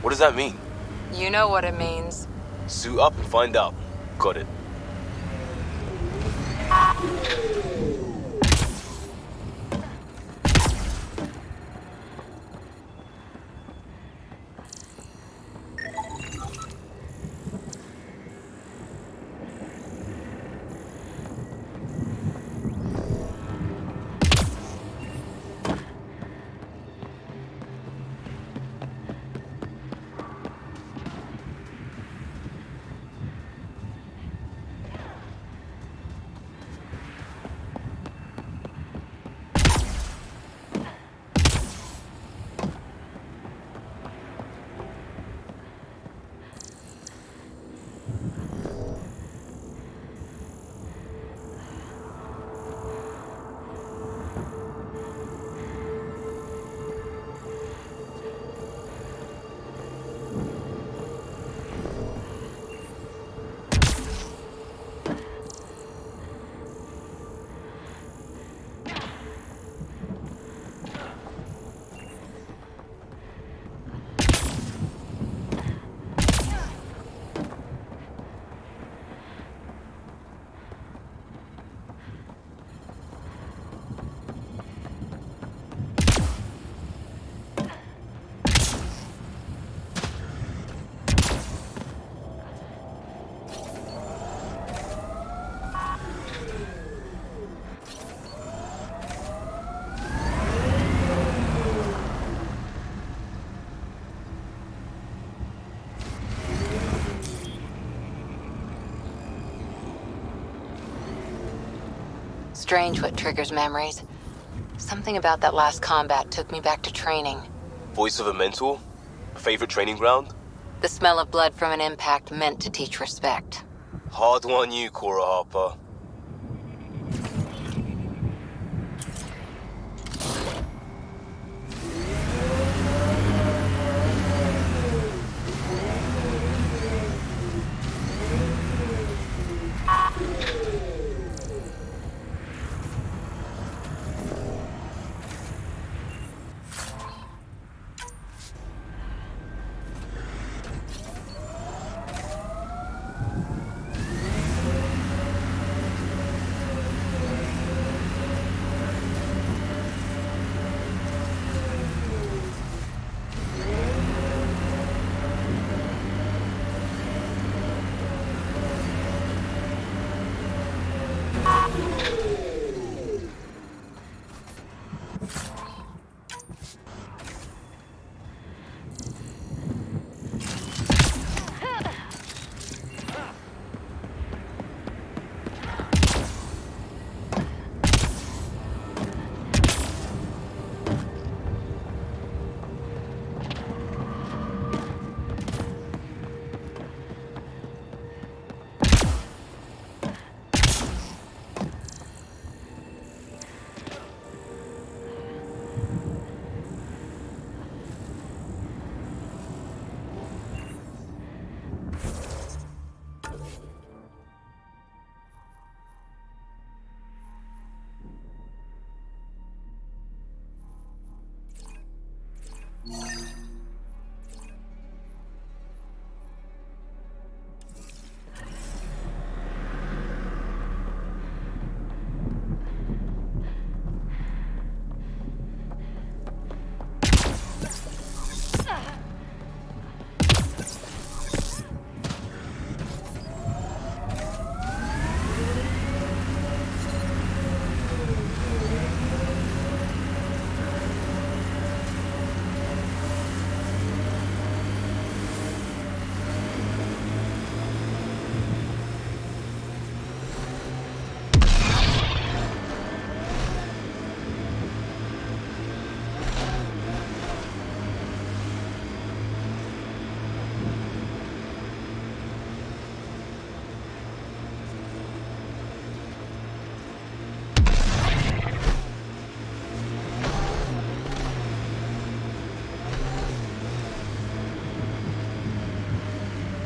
What does that mean? You know what it means. Suit up and find out. Got it. Strange what triggers memories. Something about that last combat took me back to training. Voice of a mentor? A favorite training ground? The smell of blood from an impact meant to teach respect. Hard one you, Cora Harper.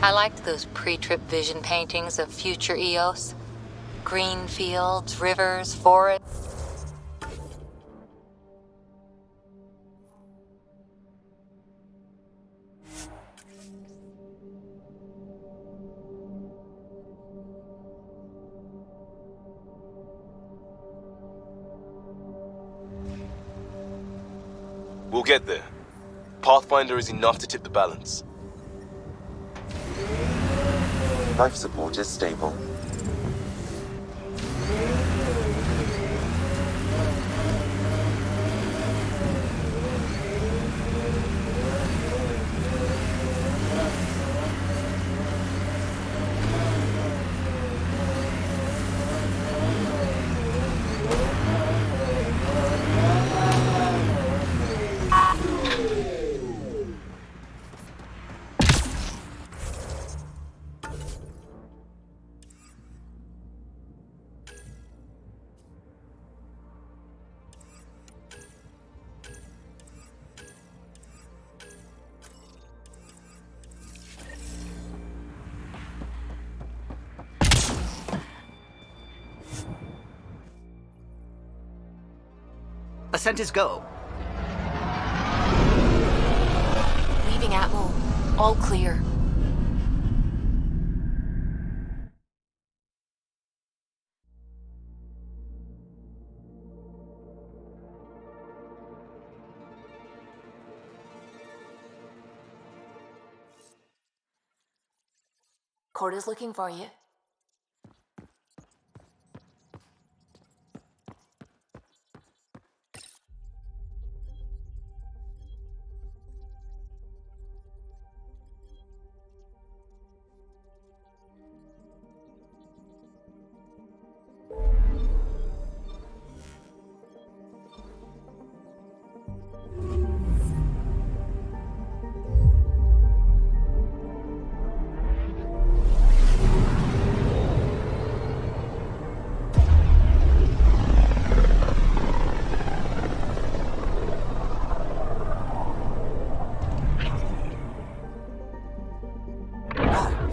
I liked those pre-trip vision paintings of future Eos. Green fields, rivers, forests. We'll get there. Pathfinder is enough to tip the balance. Life support is stable. Ascent is go. Leaving Atmo. All clear. Corda's looking for you.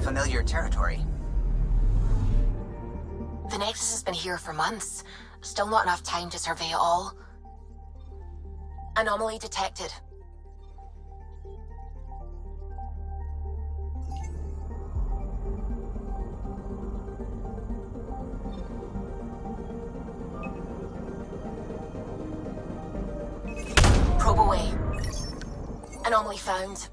Familiar territory. The Nexus has been here for months. Still not enough time to survey it all. Anomaly detected. Probe away. Anomaly found.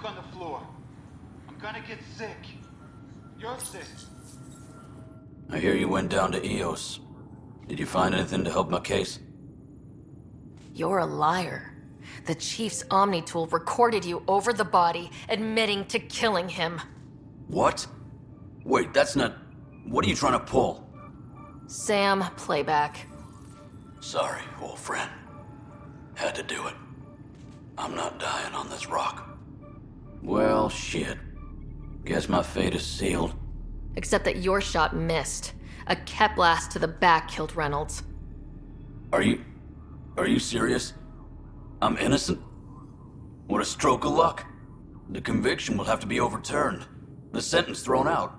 puke on the floor. I'm gonna get sick. You're sick. I hear you went down to EOS. Did you find anything to help my case? You're a liar. The Chief's Omni tool recorded you over the body, admitting to killing him. What? Wait, that's not... What are you trying to pull? Sam, playback. Sorry, old friend. Had to do it. I'm not dying on this rock. Well, shit. Guess my fate is sealed. Except that your shot missed. A cat blast to the back killed Reynolds. Are you serious? I'm innocent? What a stroke of luck. The conviction will have to be overturned. The sentence thrown out.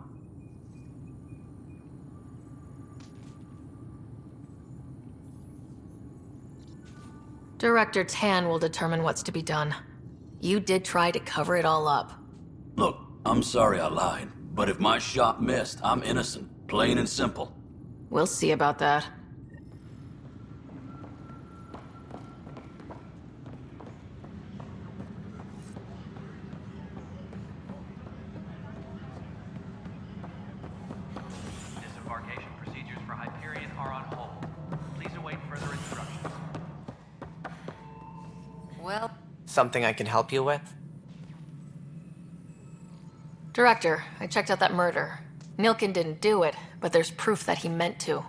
Director Tan will determine what's to be done. You did try to cover it all up. Look, I'm sorry I lied, but if my shot missed, I'm innocent. Plain and simple. We'll see about that. Disembarkation procedures for Hyperion are on hold. Please await further instructions. Well... Something I can help you with? Director, I checked out that murder. Nilkin didn't do it, but there's proof that he meant to.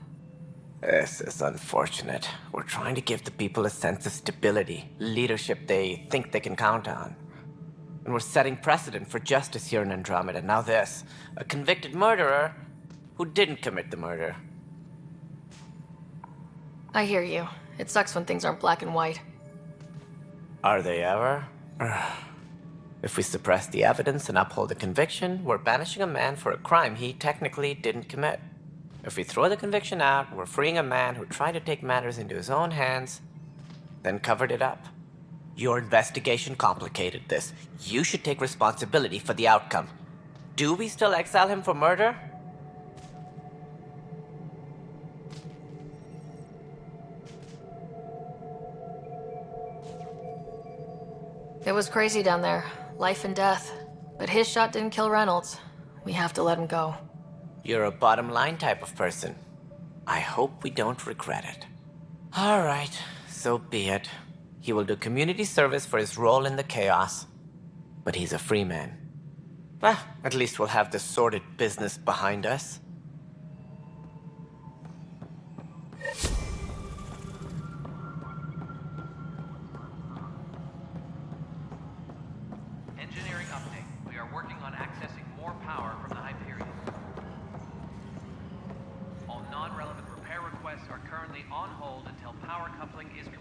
This is unfortunate. We're trying to give the people a sense of stability, leadership they think they can count on. And we're setting precedent for justice here in Andromeda. Now this, a convicted murderer who didn't commit the murder. I hear you. It sucks when things aren't black and white. Are they ever? If we suppress the evidence and uphold the conviction, we're banishing a man for a crime he technically didn't commit. If we throw the conviction out, we're freeing a man who tried to take matters into his own hands, then covered it up. Your investigation complicated this. You should take responsibility for the outcome. Do we still exile him for murder? It was crazy down there. Life and death. But his shot didn't kill Reynolds. We have to let him go. You're a bottom line type of person. I hope we don't regret it. All right, so be it. He will do community service for his role in the chaos. But he's a free man. At least we'll have this sordid business behind us. Engineering update. We are working on accessing more power from the Hyperion. All non-relevant repair requests are currently on hold until power coupling is complete.